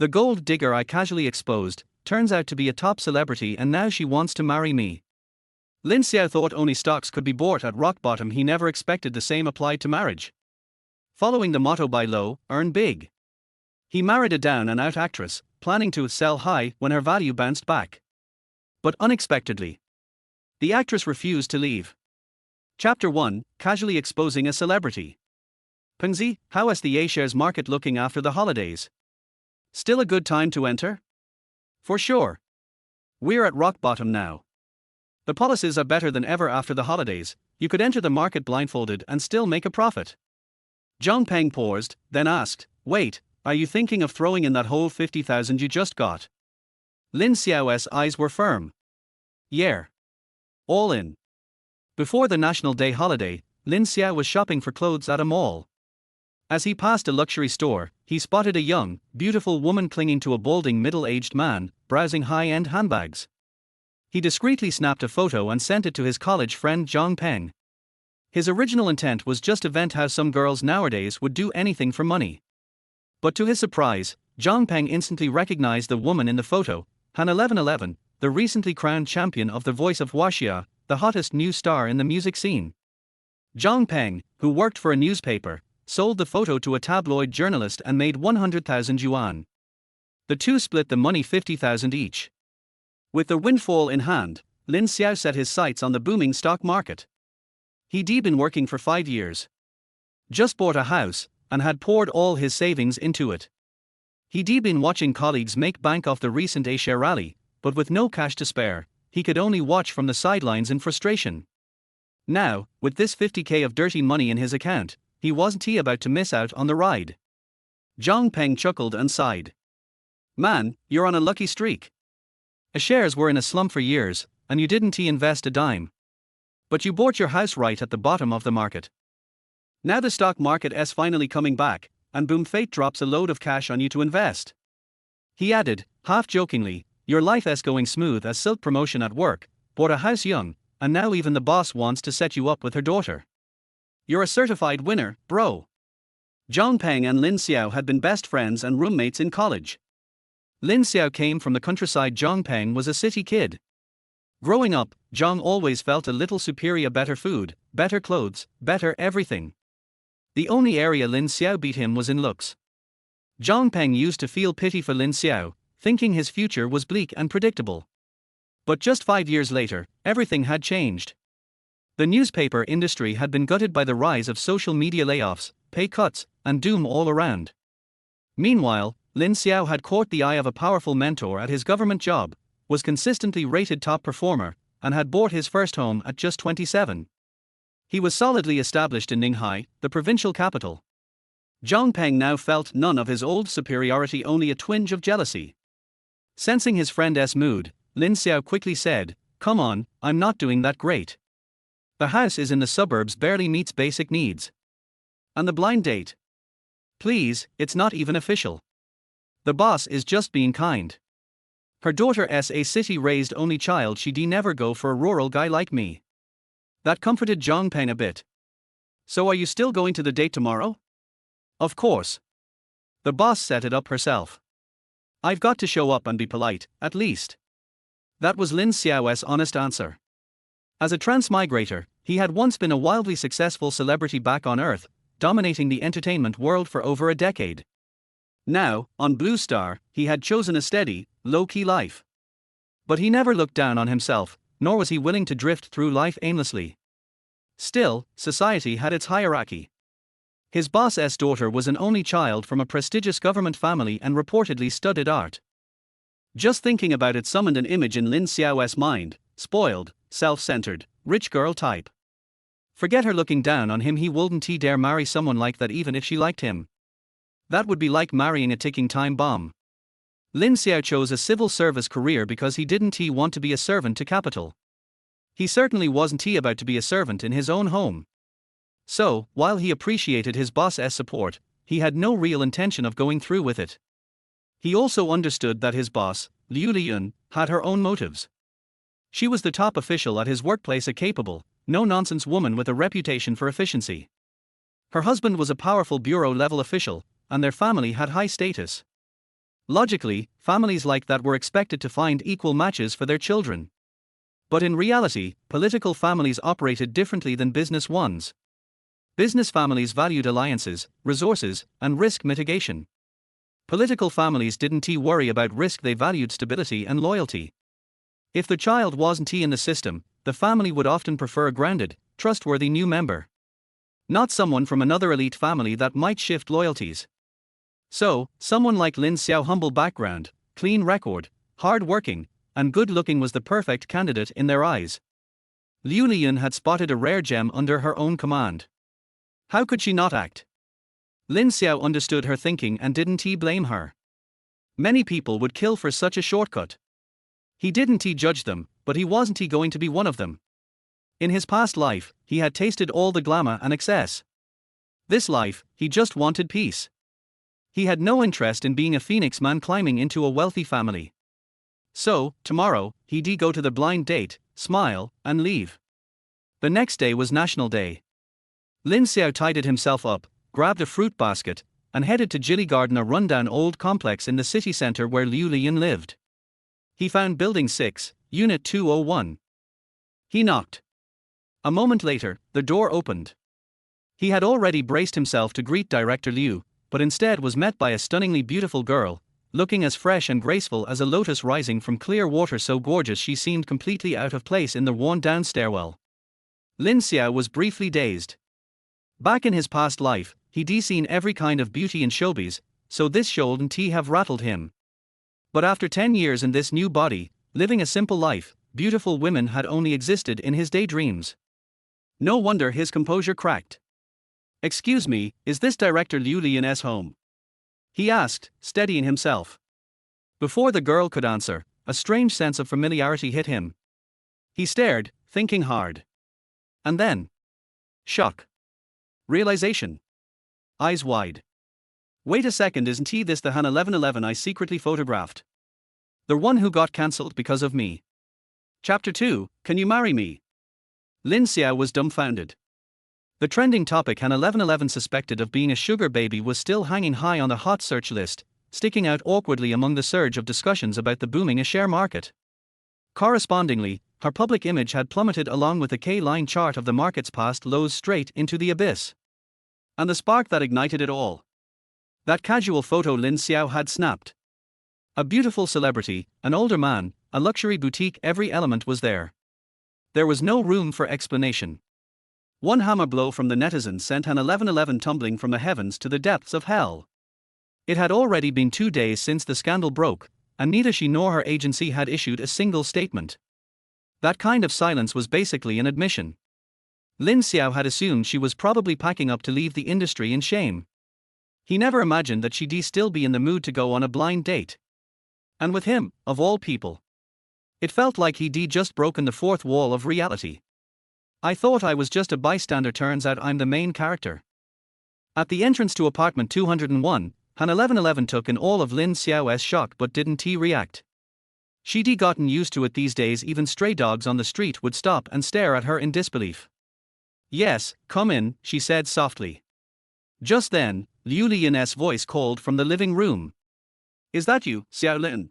The gold digger I casually exposed turns out to be a top celebrity and now she wants to marry me. Lin Xiao thought only stocks could be bought at rock bottom. He never expected the same applied to marriage. Following the motto buy low, earn big. He married a down and out actress, planning to sell high when her value bounced back. But unexpectedly, the actress refused to leave. Chapter 1, Casually Exposing a Celebrity. Pengzi, how is the A-shares market looking after the holidays? Still a good time to enter? For sure. We're at rock bottom now. The policies are better than ever after the holidays. You could enter the market blindfolded and still make a profit. Zhang Peng paused, then asked, wait, are you thinking of throwing in that whole 50,000 you just got? Lin Xiao's eyes were firm. Yeah. All in. Before the National Day holiday, Lin Xiao was shopping for clothes at a mall. As he passed a luxury store, he spotted a young, beautiful woman clinging to a balding middle-aged man, browsing high-end handbags. He discreetly snapped a photo and sent it to his college friend Zhang Peng. His original intent was just to vent how some girls nowadays would do anything for money. But to his surprise, Zhang Peng instantly recognized the woman in the photo, Han 1111, the recently crowned champion of The Voice of Huaxia, the hottest new star in the music scene. Zhang Peng, who worked for a newspaper, sold the photo to a tabloid journalist and made 100,000 yuan. The two split the money 50,000 each. With the windfall in hand, Lin Xiao set his sights on the booming stock market. He'd been working for 5 years. Just bought a house, and had poured all his savings into it. He'd been watching colleagues make bank off the recent A-share rally, but with no cash to spare, he could only watch from the sidelines in frustration. Now, with this 50k of dirty money in his account, he wasn't about to miss out on the ride. Zhang Peng chuckled and sighed. Man, you're on a lucky streak. A-shares were in a slump for years, and you didn't invest a dime. But you bought your house right at the bottom of the market. Now the stock market is finally coming back, and boom, fate drops a load of cash on you to invest. He added, half jokingly, your life is going smooth as silk. Promotion at work, bought a house young, and now even the boss wants to set you up with her daughter. You're a certified winner, bro. Zhang Peng and Lin Xiao had been best friends and roommates in college. Lin Xiao came from the countryside. Zhang Peng was a city kid. Growing up, Zhang always felt a little superior. Better food, better clothes, better everything. The only area Lin Xiao beat him was in looks. Zhang Peng used to feel pity for Lin Xiao, thinking his future was bleak and predictable. But just 5 years later, everything had changed. The newspaper industry had been gutted by the rise of social media layoffs, pay cuts, and doom all around. Meanwhile, Lin Xiao had caught the eye of a powerful mentor at his government job, was consistently rated top performer, and had bought his first home at just 27. He was solidly established in Ninghai, the provincial capital. Zhang Peng now felt none of his old superiority, only a twinge of jealousy. Sensing his friend's mood, Lin Xiao quickly said, come on, I'm not doing that great. The house is in the suburbs, barely meets basic needs. And the blind date? Please, it's not even official. The boss is just being kind. Her daughter is a city-raised only child. She'd never go for a rural guy like me. That comforted Zhang Peng a bit. So are you still going to the date tomorrow? Of course. The boss set it up herself. I've got to show up and be polite, at least. That was Lin Xiao's honest answer. As a transmigrator, he had once been a wildly successful celebrity back on Earth, dominating the entertainment world for over a decade. Now, on Blue Star, he had chosen a steady, low-key life. But he never looked down on himself, nor was he willing to drift through life aimlessly. Still, society had its hierarchy. His boss's daughter was an only child from a prestigious government family and reportedly studied art. Just thinking about it summoned an image in Lin Xiao's mind: spoiled, self-centered, rich girl type. Forget her looking down on him, he wouldn't dare marry someone like that even if she liked him. That would be like marrying a ticking time bomb. Lin Xiao chose a civil service career because he didn't want to be a servant to capital. He certainly wasn't about to be a servant in his own home. So, while he appreciated his boss's support, he had no real intention of going through with it. He also understood that his boss, Liu Liyun, had her own motives. She was the top official at his workplace, a capable, no-nonsense woman with a reputation for efficiency. Her husband was a powerful bureau-level official, and their family had high status. Logically, families like that were expected to find equal matches for their children. But in reality, political families operated differently than business ones. Business families valued alliances, resources, and risk mitigation. Political families didn't worry about risk, they valued stability and loyalty. If the child wasn't in the system, the family would often prefer a grounded, trustworthy new member. Not someone from another elite family that might shift loyalties. So, someone like Lin Xiao, humble background, clean record, hard-working, and good-looking, was the perfect candidate in their eyes. Liu Liyun had spotted a rare gem under her own command. How could she not act? Lin Xiao understood her thinking and didn't blame her. Many people would kill for such a shortcut. He didn't judge them, but he wasn't going to be one of them. In his past life, he had tasted all the glamour and excess. This life, he just wanted peace. He had no interest in being a phoenix man climbing into a wealthy family. So, tomorrow, he'd go to the blind date, smile, and leave. The next day was National Day. Lin Xiao tidied himself up, grabbed a fruit basket, and headed to Jilly Garden, a rundown old complex in the city center where Liu Liyun lived. He found Building 6, Unit 201. He knocked. A moment later, the door opened. He had already braced himself to greet Director Liu, but instead was met by a stunningly beautiful girl, looking as fresh and graceful as a lotus rising from clear water, so gorgeous she seemed completely out of place in the worn-down stairwell. Lin Xiao was briefly dazed. Back in his past life, he'd seen every kind of beauty in showbiz, so this shouldn't have rattled him. But after 10 years in this new body, living a simple life, beautiful women had only existed in his daydreams. No wonder his composure cracked. "Excuse me, is this Director Liu Liyun's home?" he asked, steadying himself. Before the girl could answer, a strange sense of familiarity hit him. He stared, thinking hard. And then, shock. Realization. Eyes wide. Wait a second, isn't this the Han 1111 I secretly photographed? The one who got cancelled because of me. Chapter 2, Can You Marry Me? Lin Xiao was dumbfounded. The trending topic Han 1111 suspected of being a sugar baby was still hanging high on the hot search list, sticking out awkwardly among the surge of discussions about the booming share market. Correspondingly, her public image had plummeted along with the K-line chart of the market's past lows straight into the abyss. And the spark that ignited it all. That casual photo Lin Xiao had snapped. A beautiful celebrity, an older man, a luxury boutique, every element was there. There was no room for explanation. One hammer blow from the netizens sent Han 1111 tumbling from the heavens to the depths of hell. It had already been 2 days since the scandal broke, and neither she nor her agency had issued a single statement. That kind of silence was basically an admission. Lin Xiao had assumed she was probably packing up to leave the industry in shame. He never imagined that she'd still be in the mood to go on a blind date. And with him, of all people. It felt like he'd just broken the fourth wall of reality. "I thought I was just a bystander, turns out I'm the main character." At the entrance to apartment 201, Han 1111 took in all of Lin Xiao's shock but didn't react. She'd gotten used to it these days, even stray dogs on the street would stop and stare at her in disbelief. "Yes, come in," she said softly. Just then, Liu Liyun's voice called from the living room. "Is that you, Xiao Lin?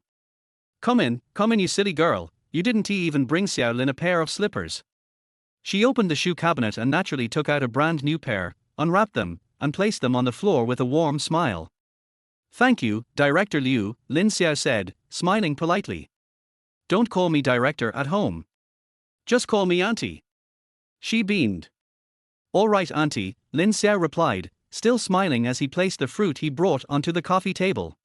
Come in, you silly girl, you didn't even bring Xiao Lin a pair of slippers." She opened the shoe cabinet and naturally took out a brand new pair, unwrapped them, and placed them on the floor with a warm smile. "Thank you, Director Liu," Lin Xiao said, smiling politely. "Don't call me director at home. Just call me Auntie." She beamed. "All right, Auntie," Lin Xiao replied, still smiling as he placed the fruit he brought onto the coffee table.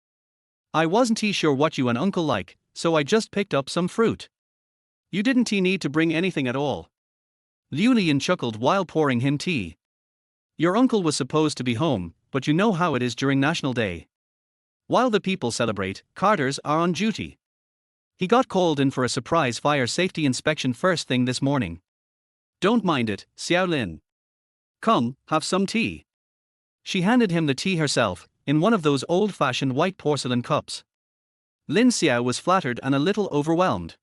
"I wasn't sure what you and Uncle like, so I just picked up some fruit." "You didn't need to bring anything at all." Liu Liyun chuckled while pouring him tea. "Your uncle was supposed to be home, but you know how it is during National Day. While the people celebrate, carters are on duty. He got called in for a surprise fire safety inspection first thing this morning. Don't mind it, Xiao Lin. Come, have some tea." She handed him the tea herself, in one of those old-fashioned white porcelain cups. Lin Xiao was flattered and a little overwhelmed.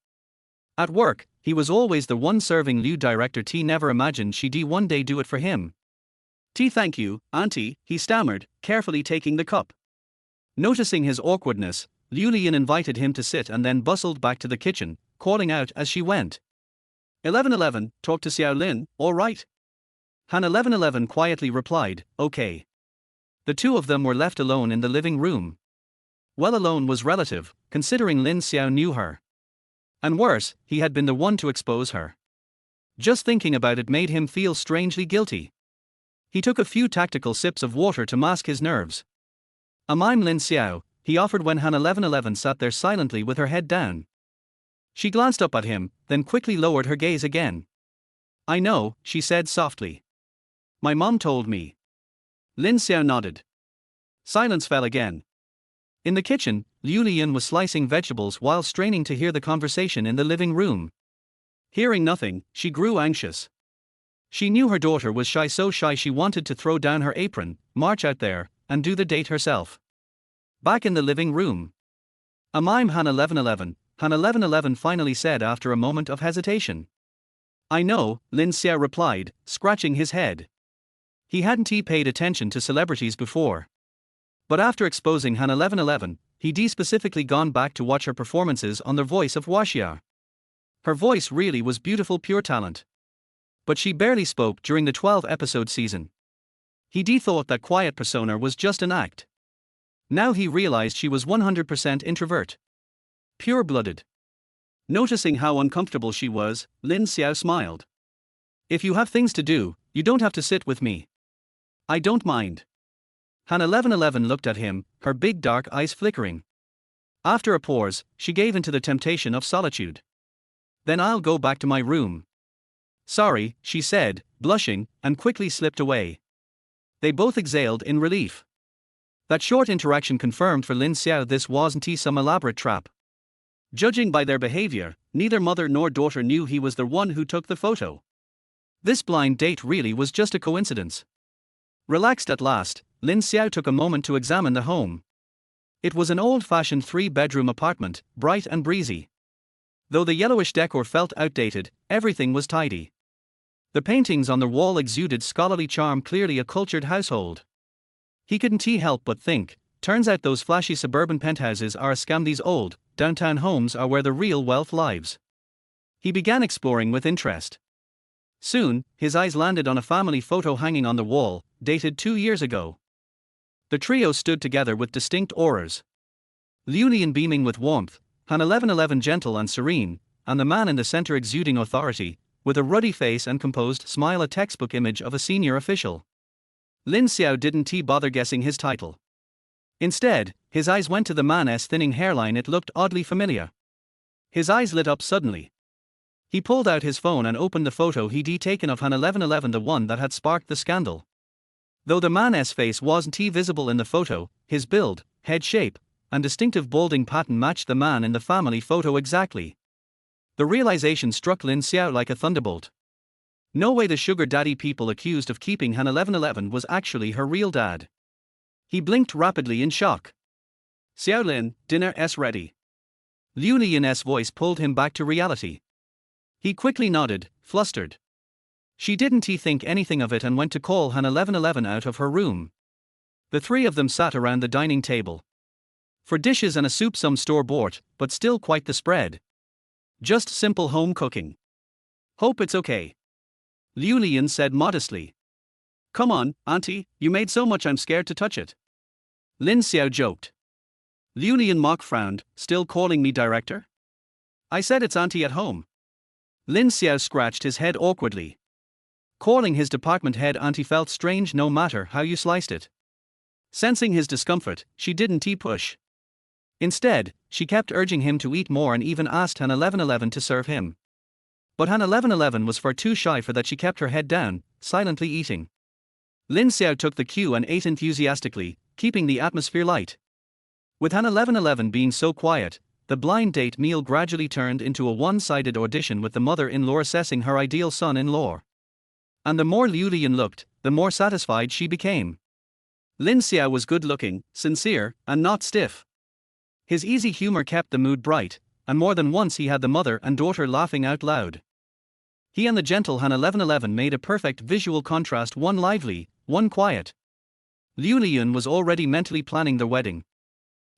At work, he was always the one serving Liu Director tea, never imagined she'd one day do it for him. "Tea, thank you, Auntie," he stammered, carefully taking the cup. Noticing his awkwardness, Liu Lian invited him to sit and then bustled back to the kitchen, calling out as she went. 1111, talk to Xiao Lin, all right? Han 1111 quietly replied, okay. The two of them were left alone in the living room. Well, alone was relative, considering Lin Xiao knew her. And worse, he had been the one to expose her. Just thinking about it made him feel strangely guilty. He took a few tactical sips of water to mask his nerves. I'm Lin Xiao, he offered when Han 1111 sat there silently with her head down. She glanced up at him, then quickly lowered her gaze again. I know, she said softly. My mom told me. Lin Xiao nodded. Silence fell again. In the kitchen, Liu Lian was slicing vegetables while straining to hear the conversation in the living room. Hearing nothing, she grew anxious. She knew her daughter was shy, so shy she wanted to throw down her apron, march out there, and do the date herself. Back in the living room. I'm Han 1111, Han 1111 finally said after a moment of hesitation. I know, Lin Xiao replied, scratching his head. He hadn't paid attention to celebrities before. But after exposing Han 1111, he'd specifically gone back to watch her performances on The Voice of Waxia. Her voice really was beautiful, pure talent. But she barely spoke during the 12-episode season. He thought that quiet persona was just an act. Now he realized she was 100% introvert. Pure-blooded. Noticing how uncomfortable she was, Lin Xiao smiled. If you have things to do, you don't have to sit with me. I don't mind. Han 1111 looked at him, her big dark eyes flickering. After a pause, she gave in to the temptation of solitude. Then I'll go back to my room. Sorry, she said, blushing, and quickly slipped away. They both exhaled in relief. That short interaction confirmed for Lin Xiao this wasn't some elaborate trap. Judging by their behavior, neither mother nor daughter knew he was the one who took the photo. This blind date really was just a coincidence. Relaxed at last, Lin Xiao took a moment to examine the home. It was an old-fashioned 3-bedroom apartment, bright and breezy. Though the yellowish decor felt outdated, everything was tidy. The paintings on the wall exuded scholarly charm, clearly a cultured household. He couldn't help but think, turns out those flashy suburban penthouses are a scam, these old, downtown homes are where the real wealth lives. He began exploring with interest. Soon, his eyes landed on a family photo hanging on the wall, dated 2 years ago. The trio stood together with distinct auras. Liu Lian beaming with warmth, Han 1111 gentle and serene, and the man in the center exuding authority, with a ruddy face and composed smile, a textbook image of a senior official. Lin Xiao didn't bother guessing his title. Instead, his eyes went to the man's thinning hairline. It looked oddly familiar. His eyes lit up suddenly. He pulled out his phone and opened the photo he'd taken of Han 1111, the one that had sparked the scandal. Though the man's face wasn't visible in the photo, his build, head shape, and distinctive balding pattern matched the man in the family photo exactly. The realization struck Lin Xiao like a thunderbolt. No way the sugar daddy people accused of keeping Han 1111 was actually her real dad. He blinked rapidly in shock. Xiao Lin, dinner's ready. Liu Lian's voice pulled him back to reality. He quickly nodded, flustered. She didn't think anything of it and went to call Han 1111 out of her room. The three of them sat around the dining table. For dishes and a soup, some store-bought, but still quite the spread. Just simple home cooking. Hope it's okay. Liu Lian said modestly. Come on, auntie, you made so much I'm scared to touch it. Lin Xiao joked. Liu Lian mock frowned, still calling me director? I said it's auntie at home. Lin Xiao scratched his head awkwardly. Calling his department head auntie felt strange no matter how you sliced it. Sensing his discomfort, she didn't push. Instead, she kept urging him to eat more and even asked Han 1111 to serve him. But Han 1111 was far too shy for that. She kept her head down, silently eating. Lin Xiao took the cue and ate enthusiastically, keeping the atmosphere light. With Han 1111 being so quiet, the blind date meal gradually turned into a one-sided audition with the mother-in-law assessing her ideal son-in-law. And the more Liu Lian looked, the more satisfied she became. Lin Xiao was good-looking, sincere, and not stiff. His easy humor kept the mood bright, and more than once he had the mother and daughter laughing out loud. He and the gentle Han 1111 made a perfect visual contrast, one lively, one quiet. Liu Lian was already mentally planning the wedding.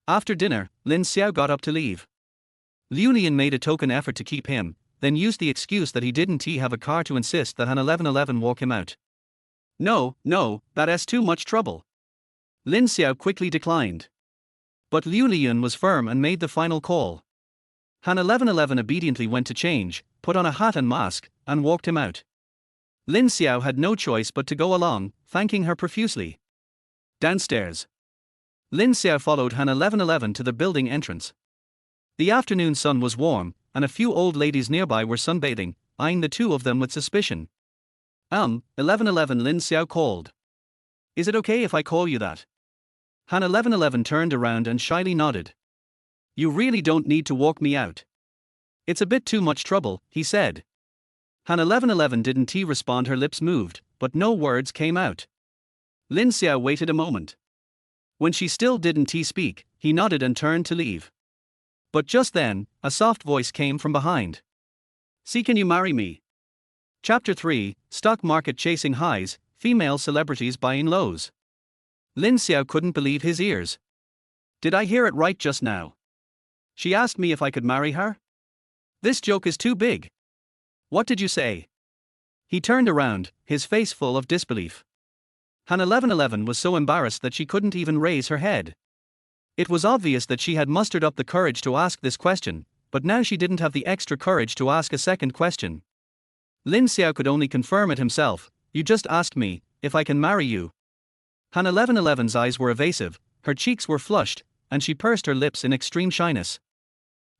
After dinner, Lin Xiao got up to leave. Liu Lian made a token effort to keep him, then used the excuse that he didn't have a car to insist that Han 1111 walk him out. No, that's too much trouble. Lin Xiao quickly declined. But Liu Lian was firm and made the final call. Han 1111 obediently went to change, put on a hat and mask, and walked him out. Lin Xiao had no choice but to go along, thanking her profusely. Downstairs, Lin Xiao followed Han 1111 to the building entrance. The afternoon sun was warm, and a few old ladies nearby were sunbathing, eyeing the two of them with suspicion. 1111, Lin Xiao called. Is it okay if I call you that? Han 1111 turned around and shyly nodded. You really don't need to walk me out. It's a bit too much trouble, he said. Han 1111 didn't respond. Her lips moved, but no words came out. Lin Xiao waited a moment. When she still didn't speak, he nodded and turned to leave. But just then, a soft voice came from behind. See, can you marry me? Chapter 3, Stock Market Chasing Highs, Female Celebrities Buying Lows. Lin Xiao couldn't believe his ears. Did I hear it right just now? She asked me if I could marry her? This joke is too big. What did you say? He turned around, his face full of disbelief. Han 1111 was so embarrassed that she couldn't even raise her head. It was obvious that she had mustered up the courage to ask this question, but now she didn't have the extra courage to ask a second question. Lin Xiao could only confirm it himself. You just asked me if I can marry you. Han 1111's eyes were evasive, her cheeks were flushed, and she pursed her lips in extreme shyness.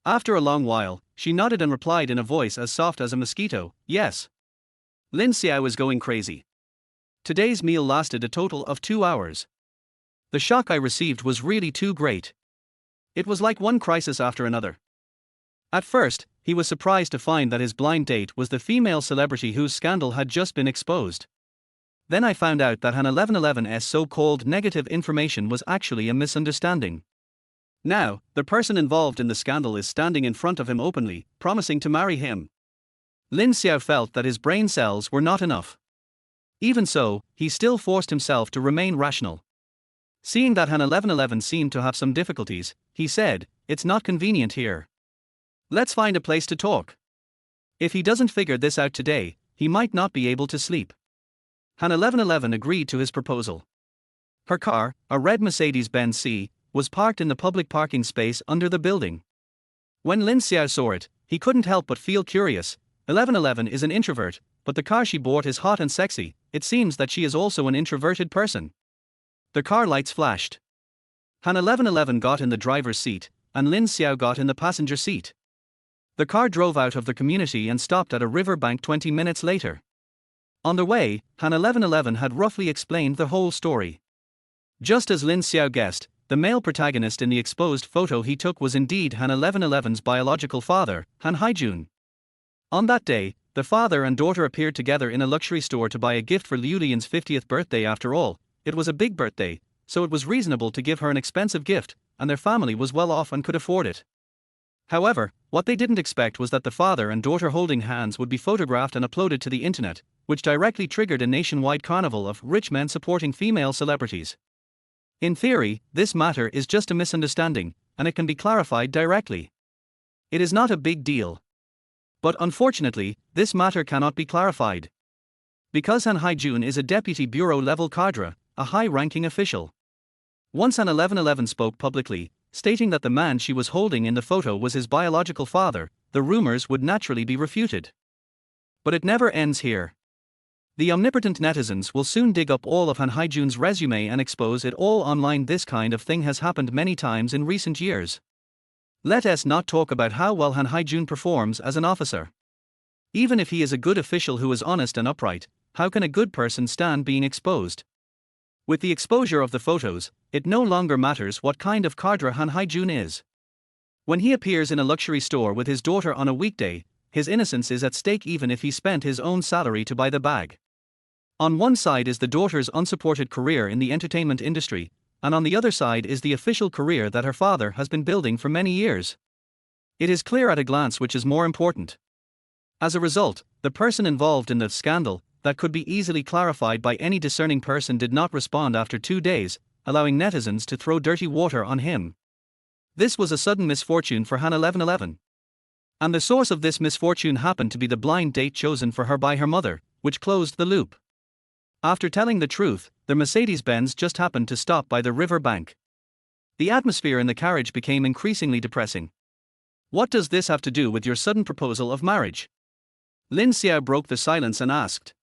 After a long while, she nodded and replied in a voice as soft as a mosquito, yes. Lin Xiao was going crazy. Today's meal lasted a total of 2 hours. The shock I received was really too great. It was like one crisis after another. At first, he was surprised to find that his blind date was the female celebrity whose scandal had just been exposed. Then I found out that Han 1111's so-called negative information was actually a misunderstanding. Now, the person involved in the scandal is standing in front of him openly, promising to marry him. Lin Xiao felt that his brain cells were not enough. Even so, he still forced himself to remain rational. Seeing that Han 1111 seemed to have some difficulties, he said, "It's not convenient here. Let's find a place to talk. If he doesn't figure this out today, he might not be able to sleep." Han 1111 agreed to his proposal. Her car, a red Mercedes-Benz C, was parked in the public parking space under the building. When Lin Xiao saw it, he couldn't help but feel curious. 1111 is an introvert, but the car she bought is hot and sexy. It seems that she is also an introverted person. The car lights flashed. Han 1111 got in the driver's seat, and Lin Xiao got in the passenger seat. The car drove out of the community and stopped at a riverbank 20 minutes later. On the way, Han 1111 had roughly explained the whole story. Just as Lin Xiao guessed, the male protagonist in the exposed photo he took was indeed Han 1111's biological father, Han Haijun. On that day, the father and daughter appeared together in a luxury store to buy a gift for Liu Lian's 50th birthday. After all, it was a big birthday, so it was reasonable to give her an expensive gift, and their family was well off and could afford it. However, what they didn't expect was that the father and daughter holding hands would be photographed and uploaded to the internet, which directly triggered a nationwide carnival of rich men supporting female celebrities. In theory, this matter is just a misunderstanding, and it can be clarified directly. It is not a big deal. But unfortunately, this matter cannot be clarified. Because Han Haijun is a deputy bureau-level cadre, a high-ranking official. Once Han 1111 spoke publicly, stating that the man she was holding in the photo was his biological father, the rumors would naturally be refuted. But it never ends here. The omnipotent netizens will soon dig up all of Han Haijun's resume and expose it all online. This kind of thing has happened many times in recent years. Let us not talk about how well Han Haijun performs as an officer. Even if he is a good official who is honest and upright, how can a good person stand being exposed? With the exposure of the photos, it no longer matters what kind of cadre Han Haijun is. When he appears in a luxury store with his daughter on a weekday, his innocence is at stake even if he spent his own salary to buy the bag. On one side is the daughter's unsupported career in the entertainment industry, and on the other side is the official career that her father has been building for many years. It is clear at a glance which is more important. As a result, the person involved in the scandal, that could be easily clarified by any discerning person, did not respond after 2 days, allowing netizens to throw dirty water on him. This was a sudden misfortune for Han 1111. And the source of this misfortune happened to be the blind date chosen for her by her mother, which closed the loop. After telling the truth, the Mercedes-Benz just happened to stop by the river bank. The atmosphere in the carriage became increasingly depressing. What does this have to do with your sudden proposal of marriage? Lin Xiao broke the silence and asked.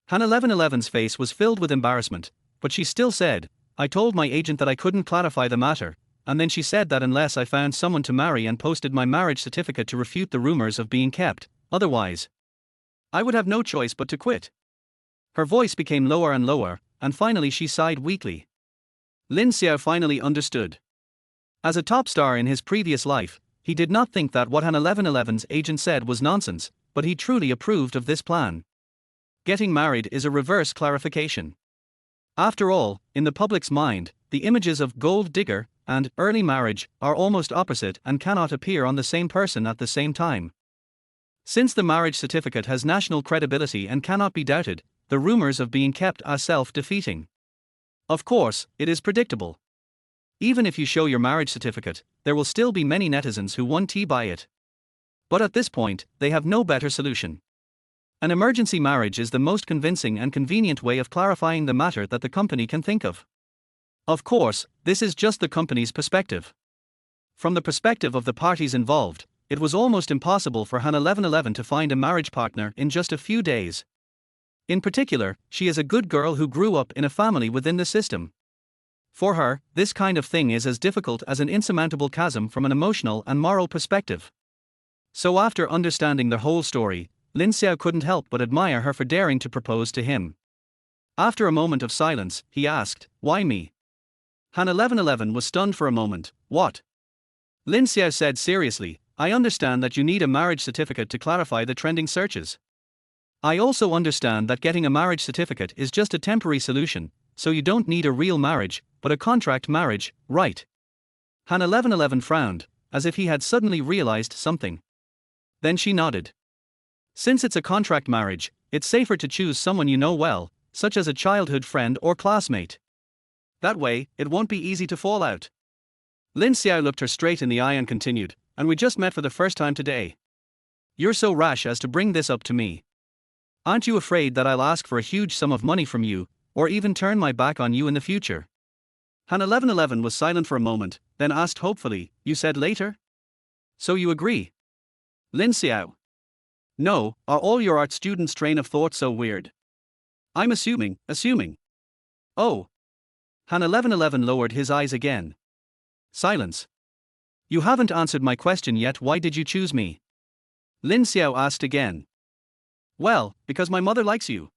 Han 1111's face was filled with embarrassment, but she still said, I told my agent that I couldn't clarify the matter, and then she said that unless I found someone to marry and posted my marriage certificate to refute the rumors of being kept, otherwise, I would have no choice but to quit. Her voice became lower and lower, and finally she sighed weakly. Lin Xiao finally understood. As a top star in his previous life, he did not think that what Han 1111's agent said was nonsense, but he truly approved of this plan. Getting married is a reverse clarification. After all, in the public's mind, the images of gold digger and early marriage are almost opposite and cannot appear on the same person at the same time. Since the marriage certificate has national credibility and cannot be doubted, the rumors of being kept are self-defeating. Of course, it is predictable. Even if you show your marriage certificate, there will still be many netizens who want to buy it. But at this point, they have no better solution. An emergency marriage is the most convincing and convenient way of clarifying the matter that the company can think of. Of course, this is just the company's perspective. From the perspective of the parties involved, it was almost impossible for Han 1111 to find a marriage partner in just a few days. In particular, she is a good girl who grew up in a family within the system. For her, this kind of thing is as difficult as an insurmountable chasm from an emotional and moral perspective. So after understanding the whole story, Lin Xiao couldn't help but admire her for daring to propose to him. After a moment of silence, he asked, Why me? Han 1111 was stunned for a moment. What? Lin Xiao said seriously, I understand that you need a marriage certificate to clarify the trending searches. I also understand that getting a marriage certificate is just a temporary solution, so you don't need a real marriage, but a contract marriage, right? Han 1111 frowned, as if he had suddenly realized something. Then she nodded. Since it's a contract marriage, it's safer to choose someone you know well, such as a childhood friend or classmate. That way, it won't be easy to fall out. Lin Xiao looked her straight in the eye and continued, and we just met for the first time today. You're so rash as to bring this up to me. Aren't you afraid that I'll ask for a huge sum of money from you, or even turn my back on you in the future? Han 1111 was silent for a moment, then asked hopefully, You said later? So you agree? Lin Xiao. No, are all your art students' train of thought so weird? I'm assuming. Oh. Han 1111 lowered his eyes again. Silence. You haven't answered my question yet. Why did you choose me? Lin Xiao asked again. Well, because my mother likes you.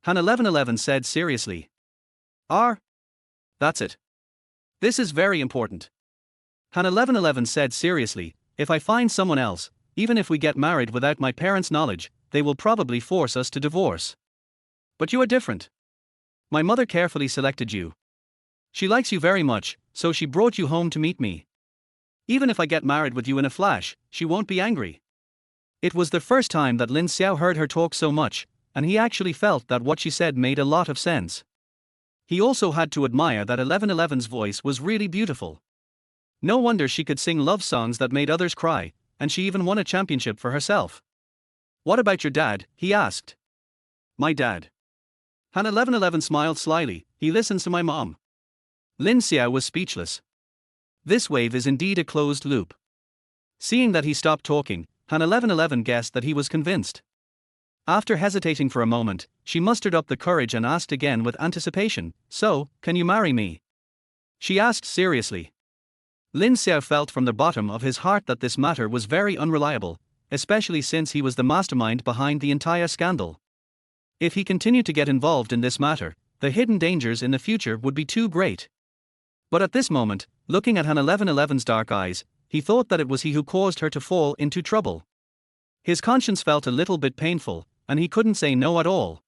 Han 1111 said seriously. That's it. This is very important. Han 1111 said seriously, if I find someone else, even if we get married without my parents' knowledge, they will probably force us to divorce. But you are different. My mother carefully selected you. She likes you very much, so she brought you home to meet me. Even if I get married with you in a flash, she won't be angry. It was the first time that Lin Xiao heard her talk so much, and he actually felt that what she said made a lot of sense. He also had to admire that 1111's voice was really beautiful. No wonder she could sing love songs that made others cry, and she even won a championship for herself. What about your dad? He asked. My dad. Han 1111 smiled slyly, he listens to my mom. Lin Xiao was speechless. This wave is indeed a closed loop. Seeing that he stopped talking, Han 1111 guessed that he was convinced. After hesitating for a moment, she mustered up the courage and asked again with anticipation, So, can you marry me? She asked seriously. Lin Xiao felt from the bottom of his heart that this matter was very unreliable, especially since he was the mastermind behind the entire scandal. If he continued to get involved in this matter, the hidden dangers in the future would be too great. But at this moment, looking at Han 1111's dark eyes, he thought that it was he who caused her to fall into trouble. His conscience felt a little bit painful, and he couldn't say no at all.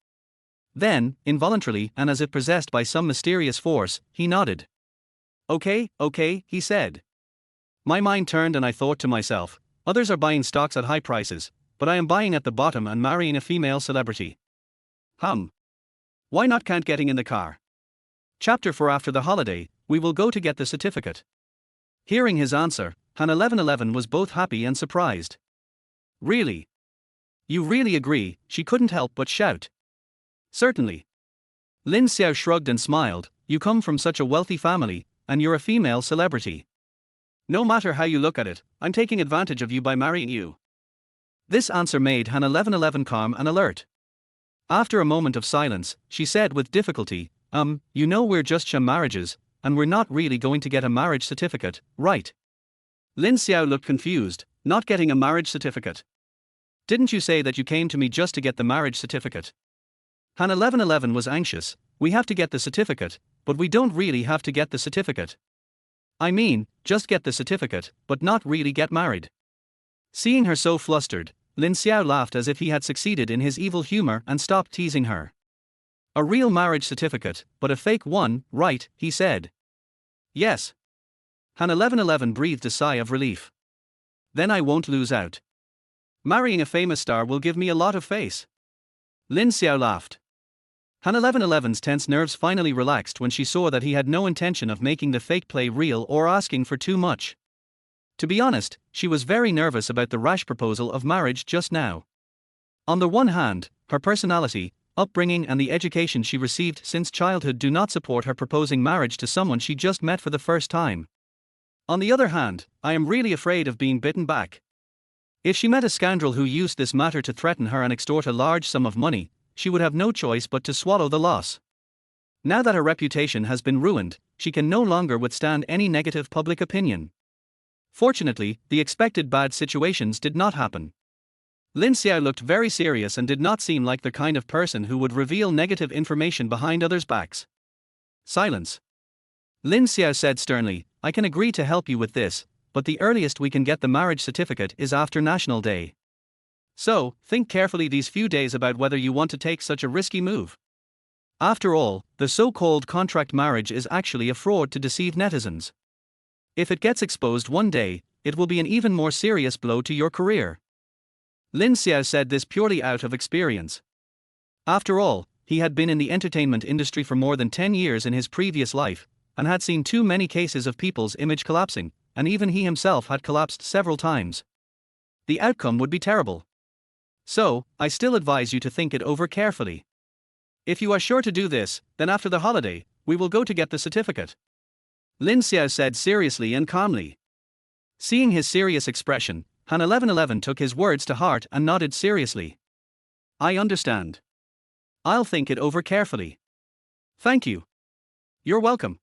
Then, involuntarily and as if possessed by some mysterious force, he nodded. Okay, he said. My mind turned and I thought to myself, others are buying stocks at high prices, but I am buying at the bottom and marrying a female celebrity. Why not? Can't getting in the car. Chapter 4 After the holiday, we will go to get the certificate. Hearing his answer, Han 1111 was both happy and surprised. Really? You really agree? She couldn't help but shout. Certainly. Lin Xiao shrugged and smiled. You come from such a wealthy family, and you're a female celebrity. No matter how you look at it, I'm taking advantage of you by marrying you. This answer made Han 1111 calm and alert. After a moment of silence, she said with difficulty, you know we're just sham marriages, and we're not really going to get a marriage certificate, right? Lin Xiao looked confused. Not getting a marriage certificate? Didn't you say that you came to me just to get the marriage certificate? Han 1111 was anxious. We have to get the certificate, but we don't really have to get the certificate. I mean, just get the certificate, but not really get married. Seeing her so flustered, Lin Xiao laughed as if he had succeeded in his evil humor and stopped teasing her. A real marriage certificate, but a fake one, right? He said. Yes. Han 1111 breathed a sigh of relief. Then I won't lose out. Marrying a famous star will give me a lot of face. Lin Xiao laughed. Han 1111's tense nerves finally relaxed when she saw that he had no intention of making the fake play real or asking for too much. To be honest, she was very nervous about the rash proposal of marriage just now. On the one hand, her personality, upbringing and the education she received since childhood do not support her proposing marriage to someone she just met for the first time. On the other hand, I am really afraid of being bitten back. If she met a scoundrel who used this matter to threaten her and extort a large sum of money, she would have no choice but to swallow the loss. Now that her reputation has been ruined, she can no longer withstand any negative public opinion. Fortunately, the expected bad situations did not happen. Lin Xiao looked very serious and did not seem like the kind of person who would reveal negative information behind others' backs. Silence. Lin Xiao said sternly, I can agree to help you with this, but the earliest we can get the marriage certificate is after National Day. So, think carefully these few days about whether you want to take such a risky move. After all, the so-called contract marriage is actually a fraud to deceive netizens. If it gets exposed one day, it will be an even more serious blow to your career. Lin Xiao said this purely out of experience. After all, he had been in the entertainment industry for more than 10 years in his previous life, and had seen too many cases of people's image collapsing, and even he himself had collapsed several times. The outcome would be terrible. So, I still advise you to think it over carefully. If you are sure to do this, then after the holiday, we will go to get the certificate. Lin Xiao said seriously and calmly. Seeing his serious expression, Han 1111 took his words to heart and nodded seriously. I understand. I'll think it over carefully. Thank you. You're welcome.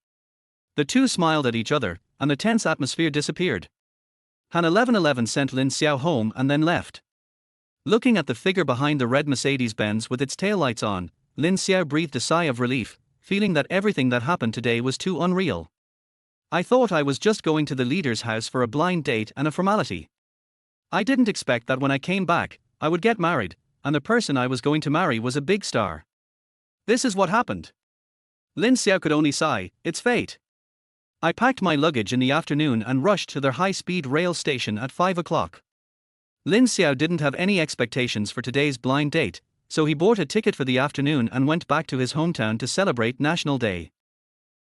The two smiled at each other, and the tense atmosphere disappeared. Han 1111 sent Lin Xiao home and then left. Looking at the figure behind the red Mercedes-Benz with its taillights on, Lin Xiao breathed a sigh of relief, feeling that everything that happened today was too unreal. I thought I was just going to the leader's house for a blind date and a formality. I didn't expect that when I came back, I would get married, and the person I was going to marry was a big star. This is what happened. Lin Xiao could only sigh, it's fate. I packed my luggage in the afternoon and rushed to their high-speed rail station at 5 o'clock. Lin Xiao didn't have any expectations for today's blind date, so he bought a ticket for the afternoon and went back to his hometown to celebrate National Day.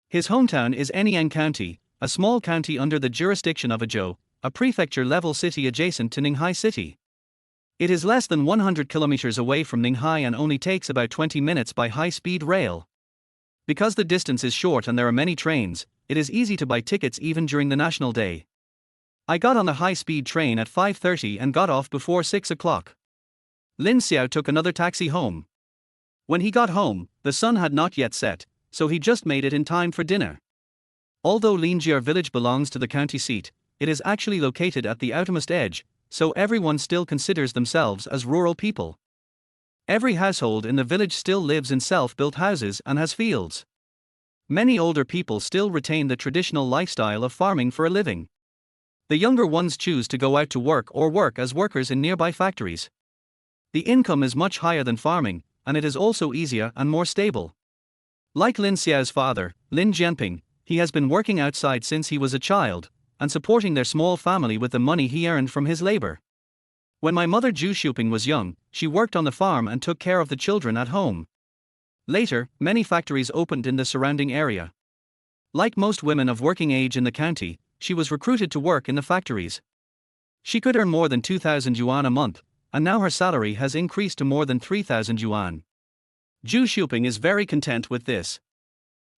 His hometown is Anyang County, a small county under the jurisdiction of Azhou, a prefecture-level city adjacent to Ninghai City. It is less than 100 kilometers away from Ninghai and only takes about 20 minutes by high-speed rail. Because the distance is short and there are many trains, it is easy to buy tickets even during the National Day. I got on the high-speed train at 5:30 and got off before 6 o'clock. Lin Xiao took another taxi home. When he got home, the sun had not yet set, so he just made it in time for dinner. Although Lin Xiao village belongs to the county seat, it is actually located at the outermost edge, so everyone still considers themselves as rural people. Every household in the village still lives in self-built houses and has fields. Many older people still retain the traditional lifestyle of farming for a living. The younger ones choose to go out to work or work as workers in nearby factories. The income is much higher than farming, and it is also easier and more stable. Like Lin Xiao's father, Lin Jianping, he has been working outside since he was a child, and supporting their small family with the money he earned from his labor. When my mother Zhu Shuping was young, she worked on the farm and took care of the children at home. Later, many factories opened in the surrounding area. Like most women of working age in the county, she was recruited to work in the factories. She could earn more than 2,000 yuan a month, and now her salary has increased to more than 3,000 yuan. Zhu Xiuping is very content with this.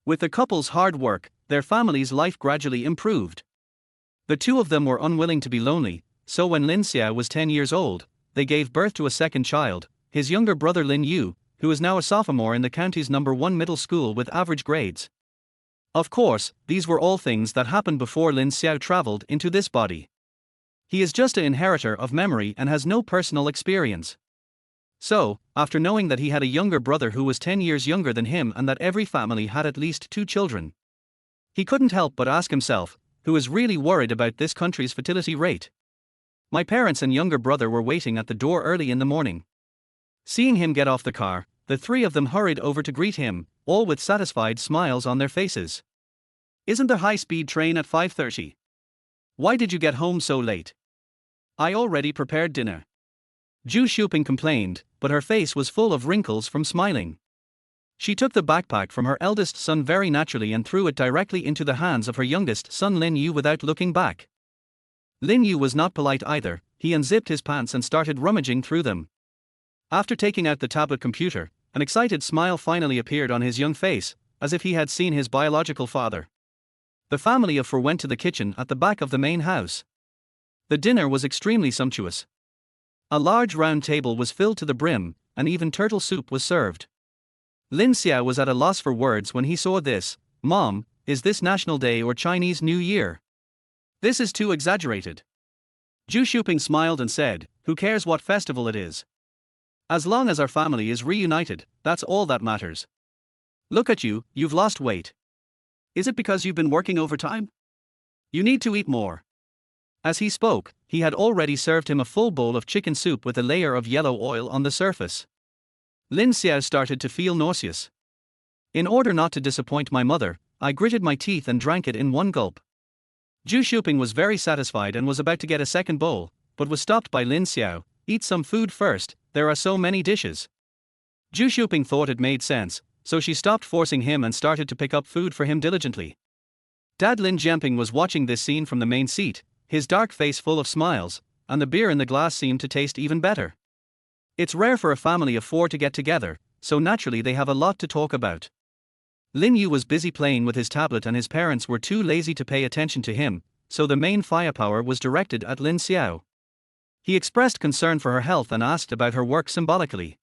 With the couple's hard work, their family's life gradually improved. The two of them were unwilling to be lonely, so when Lin Xiao was 10 years old, they gave birth to a second child, his younger brother Lin Yu, who is now a sophomore in the county's #1 middle school with average grades. Of course, these were all things that happened before Lin Xiao traveled into this body. He is just an inheritor of memory and has no personal experience. So, after knowing that he had a younger brother who was 10 years younger than him and that every family had at least 2 children, he couldn't help but ask himself, who is really worried about this country's fertility rate? My parents and younger brother were waiting at the door early in the morning. Seeing him get off the car, the three of them hurried over to greet him, all with satisfied smiles on their faces. Isn't the high-speed train at 5:30? Why did you get home so late? I already prepared dinner. Zhu Xiuping complained, but her face was full of wrinkles from smiling. She took the backpack from her eldest son very naturally and threw it directly into the hands of her youngest son Lin Yu without looking back. Lin Yu was not polite either, he unzipped his pants and started rummaging through them. After taking out the tablet computer, an excited smile finally appeared on his young face, as if he had seen his biological father. The family of four went to the kitchen at the back of the main house. The dinner was extremely sumptuous. A large round table was filled to the brim, and even turtle soup was served. Lin Xiao was at a loss for words when he saw this. Mom, is this National Day or Chinese New Year? This is too exaggerated. Zhu Xiuping smiled and said, who cares what festival it is? As long as our family is reunited, that's all that matters. Look at you, you've lost weight. Is it because you've been working overtime? You need to eat more. As he spoke, he had already served him a full bowl of chicken soup with a layer of yellow oil on the surface. Lin Xiao started to feel nauseous. In order not to disappoint my mother, I gritted my teeth and drank it in one gulp. Zhu Xiuping was very satisfied and was about to get a second bowl, but was stopped by Lin Xiao. Eat some food first, there are so many dishes. Zhu Xiuping thought it made sense, so she stopped forcing him and started to pick up food for him diligently. Dad Lin Jianping was watching this scene from the main seat, his dark face full of smiles, and the beer in the glass seemed to taste even better. It's rare for a family of 4 to get together, so naturally they have a lot to talk about. Lin Yu was busy playing with his tablet and his parents were too lazy to pay attention to him, so the main firepower was directed at Lin Xiao. He expressed concern for her health and asked about her work symbolically.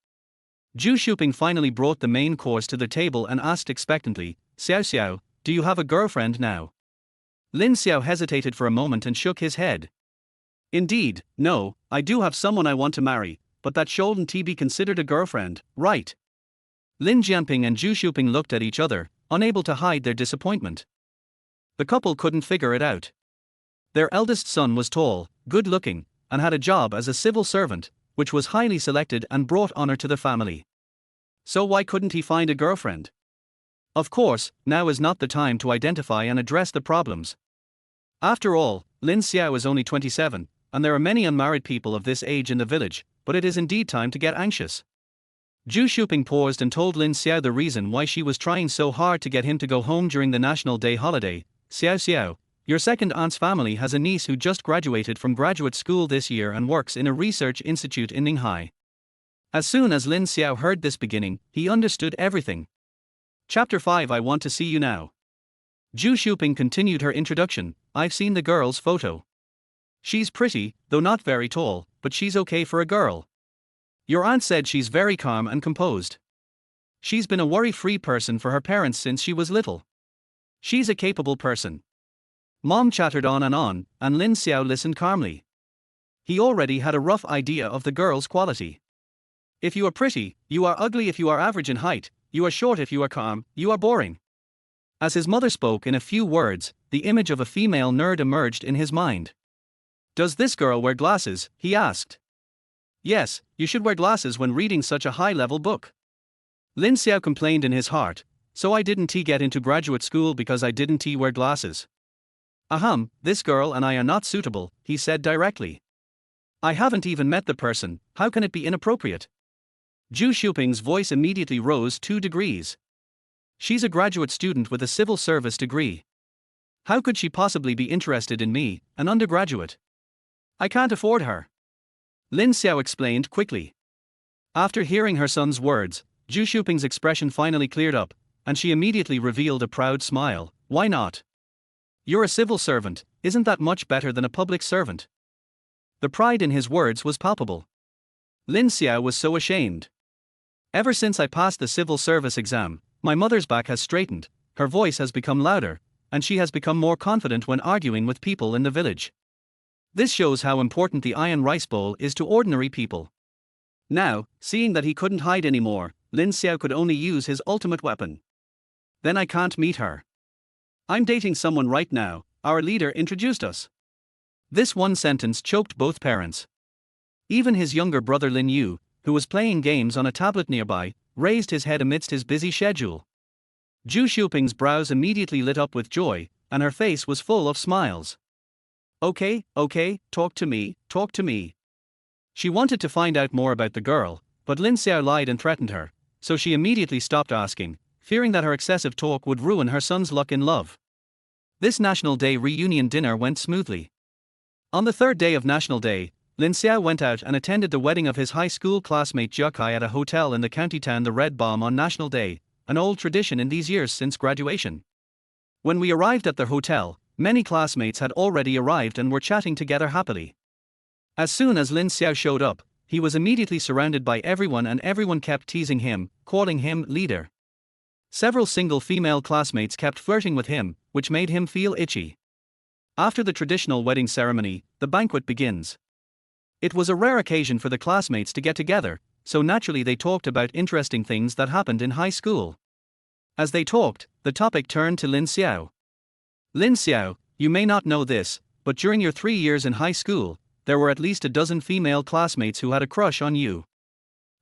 Zhu Xiuping finally brought the main course to the table and asked expectantly, Xiao Xiao, do you have a girlfriend now? Lin Xiao hesitated for a moment and shook his head. Indeed, no, I do have someone I want to marry, but that shouldn't be considered a girlfriend, right? Lin Jianping and Zhu Xiuping looked at each other, unable to hide their disappointment. The couple couldn't figure it out. Their eldest son was tall, good-looking, and had a job as a civil servant, which was highly selected and brought honor to the family. So why couldn't he find a girlfriend? Of course, now is not the time to identify and address the problems. After all, Lin Xiao is only 27, and there are many unmarried people of this age in the village, but it is indeed time to get anxious. Zhu Xiuping paused and told Lin Xiao the reason why she was trying so hard to get him to go home during the National Day holiday. Xiao Xiao, your second aunt's family has a niece who just graduated from graduate school this year and works in a research institute in Ninghai. As soon as Lin Xiao heard this beginning, he understood everything. Chapter 5 I want to see you now. Zhu Xiuping continued her introduction. I've seen the girl's photo. She's pretty, though not very tall, but she's okay for a girl. Your aunt said she's very calm and composed. She's been a worry-free person for her parents since she was little. She's a capable person. Mom chattered on, and Lin Xiao listened calmly. He already had a rough idea of the girl's quality. If you are pretty, you are ugly. If you are average in height, you are short. If you are calm, you are boring. As his mother spoke in a few words, the image of a female nerd emerged in his mind. Does this girl wear glasses? He asked. Yes, you should wear glasses when reading such a high-level book. Lin Xiao complained in his heart, so I didn't get into graduate school because I didn't wear glasses. This girl and I are not suitable, he said directly. I haven't even met the person, how can it be inappropriate? Zhu Xiuping's voice immediately rose 2 degrees. She's a graduate student with a civil service degree. How could she possibly be interested in me, an undergraduate? I can't afford her. Lin Xiao explained quickly. After hearing her son's words, Zhu Shuping's expression finally cleared up, and she immediately revealed a proud smile. Why not? You're a civil servant, isn't that much better than a public servant? The pride in his words was palpable. Lin Xiao was so ashamed. Ever since I passed the civil service exam, my mother's back has straightened, her voice has become louder, and she has become more confident when arguing with people in the village. This shows how important the iron rice bowl is to ordinary people. Now, seeing that he couldn't hide anymore, Lin Xiao could only use his ultimate weapon. Then I can't meet her. I'm dating someone right now, our leader introduced us. This one sentence choked both parents. Even his younger brother Lin Yu, who was playing games on a tablet nearby, raised his head amidst his busy schedule. Zhu Shuping's brows immediately lit up with joy, and her face was full of smiles. Okay, talk to me. She wanted to find out more about the girl, but Lin Xiao lied and threatened her, so she immediately stopped asking, fearing that her excessive talk would ruin her son's luck in love. This National Day reunion dinner went smoothly. On the third day of National Day, Lin Xiao went out and attended the wedding of his high school classmate Jia Kai at a hotel in the county town the Red Bomb on National Day, an old tradition in these years since graduation. When we arrived at the hotel, many classmates had already arrived and were chatting together happily. As soon as Lin Xiao showed up, he was immediately surrounded by everyone and everyone kept teasing him, calling him leader. Several single female classmates kept flirting with him, which made him feel itchy. After the traditional wedding ceremony, the banquet begins. It was a rare occasion for the classmates to get together, so naturally they talked about interesting things that happened in high school. As they talked, the topic turned to Lin Xiao. Lin Xiao, you may not know this, but during your 3 years in high school, there were at least a dozen female classmates who had a crush on you.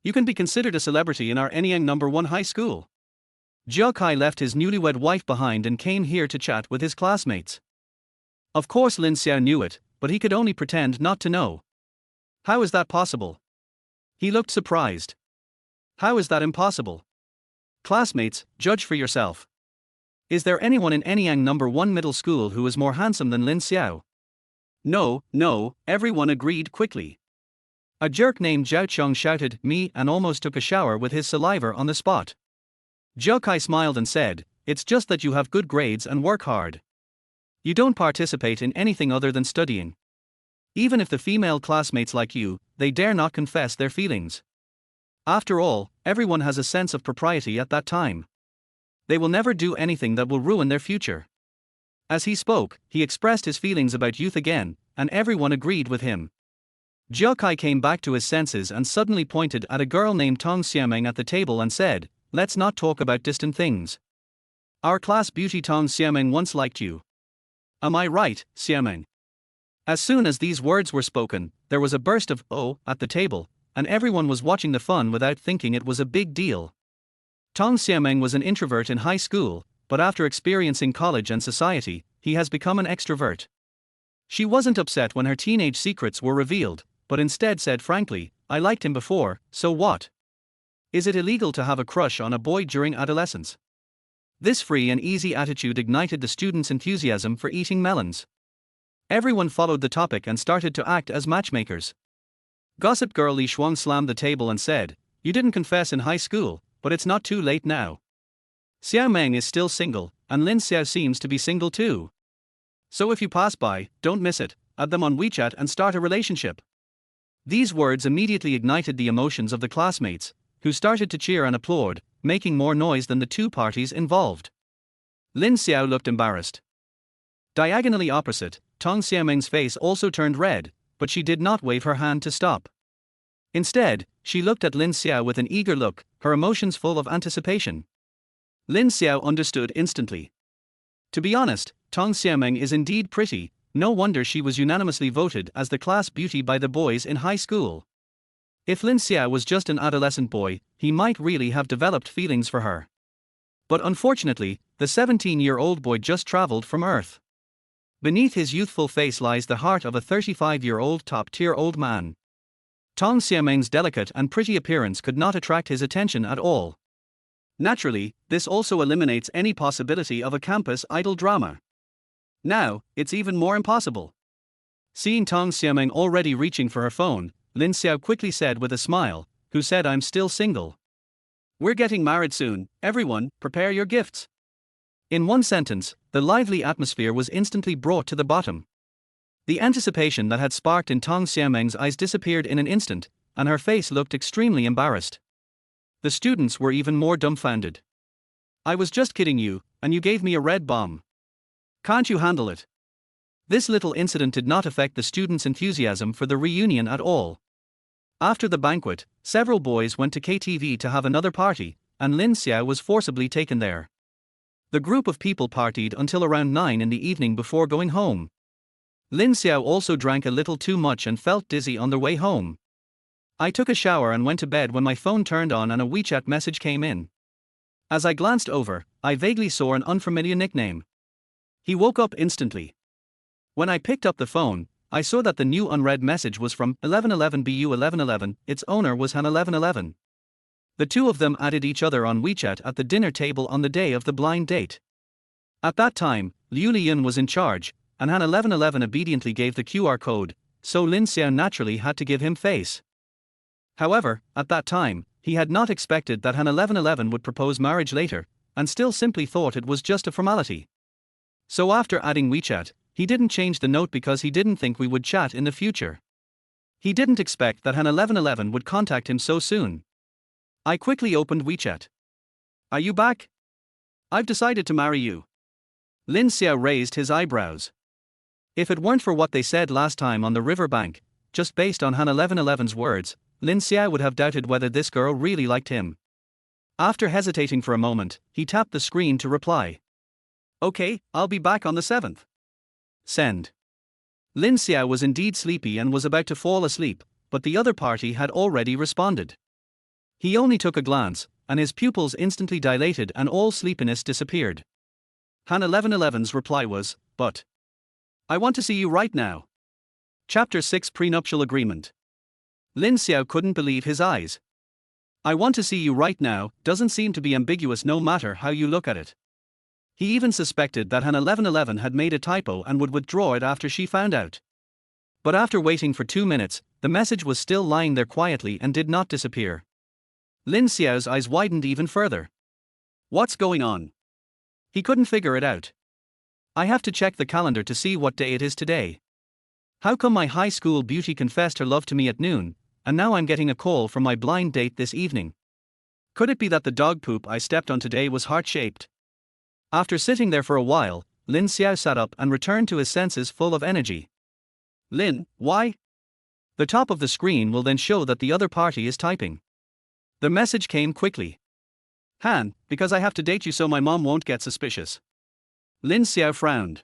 You can be considered a celebrity in our Anyang No. 1 high school. Jia Kai left his newlywed wife behind and came here to chat with his classmates. Of course Lin Xiao knew it, but he could only pretend not to know. How is that possible? He looked surprised. How is that impossible? Classmates, judge for yourself. Is there anyone in Anyang No. 1 middle school who is more handsome than Lin Xiao? No, everyone agreed quickly. A jerk named Zhao Cheng shouted, me, and almost took a shower with his saliva on the spot. Jia Kai smiled and said, it's just that you have good grades and work hard. You don't participate in anything other than studying. Even if the female classmates like you, they dare not confess their feelings. After all, everyone has a sense of propriety at that time. They will never do anything that will ruin their future. As he spoke, he expressed his feelings about youth again, and everyone agreed with him. Jia Kai came back to his senses and suddenly pointed at a girl named Tong Xiameng at the table and said, let's not talk about distant things. Our class beauty Tong Xiameng once liked you. Am I right, Xiameng? As soon as these words were spoken, there was a burst of "oh" at the table, and everyone was watching the fun without thinking it was a big deal. Tong Xiameng was an introvert in high school, but after experiencing college and society, he has become an extrovert. She wasn't upset when her teenage secrets were revealed, but instead said frankly, I liked him before, so what? Is it illegal to have a crush on a boy during adolescence? This free and easy attitude ignited the students' enthusiasm for eating melons. Everyone followed the topic and started to act as matchmakers. Gossip girl Li Shuang slammed the table and said, you didn't confess in high school, but it's not too late now. Xiao Meng is still single, and Lin Xiao seems to be single too. So if you pass by, don't miss it, add them on WeChat and start a relationship. These words immediately ignited the emotions of the classmates, who started to cheer and applaud, making more noise than the two parties involved. Lin Xiao looked embarrassed. Diagonally opposite, Tong Xiameng's face also turned red, but she did not wave her hand to stop. Instead, she looked at Lin Xiao with an eager look, her emotions full of anticipation. Lin Xiao understood instantly. To be honest, Tong Xiameng is indeed pretty, no wonder she was unanimously voted as the class beauty by the boys in high school. If Lin Xiao was just an adolescent boy, he might really have developed feelings for her. But unfortunately, the 17-year-old boy just traveled from Earth. Beneath his youthful face lies the heart of a 35-year-old top-tier old man. Tong Xiameng's delicate and pretty appearance could not attract his attention at all. Naturally, this also eliminates any possibility of a campus idol drama. Now, it's even more impossible. Seeing Tang Xiaomeng already reaching for her phone, Lin Xiao quickly said with a smile, "Who said I'm still single? We're getting married soon, everyone, prepare your gifts." In one sentence, the lively atmosphere was instantly brought to the bottom. The anticipation that had sparked in Tang Xiaomeng's eyes disappeared in an instant, and her face looked extremely embarrassed. The students were even more dumbfounded. "I was just kidding you, and you gave me a red bomb. Can't you handle it?" This little incident did not affect the students' enthusiasm for the reunion at all. After the banquet, several boys went to KTV to have another party, and Lin Xiao was forcibly taken there. The group of people partied until around 9 in the evening before going home. Lin Xiao also drank a little too much and felt dizzy on their way home. "I took a shower and went to bed when my phone turned on and a WeChat message came in. As I glanced over, I vaguely saw an unfamiliar nickname. He woke up instantly. When I picked up the phone, I saw that the new unread message was from 1111BU1111, its owner was Han1111. The two of them added each other on WeChat at the dinner table on the day of the blind date. At that time, Liu Liyun was in charge, and Han1111 obediently gave the QR code, so Lin Xiao naturally had to give him face. However, at that time, he had not expected that Han1111 would propose marriage later, and still simply thought it was just a formality. So after adding WeChat, he didn't change the note because he didn't think we would chat in the future. He didn't expect that Han1111 would contact him so soon. I quickly opened WeChat. "Are you back? I've decided to marry you." Lin Xiao raised his eyebrows. If it weren't for what they said last time on the riverbank, just based on Han1111's words, Lin Xiao would have doubted whether this girl really liked him. After hesitating for a moment, he tapped the screen to reply. "Okay, I'll be back on the 7th. Send." Lin Xiao was indeed sleepy and was about to fall asleep, but the other party had already responded. He only took a glance, and his pupils instantly dilated and all sleepiness disappeared. Han1111's reply was, "But I want to see you right now." Chapter 6 Prenuptial Agreement. Lin Xiao couldn't believe his eyes. "I want to see you right now" doesn't seem to be ambiguous no matter how you look at it. He even suspected that Han1111 had made a typo and would withdraw it after she found out. But after waiting for 2 minutes, the message was still lying there quietly and did not disappear. Lin Xiao's eyes widened even further. What's going on? He couldn't figure it out. I have to check the calendar to see what day it is today. How come my high school beauty confessed her love to me at noon, and now I'm getting a call from my blind date this evening? Could it be that the dog poop I stepped on today was heart-shaped? After sitting there for a while, Lin Xiao sat up and returned to his senses full of energy. "Lin, why?" The top of the screen will then show that the other party is typing. The message came quickly. "Han, because I have to date you so my mom won't get suspicious." Lin Xiao frowned.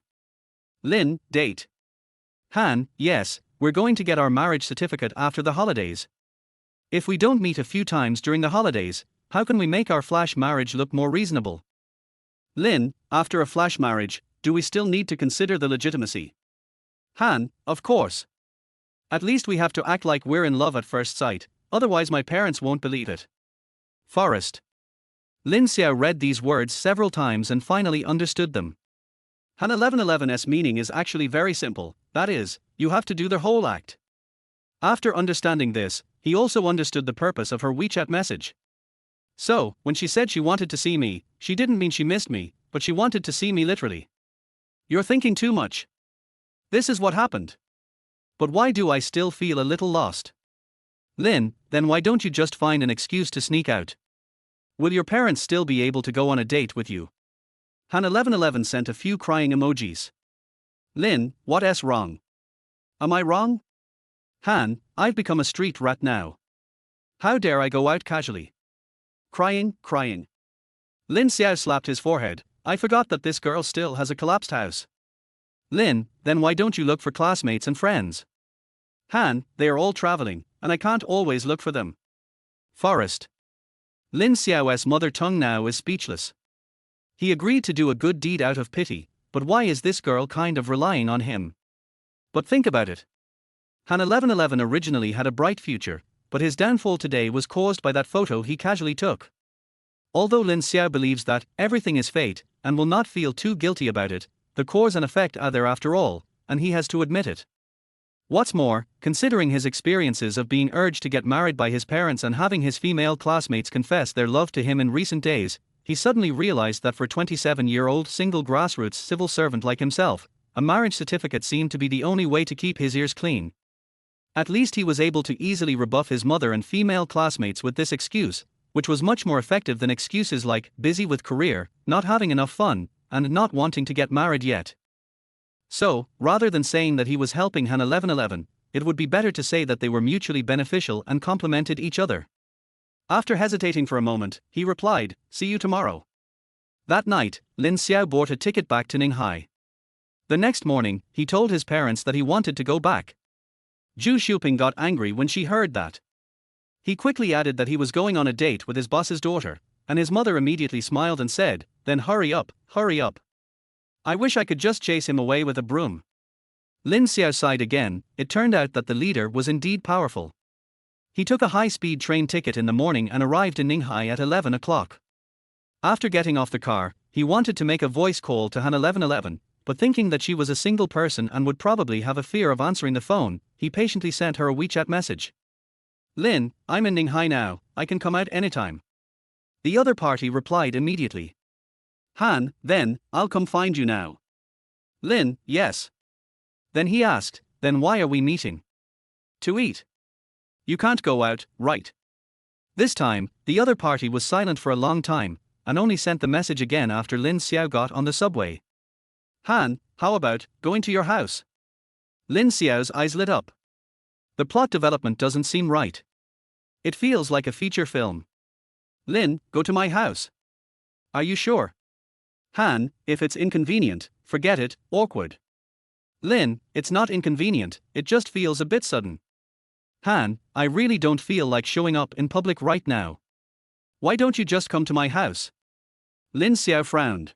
"Lin, date." "Han, yes, we're going to get our marriage certificate after the holidays. If we don't meet a few times during the holidays, how can we make our flash marriage look more reasonable?" "Lin, after a flash marriage, do we still need to consider the legitimacy?" "Han, of course. At least we have to act like we're in love at first sight, otherwise my parents won't believe it." Forest. Lin Xiao read these words several times and finally understood them. Han1111's meaning is actually very simple, that is, you have to do the whole act. After understanding this, he also understood the purpose of her WeChat message. So, when she said she wanted to see me, she didn't mean she missed me, but she wanted to see me literally. "You're thinking too much. This is what happened. But why do I still feel a little lost?" "Lin, then why don't you just find an excuse to sneak out? Will your parents still be able to go on a date with you?" Han1111 sent a few crying emojis. "Lin, what's wrong? Am I wrong? Han, I've become a street rat now. How dare I go out casually? Crying. Lin Xiao slapped his forehead. "I forgot that this girl still has a collapsed house." "Lin, then why don't you look for classmates and friends?" "Han, they are all traveling, and I can't always look for them." Forest. Lin Xiao's mother tongue now is speechless. He agreed to do a good deed out of pity, but why is this girl kind of relying on him? But think about it. Han1111 originally had a bright future, but his downfall today was caused by that photo he casually took. Although Lin Xiao believes that everything is fate and will not feel too guilty about it, the cause and effect are there after all, and he has to admit it. What's more, considering his experiences of being urged to get married by his parents and having his female classmates confess their love to him in recent days, he suddenly realized that for a 27-year-old single grassroots civil servant like himself, a marriage certificate seemed to be the only way to keep his ears clean. At least he was able to easily rebuff his mother and female classmates with this excuse, which was much more effective than excuses like busy with career, not having enough fun, and not wanting to get married yet. So, rather than saying that he was helping Han 1111, it would be better to say that they were mutually beneficial and complemented each other. After hesitating for a moment, he replied, "See you tomorrow." That night, Lin Xiao bought a ticket back to Ninghai. The next morning, he told his parents that he wanted to go back. Zhu Xiuping got angry when she heard that. He quickly added that he was going on a date with his boss's daughter, and his mother immediately smiled and said, "Then hurry up, hurry up. I wish I could just chase him away with a broom." Lin Xiao sighed again. It turned out that the leader was indeed powerful. He took a high-speed train ticket in the morning and arrived in Ninghai at 11 o'clock. After getting off the car, he wanted to make a voice call to Han 1111, but thinking that she was a single person and would probably have a fear of answering the phone, he patiently sent her a WeChat message. "Lin, I'm in Ninghai now, I can come out anytime." The other party replied immediately. "Han, then, I'll come find you now." Lin, "Yes." Then he asked, "Then why are we meeting?" "To eat." "You can't go out, right?" This time, the other party was silent for a long time, and only sent the message again after Lin Xiao got on the subway. "Han, how about going to your house?" Lin Xiao's eyes lit up. The plot development doesn't seem right. It feels like a feature film. "Lin, go to my house." "Are you sure?" "Han, if it's inconvenient, forget it, awkward." "Lin, it's not inconvenient, it just feels a bit sudden." "Han, I really don't feel like showing up in public right now. Why don't you just come to my house?" Lin Xiao frowned.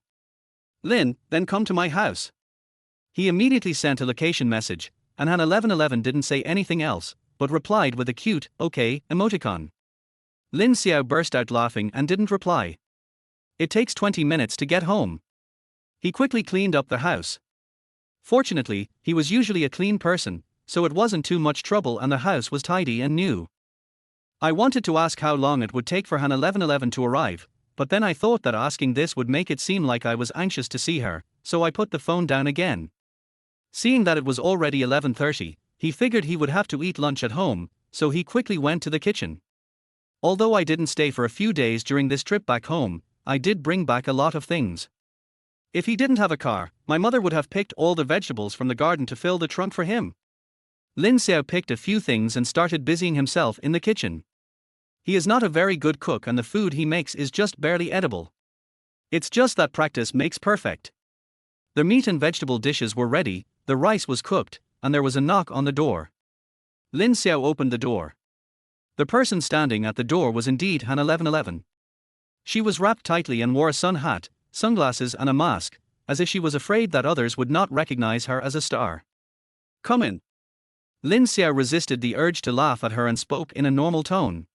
"Lin, then come to my house." He immediately sent a location message, and Han 1111 didn't say anything else, but replied with a cute, "Okay" emoticon. Lin Xiao burst out laughing and didn't reply. It takes 20 minutes to get home. He quickly cleaned up the house. Fortunately, he was usually a clean person, so it wasn't too much trouble and the house was tidy and new. I wanted to ask how long it would take for Han 1111 to arrive, but then I thought that asking this would make it seem like I was anxious to see her, so I put the phone down again. Seeing that it was already 11:30, he figured he would have to eat lunch at home, so he quickly went to the kitchen. Although I didn't stay for a few days during this trip back home, I did bring back a lot of things. If he didn't have a car, my mother would have picked all the vegetables from the garden to fill the trunk for him. Lin Xiao picked a few things and started busying himself in the kitchen. He is not a very good cook and the food he makes is just barely edible. It's just that practice makes perfect. The meat and vegetable dishes were ready, the rice was cooked, and there was a knock on the door. Lin Xiao opened the door. The person standing at the door was indeed Han 1111. She was wrapped tightly and wore a sun hat, sunglasses and a mask, as if she was afraid that others would not recognize her as a star. "Come in." Lin Xiao resisted the urge to laugh at her and spoke in a normal tone.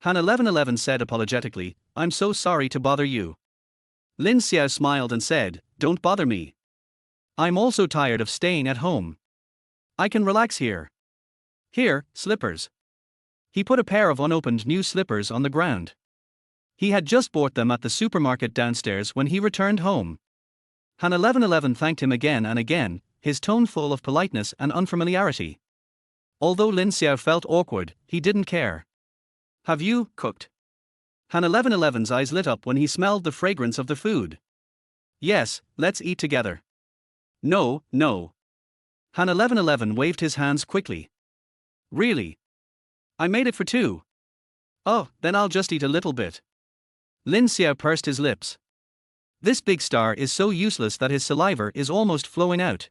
Han 1111 said apologetically, "I'm so sorry to bother you." Lin Xiao smiled and said, "Don't bother me. I'm also tired of staying at home. I can relax here. Here, slippers." He put a pair of unopened new slippers on the ground. He had just bought them at the supermarket downstairs when he returned home. Han 1111 thanked him again and again, his tone full of politeness and unfamiliarity. Although Lin Xiao felt awkward, he didn't care. "Have you cooked?" Han 1111's eyes lit up when he smelled the fragrance of the food. "Yes, let's eat together." "No, no." Han 1111 waved his hands quickly. "Really? I made it for two." "Oh, then I'll just eat a little bit." Lin Xiao pursed his lips. This big star is so useless that his saliva is almost flowing out.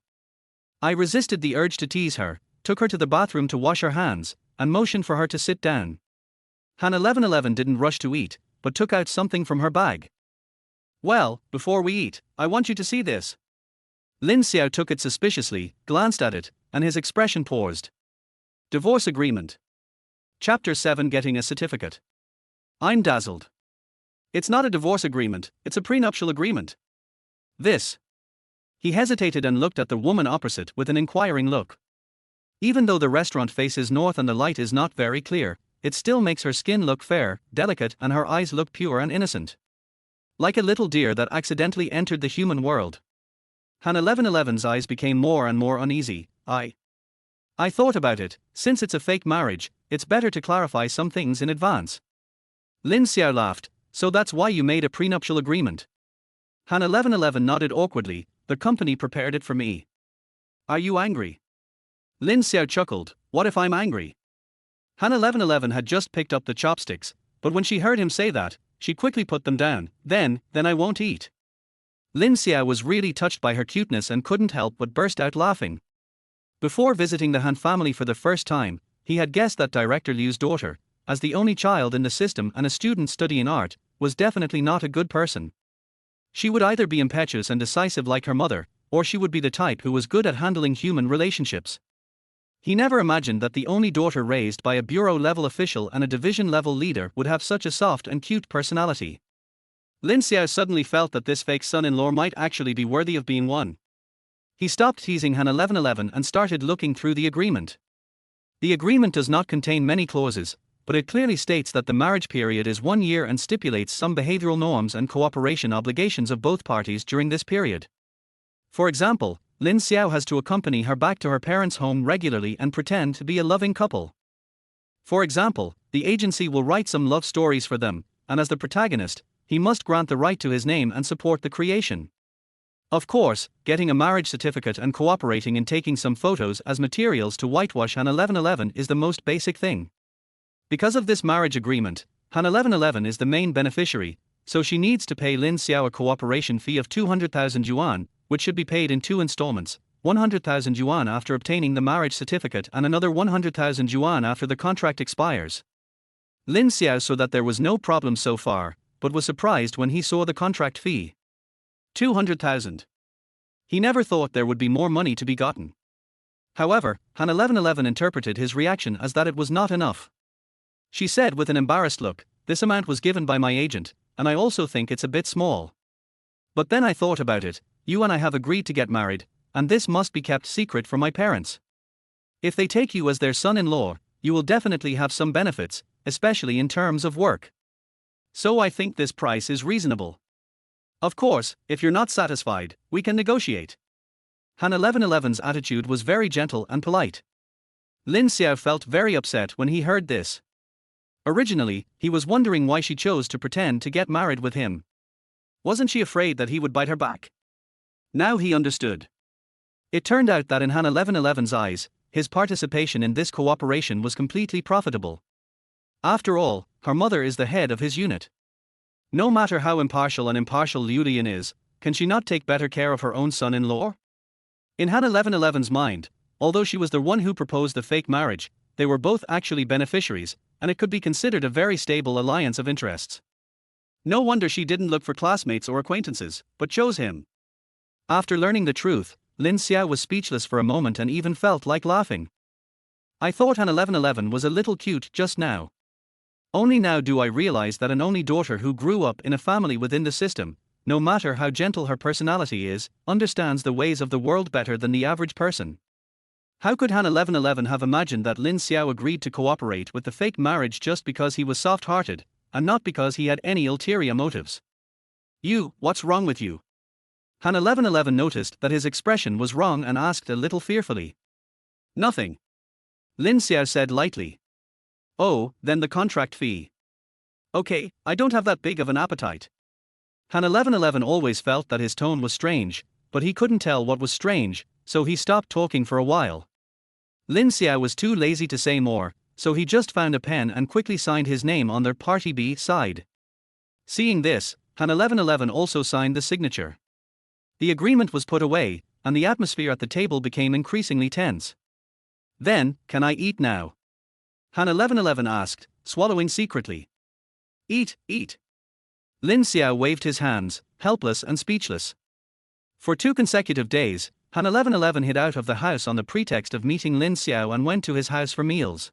I resisted the urge to tease her, took her to the bathroom to wash her hands, and motioned for her to sit down. Han 1111 didn't rush to eat, but took out something from her bag. "Well, before we eat, I want you to see this." Lin Xiao took it suspiciously, glanced at it, and his expression paused. Divorce agreement. Chapter 7 Getting a certificate. I'm dazzled. It's not a divorce agreement, it's a prenuptial agreement. This He hesitated and looked at the woman opposite with an inquiring look. Even though the restaurant faces north and the light is not very clear, it still makes her skin look fair, delicate, and her eyes look pure and innocent. Like a little deer that accidentally entered the human world. Han 1111's eyes became more and more uneasy. I thought about it, since it's a fake marriage, it's better to clarify some things in advance. Lin Xiao laughed, so that's why you made a prenuptial agreement. Han 1111 nodded awkwardly, the company prepared it for me. Are you angry? Lin Xiao chuckled, what if I'm angry? Han 1111 had just picked up the chopsticks, but when she heard him say that, she quickly put them down. Then I won't eat. Lin Xiao was really touched by her cuteness and couldn't help but burst out laughing. Before visiting the Han family for the first time, he had guessed that Director Liu's daughter, as the only child in the system and a student studying art, was definitely not a good person. She would either be impetuous and decisive like her mother, or she would be the type who was good at handling human relationships. He never imagined that the only daughter raised by a bureau-level official and a division-level leader would have such a soft and cute personality. Lin Xiao suddenly felt that this fake son-in-law might actually be worthy of being won. He stopped teasing Han 1111 and started looking through the agreement. The agreement does not contain many clauses, but it clearly states that the marriage period is 1 year and stipulates some behavioral norms and cooperation obligations of both parties during this period. For example, Lin Xiao has to accompany her back to her parents' home regularly and pretend to be a loving couple. For example, the agency will write some love stories for them, and as the protagonist, he must grant the right to his name and support the creation. Of course, getting a marriage certificate and cooperating in taking some photos as materials to whitewash Han 1111 is the most basic thing. Because of this marriage agreement, Han 1111 is the main beneficiary, so she needs to pay Lin Xiao a cooperation fee of 200,000 yuan, which should be paid in 2 installments, 100,000 yuan after obtaining the marriage certificate and another 100,000 yuan after the contract expires. Lin Xiao saw that there was no problem so far, but was surprised when he saw the contract fee. 200,000. He never thought there would be more money to be gotten. However, Han 1111 interpreted his reaction as that it was not enough. She said with an embarrassed look, this amount was given by my agent, and I also think it's a bit small. But then I thought about it, you and I have agreed to get married, and this must be kept secret from my parents. If they take you as their son-in-law, you will definitely have some benefits, especially in terms of work. So I think this price is reasonable. Of course, if you're not satisfied, we can negotiate. Han 1111's attitude was very gentle and polite. Lin Xiao felt very upset when he heard this. Originally, he was wondering why she chose to pretend to get married with him. Wasn't she afraid that he would bite her back? Now he understood. It turned out that in Han 1111's eyes, his participation in this cooperation was completely profitable. After all, her mother is the head of his unit. No matter how impartial Liu Lian is, can she not take better care of her own son-in-law? In Han 1111's mind, although she was the one who proposed the fake marriage, they were both actually beneficiaries, and it could be considered a very stable alliance of interests. No wonder she didn't look for classmates or acquaintances, but chose him. After learning the truth, Lin Xiao was speechless for a moment and even felt like laughing. I thought Han 1111 was a little cute just now. Only now do I realize that an only daughter who grew up in a family within the system, no matter how gentle her personality is, understands the ways of the world better than the average person. How could Han 1111 have imagined that Lin Xiao agreed to cooperate with the fake marriage just because he was soft-hearted, and not because he had any ulterior motives? What's wrong with you? Han 1111 noticed that his expression was wrong and asked a little fearfully. Nothing. Lin Xiao said lightly. Oh, then the contract fee. Okay, I don't have that big of an appetite. Han 1111 always felt that his tone was strange, but he couldn't tell what was strange, so he stopped talking for a while. Lin Xiao was too lazy to say more, so he just found a pen and quickly signed his name on their Party B side. Seeing this, Han 1111 also signed the signature. The agreement was put away, and the atmosphere at the table became increasingly tense. Then, can I eat now? Han 1111 asked, swallowing secretly. Eat. Lin Xiao waved his hands, helpless and speechless. For 2 consecutive days, Han 1111 hid out of the house on the pretext of meeting Lin Xiao and went to his house for meals.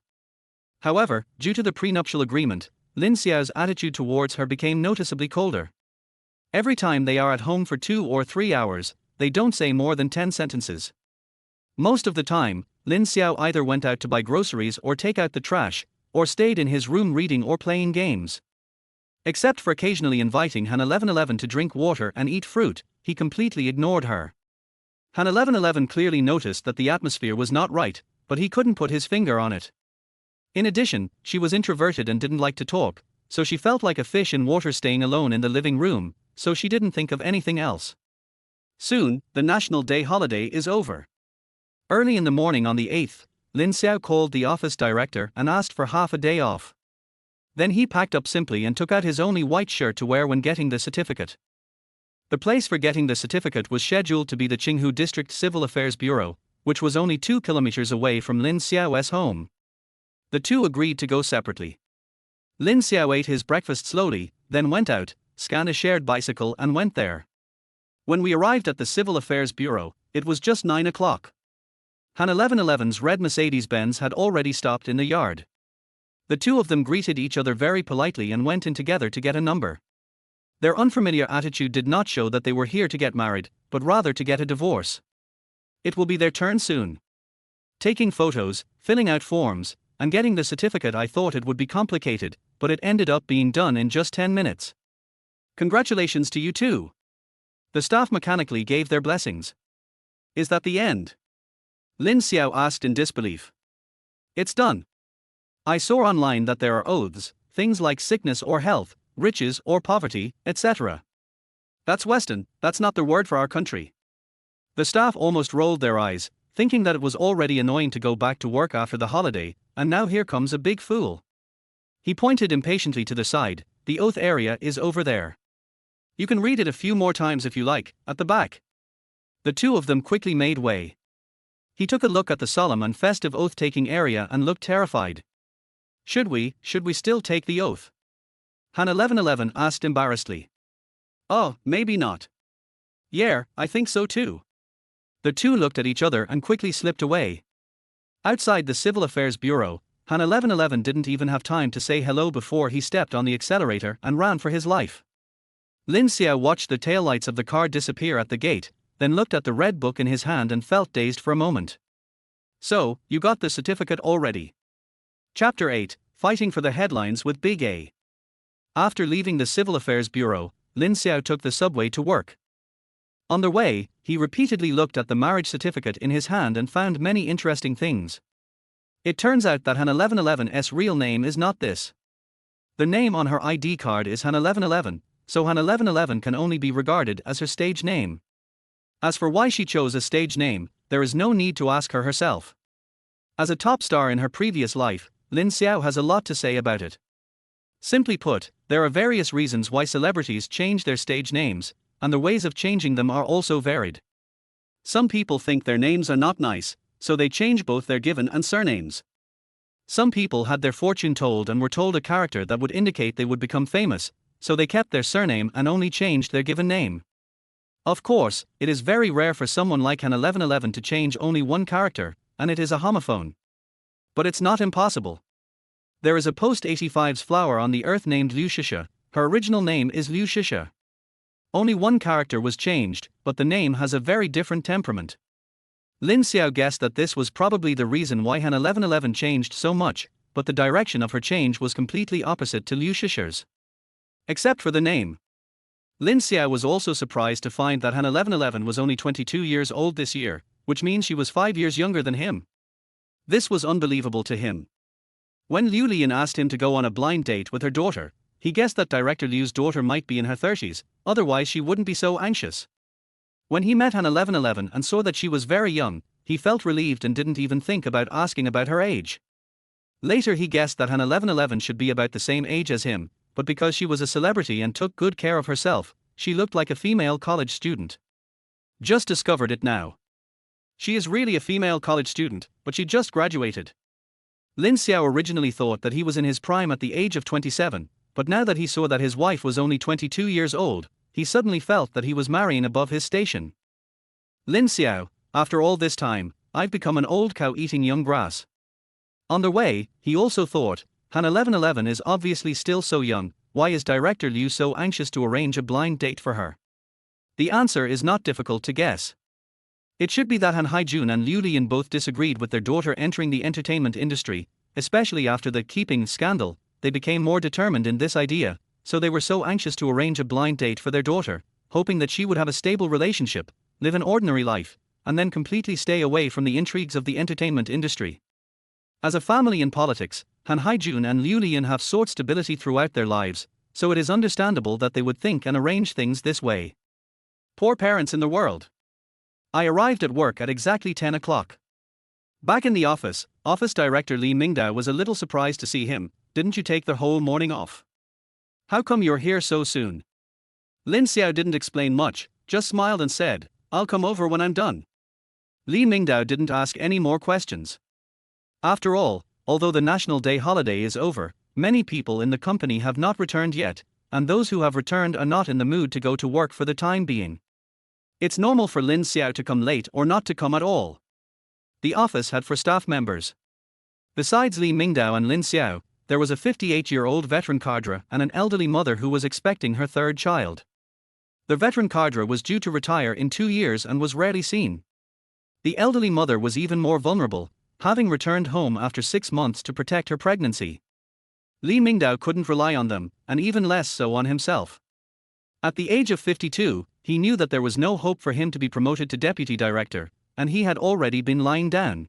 However, due to the prenuptial agreement, Lin Xiao's attitude towards her became noticeably colder. Every time they are at home for 2 or 3 hours, they don't say more than 10 sentences. Most of the time, Lin Xiao either went out to buy groceries or take out the trash, or stayed in his room reading or playing games. Except for occasionally inviting Han 1111 to drink water and eat fruit, he completely ignored her. Han 1111 clearly noticed that the atmosphere was not right, but he couldn't put his finger on it. In addition, she was introverted and didn't like to talk, so she felt like a fish in water staying alone in the living room, so she didn't think of anything else. Soon, the National Day holiday is over. Early in the morning on the 8th, Lin Xiao called the office director and asked for half a day off. Then he packed up simply and took out his only white shirt to wear when getting the certificate. The place for getting the certificate was scheduled to be the Qinghu District Civil Affairs Bureau, which was only 2 kilometers away from Lin Xiao's home. The two agreed to go separately. Lin Xiao ate his breakfast slowly, then went out, scanned a shared bicycle and went there. When we arrived at the Civil Affairs Bureau, it was just 9 o'clock. Han 1111's red Mercedes-Benz had already stopped in the yard. The two of them greeted each other very politely and went in together to get a number. Their unfamiliar attitude did not show that they were here to get married, but rather to get a divorce. It will be their turn soon. Taking photos, filling out forms, and getting the certificate, I thought it would be complicated, but it ended up being done in just 10 minutes. Congratulations to you too. The staff mechanically gave their blessings. Is that the end? Lin Xiao asked in disbelief. It's done. I saw online that there are oaths, things like sickness or health, riches or poverty, etc. That's Western, that's not the word for our country. The staff almost rolled their eyes, thinking that it was already annoying to go back to work after the holiday, and now here comes a big fool. He pointed impatiently to the side. The oath area is over there. You can read it a few more times if you like, at the back. The two of them quickly made way. He took a look at the solemn and festive oath-taking area and looked terrified. Should we still take the oath? Han 1111 asked embarrassedly. Oh, maybe not. Yeah, I think so too. The two looked at each other and quickly slipped away. Outside the Civil Affairs Bureau, Han 1111 didn't even have time to say hello before he stepped on the accelerator and ran for his life. Lin Xiao watched the taillights of the car disappear at the gate, then looked at the red book in his hand and felt dazed for a moment. So, you got the certificate already. Chapter 8, Fighting for the Headlines with Big A. After leaving the Civil Affairs Bureau, Lin Xiao took the subway to work. On the way, he repeatedly looked at the marriage certificate in his hand and found many interesting things. It turns out that Han 1111's real name is not this. The name on her ID card is Han 1111, so Han 1111 can only be regarded as her stage name. As for why she chose a stage name, there is no need to ask her herself. As a top star in her previous life, Lin Xiao has a lot to say about it. Simply put, there are various reasons why celebrities change their stage names, and the ways of changing them are also varied. Some people think their names are not nice, so they change both their given and surnames. Some people had their fortune told and were told a character that would indicate they would become famous, so they kept their surname and only changed their given name. Of course, it is very rare for someone like Han 1111 to change only one character, and it is a homophone. But it's not impossible. There is a post-85's flower on the earth named Liu Shisha. Her original name is Liu Shisha. Only one character was changed, but the name has a very different temperament. Lin Xiao guessed that this was probably the reason why Han 1111 changed so much, but the direction of her change was completely opposite to Liu Shisha's. Except for the name. Lin Xiao was also surprised to find that Han 1111 was only 22 years old this year, which means she was 5 years younger than him. This was unbelievable to him. When Liu Lian asked him to go on a blind date with her daughter, he guessed that director Liu's daughter might be in her 30s, otherwise she wouldn't be so anxious. When he met Han 1111 and saw that she was very young, he felt relieved and didn't even think about asking about her age. Later he guessed that Han 1111 should be about the same age as him, but because she was a celebrity and took good care of herself, she looked like a female college student. Just discovered it now. She is really a female college student, but she just graduated. Lin Xiao originally thought that he was in his prime at the age of 27, but now that he saw that his wife was only 22 years old, he suddenly felt that he was marrying above his station. Lin Xiao, after all this time, I've become an old cow eating young grass. On the way, he also thought, Han 1111 is obviously still so young, why is director Liu so anxious to arrange a blind date for her? The answer is not difficult to guess. It should be that Han Haijun and Liu Lian both disagreed with their daughter entering the entertainment industry, especially after the keeping scandal. They became more determined in this idea, so they were so anxious to arrange a blind date for their daughter, hoping that she would have a stable relationship, live an ordinary life, and then completely stay away from the intrigues of the entertainment industry. As a family in politics, Han Haijun and Liu Lian have sought stability throughout their lives, so it is understandable that they would think and arrange things this way. Poor parents in the world. I arrived at work at exactly 10 o'clock. Back in the office director Li Mingdao was a little surprised to see him. Didn't you take the whole morning off? How come you're here so soon? Lin Xiao didn't explain much, just smiled and said, I'll come over when I'm done. Li Mingdao didn't ask any more questions. After all, although the National Day holiday is over, many people in the company have not returned yet, and those who have returned are not in the mood to go to work for the time being. It's normal for Lin Xiao to come late or not to come at all. The office had 4 staff members. Besides Li Mingdao and Lin Xiao, there was a 58-year-old veteran cadre and an elderly mother who was expecting her 3rd child. The veteran cadre was due to retire in 2 years and was rarely seen. The elderly mother was even more vulnerable, having returned home after 6 months to protect her pregnancy. Li Mingdao couldn't rely on them, and even less so on himself. At the age of 52, he knew that there was no hope for him to be promoted to deputy director, and he had already been lying down.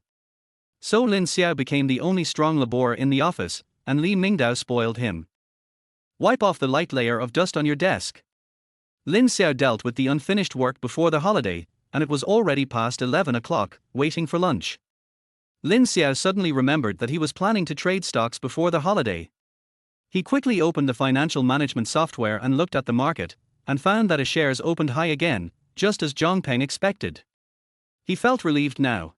So Lin Xiao became the only strong laborer in the office, and Li Mingdao spoiled him. Wipe off the light layer of dust on your desk. Lin Xiao dealt with the unfinished work before the holiday, and it was already past 11 o'clock, waiting for lunch. Lin Xiao suddenly remembered that he was planning to trade stocks before the holiday. He quickly opened the financial management software and looked at the market, and found that his shares opened high again, just as Zhang Peng expected. He felt relieved now.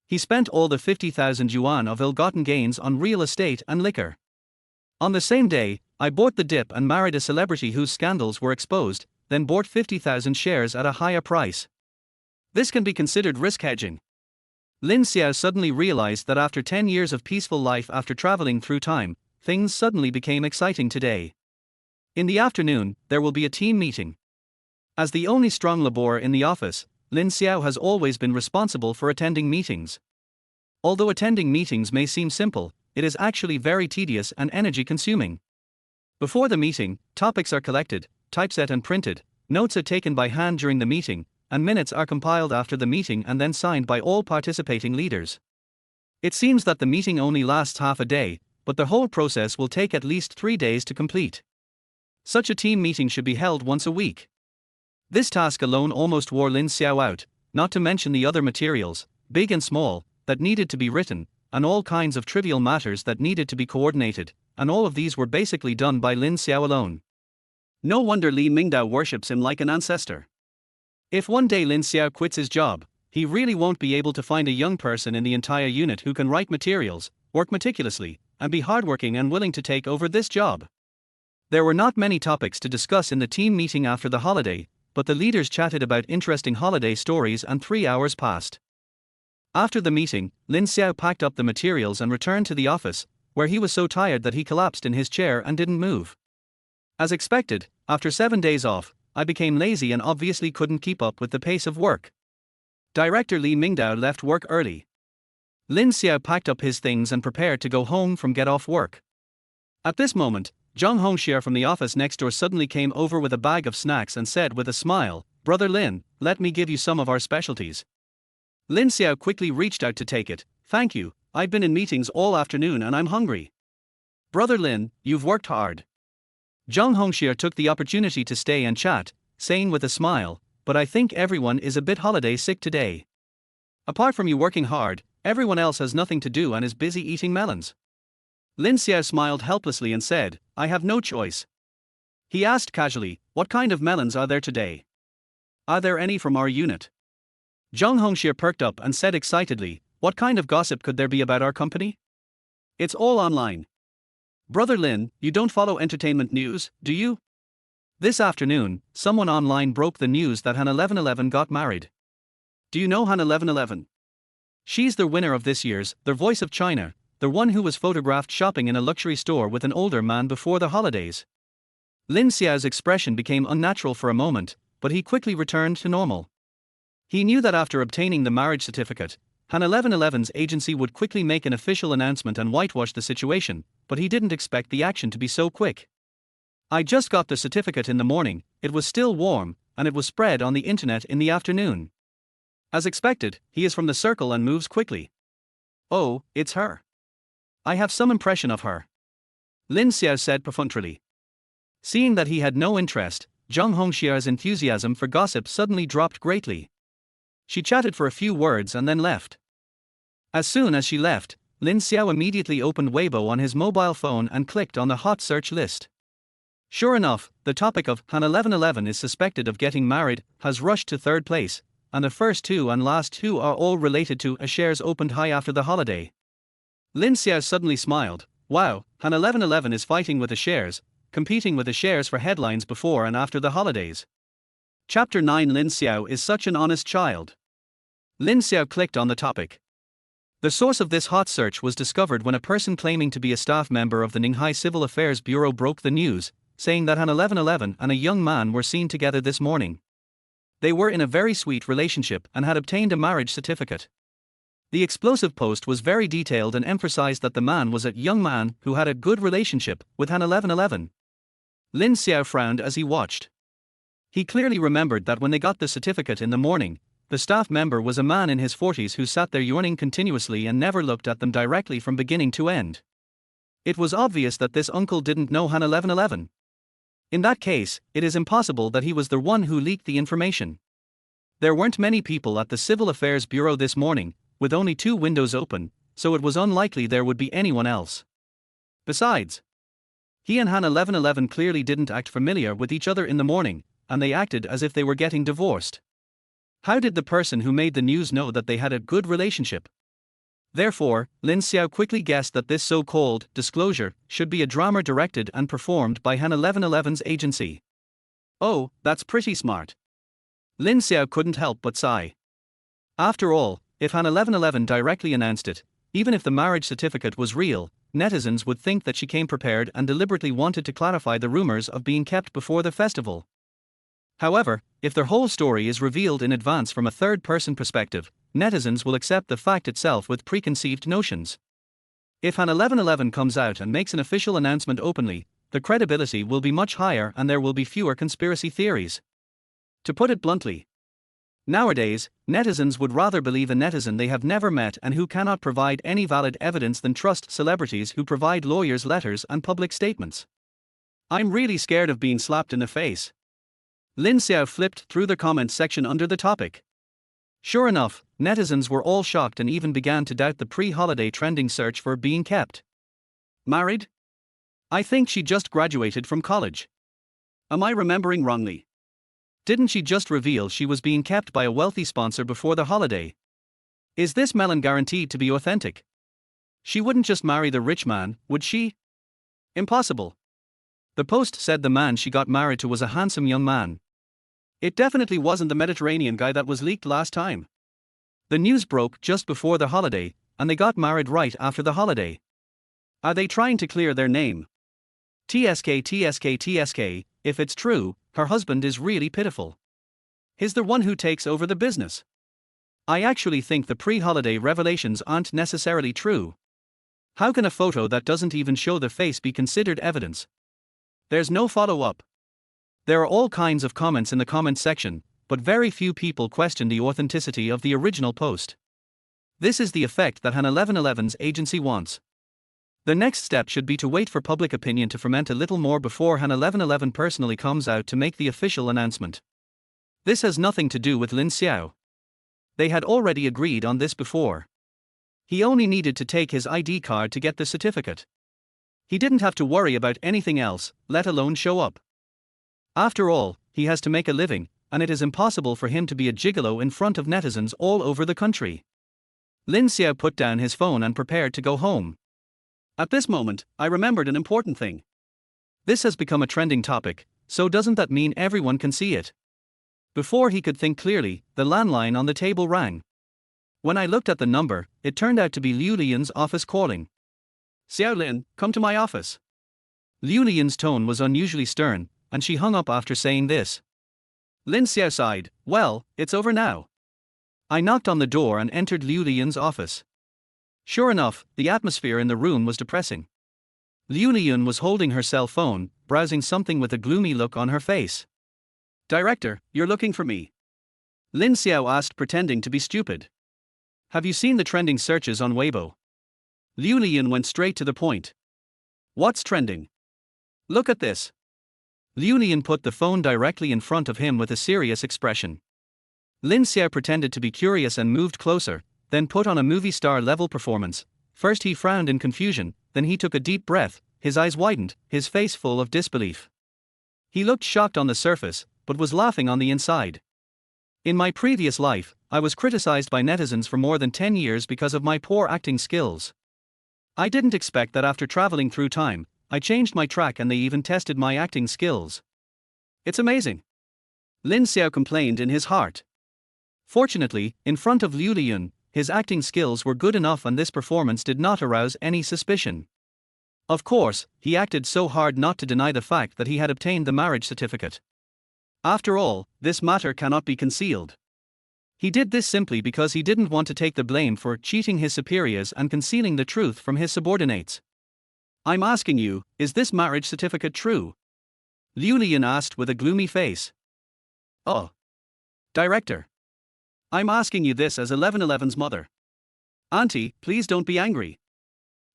He spent all the 50,000 yuan of ill-gotten gains on real estate and liquor. On the same day, I bought the dip and married a celebrity whose scandals were exposed, then bought 50,000 shares at a higher price. This can be considered risk hedging. Lin Xiao suddenly realized that after 10 years of peaceful life after traveling through time, things suddenly became exciting today. In the afternoon, there will be a team meeting. As the only strong laborer in the office, Lin Xiao has always been responsible for attending meetings. Although attending meetings may seem simple, it is actually very tedious and energy-consuming. Before the meeting, topics are collected, typeset and printed, notes are taken by hand during the meeting, and minutes are compiled after the meeting and then signed by all participating leaders. It seems that the meeting only lasts half a day, but the whole process will take at least 3 days to complete. Such a team meeting should be held once a week. This task alone almost wore Lin Xiao out, not to mention the other materials, big and small, that needed to be written, and all kinds of trivial matters that needed to be coordinated, and all of these were basically done by Lin Xiao alone. No wonder Li Mingdao worships him like an ancestor. If one day Lin Xiao quits his job, he really won't be able to find a young person in the entire unit who can write materials, work meticulously, and be hardworking and willing to take over this job. There were not many topics to discuss in the team meeting after the holiday, but the leaders chatted about interesting holiday stories and 3 hours passed. After the meeting, Lin Xiao packed up the materials and returned to the office, where he was so tired that he collapsed in his chair and didn't move. As expected, after 7 days off, I became lazy and obviously couldn't keep up with the pace of work. Director Li Mingdao left work early. Lin Xiao packed up his things and prepared to go home from get off work. At this moment, Zhang Hongxie from the office next door suddenly came over with a bag of snacks and said with a smile, "Brother Lin, let me give you some of our specialties." Lin Xiao quickly reached out to take it. "Thank you, I've been in meetings all afternoon and I'm hungry." "Brother Lin, you've worked hard." Zhang Hongxie took the opportunity to stay and chat, saying with a smile, "But I think everyone is a bit holiday sick today. Apart from you working hard, everyone else has nothing to do and is busy eating melons." Lin Xiao smiled helplessly and said, "I have no choice." He asked casually, "What kind of melons are there today? Are there any from our unit?" Zhang Hongxie perked up and said excitedly, "What kind of gossip could there be about our company? It's all online. Brother Lin, you don't follow entertainment news, do you?" This afternoon, someone online broke the news that Han 1111 got married. Do you know Han 1111? She's the winner of this year's The Voice of China, the one who was photographed shopping in a luxury store with an older man before the holidays. Lin Xiao's expression became unnatural for a moment, but he quickly returned to normal. He knew that after obtaining the marriage certificate, Han 1111's agency would quickly make an official announcement and whitewash the situation, but he didn't expect the action to be so quick. I just got the certificate in the morning, it was still warm, and it was spread on the internet in the afternoon. As expected, he is from the circle and moves quickly. Oh, it's her. I have some impression of her. Lin Xiao said perfunctorily. Seeing that he had no interest, Zhang Hongxia's enthusiasm for gossip suddenly dropped greatly. She chatted for a few words and then left. As soon as she left, Lin Xiao immediately opened Weibo on his mobile phone and clicked on the hot search list. Sure enough, the topic of Han 1111 is suspected of getting married has rushed to third place, and the first two and last two are all related to a shares opened high after the holiday. Lin Xiao suddenly smiled. Wow, Han 1111 is fighting with the shares, competing with the shares for headlines before and after the holidays. Chapter 9. Lin Xiao is such an honest child. Lin Xiao clicked on the topic. The source of this hot search was discovered when a person claiming to be a staff member of the Ninghai Civil Affairs Bureau broke the news, saying that Han 1111 and a young man were seen together this morning. They were in a very sweet relationship and had obtained a marriage certificate. The explosive post was very detailed and emphasized that the man was a young man who had a good relationship with Han 1111. Lin Xiao frowned as he watched. He clearly remembered that when they got the certificate in the morning, the staff member was a man in his 40s who sat there yawning continuously and never looked at them directly from beginning to end. It was obvious that this uncle didn't know Han 1111. In that case, it is impossible that he was the one who leaked the information. There weren't many people at the Civil Affairs Bureau this morning, with only 2 windows open, so it was unlikely there would be anyone else. Besides, he and Han 1111 clearly didn't act familiar with each other in the morning, and they acted as if they were getting divorced. How did the person who made the news know that they had a good relationship? Therefore, Lin Xiao quickly guessed that this so-called disclosure should be a drama directed and performed by Han 1111's agency. Oh, that's pretty smart. Lin Xiao couldn't help but sigh. After all, if Han 1111 directly announced it, even if the marriage certificate was real, netizens would think that she came prepared and deliberately wanted to clarify the rumors of being kept before the festival. However, if their whole story is revealed in advance from a third-person perspective, netizens will accept the fact itself with preconceived notions. If Han 1111 comes out and makes an official announcement openly, the credibility will be much higher and there will be fewer conspiracy theories. To put it bluntly, nowadays, netizens would rather believe a netizen they have never met and who cannot provide any valid evidence than trust celebrities who provide lawyers' letters and public statements. I'm really scared of being slapped in the face. Lin Xiao flipped through the comments section under the topic. Sure enough, netizens were all shocked and even began to doubt the pre-holiday trending search for being kept. Married? I think she just graduated from college. Am I remembering wrongly? Didn't she just reveal she was being kept by a wealthy sponsor before the holiday? Is this melon guaranteed to be authentic? She wouldn't just marry the rich man, would she? Impossible. The post said the man she got married to was a handsome young man. It definitely wasn't the Mediterranean guy that was leaked last time. The news broke just before the holiday, and they got married right after the holiday. Are they trying to clear their name? TSK, if it's true, her husband is really pitiful. He's the one who takes over the business. I actually think the pre-holiday revelations aren't necessarily true. How can a photo that doesn't even show the face be considered evidence? There's no follow-up. There are all kinds of comments in the comments section, but very few people question the authenticity of the original post. This is the effect that Han 1111's agency wants. The next step should be to wait for public opinion to ferment a little more before Han 1111 personally comes out to make the official announcement. This has nothing to do with Lin Xiao. They had already agreed on this before. He only needed to take his ID card to get the certificate. He didn't have to worry about anything else, let alone show up. After all, he has to make a living, and it is impossible for him to be a gigolo in front of netizens all over the country. Lin Xiao put down his phone and prepared to go home. At this moment, I remembered an important thing. This has become a trending topic, so doesn't that mean everyone can see it? Before he could think clearly, the landline on the table rang. When I looked at the number, it turned out to be Liu Lian's office calling. Xiao Lin, come to my office. Liu Lian's tone was unusually stern, and she hung up after saying this. Lin Xiao sighed. Well, it's over now. I knocked on the door and entered Liu Liyun's office. Sure enough, the atmosphere in the room was depressing. Liu Liyun was holding her cell phone, browsing something with a gloomy look on her face. Director, you're looking for me? Lin Xiao asked, pretending to be stupid. Have you seen the trending searches on Weibo? Liu Liyun went straight to the point. What's trending? Look at this. Liu Liyun put the phone directly in front of him with a serious expression. Lin Xiao pretended to be curious and moved closer, then put on a movie star level performance. First he frowned in confusion, then he took a deep breath, his eyes widened, his face full of disbelief. He looked shocked on the surface, but was laughing on the inside. In my previous life, I was criticized by netizens for more than 10 years because of my poor acting skills. I didn't expect that after traveling through time, I changed my track and they even tested my acting skills. It's amazing. Lin Xiao complained in his heart. Fortunately, in front of Liu Liyun, his acting skills were good enough and this performance did not arouse any suspicion. Of course, he acted so hard not to deny the fact that he had obtained the marriage certificate. After all, this matter cannot be concealed. He did this simply because he didn't want to take the blame for cheating his superiors and concealing the truth from his subordinates. I'm asking you, is this marriage certificate true? Liu Liyun asked with a gloomy face. Oh. Director. I'm asking you this as 1111's mother. Auntie, please don't be angry.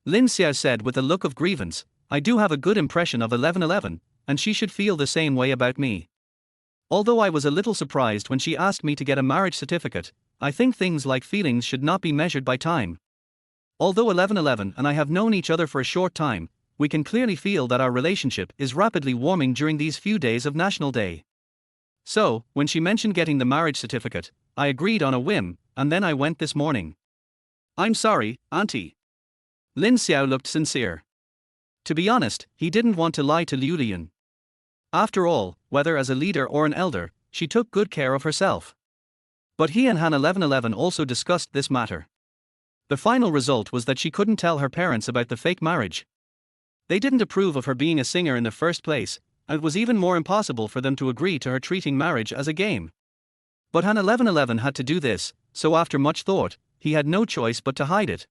Lin Xiao said with a look of grievance, I do have a good impression of 1111, and she should feel the same way about me. Although I was a little surprised when she asked me to get a marriage certificate, I think things like feelings should not be measured by time. Although 1111 and I have known each other for a short time, we can clearly feel that our relationship is rapidly warming during these few days of National Day. So, when she mentioned getting the marriage certificate, I agreed on a whim, and then I went this morning. I'm sorry, Auntie. Lin Xiao looked sincere. To be honest, he didn't want to lie to Liu Liyun. After all, whether as a leader or an elder, she took good care of herself. But he and Han 1111 also discussed this matter. The final result was that she couldn't tell her parents about the fake marriage. They didn't approve of her being a singer in the first place, and it was even more impossible for them to agree to her treating marriage as a game. But Han 1111 had to do this, so after much thought, he had no choice but to hide it.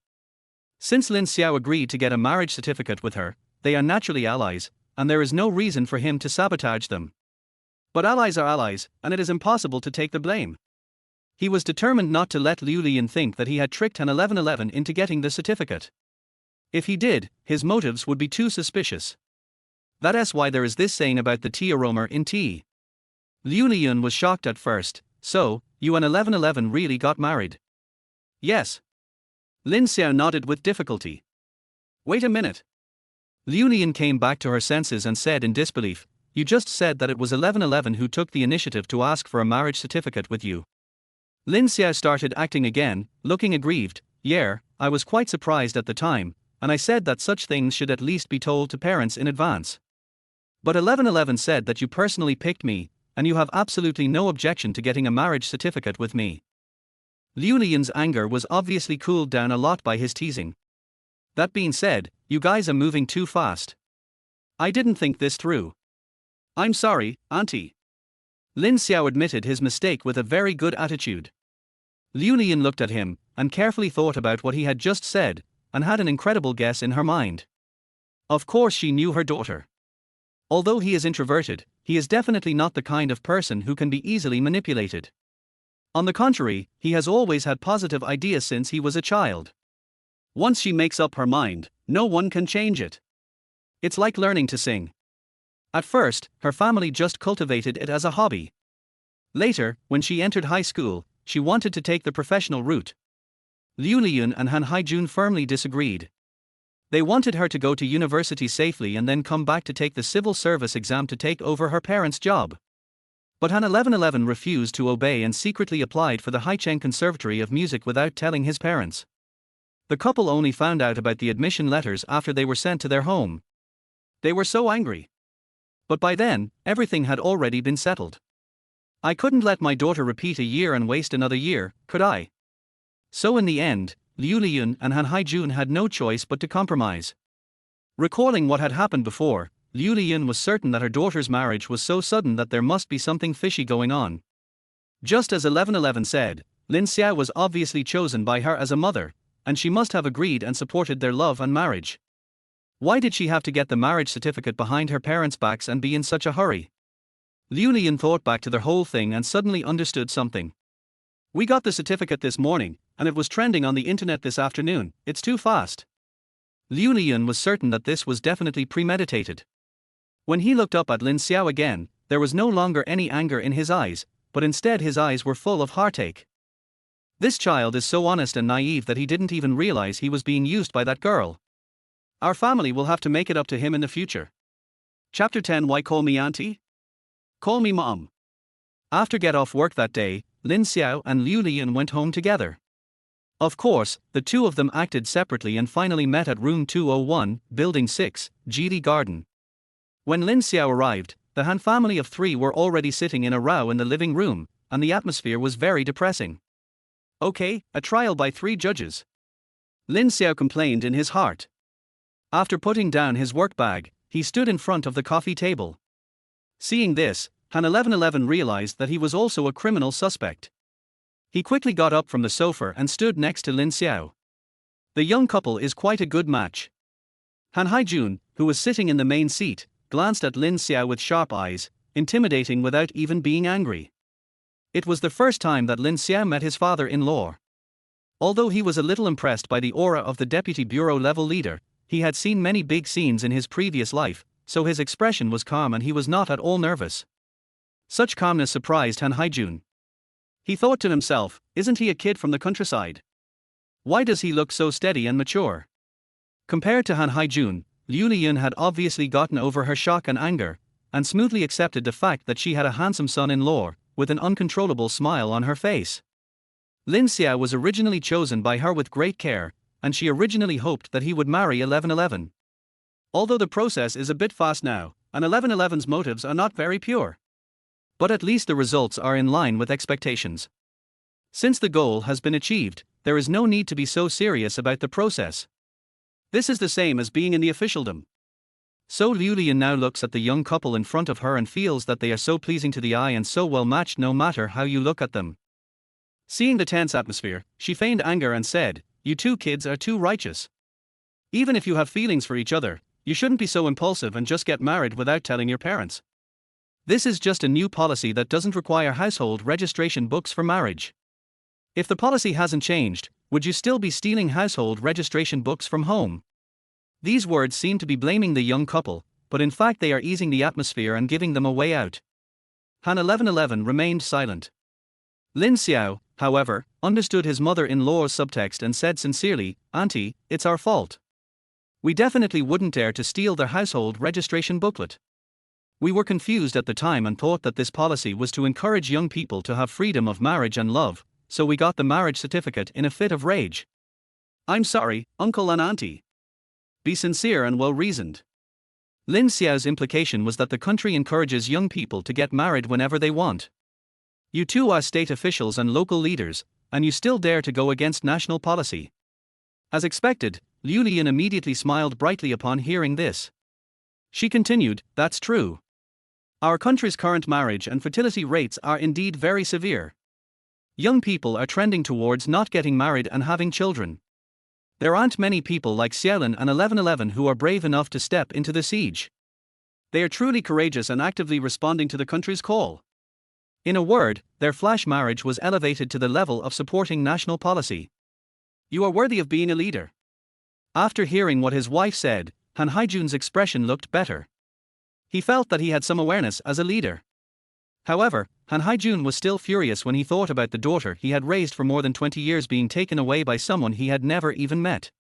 Since Lin Xiao agreed to get a marriage certificate with her, they are naturally allies, and there is no reason for him to sabotage them. But allies are allies, and it is impossible to take the blame. He was determined not to let Liu Liyun think that he had tricked Han 1111 into getting the certificate. If he did, his motives would be too suspicious. That's why there is this saying about the tea aroma in tea. Liu Liyun was shocked at first. So, you and 1111 really got married? Yes. Lin Xiao nodded with difficulty. Wait a minute. Liu Liyun came back to her senses and said in disbelief, you just said that it was 1111 who took the initiative to ask for a marriage certificate with you. Lin Xiao started acting again, looking aggrieved. Yeah, I was quite surprised at the time, and I said that such things should at least be told to parents in advance. But 1111 said that you personally picked me, and you have absolutely no objection to getting a marriage certificate with me. Liu Liyun's anger was obviously cooled down a lot by his teasing. That being said, you guys are moving too fast. I didn't think this through. I'm sorry, Auntie. Lin Xiao admitted his mistake with a very good attitude. Liu Liyun looked at him, and carefully thought about what he had just said, and had an incredible guess in her mind. Of course she knew her daughter. Although he is introverted, he is definitely not the kind of person who can be easily manipulated. On the contrary, he has always had positive ideas since he was a child. Once she makes up her mind, no one can change it. It's like learning to sing. At first, her family just cultivated it as a hobby. Later, when she entered high school, she wanted to take the professional route. Liu Liyun and Han Haijun firmly disagreed. They wanted her to go to university safely and then come back to take the civil service exam to take over her parents' job. But Han 1111 refused to obey and secretly applied for the Haicheng Conservatory of Music without telling his parents. The couple only found out about the admission letters after they were sent to their home. They were so angry. But by then, everything had already been settled. I couldn't let my daughter repeat a year and waste another year, could I? So in the end, Liu Liyun and Han Haijun had no choice but to compromise. Recalling what had happened before, Liu Liyun was certain that her daughter's marriage was so sudden that there must be something fishy going on. Just as 1111 said, Lin Xiao was obviously chosen by her as a mother, and she must have agreed and supported their love and marriage. Why did she have to get the marriage certificate behind her parents' backs and be in such a hurry? Liu Lian thought back to the whole thing and suddenly understood something. We got the certificate this morning, and it was trending on the internet this afternoon. It's too fast. Liu Lian was certain that this was definitely premeditated. When he looked up at Lin Xiao again, there was no longer any anger in his eyes, but instead his eyes were full of heartache. This child is so honest and naive that he didn't even realize he was being used by that girl. Our family will have to make it up to him in the future. Chapter 10. Why call me auntie? Call me mom. After get off work that day, Lin Xiao and Liu Lian went home together. Of course, the two of them acted separately and finally met at room 201, building 6, Geely Garden. When Lin Xiao arrived, the Han family of 3 were already sitting in a row in the living room, and the atmosphere was very depressing. Okay, a trial by 3 judges. Lin Xiao complained in his heart. After putting down his work bag, he stood in front of the coffee table. Seeing this, Han 1111 realized that he was also a criminal suspect. He quickly got up from the sofa and stood next to Lin Xiao. The young couple is quite a good match. Han Haijun, who was sitting in the main seat, glanced at Lin Xiao with sharp eyes, intimidating without even being angry. It was the first time that Lin Xiao met his father-in-law. Although he was a little impressed by the aura of the deputy bureau-level leader, he had seen many big scenes in his previous life, so his expression was calm and he was not at all nervous. Such calmness surprised Han Haijun. He thought to himself, isn't he a kid from the countryside? Why does he look so steady and mature? Compared to Han Haijun, Liu Liyun had obviously gotten over her shock and anger, and smoothly accepted the fact that she had a handsome son-in-law, with an uncontrollable smile on her face. Lin Xiao was originally chosen by her with great care, and she originally hoped that he would marry 1111. Although the process is a bit fast now, and 1111's motives are not very pure. But at least the results are in line with expectations. Since the goal has been achieved, there is no need to be so serious about the process. This is the same as being in the officialdom. So Liu Lian now looks at the young couple in front of her and feels that they are so pleasing to the eye and so well matched no matter how you look at them. Seeing the tense atmosphere, she feigned anger and said, "You two kids are too righteous. Even if you have feelings for each other, you shouldn't be so impulsive and just get married without telling your parents. This is just a new policy that doesn't require household registration books for marriage. If the policy hasn't changed, would you still be stealing household registration books from home?" These words seem to be blaming the young couple, but in fact they are easing the atmosphere and giving them a way out. Han 1111 remained silent. Lin Xiao, however, understood his mother-in-law's subtext and said sincerely, "Auntie, it's our fault. We definitely wouldn't dare to steal their household registration booklet. We were confused at the time and thought that this policy was to encourage young people to have freedom of marriage and love, so we got the marriage certificate in a fit of rage. I'm sorry, uncle and auntie. Be sincere and well-reasoned." Lin Xiao's implication was that the country encourages young people to get married whenever they want. You two are state officials and local leaders, and you still dare to go against national policy. As expected, Liu Lian immediately smiled brightly upon hearing this. She continued, "That's true. Our country's current marriage and fertility rates are indeed very severe. Young people are trending towards not getting married and having children. There aren't many people like Xiaolin and 1111 who are brave enough to step into the siege. They are truly courageous and actively responding to the country's call." In a word, their flash marriage was elevated to the level of supporting national policy. You are worthy of being a leader. After hearing what his wife said, Han Haijun's expression looked better. He felt that he had some awareness as a leader. However, Han Haijun was still furious when he thought about the daughter he had raised for more than 20 years being taken away by someone he had never even met.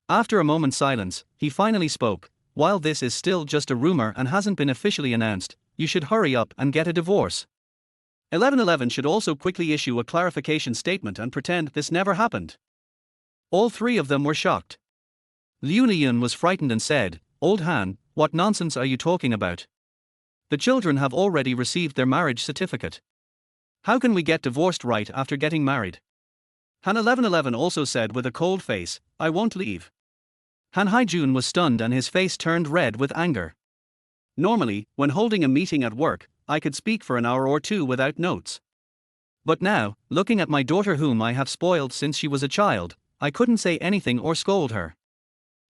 After a moment's silence, he finally spoke, "While this is still just a rumor and hasn't been officially announced, you should hurry up and get a divorce. 1111 should also quickly issue a clarification statement and pretend this never happened." All 3 of them were shocked. Liu Liyun was frightened and said, "Old Han, what nonsense are you talking about? The children have already received their marriage certificate. How can we get divorced right after getting married?" Han 1111 also said with a cold face, "I won't leave." Han Haijun was stunned and his face turned red with anger. Normally, when holding a meeting at work, I could speak for an hour or two without notes. But now, looking at my daughter whom I have spoiled since she was a child, I couldn't say anything or scold her.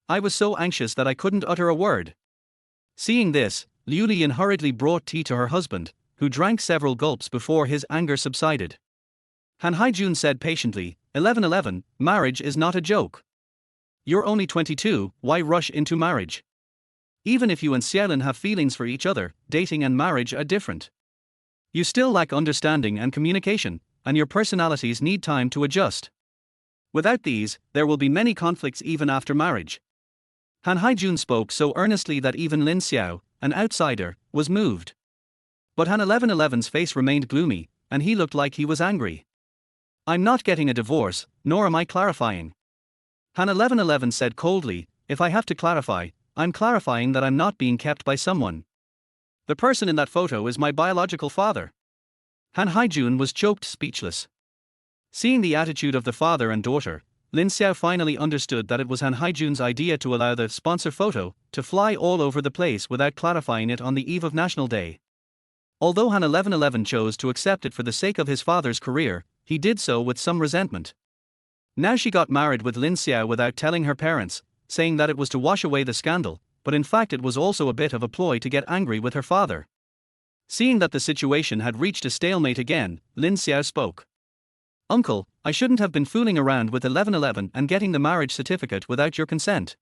I was so anxious that I couldn't utter a word. Seeing this, Liu Lian hurriedly brought tea to her husband, who drank several gulps before his anger subsided. Han Haijun said patiently, 1111, marriage is not a joke. You're only 22, why rush into marriage? Even if you and Xiaolin have feelings for each other, dating and marriage are different. You still lack understanding and communication, and your personalities need time to adjust. Without these, there will be many conflicts even after marriage. Han Haijun spoke so earnestly that even Lin Xiao, an outsider, was moved. But Han 1111's face remained gloomy, and he looked like he was angry. I'm not getting a divorce, nor am I clarifying. Han 1111 said coldly, if I have to clarify, I'm clarifying that I'm not being kept by someone. The person in that photo is my biological father. Han Haijun was choked speechless. Seeing the attitude of the father and daughter, Lin Xiao finally understood that it was Han Haijun's idea to allow the sponsor photo to fly all over the place without clarifying it on the eve of National Day. Although Han 1111 chose to accept it for the sake of his father's career, he did so with some resentment. Now she got married with Lin Xiao without telling her parents, saying that it was to wash away the scandal, but in fact it was also a bit of a ploy to get angry with her father. Seeing that the situation had reached a stalemate again, Lin Xiao spoke. Uncle, I shouldn't have been fooling around with 1111 and getting the marriage certificate without your consent.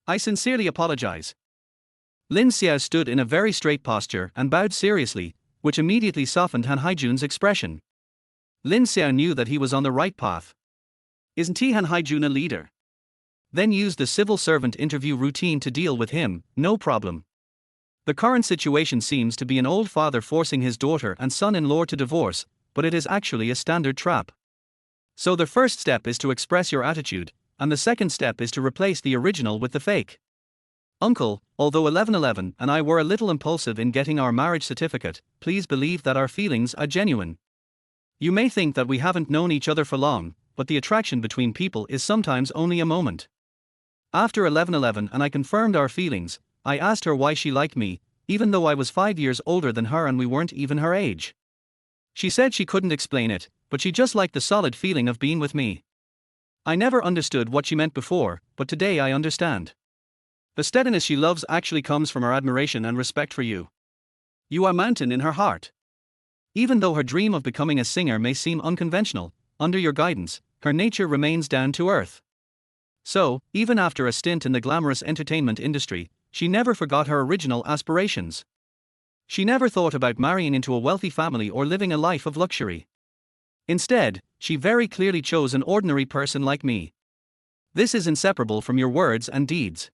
I sincerely apologize. Lin Xiao stood in a very straight posture and bowed seriously, which immediately softened Han Haijun's expression. Lin Xiao knew that he was on the right path. Isn't he Han Haijun a leader? Then use the civil servant interview routine to deal with him, no problem. The current situation seems to be an old father forcing his daughter and son-in-law to divorce, but it is actually a standard trap. So the first step is to express your attitude, and the second step is to replace the original with the fake. Uncle, although 1111 and I were a little impulsive in getting our marriage certificate, please believe that our feelings are genuine. You may think that we haven't known each other for long, but the attraction between people is sometimes only a moment. After 1111 and I confirmed our feelings, I asked her why she liked me, even though I was 5 years older than her and we weren't even her age. She said she couldn't explain it, but she just liked the solid feeling of being with me. I never understood what she meant before, but today I understand. The steadiness she loves actually comes from her admiration and respect for you. You are mountain in her heart. Even though her dream of becoming a singer may seem unconventional, under your guidance, her nature remains down to earth. So, even after a stint in the glamorous entertainment industry, she never forgot her original aspirations. She never thought about marrying into a wealthy family or living a life of luxury. Instead, she very clearly chose an ordinary person like me. This is inseparable from your words and deeds.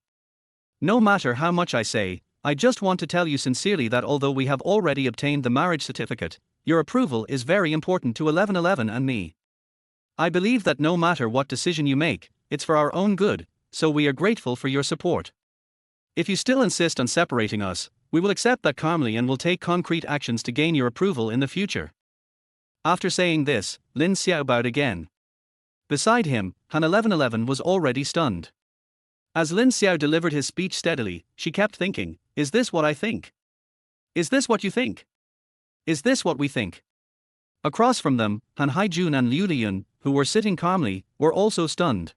No matter how much I say, I just want to tell you sincerely that although we have already obtained the marriage certificate, your approval is very important to 1111 and me. I believe that no matter what decision you make, it's for our own good, so we are grateful for your support. If you still insist on separating us, we will accept that calmly and will take concrete actions to gain your approval in the future. After saying this, Lin Xiao bowed again. Beside him, Han 1111 was already stunned. As Lin Xiao delivered his speech steadily, she kept thinking, is this what I think? Is this what you think? Is this what we think? Across from them, Han Haijun and Liu Lian, who were sitting calmly, were also stunned.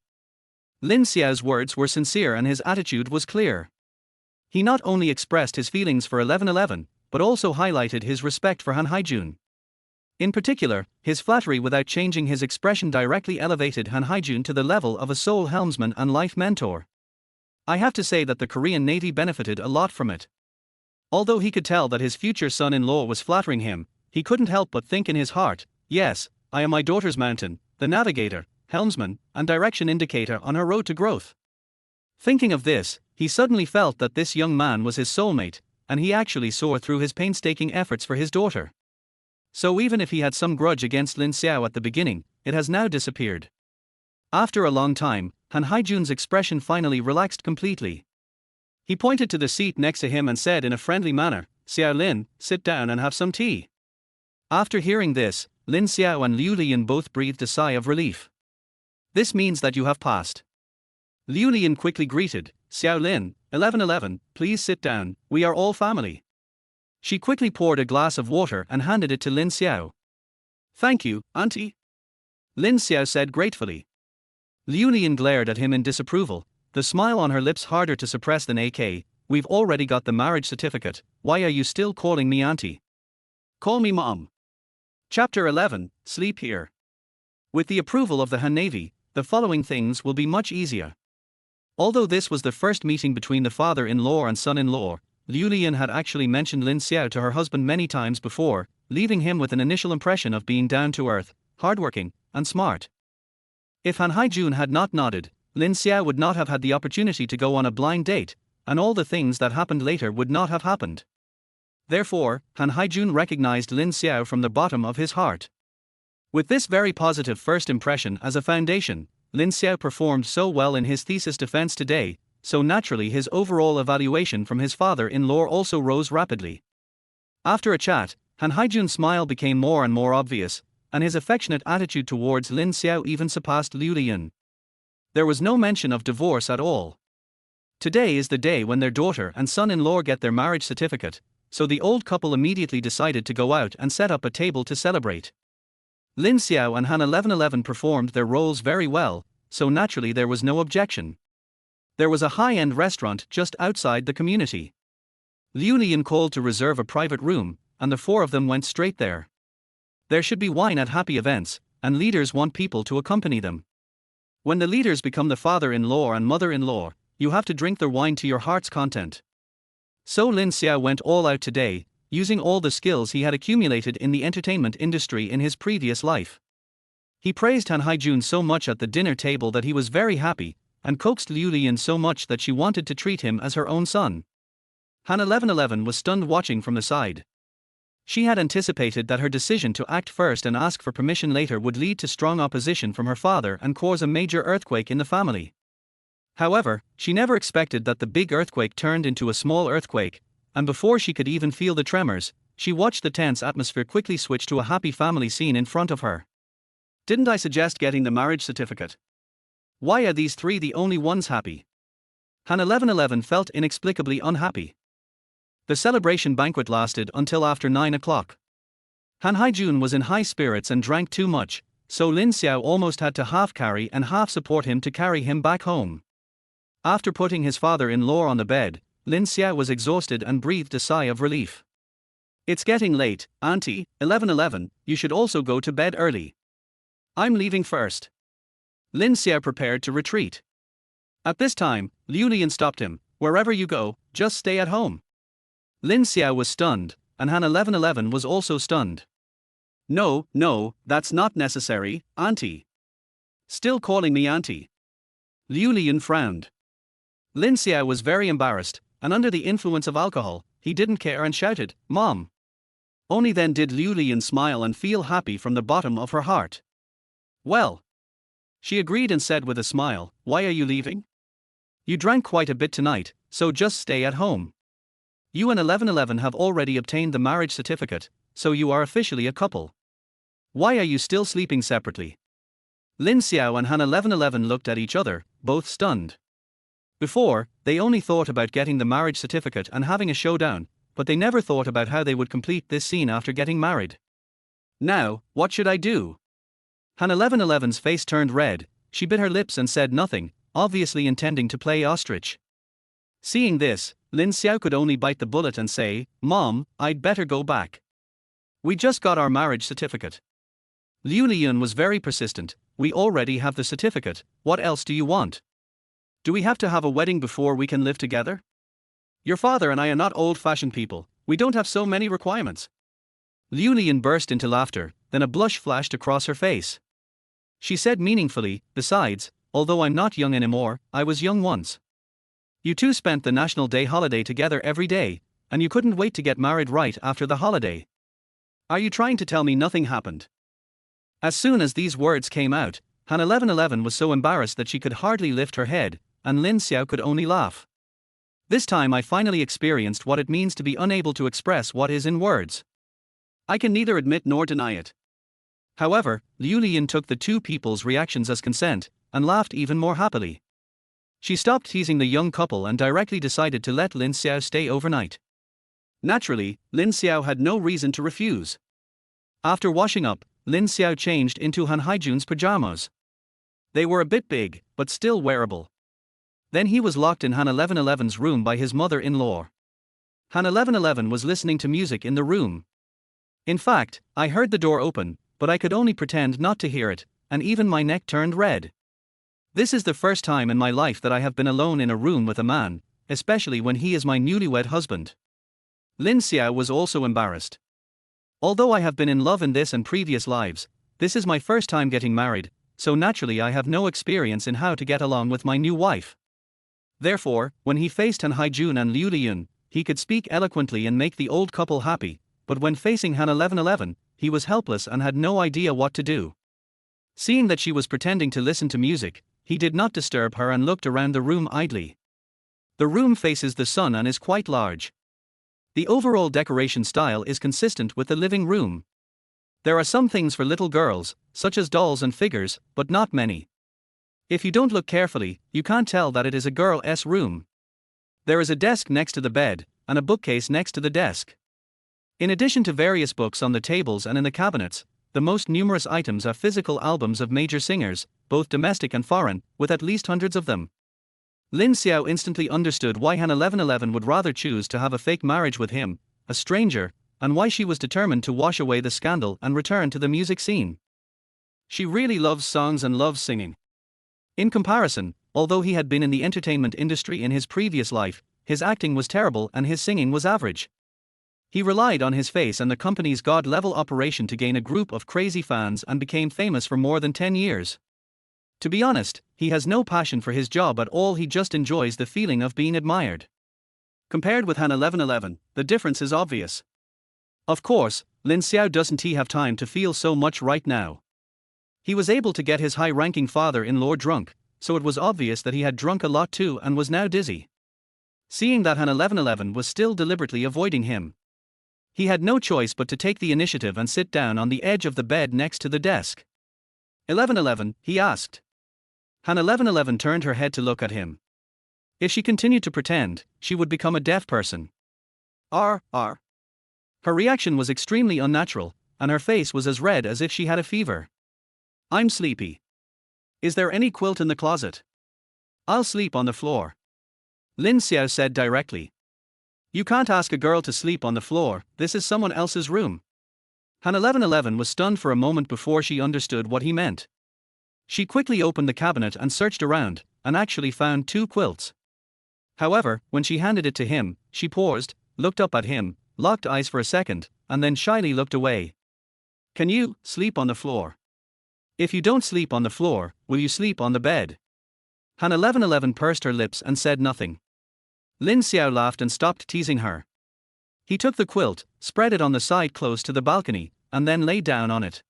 Lin Xiao's words were sincere and his attitude was clear. He not only expressed his feelings for 1111, but also highlighted his respect for Han Haijun. In particular, his flattery without changing his expression directly elevated Han Haijun to the level of a soul helmsman and life mentor. I have to say that the Korean Navy benefited a lot from it. Although he could tell that his future son-in-law was flattering him, he couldn't help but think in his heart, yes, I am my daughter's mountain, the navigator, helmsman, and direction indicator on her road to growth. Thinking of this, he suddenly felt that this young man was his soulmate, and he actually saw through his painstaking efforts for his daughter. So even if he had some grudge against Lin Xiao at the beginning, it has now disappeared. After a long time, Han Haijun's expression finally relaxed completely. He pointed to the seat next to him and said in a friendly manner, Xiao Lin, sit down and have some tea. After hearing this, Lin Xiao and Liu Lian both breathed a sigh of relief. This means that you have passed. Liu Lian quickly greeted, Xiao Lin, 1111, please sit down, we are all family. She quickly poured a glass of water and handed it to Lin Xiao. Thank you, Auntie. Lin Xiao said gratefully. Liu Lian glared at him in disapproval, the smile on her lips harder to suppress than AK. We've already got the marriage certificate, why are you still calling me Auntie? Call me Mom. Chapter 11, Sleep Here. With the approval of the Han Navy, the following things will be much easier. Although this was the first meeting between the father-in-law and son-in-law, Liu Lian had actually mentioned Lin Xiao to her husband many times before, leaving him with an initial impression of being down-to-earth, hardworking, and smart. If Han Haijun had not nodded, Lin Xiao would not have had the opportunity to go on a blind date, and all the things that happened later would not have happened. Therefore, Han Haijun recognized Lin Xiao from the bottom of his heart. With this very positive first impression as a foundation, Lin Xiao performed so well in his thesis defense today, so naturally his overall evaluation from his father-in-law also rose rapidly. After a chat, Han Haijun's smile became more and more obvious, and his affectionate attitude towards Lin Xiao even surpassed Liu Lian. There was no mention of divorce at all. Today is the day when their daughter and son-in-law get their marriage certificate, so the old couple immediately decided to go out and set up a table to celebrate. Lin Xiao and Han 1111 performed their roles very well, so naturally there was no objection. There was a high-end restaurant just outside the community. Liu Lian called to reserve a private room, and the four of them went straight there. There should be wine at happy events, and leaders want people to accompany them. When the leaders become the father-in-law and mother-in-law, you have to drink their wine to your heart's content. So Lin Xiao went all out today, using all the skills he had accumulated in the entertainment industry in his previous life. He praised Han Haijun so much at the dinner table that he was very happy, and coaxed Liu Lian so much that she wanted to treat him as her own son. Han 1111 was stunned watching from the side. She had anticipated that her decision to act first and ask for permission later would lead to strong opposition from her father and cause a major earthquake in the family. However, she never expected that the big earthquake turned into a small earthquake, and before she could even feel the tremors, she watched the tense atmosphere quickly switch to a happy family scene in front of her. Didn't I suggest getting the marriage certificate? Why are these three the only ones happy? Han 1111 felt inexplicably unhappy. The celebration banquet lasted until after 9 o'clock. Han Haijun was in high spirits and drank too much, so Lin Xiao almost had to half carry and half support him to carry him back home. After putting his father-in-law on the bed, Lin Xiao was exhausted and breathed a sigh of relief. It's getting late, Auntie, 1111, you should also go to bed early. I'm leaving first. Lin Xiao prepared to retreat. At this time, Liu Lian stopped him. Wherever you go, just stay at home. Lin Xiao was stunned, and Han 1111 was also stunned. No, that's not necessary, Auntie. Still calling me Auntie. Liu Lian frowned. Lin Xiao was very embarrassed, and under the influence of alcohol, he didn't care and shouted, Mom. Only then did Liu Lian smile and feel happy from the bottom of her heart. Well. She agreed and said with a smile, why are you leaving? You drank quite a bit tonight, so just stay at home. You and 1111 have already obtained the marriage certificate, so you are officially a couple. Why are you still sleeping separately? Lin Xiao and Han 1111 looked at each other, both stunned. Before, they only thought about getting the marriage certificate and having a showdown, but they never thought about how they would complete this scene after getting married. Now, what should I do? Han 1111's face turned red, she bit her lips and said nothing, obviously intending to play ostrich. Seeing this, Lin Xiao could only bite the bullet and say, Mom, I'd better go back. We just got our marriage certificate. Liu Lian was very persistent, we already have the certificate, what else do you want? Do we have to have a wedding before we can live together? Your father and I are not old-fashioned people, we don't have so many requirements. Liu Lian burst into laughter, then a blush flashed across her face. She said meaningfully, besides, although I'm not young anymore, I was young once. You two spent the National Day holiday together every day, and you couldn't wait to get married right after the holiday. Are you trying to tell me nothing happened? As soon as these words came out, Han 1111 was so embarrassed that she could hardly lift her head, and Lin Xiao could only laugh. This time I finally experienced what it means to be unable to express what is in words. I can neither admit nor deny it. However, Liu Lian took the two people's reactions as consent, and laughed even more happily. She stopped teasing the young couple and directly decided to let Lin Xiao stay overnight. Naturally, Lin Xiao had no reason to refuse. After washing up, Lin Xiao changed into Han Haijun's pajamas. They were a bit big, but still wearable. Then he was locked in Han 1111's room by his mother-in-law. Han 1111 was listening to music in the room. In fact, I heard the door open, but I could only pretend not to hear it, and even my neck turned red. This is the first time in my life that I have been alone in a room with a man, especially when he is my newlywed husband. Lin Xiao was also embarrassed. Although I have been in love in this and previous lives, this is my first time getting married, so naturally I have no experience in how to get along with my new wife. Therefore, when he faced Han Haijun and Liu Liyun, he could speak eloquently and make the old couple happy, but when facing Han 1111, he was helpless and had no idea what to do. Seeing that she was pretending to listen to music, he did not disturb her and looked around the room idly. The room faces the sun and is quite large. The overall decoration style is consistent with the living room. There are some things for little girls, such as dolls and figures, but not many. If you don't look carefully, you can't tell that it is a girl's room. There is a desk next to the bed, and a bookcase next to the desk. In addition to various books on the tables and in the cabinets, the most numerous items are physical albums of major singers, both domestic and foreign, with at least hundreds of them. Lin Xiao instantly understood why Han 1111 would rather choose to have a fake marriage with him, a stranger, and why she was determined to wash away the scandal and return to the music scene. She really loves songs and loves singing. In comparison, although he had been in the entertainment industry in his previous life, his acting was terrible and his singing was average. He relied on his face and the company's god-level operation to gain a group of crazy fans and became famous for more than 10 years. To be honest, he has no passion for his job at all, he just enjoys the feeling of being admired. Compared with Han 1111, the difference is obvious. Of course, Lin Xiao doesn't have time to feel so much right now. He was able to get his high-ranking father-in-law drunk, so it was obvious that he had drunk a lot too and was now dizzy. Seeing that Han 1111 was still deliberately avoiding him, he had no choice but to take the initiative and sit down on the edge of the bed next to the desk. 1111, he asked. Han 1111 turned her head to look at him. If she continued to pretend, she would become a deaf person. R. Her reaction was extremely unnatural, and her face was as red as if she had a fever. I'm sleepy. Is there any quilt in the closet? I'll sleep on the floor. Lin Xiao said directly. You can't ask a girl to sleep on the floor, this is someone else's room. Han 1111 was stunned for a moment before she understood what he meant. She quickly opened the cabinet and searched around, and actually found 2 quilts. However, when she handed it to him, she paused, looked up at him, locked eyes for a second, and then shyly looked away. Can you sleep on the floor? If you don't sleep on the floor, will you sleep on the bed? Han 1111 pursed her lips and said nothing. Lin Xiao laughed and stopped teasing her. He took the quilt, spread it on the side close to the balcony, and then lay down on it.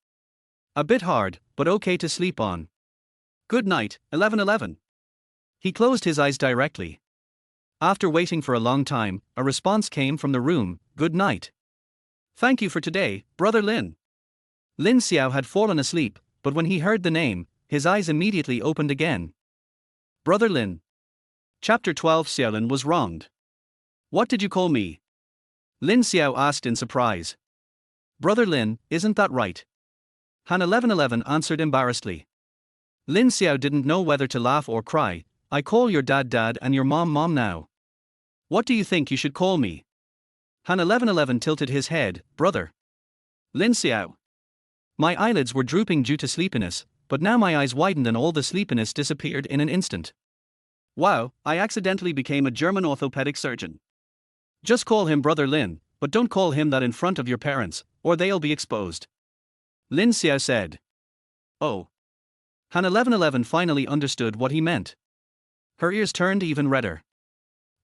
A bit hard, but okay to sleep on. Good night, 1111. He closed his eyes directly. After waiting for a long time, a response came from the room, good night. Thank you for today, Brother Lin. Lin Xiao had fallen asleep, but when he heard the name, his eyes immediately opened again. Brother Lin. Chapter 12. Xiaolin was wronged. What did you call me? Lin Xiao asked in surprise. Brother Lin, isn't that right? Han 1111 answered embarrassedly. Lin Xiao didn't know whether to laugh or cry. I call your dad dad and your mom now. What do you think you should call me? Han 1111 tilted his head, brother. Lin Xiao. My eyelids were drooping due to sleepiness, but now my eyes widened and all the sleepiness disappeared in an instant. Wow, I accidentally became a German orthopedic surgeon. Just call him Brother Lin, but don't call him that in front of your parents, or they'll be exposed. Lin Xiao said. Oh. Han 1111 finally understood what he meant. Her ears turned even redder.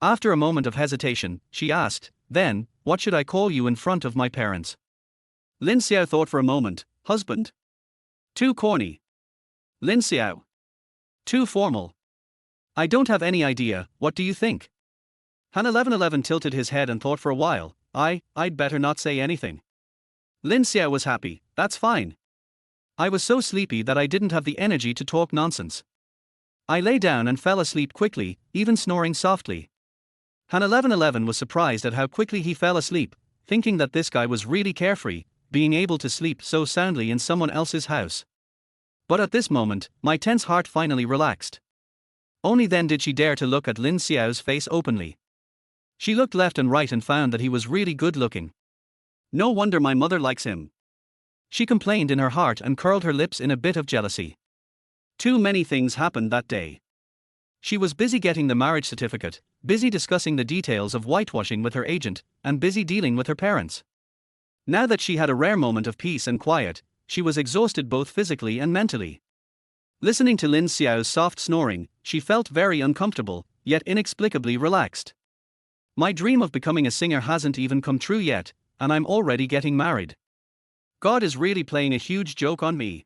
After a moment of hesitation, she asked, then, what should I call you in front of my parents? Lin Xiao thought for a moment, husband. Too corny. Lin Xiao. Too formal. I don't have any idea, what do you think? Han 1111 tilted his head and thought for a while, I'd better not say anything. Lin Xiao was happy, that's fine. I was so sleepy that I didn't have the energy to talk nonsense. I lay down and fell asleep quickly, even snoring softly. Han 1111 was surprised at how quickly he fell asleep, thinking that this guy was really carefree, being able to sleep so soundly in someone else's house. But at this moment, my tense heart finally relaxed. Only then did she dare to look at Lin Xiao's face openly. She looked left and right and found that he was really good looking. No wonder my mother likes him. She complained in her heart and curled her lips in a bit of jealousy. Too many things happened that day. She was busy getting the marriage certificate, busy discussing the details of whitewashing with her agent, and busy dealing with her parents. Now that she had a rare moment of peace and quiet, she was exhausted both physically and mentally. Listening to Lin Xiao's soft snoring, she felt very uncomfortable, yet inexplicably relaxed. My dream of becoming a singer hasn't even come true yet, and I'm already getting married. God is really playing a huge joke on me.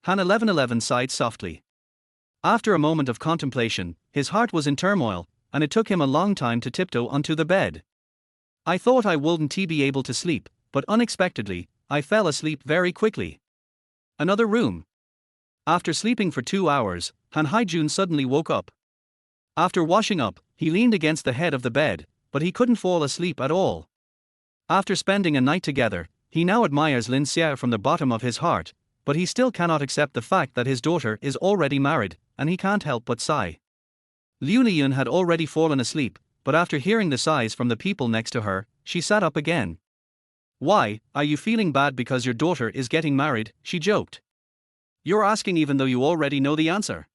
Han 1111 sighed softly. After a moment of contemplation, his heart was in turmoil, and it took him a long time to tiptoe onto the bed. I thought I wouldn't be able to sleep, but unexpectedly, I fell asleep very quickly. Another room. After sleeping for 2 hours, Han Haijun suddenly woke up. After washing up, he leaned against the head of the bed, but he couldn't fall asleep at all. After spending a night together, he now admires Lin Xiao from the bottom of his heart, but he still cannot accept the fact that his daughter is already married, and he can't help but sigh. Liu Liyun had already fallen asleep, but after hearing the sighs from the people next to her, she sat up again. Why, are you feeling bad because your daughter is getting married? She joked. You're asking even though you already know the answer.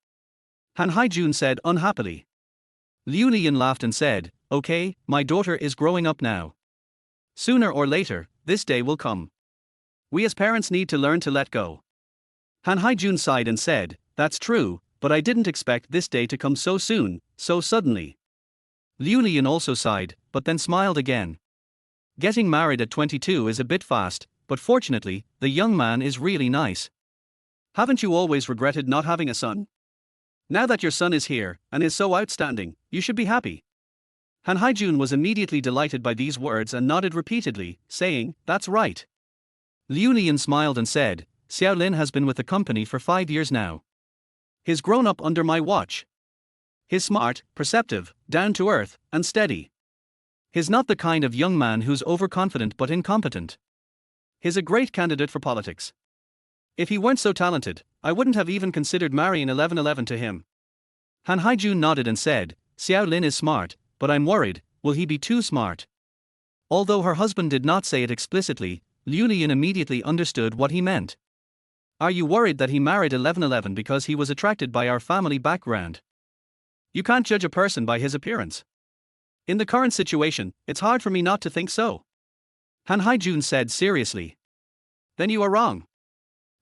Han Haijun said unhappily. Liu Liyun laughed and said, okay, my daughter is growing up now. Sooner or later, this day will come. We as parents need to learn to let go. Han Haijun sighed and said, that's true, but I didn't expect this day to come so soon, so suddenly. Liu Liyun also sighed, but then smiled again. Getting married at 22 is a bit fast, but fortunately, the young man is really nice. Haven't you always regretted not having a son? Now that your son is here, and is so outstanding, you should be happy. Han Haijun was immediately delighted by these words and nodded repeatedly, saying, that's right. Liu Liyun smiled and said, Xiao Lin has been with the company for 5 years now. He's grown up under my watch. He's smart, perceptive, down to earth, and steady. He's not the kind of young man who's overconfident but incompetent. He's a great candidate for politics. If he weren't so talented, I wouldn't have even considered marrying 1111 to him. Han Haijun nodded and said, Xiao Lin is smart, but I'm worried, will he be too smart? Although her husband did not say it explicitly, Liu Liyun immediately understood what he meant. Are you worried that he married 1111 because he was attracted by our family background? You can't judge a person by his appearance. In the current situation, it's hard for me not to think so. Han Haijun said seriously. Then you are wrong.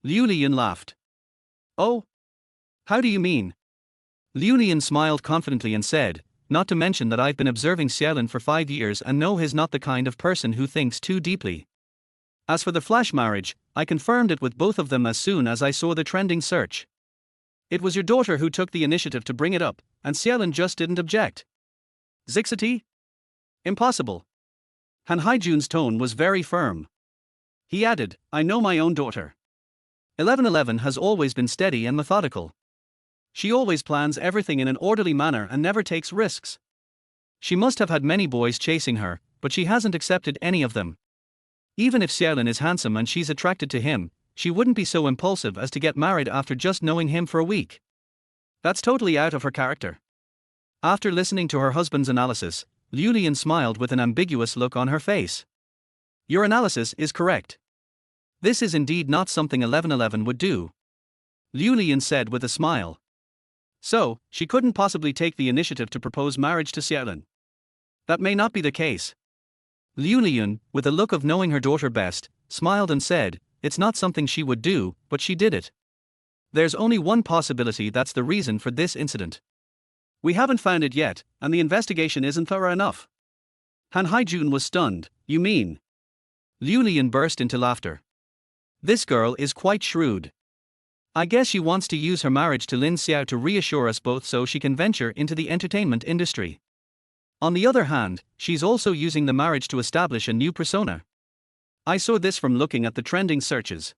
Liu Liyun laughed. Oh? How do you mean? Liu Liyun smiled confidently and said, not to mention that I've been observing Xiaolin for 5 years and know he's not the kind of person who thinks too deeply. As for the flash marriage, I confirmed it with both of them as soon as I saw the trending search. It was your daughter who took the initiative to bring it up, and Xiaolin just didn't object. Zixity? Impossible. Han Haijun's tone was very firm. He added, I know my own daughter. 1111 has always been steady and methodical. She always plans everything in an orderly manner and never takes risks. She must have had many boys chasing her, but she hasn't accepted any of them. Even if Xiaolin is handsome and she's attracted to him, she wouldn't be so impulsive as to get married after just knowing him for a week. That's totally out of her character. After listening to her husband's analysis, Liu Liyun smiled with an ambiguous look on her face. Your analysis is correct. This is indeed not something 1111 would do. Liu Liyun said with a smile. So, she couldn't possibly take the initiative to propose marriage to Xiaolin. That may not be the case. Liu Liyun, with a look of knowing her daughter best, smiled and said, it's not something she would do, but she did it. There's only one possibility that's the reason for this incident. We haven't found it yet, and the investigation isn't thorough enough. Han Haijun was stunned. You mean? Liu Liyun burst into laughter. This girl is quite shrewd. I guess she wants to use her marriage to Lin Xiao to reassure us both so she can venture into the entertainment industry. On the other hand, she's also using the marriage to establish a new persona. I saw this from looking at the trending searches.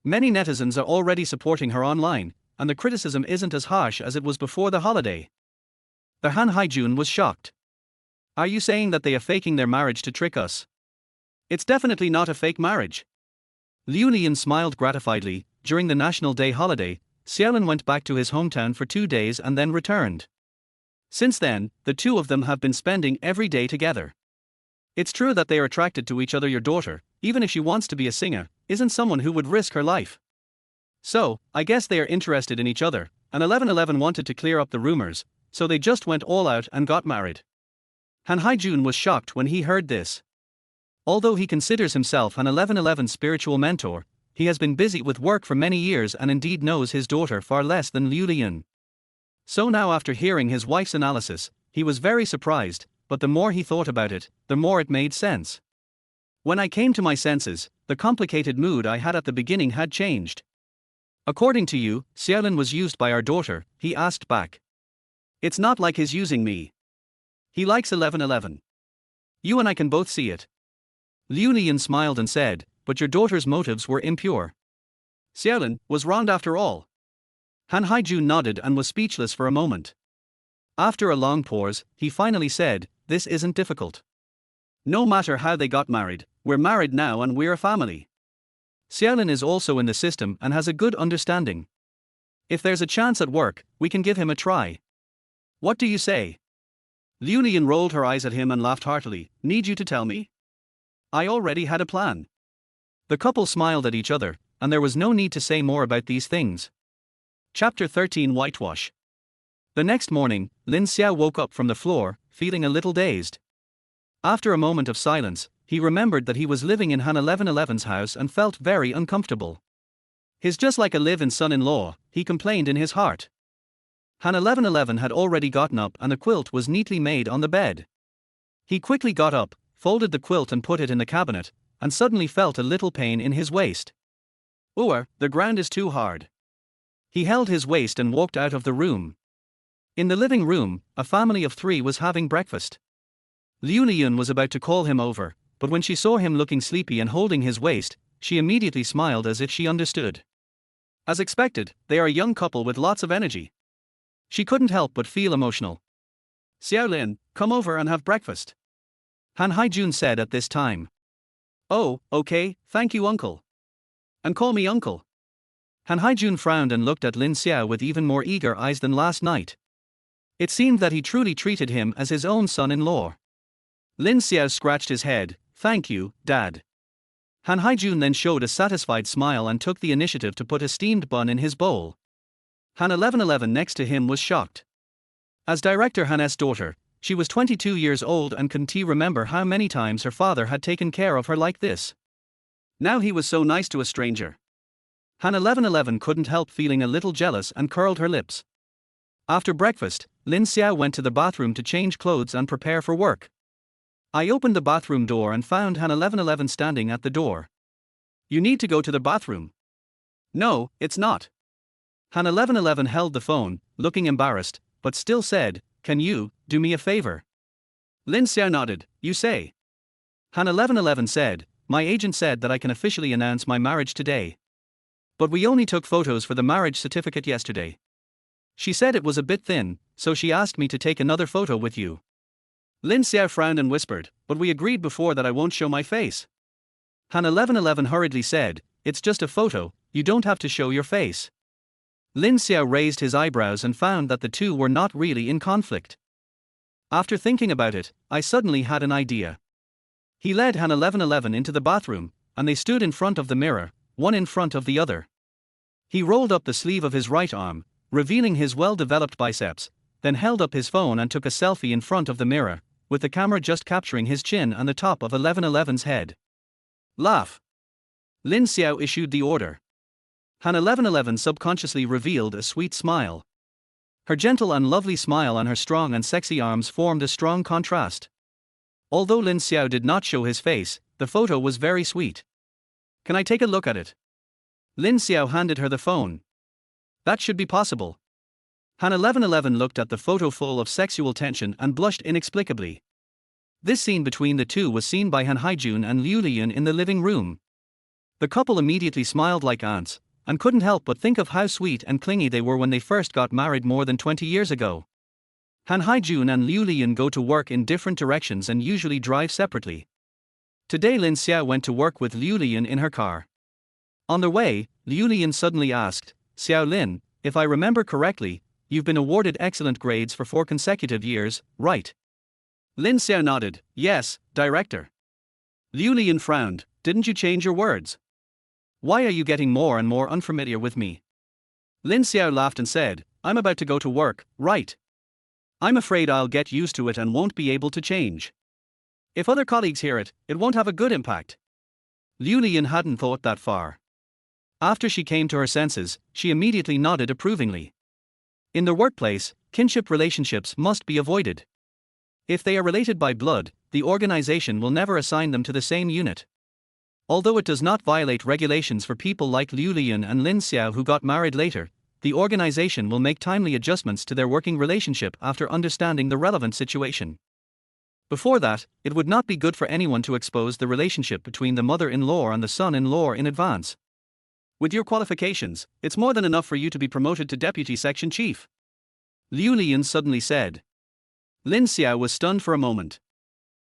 Many netizens are already supporting her online, and the criticism isn't as harsh as it was before the holiday. The Han Haijun was shocked. Are you saying that they are faking their marriage to trick us? It's definitely not a fake marriage. Liu Lian smiled gratifiedly. During the National Day holiday, Xiaolin went back to his hometown for 2 days and then returned. Since then, the two of them have been spending every day together. It's true that they are attracted to each other. Your daughter, even if she wants to be a singer, isn't someone who would risk her life. So, I guess they are interested in each other, and 1111 wanted to clear up the rumors, so they just went all out and got married. Han Haijun was shocked when he heard this. Although he considers himself an 1111 spiritual mentor, he has been busy with work for many years and indeed knows his daughter far less than Liu Lian. So now, after hearing his wife's analysis, he was very surprised, but the more he thought about it, the more it made sense. When I came to my senses, the complicated mood I had at the beginning had changed. According to you, Xiaolin was used by our daughter, he asked back. It's not like he's using me. He likes 1111. You and I can both see it. Liu Lian smiled and said, but your daughter's motives were impure. Xiaolin was wronged after all. Han Haijun nodded and was speechless for a moment. After a long pause, he finally said, this isn't difficult. No matter how they got married, we're married now and we're a family. Xiaolin is also in the system and has a good understanding. If there's a chance at work, we can give him a try. What do you say? Liu Lian rolled her eyes at him and laughed heartily. Need you to tell me? I already had a plan. The couple smiled at each other, and there was no need to say more about these things. Chapter 13 Whitewash. The next morning, Lin Xiao woke up from the floor, feeling a little dazed. After a moment of silence, he remembered that he was living in Han 1111's house and felt very uncomfortable. He's just like a live-in son-in-law, he complained in his heart. Han 1111 had already gotten up and the quilt was neatly made on the bed. He quickly got up, folded the quilt and put it in the cabinet, and suddenly felt a little pain in his waist. The ground is too hard. He held his waist and walked out of the room. In the living room, a family of 3 was having breakfast. Liu Lian was about to call him over, but when she saw him looking sleepy and holding his waist, she immediately smiled as if she understood. As expected, they are a young couple with lots of energy. She couldn't help but feel emotional. Xiaolin, come over and have breakfast. Han Haijun said at this time. Oh, okay, thank you uncle. And call me uncle. Han Haijun frowned and looked at Lin Xiao with even more eager eyes than last night. It seemed that he truly treated him as his own son-in-law. Lin Xiao scratched his head. Thank you, Dad. Han Haijun then showed a satisfied smile and took the initiative to put a steamed bun in his bowl. Han 1111 next to him was shocked. As Director Han's daughter, she was 22 years old and couldn't remember how many times her father had taken care of her like this. Now he was so nice to a stranger. Han 1111 couldn't help feeling a little jealous and curled her lips. After breakfast, Lin Xiao went to the bathroom to change clothes and prepare for work. I opened the bathroom door and found Han 1111 standing at the door. You need to go to the bathroom. No, it's not. Han 1111 held the phone, looking embarrassed, but still said, can you do me a favor? Lin Xiao nodded. You say. Han 1111 said, my agent said that I can officially announce my marriage today. But we only took photos for the marriage certificate yesterday. She said it was a bit thin, so she asked me to take another photo with you. Lin Xiao frowned and whispered, but we agreed before that I won't show my face. Han 1111 hurriedly said, it's just a photo, you don't have to show your face. Lin Xiao raised his eyebrows and found that the two were not really in conflict. After thinking about it, I suddenly had an idea. He led Han 1111 into the bathroom, and they stood in front of the mirror, one in front of the other. He rolled up the sleeve of his right arm, revealing his well-developed biceps, then held up his phone and took a selfie in front of the mirror, with the camera just capturing his chin and the top of 1111's head. Laugh. Lin Xiao issued the order. Han 1111 subconsciously revealed a sweet smile. Her gentle and lovely smile on her strong and sexy arms formed a strong contrast. Although Lin Xiao did not show his face, the photo was very sweet. Can I take a look at it? Lin Xiao handed her the phone. That should be possible. Han 1111 looked at the photo full of sexual tension and blushed inexplicably. This scene between the two was seen by Han Haijun and Liu Lian in the living room. The couple immediately smiled like ants, and couldn't help but think of how sweet and clingy they were when they first got married more than 20 years ago. Han Haijun and Liu Lian go to work in different directions and usually drive separately. Today Lin Xiao went to work with Liu Lian in her car. On their way, Liu Lian suddenly asked, "Xiao Lin, if I remember correctly, you've been awarded excellent grades for 4 consecutive years, right?" Lin Xiao nodded, "Yes, director." Liu Lian frowned, "Didn't you change your words? Why are you getting more and more unfamiliar with me?" Lin Xiao laughed and said, "I'm about to go to work, right? I'm afraid I'll get used to it and won't be able to change. If other colleagues hear it, it won't have a good impact." Liu Lian hadn't thought that far. After she came to her senses, she immediately nodded approvingly. In the workplace, kinship relationships must be avoided. If they are related by blood, the organization will never assign them to the same unit. Although it does not violate regulations for people like Liu Lian and Lin Xiao who got married later, the organization will make timely adjustments to their working relationship after understanding the relevant situation. Before that, it would not be good for anyone to expose the relationship between the mother-in-law and the son-in-law in advance. With your qualifications, it's more than enough for you to be promoted to deputy section chief. Liu Lian suddenly said. Lin Xiao was stunned for a moment.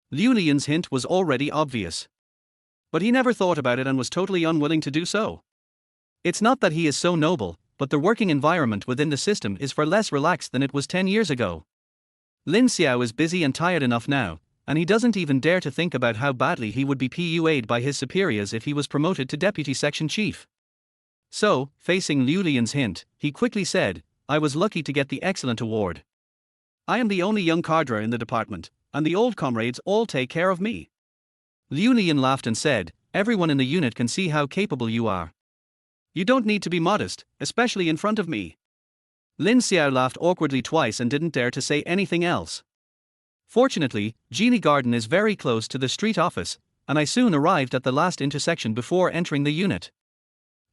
Liu Lian's hint was already obvious. But he never thought about it and was totally unwilling to do so. It's not that he is so noble, but the working environment within the system is far less relaxed than it was 10 years ago. Lin Xiao is busy and tired enough now, and he doesn't even dare to think about how badly he would be PUA'd by his superiors if he was promoted to deputy section chief. So, facing Liu Lian's hint, he quickly said, "I was lucky to get the excellent award. I am the only young cadre in the department, and the old comrades all take care of me." Liu Lian laughed and said, "Everyone in the unit can see how capable you are. You don't need to be modest, especially in front of me." Lin Xiao laughed awkwardly twice and didn't dare to say anything else. Fortunately, Geely Garden is very close to the street office, and I soon arrived at the last intersection before entering the unit.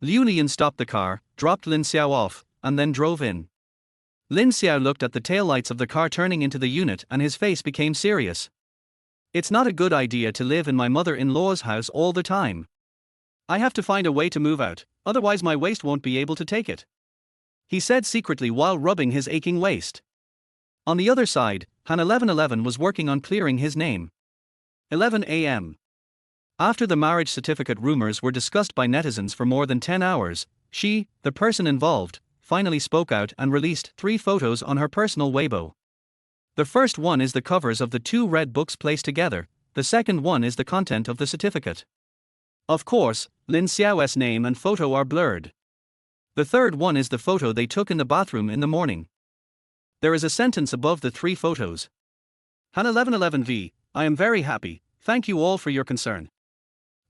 Liu Lian stopped the car, dropped Lin Xiao off, and then drove in. Lin Xiao looked at the taillights of the car turning into the unit and his face became serious. "It's not a good idea to live in my mother-in-law's house all the time. I have to find a way to move out, otherwise my waist won't be able to take it," he said secretly while rubbing his aching waist. On the other side, Han 1111 was working on clearing his name. 11 a.m. After the marriage certificate rumors were discussed by netizens for more than 10 hours, she, the person involved, finally spoke out and released 3 photos on her personal Weibo. The first one is the covers of the 2 red books placed together, the second one is the content of the certificate. Of course, Lin Xiao's name and photo are blurred. The third one is the photo they took in the bathroom in the morning. There is a sentence above the 3 photos. Han 1111V, I am very happy, thank you all for your concern.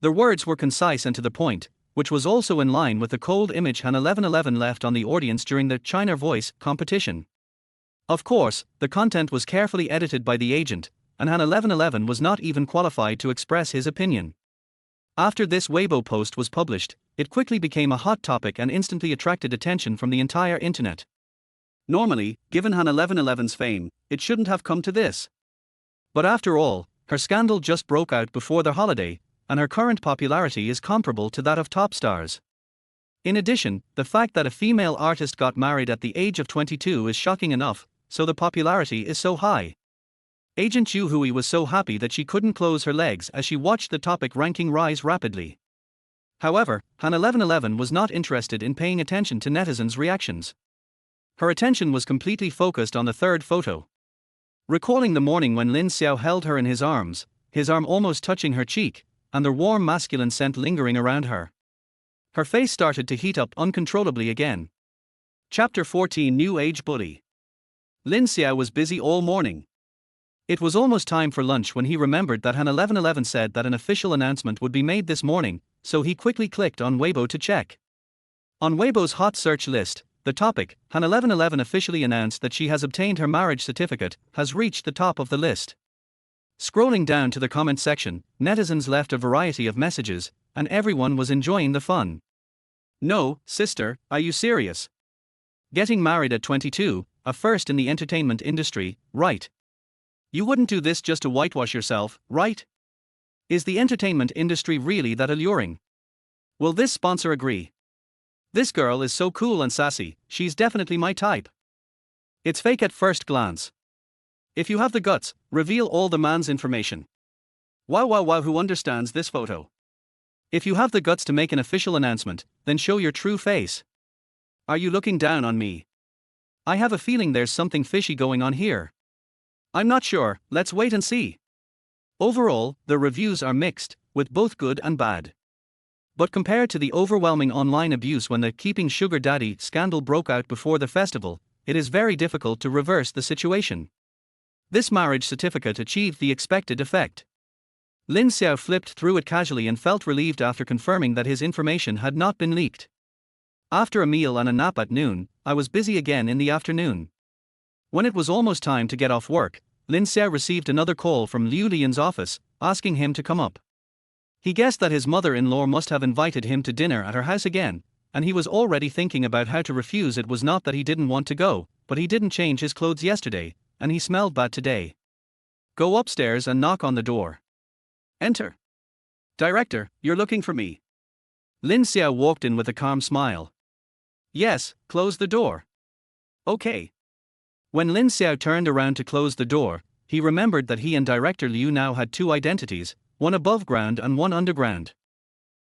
The words were concise and to the point, which was also in line with the cold image Han 1111 left on the audience during the China Voice competition. Of course, the content was carefully edited by the agent, and Han 1111 was not even qualified to express his opinion. After this Weibo post was published, it quickly became a hot topic and instantly attracted attention from the entire internet. Normally, given Han 1111's fame, it shouldn't have come to this. But after all, her scandal just broke out before the holiday, and her current popularity is comparable to that of top stars. In addition, the fact that a female artist got married at the age of 22 is shocking enough, so the popularity is so high. Agent Yu Hui was so happy that she couldn't close her legs as she watched the topic ranking rise rapidly. However, Han 1111 was not interested in paying attention to netizens' reactions. Her attention was completely focused on the third photo. Recalling the morning when Lin Xiao held her in his arm almost touching her cheek, and the warm masculine scent lingering around her. Her face started to heat up uncontrollably again. Chapter 14 New Age Bully. Lin Xiao was busy all morning. It was almost time for lunch when he remembered that Han 1111 said that an official announcement would be made this morning, so he quickly clicked on Weibo to check. On Weibo's hot search list, the topic, Han 1111 officially announced that she has obtained her marriage certificate, has reached the top of the list. Scrolling down to the comment section, netizens left a variety of messages, and everyone was enjoying the fun. "No, sister, are you serious? Getting married at 22, a first in the entertainment industry, right? You wouldn't do this just to whitewash yourself, right? Is the entertainment industry really that alluring? Will this sponsor agree? This girl is so cool and sassy, she's definitely my type. It's fake at first glance. If you have the guts, reveal all the man's information. Wow wow wow, who understands this photo? If you have the guts to make an official announcement, then show your true face. Are you looking down on me? I have a feeling there's something fishy going on here. I'm not sure, let's wait and see. Overall, the reviews are mixed, with both good and bad. But compared to the overwhelming online abuse when the Keeping Sugar Daddy scandal broke out before the festival, it is very difficult to reverse the situation. This marriage certificate achieved the expected effect. Lin Xiao flipped through it casually and felt relieved after confirming that his information had not been leaked. After a meal and a nap at noon, I was busy again in the afternoon. When it was almost time to get off work, Lin Xiao received another call from Liu Lian's office, asking him to come up. He guessed that his mother-in-law must have invited him to dinner at her house again, and he was already thinking about how to refuse. It was not that he didn't want to go, but he didn't change his clothes yesterday, and he smelled bad today. Go upstairs and knock on the door. Enter. Director, you're looking for me. Lin Xiao walked in with a calm smile. Yes, close the door. Okay. When Lin Xiao turned around to close the door, he remembered that he and Director Liu now had two identities, one above ground and one underground.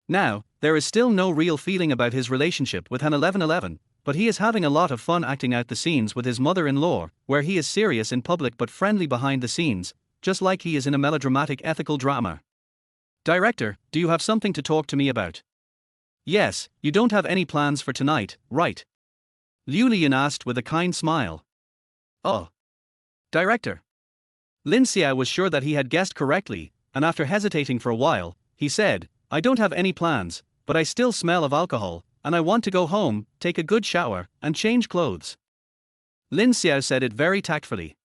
Now, there is still no real feeling about his relationship with Han 1111, but he is having a lot of fun acting out the scenes with his mother-in-law, where he is serious in public but friendly behind the scenes, just like he is in a melodramatic ethical drama. Director, do you have something to talk to me about? Yes, you don't have any plans for tonight, right? Liu Lian asked with a kind smile. Oh. Director. Lin Xiao was sure that he had guessed correctly, and after hesitating for a while, he said, I don't have any plans, but I still smell of alcohol, and I want to go home, take a good shower, and change clothes. Lin Xiao said it very tactfully.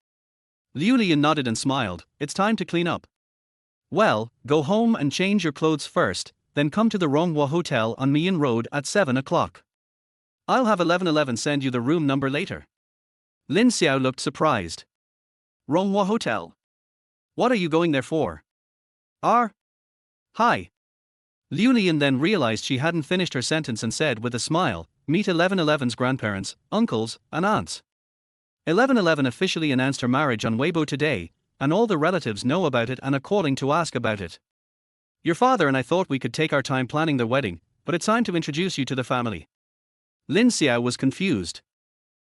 Liu Lian nodded and smiled, it's time to clean up. Well, go home and change your clothes first, then come to the Ronghua Hotel on Mian Road at 7 o'clock. I'll have 1111 send you the room number later. Lin Xiao looked surprised. Ronghua Hotel? What are you going there for? Hi. Liu Lian then realized she hadn't finished her sentence and said with a smile, meet 1111's grandparents, uncles, and aunts. 1111 officially announced her marriage on Weibo today, and all the relatives know about it and are calling to ask about it. Your father and I thought we could take our time planning the wedding, but it's time to introduce you to the family. Lin Xiao was confused.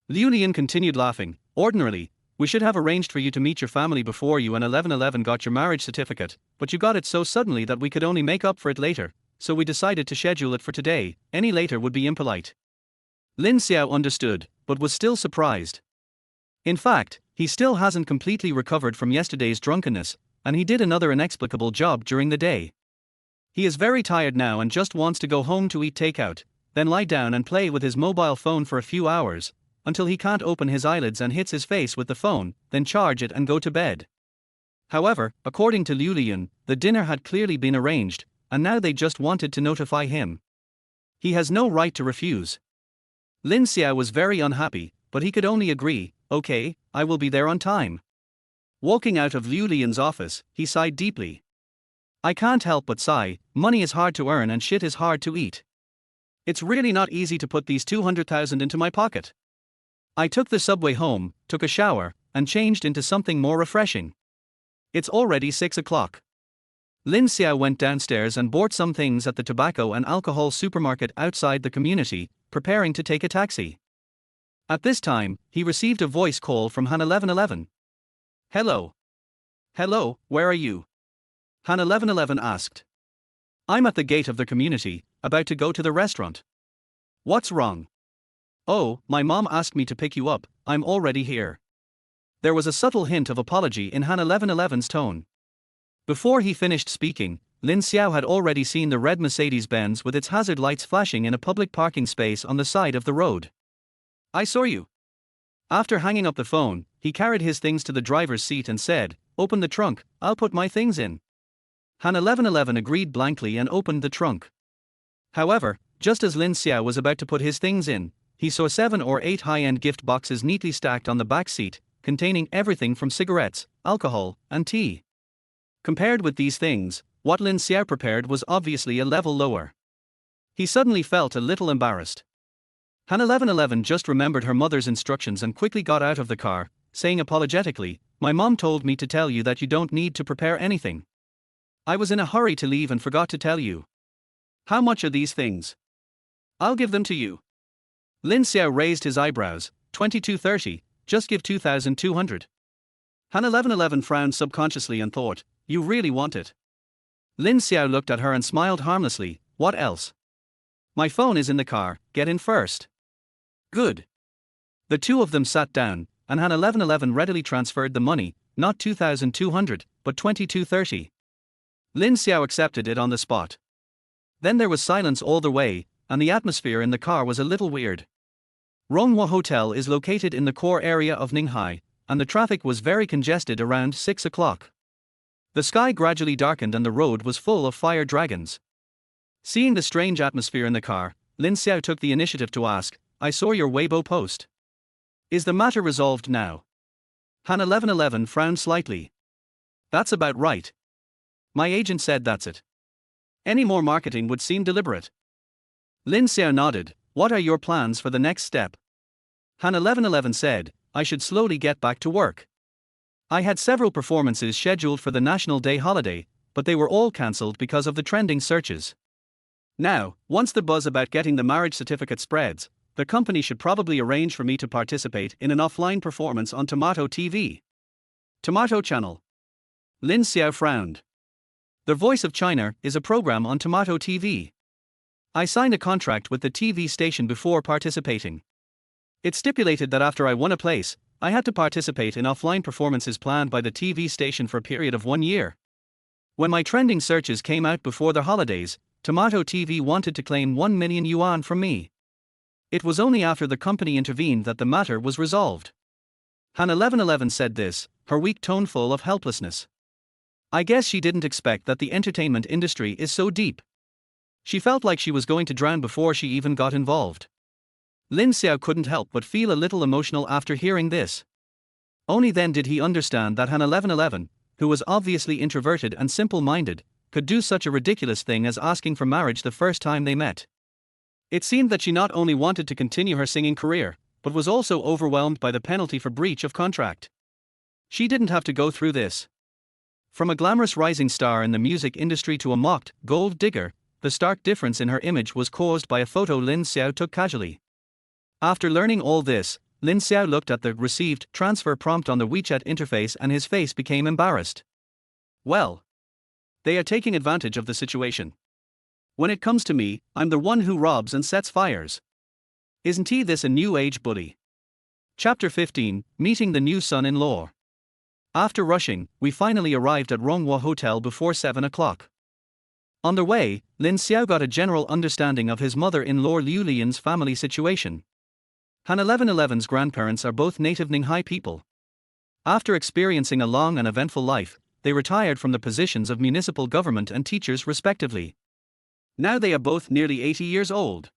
Liu Lian continued laughing, ordinarily, we should have arranged for you to meet your family before you and 1111 got your marriage certificate, but you got it so suddenly that we could only make up for it later, so we decided to schedule it for today, any later would be impolite. Lin Xiao understood, but was still surprised. In fact, he still hasn't completely recovered from yesterday's drunkenness, and he did another inexplicable job during the day. He is very tired now and just wants to go home to eat takeout, then lie down and play with his mobile phone for a few hours, until he can't open his eyelids and hits his face with the phone, then charge it and go to bed. However, according to Liu Lian, the dinner had clearly been arranged, and now they just wanted to notify him. He has no right to refuse. Lin Xiao was very unhappy, but he could only agree, okay, I will be there on time. Walking out of Liu Lian's office, he sighed deeply. I can't help but sigh, money is hard to earn and shit is hard to eat. It's really not easy to put these 200,000 into my pocket. I took the subway home, took a shower, and changed into something more refreshing. It's already 6 o'clock. Lin Xiao went downstairs and bought some things at the tobacco and alcohol supermarket outside the community, preparing to take a taxi. At this time, he received a voice call from Han 1111. Hello. Hello, where are you? Han 1111 asked. I'm at the gate of the community, about to go to the restaurant. What's wrong? Oh, my mom asked me to pick you up, I'm already here. There was a subtle hint of apology in Han 1111's tone. Before he finished speaking, Lin Xiao had already seen the red Mercedes-Benz with its hazard lights flashing in a public parking space on the side of the road. I saw you. After hanging up the phone, he carried his things to the driver's seat and said, open the trunk, I'll put my things in. Han 1111 agreed blankly and opened the trunk. However, just as Lin Xiao was about to put his things in, he saw 7 or 8 high-end gift boxes neatly stacked on the back seat, containing everything from cigarettes, alcohol, and tea. Compared with these things, what Lin Xiao prepared was obviously a level lower. He suddenly felt a little embarrassed. Han 1111 just remembered her mother's instructions and quickly got out of the car, saying apologetically, "My mom told me to tell you that you don't need to prepare anything. I was in a hurry to leave and forgot to tell you. How much are these things? I'll give them to you." Lin Xiao raised his eyebrows. 2230, just give 2,200. Han 1111 frowned subconsciously and thought, "You really want it?" Lin Xiao looked at her and smiled harmlessly, "What else? My phone is in the car, get in first." "Good." The two of them sat down, and Han 1111 readily transferred the money, not 2,200, but 2230. Lin Xiao accepted it on the spot. Then there was silence all the way, and the atmosphere in the car was a little weird. Ronghua Hotel is located in the core area of Ninghai, and the traffic was very congested around 6 o'clock. The sky gradually darkened and the road was full of fire dragons. Seeing the strange atmosphere in the car, Lin Xiao took the initiative to ask, "I saw your Weibo post. Is the matter resolved now?" Han 1111 frowned slightly. "That's about right. My agent said that's it. Any more marketing would seem deliberate." Lin Xiao nodded. "What are your plans for the next step?" Han 1111 said, "I should slowly get back to work. I had several performances scheduled for the National Day holiday, but they were all cancelled because of the trending searches. Now, once the buzz about getting the marriage certificate spreads, the company should probably arrange for me to participate in an offline performance on Tomato TV. Tomato Channel." Lin Xiao frowned. "The Voice of China is a program on Tomato TV. I signed a contract with the TV station before participating. It stipulated that after I won a place, I had to participate in offline performances planned by the TV station for a period of 1 year. When my trending searches came out before the holidays, Tomato TV wanted to claim 1 million yuan from me. It was only after the company intervened that the matter was resolved." Han 1111 said this, her weak tone full of helplessness. I guess she didn't expect that the entertainment industry is so deep. She felt like she was going to drown before she even got involved. Lin Xiao couldn't help but feel a little emotional after hearing this. Only then did he understand that Han 1111, who was obviously introverted and simple-minded, could do such a ridiculous thing as asking for marriage the first time they met. It seemed that she not only wanted to continue her singing career, but was also overwhelmed by the penalty for breach of contract. She didn't have to go through this. From a glamorous rising star in the music industry to a mocked gold digger, the stark difference in her image was caused by a photo Lin Xiao took casually. After learning all this, Lin Xiao looked at the received transfer prompt on the WeChat interface and his face became embarrassed. Well, they are taking advantage of the situation. When it comes to me, I'm the one who robs and sets fires. Isn't he this a new age bully? Chapter 15, Meeting the New Son-in-Law. After rushing, we finally arrived at Ronghua Hotel before 7 o'clock. On the way, Lin Xiao got a general understanding of his mother-in-law Liu Lian's family situation. Han 1111's grandparents are both native Ninghai people. After experiencing a long and eventful life, they retired from the positions of municipal government and teachers respectively. Now they are both nearly 80 years old.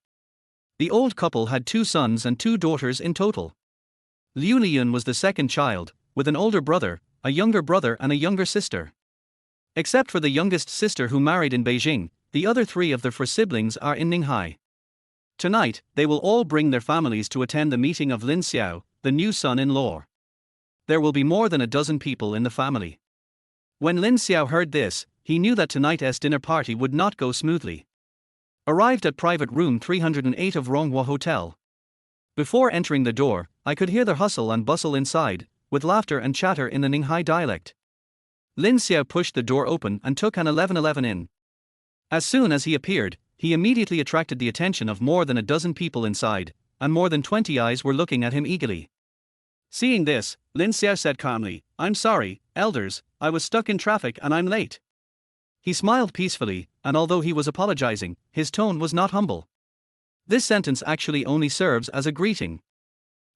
The old couple had 2 sons and 2 daughters in total. Liu Lian was the second child, with an older brother, a younger brother and a younger sister. Except for the youngest sister who married in Beijing, the other 3 of their 4 siblings are in Ninghai. Tonight, they will all bring their families to attend the meeting of Lin Xiao, the new son-in-law. There will be more than a dozen people in the family. When Lin Xiao heard this, he knew that tonight's dinner party would not go smoothly. Arrived at private room 308 of Ronghua Hotel. Before entering the door, I could hear the hustle and bustle inside, with laughter and chatter in the Ninghai dialect. Lin Xiao pushed the door open and took Han 1111 in. As soon as he appeared, he immediately attracted the attention of more than a dozen people inside, and more than 20 eyes were looking at him eagerly. Seeing this, Lin Xiao said calmly, "I'm sorry, elders, I was stuck in traffic and I'm late." He smiled peacefully, and although he was apologizing, his tone was not humble. This sentence actually only serves as a greeting.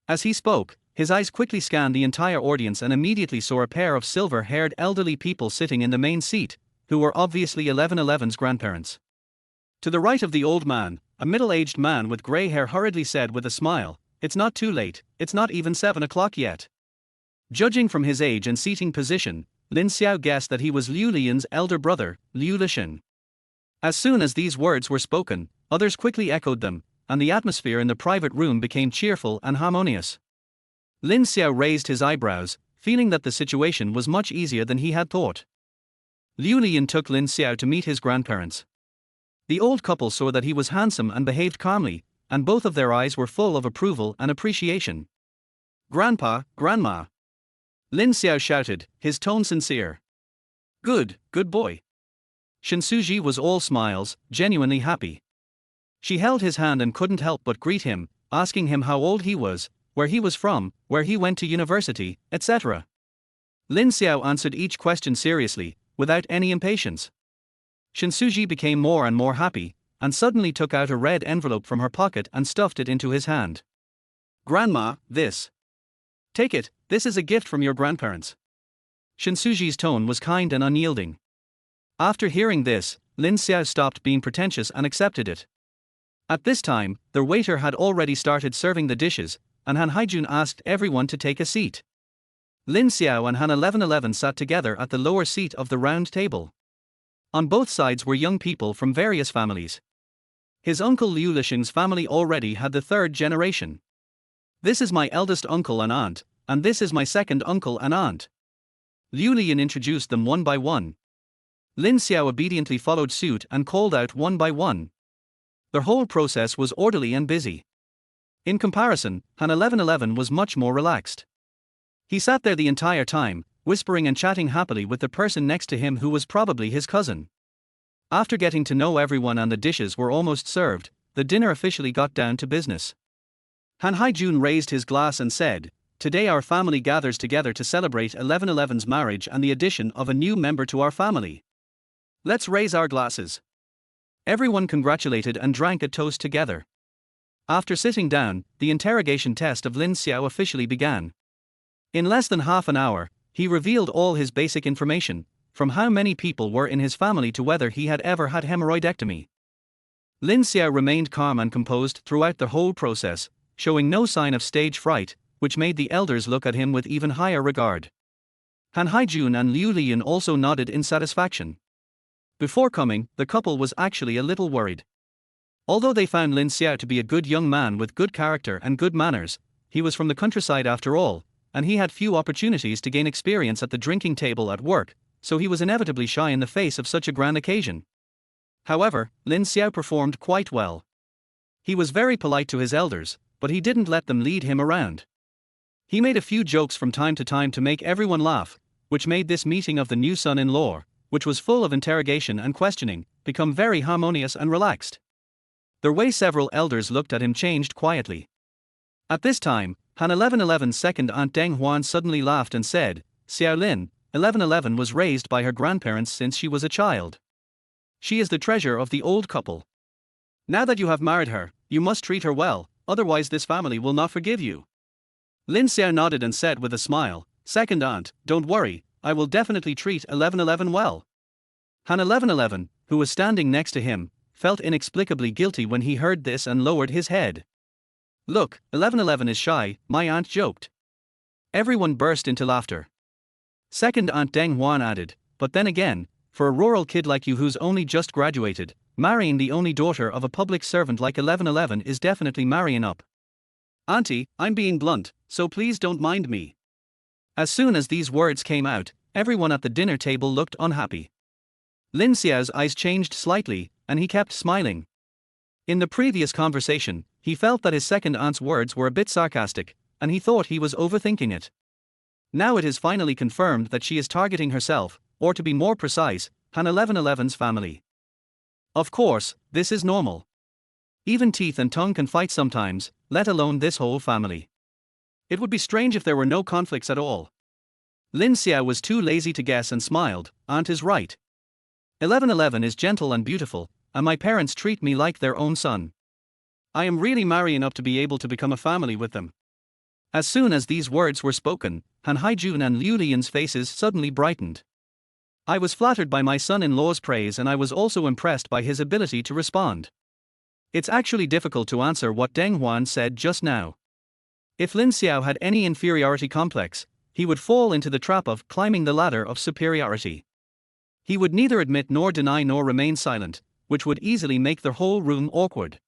As he spoke, his eyes quickly scanned the entire audience and immediately saw a pair of silver-haired elderly people sitting in the main seat, who were obviously 1111's grandparents. To the right of the old man, a middle-aged man with grey hair hurriedly said with a smile, "It's not too late, it's not even 7 o'clock yet." Judging from his age and seating position, Lin Xiao guessed that he was Liu Lian's elder brother, Liu Lishan. As soon as these words were spoken, others quickly echoed them, and the atmosphere in the private room became cheerful and harmonious. Lin Xiao raised his eyebrows, feeling that the situation was much easier than he had thought. Liu Lian took Lin Xiao to meet his grandparents. The old couple saw that he was handsome and behaved calmly, and both of their eyes were full of approval and appreciation. "Grandpa, Grandma!" Lin Xiao shouted, his tone sincere. Good boy." Shen Suji was all smiles, genuinely happy. She held his hand and couldn't help but greet him, asking him how old he was, where he was from, where he went to university, etc. Lin Xiao answered each question seriously, without any impatience. Shen Suji became more and more happy, and suddenly took out a red envelope from her pocket and stuffed it into his hand. "Grandma, this. Take it, this is a gift from your grandparents." Shen Suji's tone was kind and unyielding. After hearing this, Lin Xiao stopped being pretentious and accepted it. At this time, the waiter had already started serving the dishes, and Han Haijun asked everyone to take a seat. Lin Xiao and Han 1111 sat together at the lower seat of the round table. On both sides were young people from various families. His uncle Liu Lixing's family already had the third generation. "This is my eldest uncle and aunt, and this is my second uncle and aunt." Liu Lian introduced them one by one. Lin Xiao obediently followed suit and called out one by one. The whole process was orderly and busy. In comparison, Han 1111 was much more relaxed. He sat there the entire time, whispering and chatting happily with the person next to him who was probably his cousin. After getting to know everyone and the dishes were almost served, the dinner officially got down to business. Han Haijun raised his glass and said, "Today our family gathers together to celebrate 1111's marriage and the addition of a new member to our family. Let's raise our glasses." Everyone congratulated and drank a toast together. After sitting down, the interrogation test of Lin Xiao officially began. In less than half an hour, he revealed all his basic information, from how many people were in his family to whether he had ever had hemorrhoidectomy. Lin Xiao remained calm and composed throughout the whole process, showing no sign of stage fright, which made the elders look at him with even higher regard. Han Haijun and Liu Lian also nodded in satisfaction. Before coming, the couple was actually a little worried. Although they found Lin Xiao to be a good young man with good character and good manners, he was from the countryside after all, and he had few opportunities to gain experience at the drinking table at work, so he was inevitably shy in the face of such a grand occasion. However, Lin Xiao performed quite well. He was very polite to his elders, but he didn't let them lead him around. He made a few jokes from time to time to make everyone laugh, which made this meeting of the new son-in-law, which was full of interrogation and questioning, become very harmonious and relaxed. The way several elders looked at him changed quietly. At this time, Han 1111's second aunt Deng Huan suddenly laughed and said, "Xiao Lin, 1111 was raised by her grandparents since she was a child. She is the treasure of the old couple. Now that you have married her, you must treat her well, otherwise this family will not forgive you." Lin Xiao nodded and said with a smile, "Second aunt, don't worry, I will definitely treat 1111 well." Han 1111, who was standing next to him, felt inexplicably guilty when he heard this and lowered his head. "Look, 1111 is shy," my aunt joked. Everyone burst into laughter. Second aunt Deng Huan added, "But then again, for a rural kid like you who's only just graduated, marrying the only daughter of a public servant like 1111 is definitely marrying up. Auntie, I'm being blunt, so please don't mind me." As soon as these words came out, everyone at the dinner table looked unhappy. Lin Xiao's eyes changed slightly, and he kept smiling. In the previous conversation, he felt that his second aunt's words were a bit sarcastic, and he thought he was overthinking it. Now it is finally confirmed that she is targeting herself, or to be more precise, Han 1111's family. Of course, this is normal. Even teeth and tongue can fight sometimes, let alone this whole family. It would be strange if there were no conflicts at all. Lin Xiao was too lazy to guess and smiled, "Aunt is right. 1111 is gentle and beautiful, and my parents treat me like their own son. I am really marrying up to be able to become a family with them." As soon as these words were spoken, Han Haijun and Liu Lian's faces suddenly brightened. I was flattered by my son-in-law's praise and I was also impressed by his ability to respond. It's actually difficult to answer what Deng Huan said just now. If Lin Xiao had any inferiority complex, he would fall into the trap of climbing the ladder of superiority. He would neither admit nor deny nor remain silent, which would easily make the whole room awkward.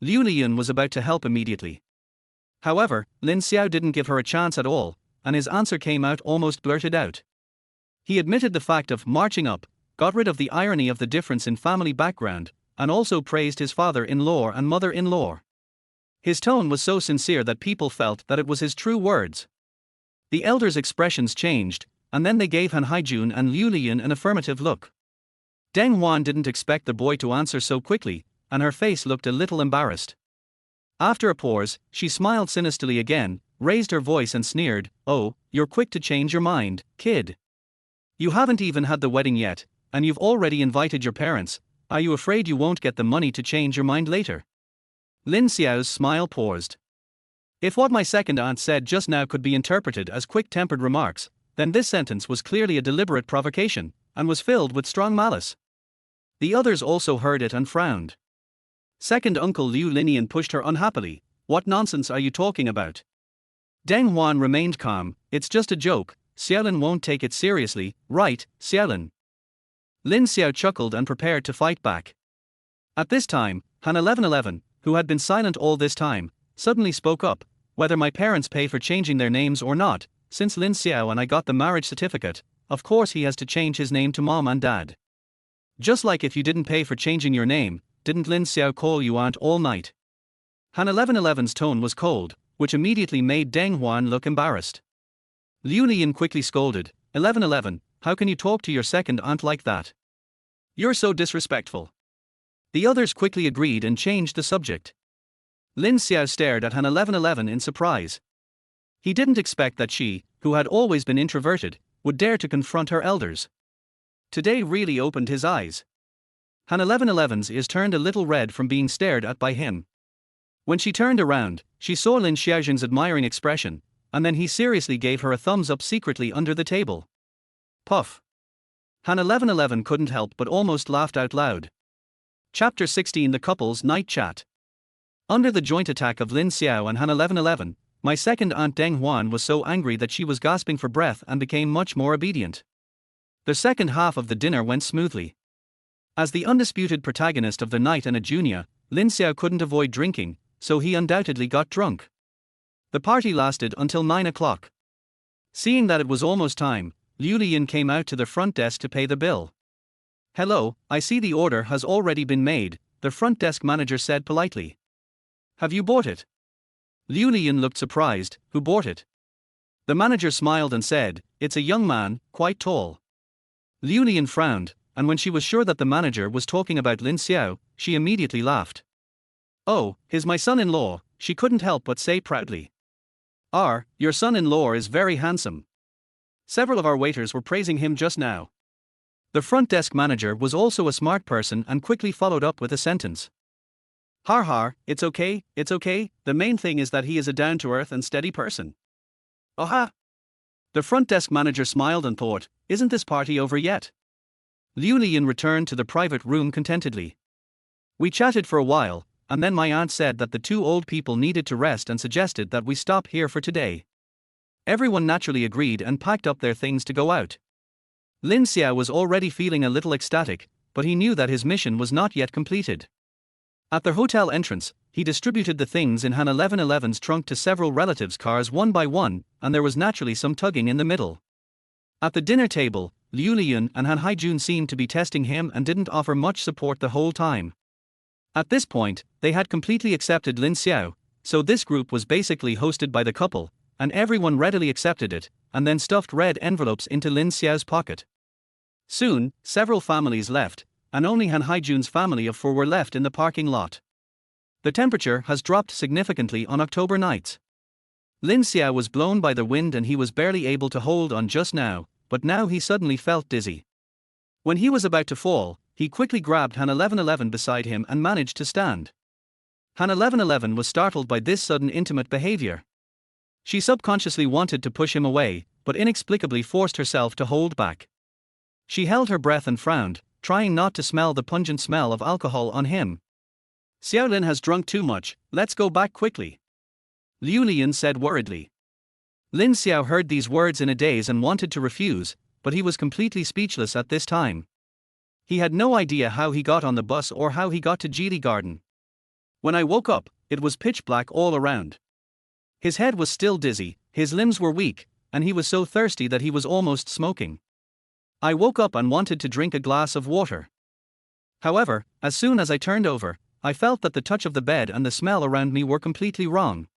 Liu Liyun was about to help immediately. However, Lin Xiao didn't give her a chance at all, and his answer came out almost blurted out. He admitted the fact of marching up, got rid of the irony of the difference in family background, and also praised his father-in-law and mother-in-law. His tone was so sincere that people felt that it was his true words. The elders' expressions changed, and then they gave Han Haijun and Liu Liyun an affirmative look. Deng Huan didn't expect the boy to answer so quickly, and her face looked a little embarrassed. After a pause, she smiled sinisterly again, raised her voice and sneered, "Oh, you're quick to change your mind, kid. You haven't even had the wedding yet, and you've already invited your parents. Are you afraid you won't get the money to change your mind later?" Lin Xiao's smile paused. If what my second aunt said just now could be interpreted as quick-tempered remarks, then this sentence was clearly a deliberate provocation, and was filled with strong malice. The others also heard it and frowned. Second uncle Liu Linian pushed her unhappily. "What nonsense are you talking about?" Deng Huan remained calm. "It's just a joke, Xiaolin won't take it seriously, right, Xiaolin?" Lin Xiao chuckled and prepared to fight back. At this time, Han 1111, who had been silent all this time, suddenly spoke up. "Whether my parents pay for changing their names or not, since Lin Xiao and I got the marriage certificate, of course he has to change his name to mom and dad. Just like if you didn't pay for changing your name, didn't Lin Xiao call you aunt all night?" Han 1111's tone was cold, which immediately made Deng Huan look embarrassed. Liu Lian quickly scolded, 1111, how can you talk to your second aunt like that? You're so disrespectful." The others quickly agreed and changed the subject. Lin Xiao stared at Han 1111 in surprise. He didn't expect that she, who had always been introverted, would dare to confront her elders. Today really opened his eyes. Han 1111's ears turned a little red from being stared at by him. When she turned around, she saw Lin Xiaojun's admiring expression, and then he seriously gave her a thumbs up secretly under the table. Puff. Han 1111 couldn't help but almost laughed out loud. Chapter 16 The Couple's Night Chat. Under the joint attack of Lin Xiao and Han 1111, my second aunt Deng Huan was so angry that she was gasping for breath and became much more obedient. The second half of the dinner went smoothly. As the undisputed protagonist of the night and a junior, Lin Xiao couldn't avoid drinking, so he undoubtedly got drunk. The party lasted until 9 o'clock. Seeing that it was almost time, Liu Lian came out to the front desk to pay the bill. "Hello, I see the order has already been made," the front desk manager said politely. "Have you bought it?" Liu Lian looked surprised. "Who bought it?" The manager smiled and said, "It's a young man, quite tall." Liu Lian frowned, and when she was sure that the manager was talking about Lin Xiao, she immediately laughed. "Oh, he's my son-in-law," she couldn't help but say proudly. Your son-in-law is very handsome. Several of our waiters were praising him just now." The front desk manager was also a smart person and quickly followed up with a sentence. Har, it's okay, the main thing is that he is a down-to-earth and steady person." "Oha!" The front desk manager smiled and thought, isn't this party over yet? Liu Lian returned to the private room contentedly. We chatted for a while, and then my aunt said that the two old people needed to rest and suggested that we stop here for today. Everyone naturally agreed and packed up their things to go out. Lin Xiao was already feeling a little ecstatic, but he knew that his mission was not yet completed. At the hotel entrance, he distributed the things in Han 1111's trunk to several relatives' cars one by one, and there was naturally some tugging in the middle. At the dinner table, Liu Liyun and Han Haijun seemed to be testing him and didn't offer much support the whole time. At this point, they had completely accepted Lin Xiao, so this group was basically hosted by the couple, and everyone readily accepted it, and then stuffed red envelopes into Lin Xiao's pocket. Soon, several families left, and only Han Haijun's family of 4 were left in the parking lot. The temperature has dropped significantly on October nights. Lin Xiao was blown by the wind and he was barely able to hold on just now, but now he suddenly felt dizzy. When he was about to fall, he quickly grabbed Han 1111 beside him and managed to stand. Han 1111 was startled by this sudden intimate behavior. She subconsciously wanted to push him away, but inexplicably forced herself to hold back. She held her breath and frowned, trying not to smell the pungent smell of alcohol on him. "Xiaolin has drunk too much, let's go back quickly," Liu Lian said worriedly. Lin Xiao heard these words in a daze and wanted to refuse, but he was completely speechless at this time. He had no idea how he got on the bus or how he got to Geely Garden. When I woke up, it was pitch black all around. His head was still dizzy, his limbs were weak, and he was so thirsty that he was almost smoking. I woke up and wanted to drink a glass of water. However, as soon as I turned over, I felt that the touch of the bed and the smell around me were completely wrong.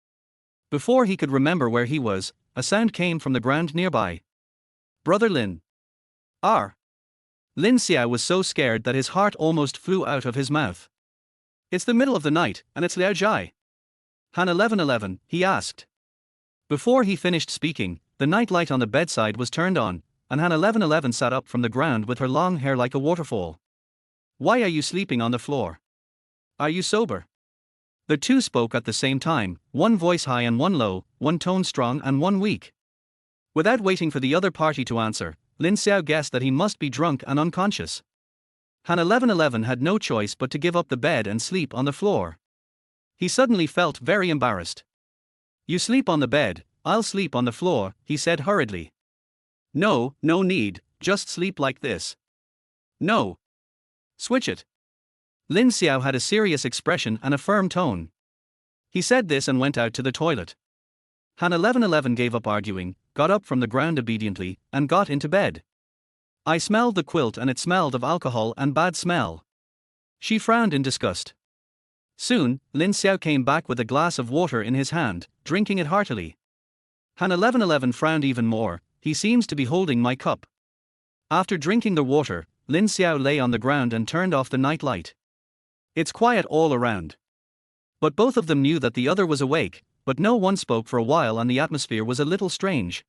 Before he could remember where he was, a sound came from the ground nearby. Brother Lin. R. Lin Xiao was so scared that his heart almost flew out of his mouth. It's the middle of the night, and it's Liao Jai. Han 1111, he asked. Before he finished speaking, the night light on the bedside was turned on, and Han 1111 sat up from the ground with her long hair like a waterfall. Why are you sleeping on the floor? Are you sober? The two spoke at the same time, one voice high and one low, one tone strong and one weak. Without waiting for the other party to answer, Lin Xiao guessed that he must be drunk and unconscious. Han 1111 had no choice but to give up the bed and sleep on the floor. He suddenly felt very embarrassed. You sleep on the bed, I'll sleep on the floor, he said hurriedly. No need, just sleep like this. No. Switch it. Lin Xiao had a serious expression and a firm tone. He said this and went out to the toilet. Han 1111 gave up arguing, got up from the ground obediently, and got into bed. I smelled the quilt and it smelled of alcohol and bad smell. She frowned in disgust. Soon, Lin Xiao came back with a glass of water in his hand, drinking it heartily. Han 1111 frowned even more, he seems to be holding my cup. After drinking the water, Lin Xiao lay on the ground and turned off the night light. It's quiet all around. But both of them knew that the other was awake, but no one spoke for a while and the atmosphere was a little strange.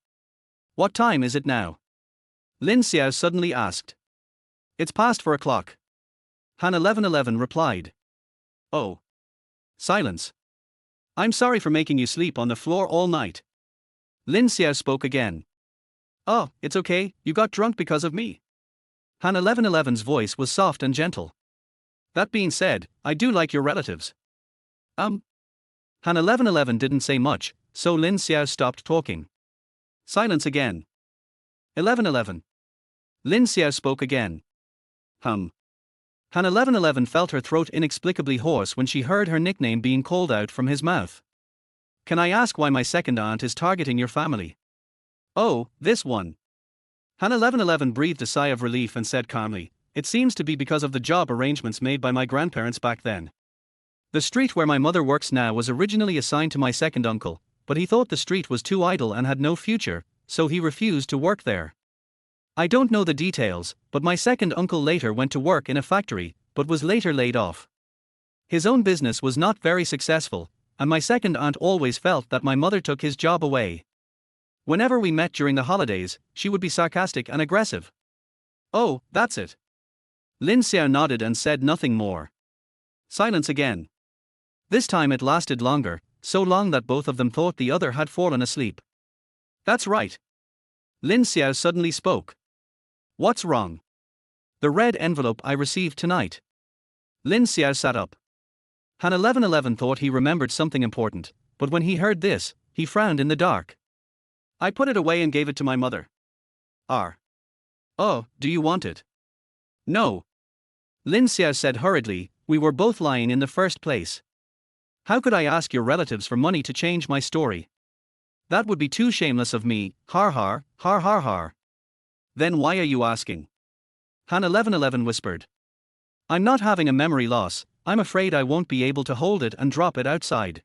What time is it now? Lin Xiao suddenly asked. It's past 4 o'clock. Han 1111 replied. Oh. Silence. I'm sorry for making you sleep on the floor all night. Lin Xiao spoke again. Oh, it's okay, you got drunk because of me. Han 1111's voice was soft and gentle. That being said, I do like your relatives. Han 1111 didn't say much, so Lin Xiao stopped talking. Silence again. 1111. Lin Xiao spoke again. Han 1111 felt her throat inexplicably hoarse when she heard her nickname being called out from his mouth. Can I ask why my second aunt is targeting your family? Oh, this one. Han 1111 breathed a sigh of relief and said calmly, it seems to be because of the job arrangements made by my grandparents back then. The street where my mother works now was originally assigned to my second uncle, but he thought the street was too idle and had no future, so he refused to work there. I don't know the details, but my second uncle later went to work in a factory, but was later laid off. His own business was not very successful, and my second aunt always felt that my mother took his job away. Whenever we met during the holidays, she would be sarcastic and aggressive. Oh, that's it. Lin Xiao nodded and said nothing more. Silence again. This time it lasted longer, so long that both of them thought the other had fallen asleep. That's right. Lin Xiao suddenly spoke. What's wrong? The red envelope I received tonight. Lin Xiao sat up. Han 1111 thought he remembered something important, but when he heard this, he frowned in the dark. I put it away and gave it to my mother. Oh, do you want it? No. Lin Xiao said hurriedly, we were both lying in the first place. How could I ask your relatives for money to change my story? That would be too shameless of me, har har, har har har. Then why are you asking? Han 1111 whispered. I'm not having a memory loss, I'm afraid I won't be able to hold it and drop it outside.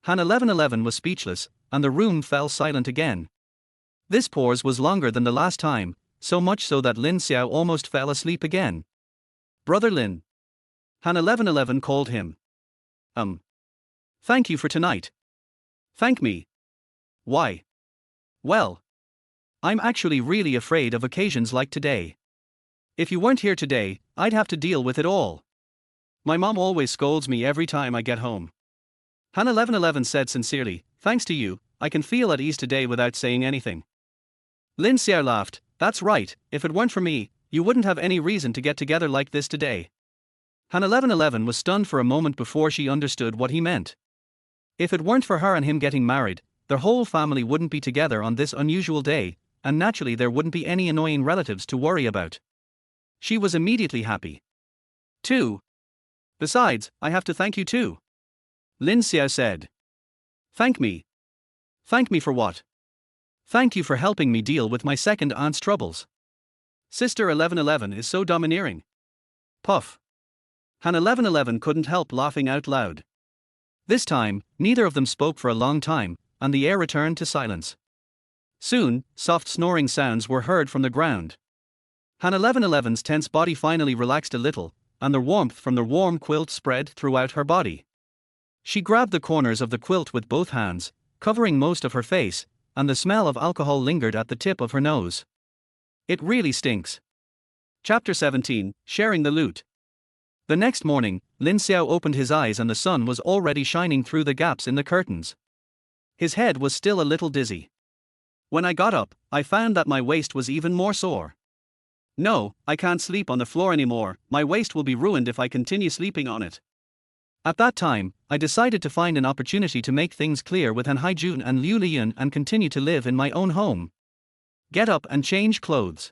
Han 1111 was speechless, and the room fell silent again. This pause was longer than the last time, so much so that Lin Xiao almost fell asleep again. Brother Lin. Han 1111 called him. Thank you for tonight. Thank me. Why? Well, I'm actually really afraid of occasions like today. If you weren't here today, I'd have to deal with it all. My mom always scolds me every time I get home. Han 1111 said sincerely, thanks to you, I can feel at ease today without saying anything. Lin Xiao laughed, that's right, if it weren't for me, you wouldn't have any reason to get together like this today. Han 1111 was stunned for a moment before she understood what he meant. If it weren't for her and him getting married, their whole family wouldn't be together on this unusual day, and naturally there wouldn't be any annoying relatives to worry about. She was immediately happy. 2. Besides, I have to thank you too. Lin Xiao said. Thank me. Thank me for what? Thank you for helping me deal with my second aunt's troubles. Sister 1111 is so domineering. Puff. Han 1111 couldn't help laughing out loud. This time, neither of them spoke for a long time, and the air returned to silence. Soon, soft snoring sounds were heard from the ground. Han 1111's tense body finally relaxed a little, and the warmth from the warm quilt spread throughout her body. She grabbed the corners of the quilt with both hands, covering most of her face, and the smell of alcohol lingered at the tip of her nose. It really stinks. Chapter 17, Sharing the Loot. The next morning, Lin Xiao opened his eyes and the sun was already shining through the gaps in the curtains. His head was still a little dizzy. When I got up, I found that my waist was even more sore. No, I can't sleep on the floor anymore, my waist will be ruined if I continue sleeping on it. At that time, I decided to find an opportunity to make things clear with Han Haijun and Liu Lian and continue to live in my own home. Get up and change clothes.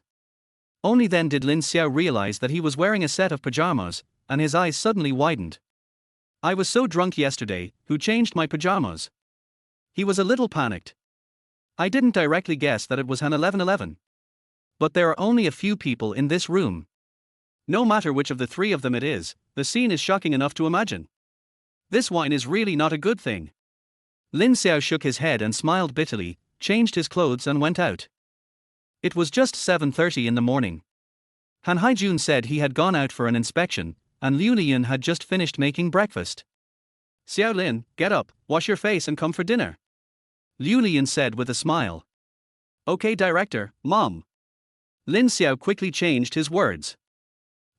Only then did Lin Xiao realize that he was wearing a set of pajamas, and his eyes suddenly widened. I was so drunk yesterday, who changed my pajamas? He was a little panicked. I didn't directly guess that it was Han 1111. But there are only a few people in this room. No matter which of the three of them it is, the scene is shocking enough to imagine. This wine is really not a good thing. Lin Xiao shook his head and smiled bitterly, changed his clothes and went out. It was just 7:30 in the morning. Han Haijun said he had gone out for an inspection, and Liu Lian had just finished making breakfast. Xiao Lin, get up, wash your face and come for dinner. Liu Lian said with a smile. Okay director, mom. Lin Xiao quickly changed his words.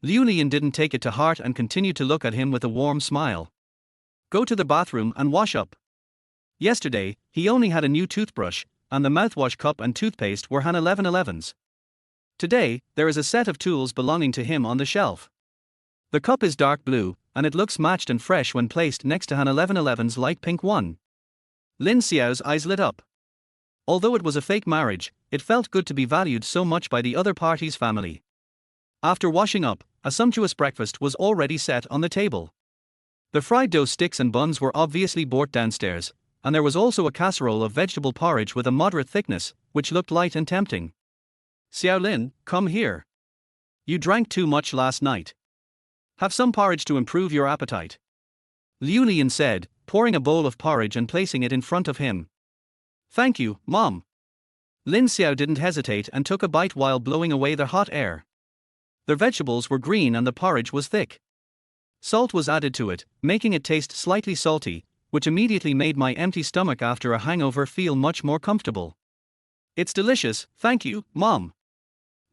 Liu Lian didn't take it to heart and continued to look at him with a warm smile. Go to the bathroom and wash up. Yesterday, he only had a new toothbrush, and the mouthwash cup and toothpaste were Han 1111's. Today, there is a set of tools belonging to him on the shelf. The cup is dark blue, and it looks matched and fresh when placed next to Han 1111's light pink one. Lin Xiao's eyes lit up. Although it was a fake marriage, it felt good to be valued so much by the other party's family. After washing up, a sumptuous breakfast was already set on the table. The fried dough sticks and buns were obviously brought downstairs, and there was also a casserole of vegetable porridge with a moderate thickness, which looked light and tempting. Xiao Lin, come here. You drank too much last night. Have some porridge to improve your appetite. Liu Lian said, pouring a bowl of porridge and placing it in front of him. Thank you, Mom. Lin Xiao didn't hesitate and took a bite while blowing away the hot air. The vegetables were green and the porridge was thick. Salt was added to it, making it taste slightly salty, which immediately made my empty stomach after a hangover feel much more comfortable. It's delicious, thank you, Mom.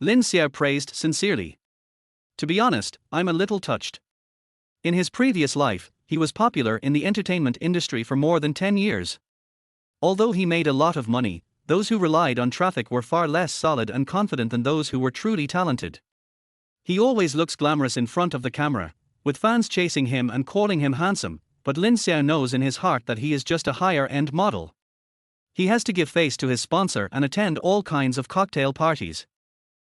Lin Xiao praised sincerely. To be honest, I'm a little touched. In his previous life, he was popular in the entertainment industry for more than 10 years. Although he made a lot of money, those who relied on traffic were far less solid and confident than those who were truly talented. He always looks glamorous in front of the camera, with fans chasing him and calling him handsome, but Lin Xiao knows in his heart that he is just a higher-end model. He has to give face to his sponsor and attend all kinds of cocktail parties.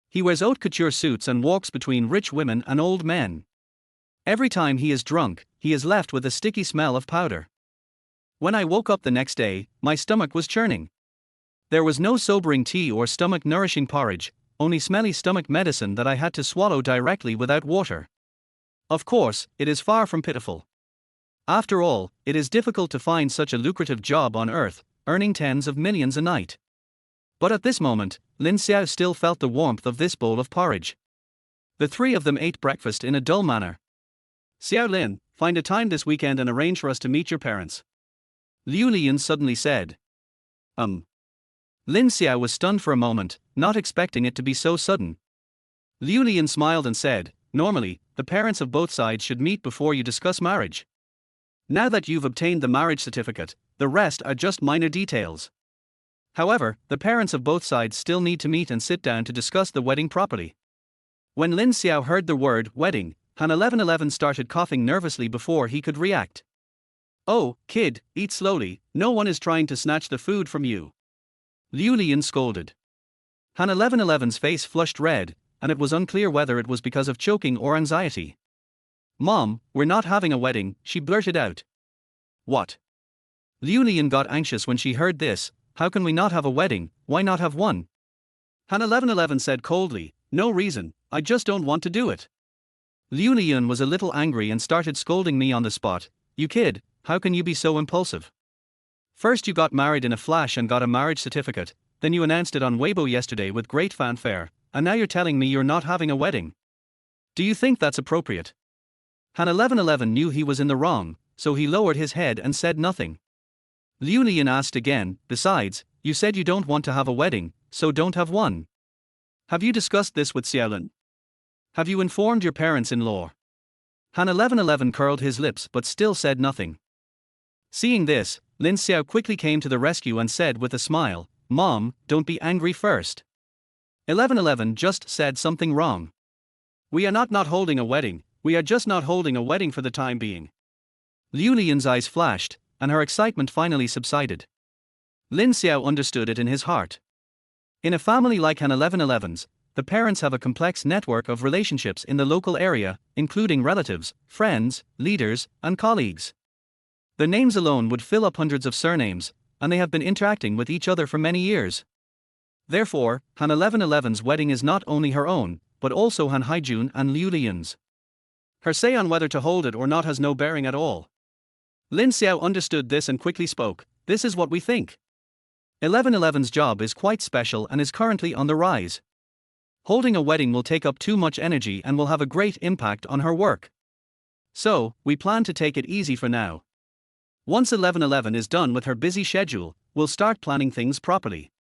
He wears haute couture suits and walks between rich women and old men. Every time he is drunk, he is left with a sticky smell of powder. When I woke up the next day, my stomach was churning. There was no sobering tea or stomach-nourishing porridge, only smelly stomach medicine that I had to swallow directly without water. Of course, it is far from pitiful. After all, it is difficult to find such a lucrative job on earth, earning tens of millions a night. But at this moment, Lin Xiao still felt the warmth of this bowl of porridge. The three of them ate breakfast in a dull manner. Xiao Lin, find a time this weekend and arrange for us to meet your parents. Liu Lian suddenly said. Lin Xiao was stunned for a moment, not expecting it to be so sudden. Liu Lian smiled and said, normally, the parents of both sides should meet before you discuss marriage. Now that you've obtained the marriage certificate, the rest are just minor details. However, the parents of both sides still need to meet and sit down to discuss the wedding properly. When Lin Xiao heard the word wedding, Han 1111 started coughing nervously before he could react. Oh, kid, eat slowly, no one is trying to snatch the food from you. Liu Lian scolded. Han 1111's face flushed red, and it was unclear whether it was because of choking or anxiety. Mom, we're not having a wedding, she blurted out. What? Liu Lian got anxious when she heard this. How can we not have a wedding? Why not have one? Han 1111 said coldly, no reason, I just don't want to do it. Liu Lian was a little angry and started scolding me on the spot. You kid, how can you be so impulsive? First you got married in a flash and got a marriage certificate, then you announced it on Weibo yesterday with great fanfare, and now you're telling me you're not having a wedding. Do you think that's appropriate? Han 1111 knew he was in the wrong, so he lowered his head and said nothing. Liu Lian asked again, besides, you said you don't want to have a wedding, so don't have one. Have you discussed this with Xiaolin? Have you informed your parents-in-law? Han 1111 curled his lips but still said nothing. Seeing this, Lin Xiao quickly came to the rescue and said with a smile, Mom, don't be angry first. 1111 just said something wrong. We are not holding a wedding, we are just not holding a wedding for the time being. Liu Lian's eyes flashed, and her excitement finally subsided. Lin Xiao understood it in his heart. In a family like Han 1111's, the parents have a complex network of relationships in the local area, including relatives, friends, leaders, and colleagues. The names alone would fill up hundreds of surnames, and they have been interacting with each other for many years. Therefore, Han 1111's wedding is not only her own, but also Han Haijun and Liu Lian's. Her say on whether to hold it or not has no bearing at all. Lin Xiao understood this and quickly spoke, this is what we think. 1111's job is quite special and is currently on the rise. Holding a wedding will take up too much energy and will have a great impact on her work. So, we plan to take it easy for now. Once 1111 is done with her busy schedule, we'll start planning things properly.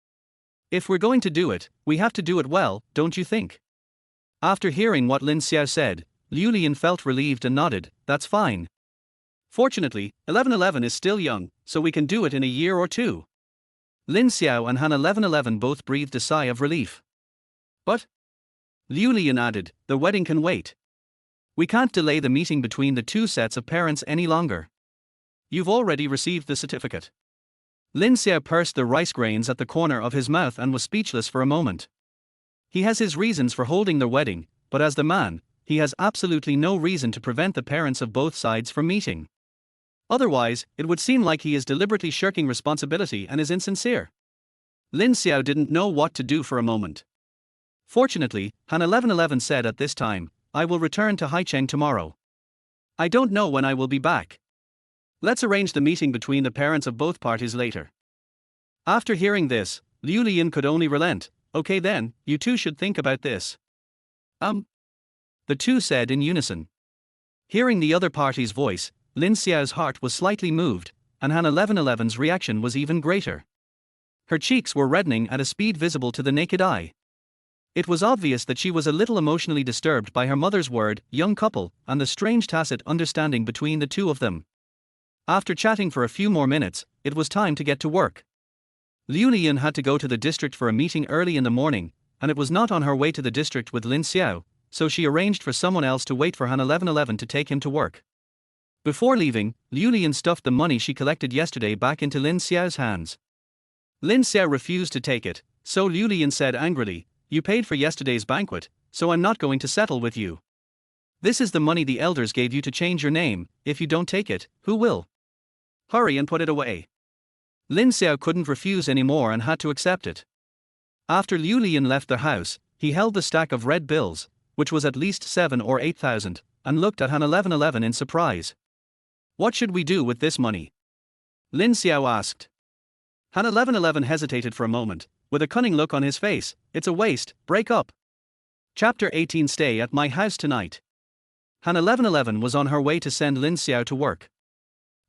If we're going to do it, we have to do it well, don't you think? After hearing what Lin Xiao said, Liu Lian felt relieved and nodded, that's fine. Fortunately, 1111 is still young, so we can do it in a year or two. Lin Xiao and Han 1111 both breathed a sigh of relief. But, Liu Lian added, the wedding can wait. We can't delay the meeting between the two sets of parents any longer. You've already received the certificate. Lin Xiao pursed the rice grains at the corner of his mouth and was speechless for a moment. He has his reasons for holding the wedding, but as the man, he has absolutely no reason to prevent the parents of both sides from meeting. Otherwise, it would seem like he is deliberately shirking responsibility and is insincere. Lin Xiao didn't know what to do for a moment. Fortunately, Han 1111 said at this time, I will return to Haicheng tomorrow. I don't know when I will be back. Let's arrange the meeting between the parents of both parties later. After hearing this, Liu Lian could only relent, okay then, you two should think about this. The two said in unison. Hearing the other party's voice, Lin Xiao's heart was slightly moved, and Han 1111's reaction was even greater. Her cheeks were reddening at a speed visible to the naked eye. It was obvious that she was a little emotionally disturbed by her mother's word, young couple, and the strange tacit understanding between the two of them. After chatting for a few more minutes, it was time to get to work. Liu Lian had to go to the district for a meeting early in the morning, and it was not on her way to the district with Lin Xiao, so she arranged for someone else to wait for Han 1111 to take him to work. Before leaving, Liu Lian stuffed the money she collected yesterday back into Lin Xiao's hands. Lin Xiao refused to take it, so Liu Lian said angrily, you paid for yesterday's banquet, so I'm not going to settle with you. This is the money the elders gave you to change your name, if you don't take it, who will? Hurry and put it away. Lin Xiao couldn't refuse anymore and had to accept it. After Liu Lian left the house, he held the stack of red bills, which was at least 7 or 8,000, and looked at Han 1111 in surprise. What should we do with this money? Lin Xiao asked. Han 1111 hesitated for a moment, with a cunning look on his face, it's a waste, break up. Chapter 18 Stay at my house tonight. Han 1111 was on her way to send Lin Xiao to work.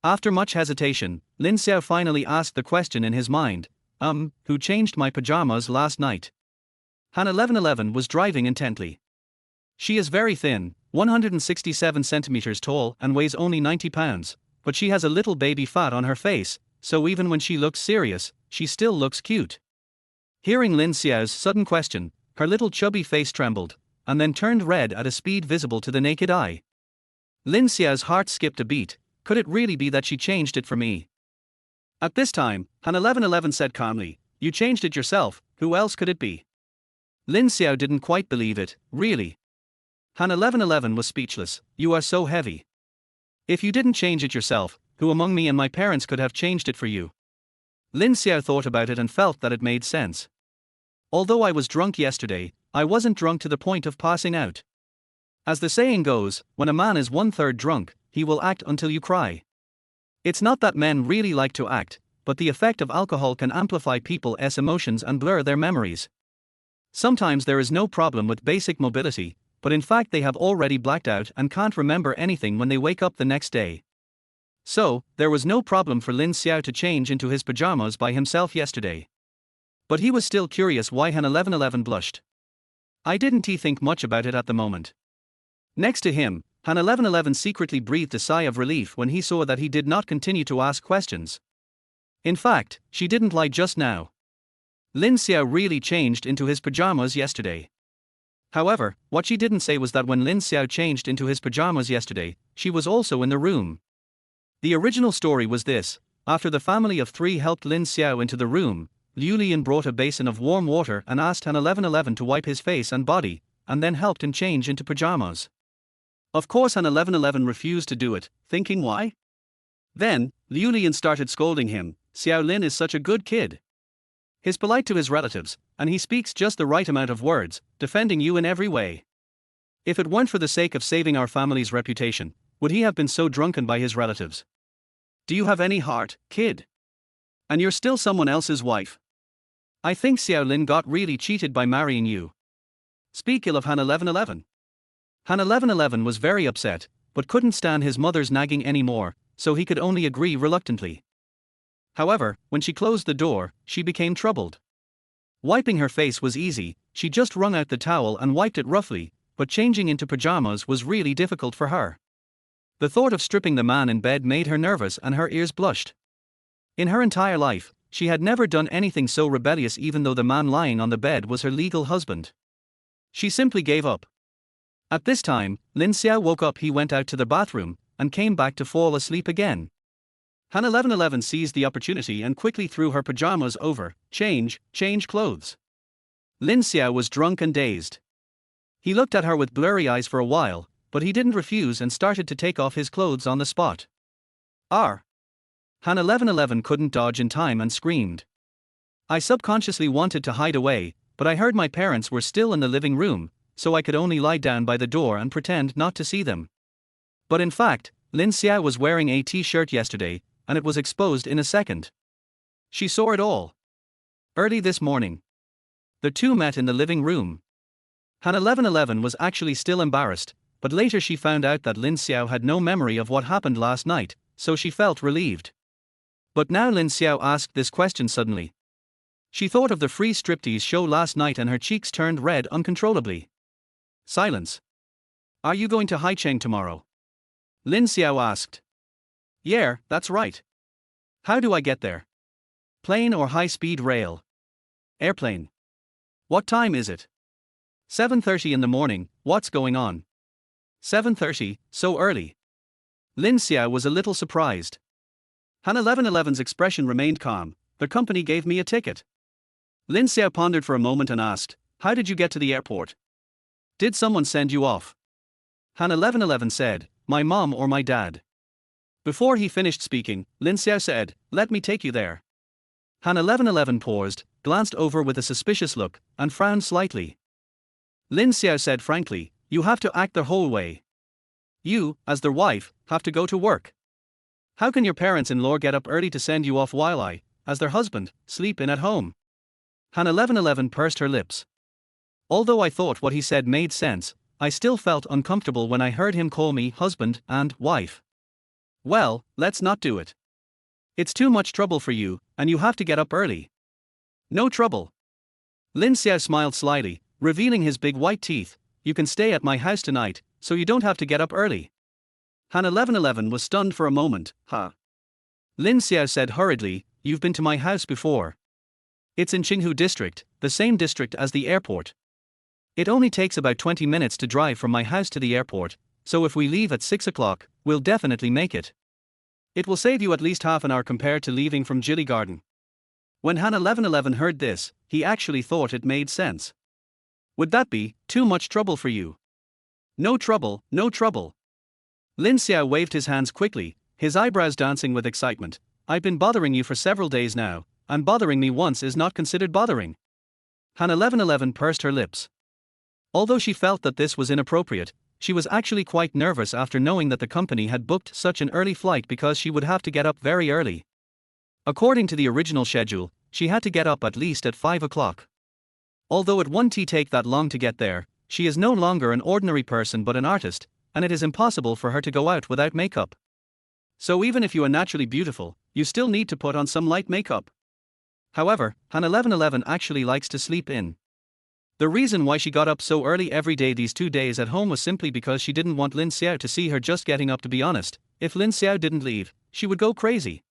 After much hesitation, Lin Xiao finally asked the question in his mind, who changed my pajamas last night? Han 1111 was driving intently. She is very thin, 167 centimeters tall and weighs only 90 pounds, but she has a little baby fat on her face, so even when she looks serious, she still looks cute. Hearing Lin Xiao's sudden question, her little chubby face trembled, and then turned red at a speed visible to the naked eye. Lin Xiao's heart skipped a beat, could it really be that she changed it for me? At this time, Han 1111 said calmly, you changed it yourself, who else could it be? Lin Xiao didn't quite believe it, really. Han 1111 was speechless, you are so heavy. If you didn't change it yourself, who among me and my parents could have changed it for you? Lin Xiao thought about it and felt that it made sense. Although I was drunk yesterday, I wasn't drunk to the point of passing out. As the saying goes, when a man is 1/3 drunk, he will act until you cry. It's not that men really like to act, but the effect of alcohol can amplify people's emotions and blur their memories. Sometimes there is no problem with basic mobility, but in fact they have already blacked out and can't remember anything when they wake up the next day. So, there was no problem for Lin Xiao to change into his pajamas by himself yesterday. But he was still curious why Han 1111 blushed. I didn't think much about it at the moment. Next to him, Han 1111 secretly breathed a sigh of relief when he saw that he did not continue to ask questions. In fact, she didn't lie just now. Lin Xiao really changed into his pajamas yesterday. However, what she didn't say was that when Lin Xiao changed into his pajamas yesterday, she was also in the room. The original story was this: after the family of 3 helped Lin Xiao into the room, Liu Lian brought a basin of warm water and asked Han 1111 to wipe his face and body, and then helped him change into pajamas. Of course Han 1111 refused to do it, thinking why? Then, Liu Lian started scolding him. Xiao Lin is such a good kid. He's polite to his relatives, and he speaks just the right amount of words, defending you in every way. If it weren't for the sake of saving our family's reputation, would he have been so drunken by his relatives? Do you have any heart, kid? And you're still someone else's wife. I think Xiao Lin got really cheated by marrying you. Speak ill of Han 1111. Han 1111 was very upset, but couldn't stand his mother's nagging anymore, so he could only agree reluctantly. However, when she closed the door, she became troubled. Wiping her face was easy, she just wrung out the towel and wiped it roughly, but changing into pajamas was really difficult for her. The thought of stripping the man in bed made her nervous and her ears blushed. In her entire life, she had never done anything so rebellious, even though the man lying on the bed was her legal husband. She simply gave up. At this time, Lin Xiao woke up. He went out to the bathroom and came back to fall asleep again. Han 1111 seized the opportunity and quickly threw her pajamas over. Change clothes. Lin Xiao was drunk and dazed. He looked at her with blurry eyes for a while, but he didn't refuse and started to take off his clothes on the spot. Han 1111 couldn't dodge in time and screamed. I subconsciously wanted to hide away, but I heard my parents were still in the living room, so I could only lie down by the door and pretend not to see them. But in fact, Lin Xiao was wearing a t-shirt yesterday, and it was exposed in a second. She saw it all. Early this morning, the two met in the living room. Han 1111 was actually still embarrassed, but later she found out that Lin Xiao had no memory of what happened last night, so she felt relieved. But now Lin Xiao asked this question suddenly. She thought of the free striptease show last night and her cheeks turned red uncontrollably. Silence. Are you going to Haicheng tomorrow? Lin Xiao asked. Yeah, that's right. How do I get there? Plane or high-speed rail? Airplane. What time is it? 7:30 in the morning. What's going on? 7:30, so early. Lin Xiao was a little surprised. Han 1111's expression remained calm. The company gave me a ticket. Lin Xiao pondered for a moment and asked, how did you get to the airport? Did someone send you off? Han 1111 said, my mom or my dad. Before he finished speaking, Lin Xiao said, let me take you there. Han 1111 paused, glanced over with a suspicious look, and frowned slightly. Lin Xiao said frankly, you have to act the whole way. You, as their wife, have to go to work. How can your parents-in-law get up early to send you off while I, as their husband, sleep in at home? Han 1111 pursed her lips. Although I thought what he said made sense, I still felt uncomfortable when I heard him call me husband and wife. Well, let's not do it. It's too much trouble for you, and you have to get up early. No trouble. Lin Xiao smiled slyly, revealing his big white teeth. You can stay at my house tonight, so you don't have to get up early. Han 1111 was stunned for a moment. Huh? Lin Xiao said hurriedly, you've been to my house before. It's in Qinghu district, the same district as the airport. It only takes about 20 minutes to drive from my house to the airport, so if we leave at 6 o'clock, we'll definitely make it. It will save you at least half an hour compared to leaving from Jilly Garden. When Han 1111 heard this, he actually thought it made sense. Would that be too much trouble for you? No trouble, no trouble. Lin Xiao waved his hands quickly, his eyebrows dancing with excitement. I've been bothering you for several days now, and bothering me once is not considered bothering. Han 1111 pursed her lips. Although she felt that this was inappropriate, she was actually quite nervous after knowing that the company had booked such an early flight because she would have to get up very early. According to the original schedule, she had to get up at least at 5 o'clock. Although it won't take that long to get there, she is no longer an ordinary person but an artist, and it is impossible for her to go out without makeup. So even if you are naturally beautiful, you still need to put on some light makeup. However, Han 1111 actually likes to sleep in. The reason why she got up so early every day these 2 days at home was simply because she didn't want Lin Xiao to see her just getting up. To be honest, if Lin Xiao didn't leave, she would go crazy.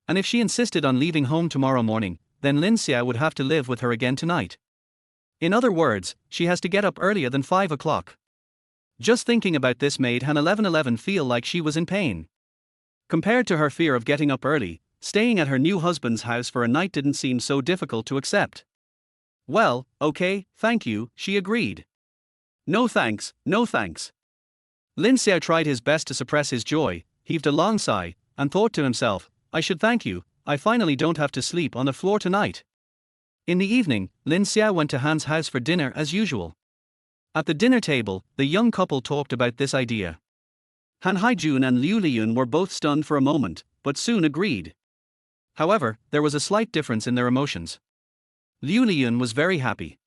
And if she insisted on leaving home tomorrow morning, then Lin Xiao would have to live with her again tonight. In other words, she has to get up earlier than 5 o'clock. Just thinking about this made Han 1111 feel like she was in pain. Compared to her fear of getting up early, staying at her new husband's house for a night didn't seem so difficult to accept. Well, okay, thank you, she agreed. No thanks, no thanks. Lin Xiao tried his best to suppress his joy, heaved a long sigh, and thought to himself, I should thank you, I finally don't have to sleep on the floor tonight. In the evening, Lin Xiao went to Han's house for dinner as usual. At the dinner table, the young couple talked about this idea. Han Haijun and Liu Liyun were both stunned for a moment, but soon agreed. However, there was a slight difference in their emotions. Liu Liyun was very happy.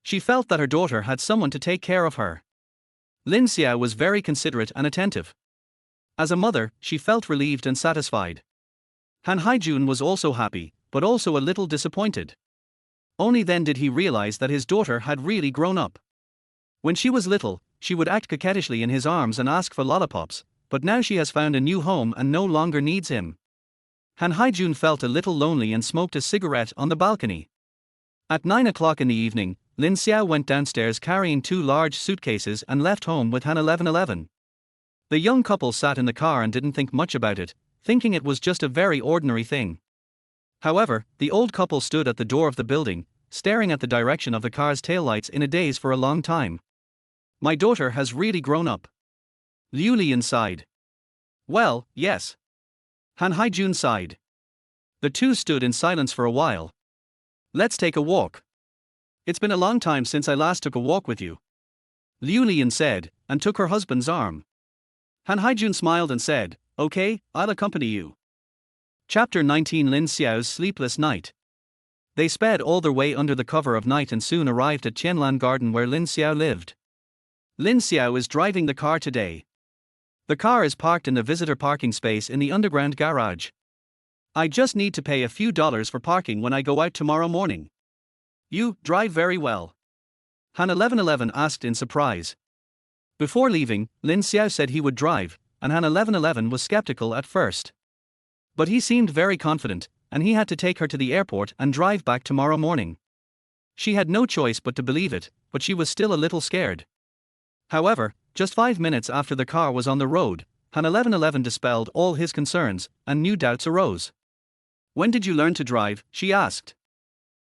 She felt that her daughter had someone to take care of her. Lin Xiao was very considerate and attentive. As a mother, she felt relieved and satisfied. Han Haijun was also happy, but also a little disappointed. Only then did he realize that his daughter had really grown up. When she was little, she would act coquettishly in his arms and ask for lollipops, but now she has found a new home and no longer needs him. Han Haijun felt a little lonely and smoked a cigarette on the balcony. At 9 o'clock in the evening, Lin Xiao went downstairs carrying 2 large suitcases and left home with Han 1111. The young couple sat in the car and didn't think much about it, thinking it was just a very ordinary thing. However, the old couple stood at the door of the building, staring at the direction of the car's taillights in a daze for a long time. My daughter has really grown up. Liu Lian sighed. Well, yes. Han Haijun sighed. The two stood in silence for a while. Let's take a walk. It's been a long time since I last took a walk with you, Liu Lian said, and took her husband's arm. Han Haijun smiled and said, Okay, I'll accompany you. Chapter 19 Lin Xiao's Sleepless Night. They sped all their way under the cover of night and soon arrived at Qianlan Garden where Lin Xiao lived. Lin Xiao is driving the car today. The car is parked in the visitor parking space in the underground garage. I just need to pay a few dollars for parking when I go out tomorrow morning. You drive very well, Han 1111 asked in surprise. Before leaving, Lin Xiao said he would drive, and Han 1111 was skeptical at first. But he seemed very confident, and he had to take her to the airport and drive back tomorrow morning. She had no choice but to believe it, but she was still a little scared. However, just 5 minutes after the car was on the road, Han 1111 dispelled all his concerns, and new doubts arose. When did you learn to drive? She asked.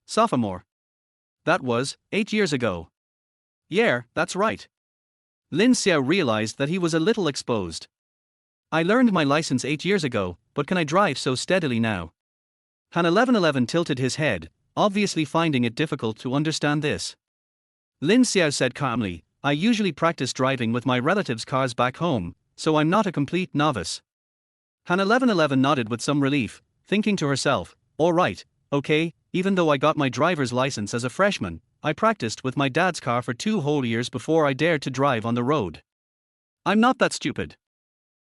Sophomore. That was 8 years ago. Yeah, that's right. Lin Xiao realized that he was a little exposed. I learned my license 8 years ago, but can I drive so steadily now? Han 1111 tilted his head, obviously finding it difficult to understand this. Lin Xiao said calmly, I usually practice driving with my relatives' cars back home, so I'm not a complete novice. Han 1111 nodded with some relief, thinking to herself, all right, okay, even though I got my driver's license as a freshman, I practiced with my dad's car for 2 whole years before I dared to drive on the road. I'm not that stupid.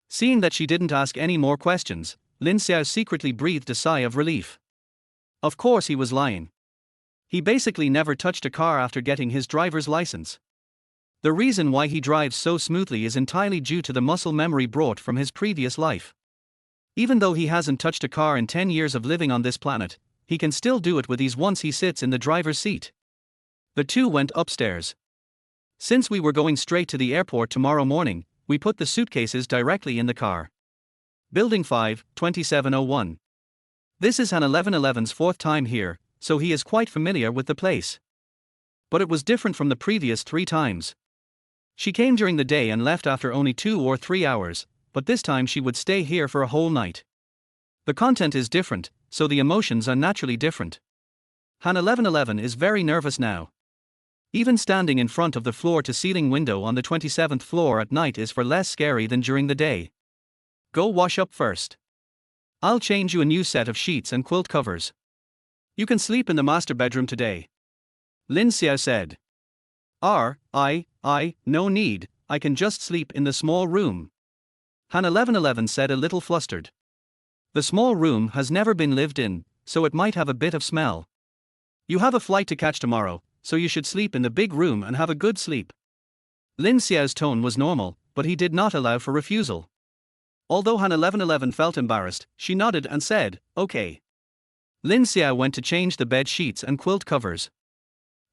Seeing that she didn't ask any more questions, Lin Xiao secretly breathed a sigh of relief. Of course he was lying. He basically never touched a car after getting his driver's license. The reason why he drives so smoothly is entirely due to the muscle memory brought from his previous life. Even though he hasn't touched a car in 10 years of living on this planet, he can still do it with ease once he sits in the driver's seat. The two went upstairs. Since we were going straight to the airport tomorrow morning, we put the suitcases directly in the car. Building 5, 2701. This is Han 1111's 4th time here, so he is quite familiar with the place. But it was different from the previous 3 times. She came during the day and left after only 2 or 3 hours, but this time she would stay here for a whole night. The content is different, so the emotions are naturally different. Han 1111 is very nervous now. Even standing in front of the floor-to-ceiling window on the 27th floor at night is for less scary than during the day. Go wash up first. I'll change you a new set of sheets and quilt covers. You can sleep in the master bedroom today. Lin Xiao said. No need, I can just sleep in the small room. Han 1111 said, a little flustered. The small room has never been lived in, so it might have a bit of smell. You have a flight to catch tomorrow, so you should sleep in the big room and have a good sleep. Lin Xiao's tone was normal, but he did not allow for refusal. Although Han 1111 felt embarrassed, she nodded and said, okay. Lin Xiao went to change the bed sheets and quilt covers.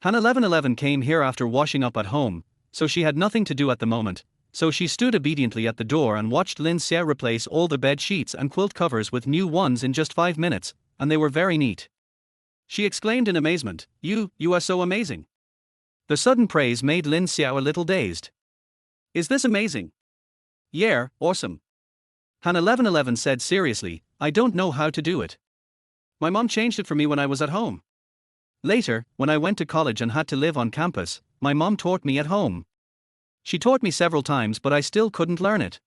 Han 1111 came here after washing up at home, so she had nothing to do at the moment, so she stood obediently at the door and watched Lin Xiao replace all the bed sheets and quilt covers with new ones in just 5 minutes, and they were very neat. She exclaimed in amazement, You are so amazing. The sudden praise made Lin Xiao a little dazed. Is this amazing? Yeah, awesome. Han 1111 said seriously, I don't know how to do it. My mom changed it for me when I was at home. Later, when I went to college and had to live on campus, my mom taught me at home. She taught me several times, but I still couldn't learn it.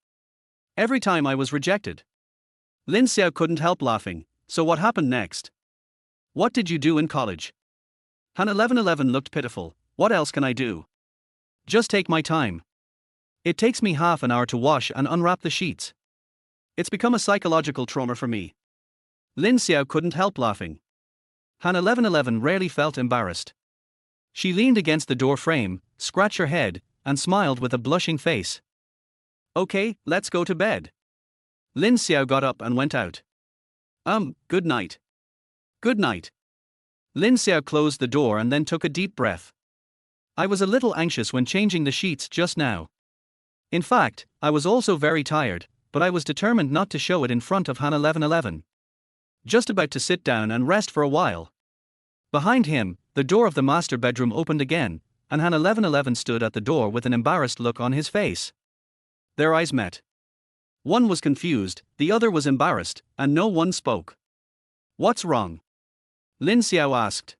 Every time I was rejected. Lin Xiao couldn't help laughing. So what happened next? What did you do in college? Han 1111 looked pitiful. What else can I do? Just take my time. It takes me half an hour to wash and unwrap the sheets. It's become a psychological trauma for me. Lin Xiao couldn't help laughing. Han 1111 rarely felt embarrassed. She leaned against the door frame, scratched her head, and smiled with a blushing face. Okay, let's go to bed. Lin Xiao got up and went out. Good night. Good night. Lin Xiao closed the door and then took a deep breath. I was a little anxious when changing the sheets just now. In fact, I was also very tired, but I was determined not to show it in front of Han 1111. Just about to sit down and rest for a while. Behind him, the door of the master bedroom opened again, and Han 1111 stood at the door with an embarrassed look on his face. Their eyes met. One was confused, the other was embarrassed, and no one spoke. What's wrong? Lin Xiao asked.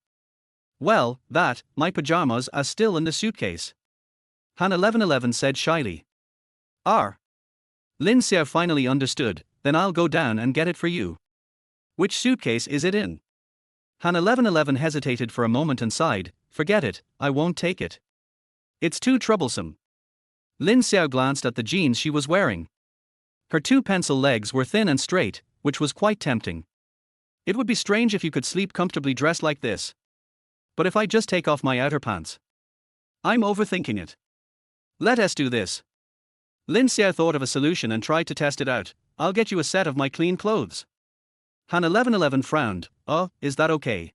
Well, my pajamas are still in the suitcase. Han 1111 said shyly. Lin Xiao finally understood, then I'll go down and get it for you. Which suitcase is it in? Han 1111 hesitated for a moment and sighed, forget it, I won't take it. It's too troublesome. Lin Xiao glanced at the jeans she was wearing. Her 2 pencil legs were thin and straight, which was quite tempting. It would be strange if you could sleep comfortably dressed like this. But if I just take off my outer pants? I'm overthinking it. Let us do this. Lin Xiao thought of a solution and tried to test it out. I'll get you a set of my clean clothes. Han 1111 frowned. Is that okay?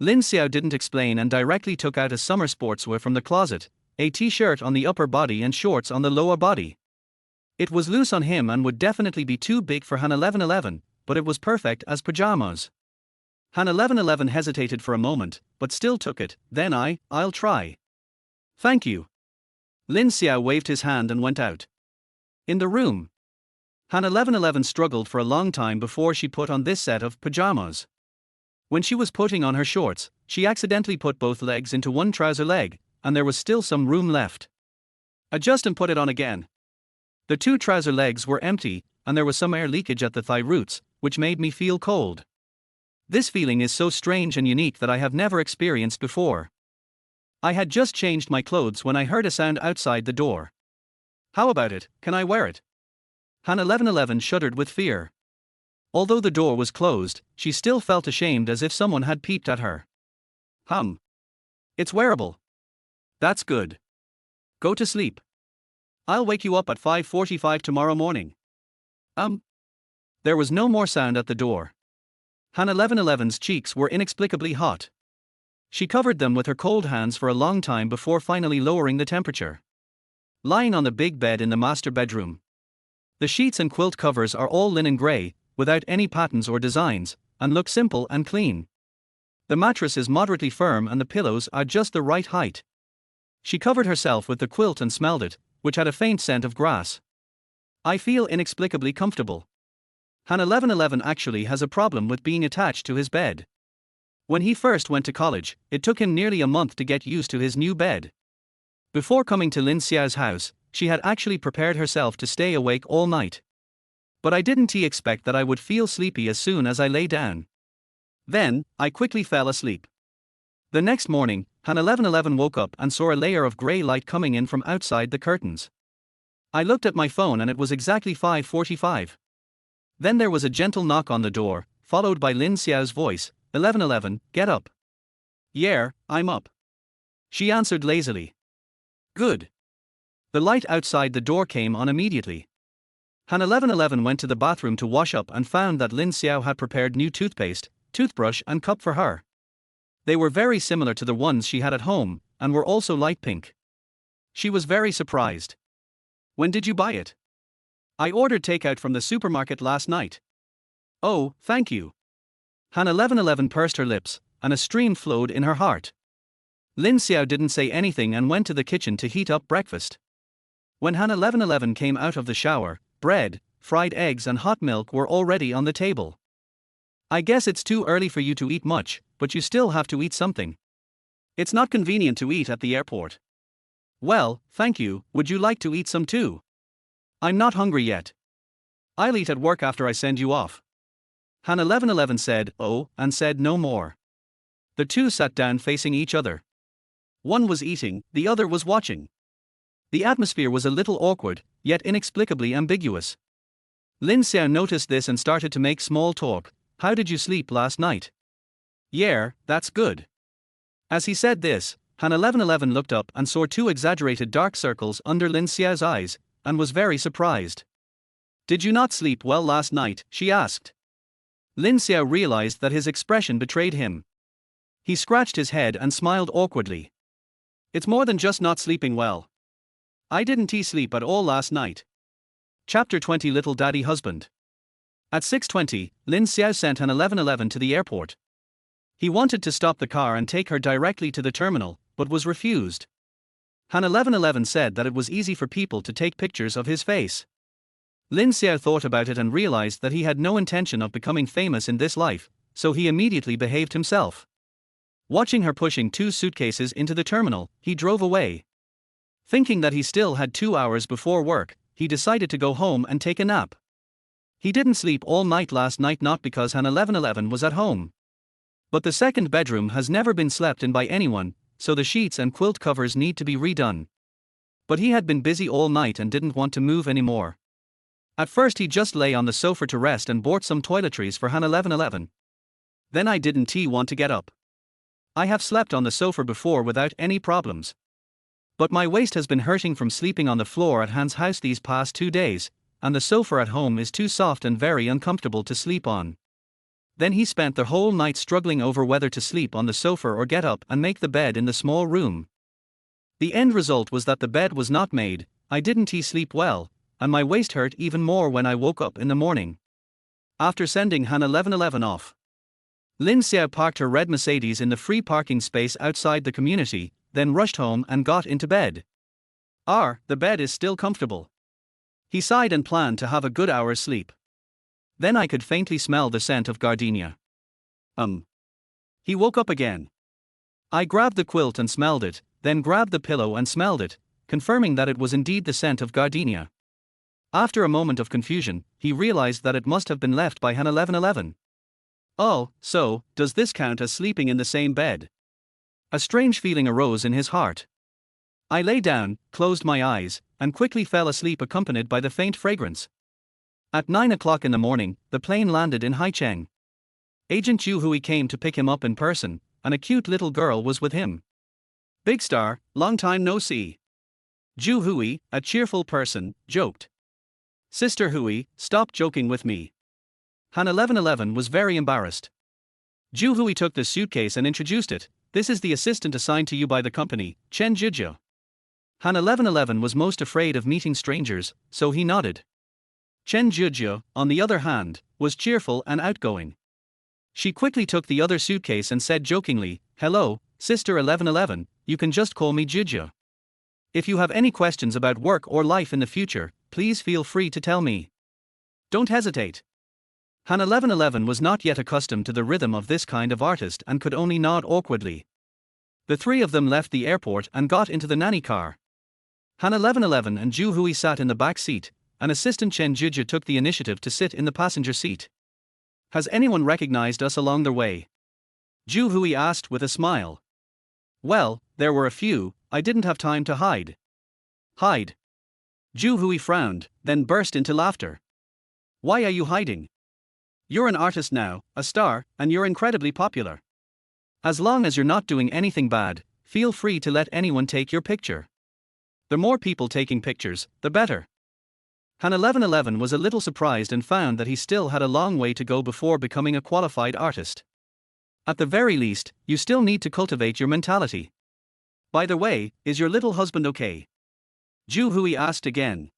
Lin Xiao didn't explain and directly took out a summer sportswear from the closet, a t-shirt on the upper body and shorts on the lower body. It was loose on him and would definitely be too big for Han 1111, but it was perfect as pajamas. Han 1111 hesitated for a moment, but still took it. Then I'll try. Thank you. Lin Xiao waved his hand and went out. In the room, Han 1111 struggled for a long time before she put on this set of pajamas. When she was putting on her shorts, she accidentally put both legs into one trouser leg, and there was still some room left. Adjust and put it on again. The 2 trouser legs were empty, and there was some air leakage at the thigh roots, which made me feel cold. This feeling is so strange and unique that I have never experienced before. I had just changed my clothes when I heard a sound outside the door. How about it, can I wear it? Han 1111 shuddered with fear. Although the door was closed, she still felt ashamed as if someone had peeped at her. It's wearable. That's good. Go to sleep. I'll wake you up at 5:45 tomorrow morning. There was no more sound at the door. Han 1111's cheeks were inexplicably hot. She covered them with her cold hands for a long time before finally lowering the temperature. Lying on the big bed in the master bedroom. The sheets and quilt covers are all linen gray, without any patterns or designs, and look simple and clean. The mattress is moderately firm and the pillows are just the right height. She covered herself with the quilt and smelled it, which had a faint scent of grass. I feel inexplicably comfortable. Han 1111 actually has a problem with being attached to his bed. When he first went to college, it took him nearly a month to get used to his new bed. Before coming to Lin Xiao's house, she had actually prepared herself to stay awake all night. But I didn't expect that I would feel sleepy as soon as I lay down. Then, I quickly fell asleep. The next morning, Han 1111 woke up and saw a layer of grey light coming in from outside the curtains. I looked at my phone and it was exactly 5:45. Then there was a gentle knock on the door, followed by Lin Xiao's voice, 1111, get up. Yeah, I'm up. She answered lazily. Good. The light outside the door came on immediately. Han 1111 went to the bathroom to wash up and found that Lin Xiao had prepared new toothpaste, toothbrush and cup for her. They were very similar to the ones she had at home, and were also light pink. She was very surprised. When did you buy it? I ordered takeout from the supermarket last night. Oh, thank you. Han 1111 pursed her lips, and a stream flowed in her heart. Lin Xiao didn't say anything and went to the kitchen to heat up breakfast. When Han 1111 came out of the shower, bread, fried eggs and hot milk were already on the table. I guess it's too early for you to eat much, but you still have to eat something. It's not convenient to eat at the airport. Well, thank you, would you like to eat some too? I'm not hungry yet. I'll eat at work after I send you off. Han 1111 said, oh, and said no more. The two sat down facing each other. One was eating, the other was watching. The atmosphere was a little awkward, yet inexplicably ambiguous. Lin Xiao noticed this and started to make small talk. How did you sleep last night? Yeah, that's good. As he said this, Han 1111 looked up and saw two exaggerated dark circles under Lin Xiao's eyes, and was very surprised. Did you not sleep well last night? She asked. Lin Xiao realized that his expression betrayed him. He scratched his head and smiled awkwardly. It's more than just not sleeping well. I didn't sleep at all last night. Chapter 20 Little Daddy Husband. At 6:20, Lin Xiao sent Han 1111 to the airport. He wanted to stop the car and take her directly to the terminal, but was refused. Han 1111 said that it was easy for people to take pictures of his face. Lin Xiao thought about it and realized that he had no intention of becoming famous in this life, so he immediately behaved himself. Watching her pushing two suitcases into the terminal, he drove away. Thinking that he still had 2 hours before work, he decided to go home and take a nap. He didn't sleep all night last night, not because Han 1111 was at home. But the second bedroom has never been slept in by anyone, so the sheets and quilt covers need to be redone. But he had been busy all night and didn't want to move anymore. At first he just lay on the sofa to rest and bought some toiletries for Han 1111. Then I didn't want to get up. I have slept on the sofa before without any problems. But my waist has been hurting from sleeping on the floor at Han's house these past 2 days, and the sofa at home is too soft and very uncomfortable to sleep on. Then he spent the whole night struggling over whether to sleep on the sofa or get up and make the bed in the small room. The end result was that the bed was not made, I didn't sleep well, and my waist hurt even more when I woke up in the morning. After sending Han 1111 off, Lin Xiao parked her red Mercedes in the free parking space outside the community, then rushed home and got into bed. The bed is still comfortable. He sighed and planned to have a good hour's sleep. Then I could faintly smell the scent of gardenia. He woke up again. I grabbed the quilt and smelled it, then grabbed the pillow and smelled it, confirming that it was indeed the scent of gardenia. After a moment of confusion, he realized that it must have been left by Han 1111. Oh, so, does this count as sleeping in the same bed? A strange feeling arose in his heart. I lay down, closed my eyes, and quickly fell asleep accompanied by the faint fragrance. At 9 o'clock in the morning, the plane landed in Haicheng. Agent Zhu Hui came to pick him up in person, and a cute little girl was with him. Big star, long time no see. Zhu Hui, a cheerful person, joked. Sister Hui, stop joking with me. Han 1111 was very embarrassed. Zhu Hui took the suitcase and introduced it. This is the assistant assigned to you by the company, Chen Zhizhe. Han 1111 was most afraid of meeting strangers, so he nodded. Chen Zhizhe, on the other hand, was cheerful and outgoing. She quickly took the other suitcase and said jokingly, hello, Sister 1111, you can just call me Zhizhe. If you have any questions about work or life in the future, please feel free to tell me. Don't hesitate. Han 1111 was not yet accustomed to the rhythm of this kind of artist and could only nod awkwardly. The three of them left the airport and got into the nanny car. Han 1111 and Zhu Hui sat in the back seat, and assistant Chen Jujia took the initiative to sit in the passenger seat. Has anyone recognized us along their way? Zhu Hui asked with a smile. Well, there were a few, I didn't have time to hide. Hide? Zhu Hui frowned, then burst into laughter. Why are you hiding? You're an artist now, a star, and you're incredibly popular. As long as you're not doing anything bad, feel free to let anyone take your picture. The more people taking pictures, the better. Han 1111 was a little surprised and found that he still had a long way to go before becoming a qualified artist. At the very least, you still need to cultivate your mentality. By the way, is your little husband okay? Zhu Hui asked again.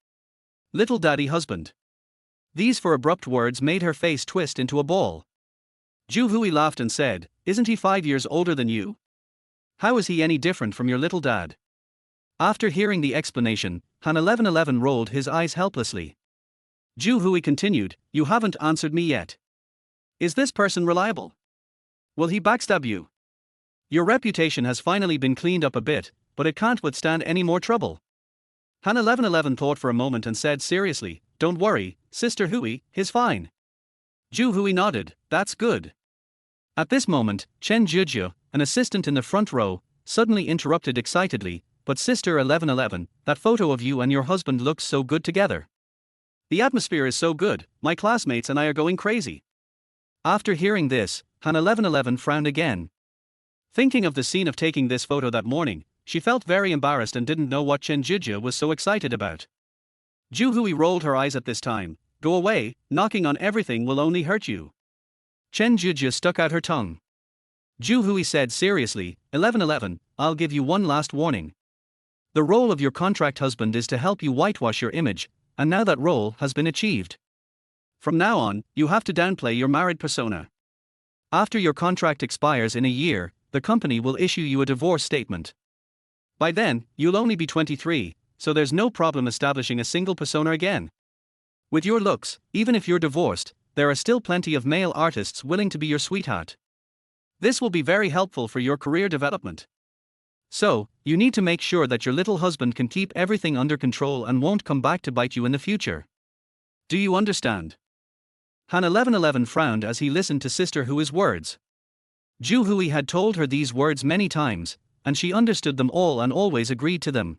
Little daddy husband. These four abrupt words made her face twist into a ball. Zhu Hui laughed and said, Isn't he 5 years older than you? How is he any different from your little dad? After hearing the explanation, Han 1111 rolled his eyes helplessly. Zhu Hui continued, You haven't answered me yet. Is this person reliable? Will he backstab you? Your reputation has finally been cleaned up a bit, but it can't withstand any more trouble. Han 1111 thought for a moment and said seriously, Don't worry, Sister Hui, he's fine. Zhu Hui nodded, That's good. At this moment, Chen Jujia, an assistant in the front row, suddenly interrupted excitedly, But Sister 1111, that photo of you and your husband looks so good together. The atmosphere is so good, my classmates and I are going crazy. After hearing this, Han 1111 frowned again. Thinking of the scene of taking this photo that morning, she felt very embarrassed and didn't know what Chen Jujia was so excited about. Zhu Hui rolled her eyes at this time. Go away, knocking on everything will only hurt you. Chen Jujia stuck out her tongue. Zhu Hui said seriously, 1111, I'll give you one last warning. The role of your contract husband is to help you whitewash your image, and now that role has been achieved. From now on, you have to downplay your married persona. After your contract expires in a year, the company will issue you a divorce statement. By then, you'll only be 23, so there's no problem establishing a single persona again. With your looks, even if you're divorced, there are still plenty of male artists willing to be your sweetheart. This will be very helpful for your career development. So, you need to make sure that your little husband can keep everything under control and won't come back to bite you in the future. Do you understand? Han 1111 frowned as he listened to Sister Hui's words. Zhu Hui had told her these words many times, and she understood them all and always agreed to them.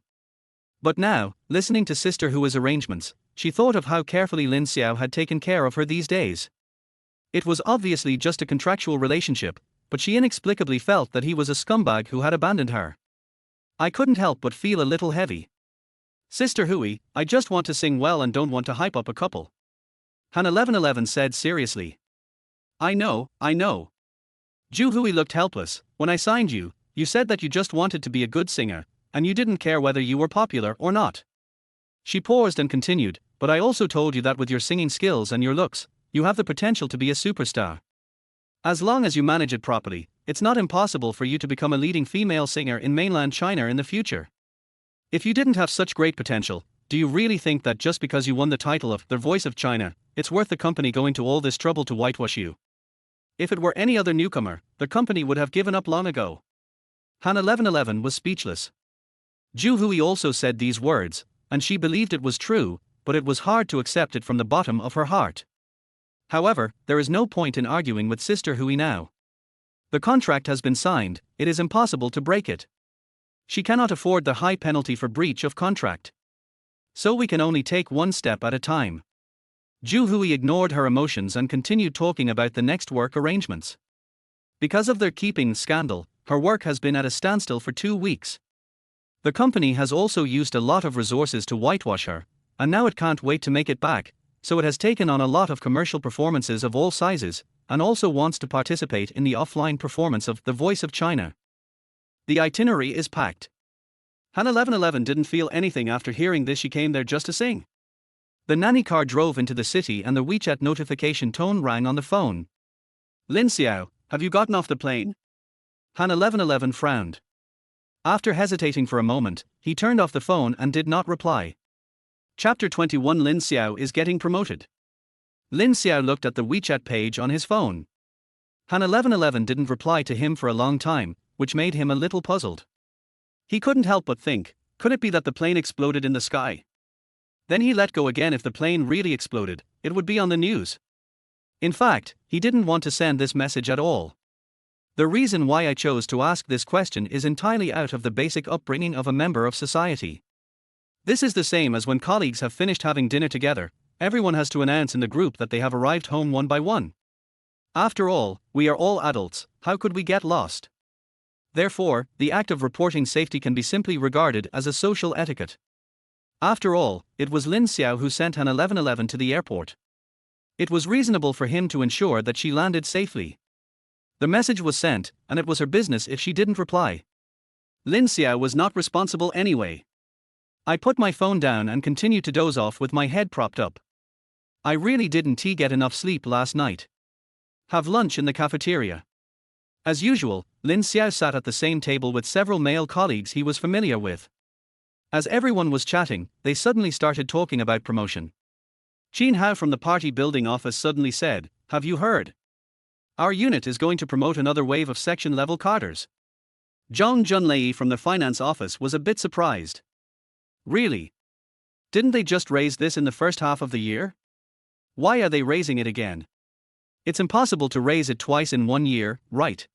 But now, listening to Sister Hui's arrangements, she thought of how carefully Lin Xiao had taken care of her these days. It was obviously just a contractual relationship, but she inexplicably felt that he was a scumbag who had abandoned her. I couldn't help but feel a little heavy. Sister Hui, I just want to sing well and don't want to hype up a couple. Han 1111 said seriously. I know. Zhu Hui looked helpless. When I signed you, you said that you just wanted to be a good singer, and you didn't care whether you were popular or not. She paused and continued, but I also told you that with your singing skills and your looks, you have the potential to be a superstar. As long as you manage it properly, it's not impossible for you to become a leading female singer in mainland China in the future. If you didn't have such great potential, do you really think that just because you won the title of the Voice of China, it's worth the company going to all this trouble to whitewash you? If it were any other newcomer, the company would have given up long ago. Han 1111 was speechless. Zhu Hui also said these words, and she believed it was true, but it was hard to accept it from the bottom of her heart. However, there is no point in arguing with Sister Hui now. The contract has been signed, it is impossible to break it. She cannot afford the high penalty for breach of contract. So we can only take one step at a time. Zhu Hui ignored her emotions and continued talking about the next work arrangements. Because of their keeping scandal, her work has been at a standstill for 2 weeks. The company has also used a lot of resources to whitewash her, and now it can't wait to make it back, so it has taken on a lot of commercial performances of all sizes, and also wants to participate in the offline performance of The Voice of China. The itinerary is packed. Han 1111 didn't feel anything after hearing this. She came there just to sing. The nanny car drove into the city and the WeChat notification tone rang on the phone. Lin Xiao, have you gotten off the plane? Han 1111 frowned. After hesitating for a moment, he turned off the phone and did not reply. Chapter 21. Lin Xiao is getting promoted. Lin Xiao looked at the WeChat page on his phone. Han 1111 didn't reply to him for a long time, which made him a little puzzled. He couldn't help but think, could it be that the plane exploded in the sky? Then he let go again. If the plane really exploded, it would be on the news. In fact, he didn't want to send this message at all. The reason why I chose to ask this question is entirely out of the basic upbringing of a member of society. This is the same as when colleagues have finished having dinner together, everyone has to announce in the group that they have arrived home one by one. After all, we are all adults, how could we get lost? Therefore, the act of reporting safety can be simply regarded as a social etiquette. After all, it was Lin Xiao who sent Han 1111 to the airport. It was reasonable for him to ensure that she landed safely. The message was sent, and it was her business if she didn't reply. Lin Xiao was not responsible anyway. I put my phone down and continued to doze off with my head propped up. I really didn't get enough sleep last night. Have lunch in the cafeteria. As usual, Lin Xiao sat at the same table with several male colleagues he was familiar with. As everyone was chatting, they suddenly started talking about promotion. Qin Hao from the party building office suddenly said, "Have you heard? Our unit is going to promote another wave of section-level cadres." Zhang Junlei from the finance office was a bit surprised. Really? Didn't they just raise this in the first half of the year? Why are they raising it again? It's impossible to raise it twice in 1 year, right?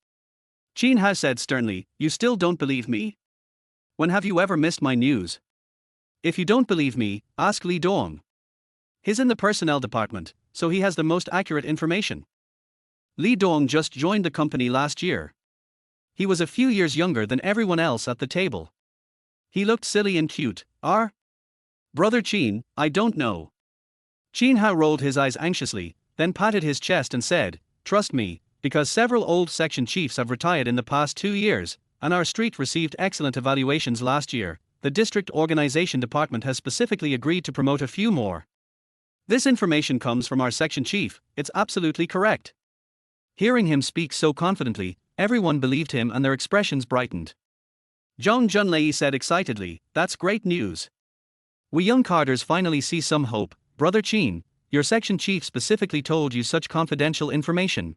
Qin Hao said sternly, "You still don't believe me? When have you ever missed my news? If you don't believe me, ask Li Dong. He's in the personnel department, so he has the most accurate information." Li Dong just joined the company last year. He was a few years younger than everyone else at the table. He looked silly and cute. Brother Qin, I don't know. Qin Hao rolled his eyes anxiously, then patted his chest and said, "Trust me, because several old section chiefs have retired in the past 2 years, and our street received excellent evaluations last year, the district organization department has specifically agreed to promote a few more. This information comes from our section chief, it's absolutely correct." Hearing him speak so confidently, everyone believed him and their expressions brightened. Zhang Junlei said excitedly, "That's great news. We young cadres finally see some hope. Brother Qin, your section chief specifically told you such confidential information.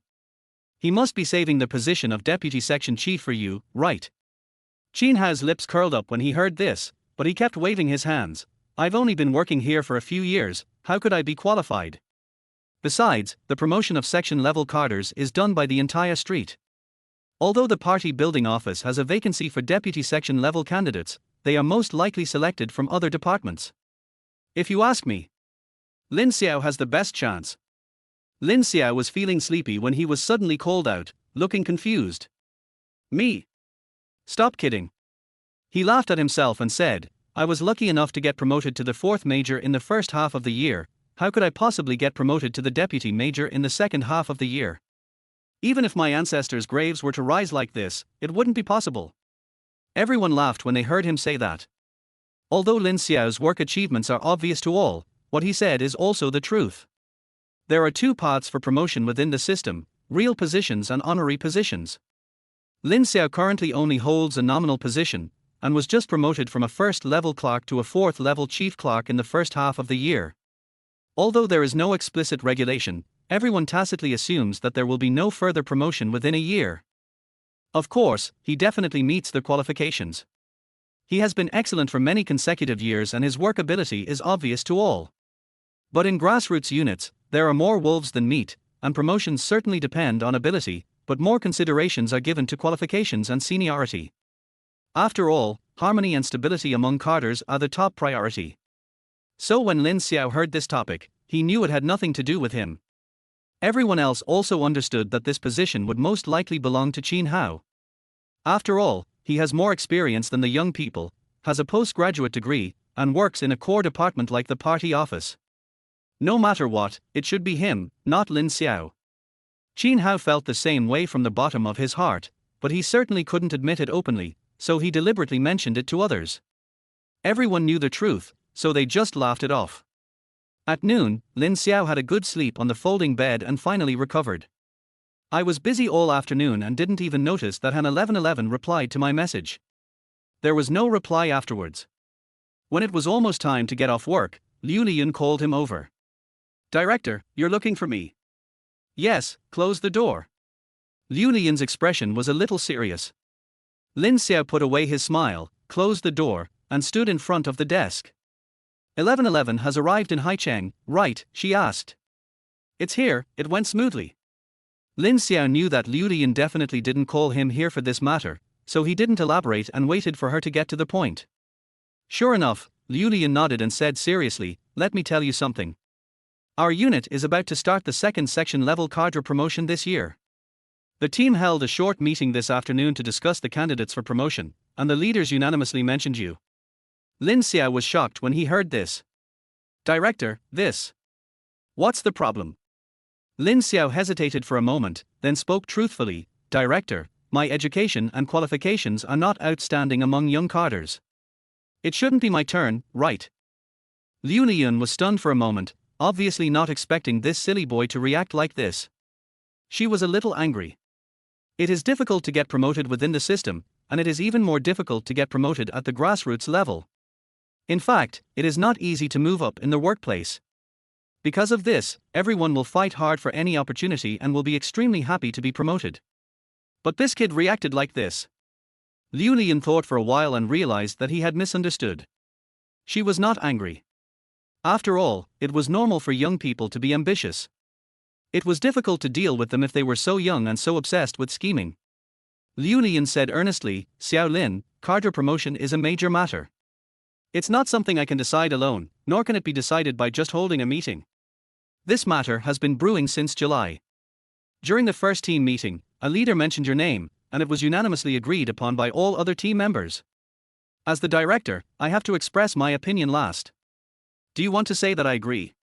He must be saving the position of deputy section chief for you, right?" Qin Hao's lips curled up when he heard this, but he kept waving his hands. "I've only been working here for a few years, how could I be qualified? Besides, the promotion of section-level cadres is done by the entire street. Although the party building office has a vacancy for deputy section-level candidates, they are most likely selected from other departments. If you ask me, Lin Xiao has the best chance." Lin Xiao was feeling sleepy when he was suddenly called out, looking confused. "Me? Stop kidding." He laughed at himself and said, "I was lucky enough to get promoted to the 4th major in the first half of the year, how could I possibly get promoted to the deputy major in the second half of the year? Even if my ancestors' graves were to rise like this, it wouldn't be possible." Everyone laughed when they heard him say that. Although Lin Xiao's work achievements are obvious to all, what he said is also the truth. There are 2 paths for promotion within the system, real positions and honorary positions. Lin Xiao currently only holds a nominal position, and was just promoted from a 1st-level clerk to a 4th-level chief clerk in the first half of the year. Although there is no explicit regulation, everyone tacitly assumes that there will be no further promotion within a year. Of course, he definitely meets the qualifications. He has been excellent for many consecutive years and his work ability is obvious to all. But in grassroots units, there are more wolves than meat, and promotions certainly depend on ability, but more considerations are given to qualifications and seniority. After all, harmony and stability among cadres are the top priority. So when Lin Xiao heard this topic, he knew it had nothing to do with him. Everyone else also understood that this position would most likely belong to Qin Hao. After all, he has more experience than the young people, has a postgraduate degree, and works in a core department like the party office. No matter what, it should be him, not Lin Xiao. Qin Hao felt the same way from the bottom of his heart, but he certainly couldn't admit it openly, so he deliberately mentioned it to others. Everyone knew the truth, so they just laughed it off. At noon, Lin Xiao had a good sleep on the folding bed and finally recovered. "I was busy all afternoon and didn't even notice that Han 1111 replied to my message. There was no reply afterwards. When it was almost time to get off work, Liu Lian called him over. Director, you're looking for me. Yes, close the door. Liu Lian's expression was a little serious. Lin Xiao put away his smile, closed the door, and stood in front of the desk. 1111 has arrived in Haicheng, right? She asked. It's here, it went smoothly. Lin Xiao knew that Liu Lian definitely didn't call him here for this matter, so he didn't elaborate and waited for her to get to the point. Sure enough, Liu Lian nodded and said seriously, let me tell you something. Our unit is about to start the second section level cadre promotion this year. The team held a short meeting this afternoon to discuss the candidates for promotion, and the leaders unanimously mentioned you. Lin Xiao was shocked when he heard this. Director, this. What's the problem? Lin Xiao hesitated for a moment, then spoke truthfully, Director, my education and qualifications are not outstanding among young cadres. It shouldn't be my turn, right? Liu Lian was stunned for a moment, obviously not expecting this silly boy to react like this. She was a little angry. It is difficult to get promoted within the system, and it is even more difficult to get promoted at the grassroots level. In fact, it is not easy to move up in the workplace. Because of this, everyone will fight hard for any opportunity and will be extremely happy to be promoted. But this kid reacted like this. Liu Lian thought for a while and realized that he had misunderstood. She was not angry. After all, it was normal for young people to be ambitious. It was difficult to deal with them if they were so young and so obsessed with scheming. Liu Lian said earnestly, Xiao Lin, cadre promotion is a major matter. It's not something I can decide alone, nor can it be decided by just holding a meeting. This matter has been brewing since July. During the first team meeting, a leader mentioned your name, and it was unanimously agreed upon by all other team members. As the director, I have to express my opinion last. Do you want to say that I agree?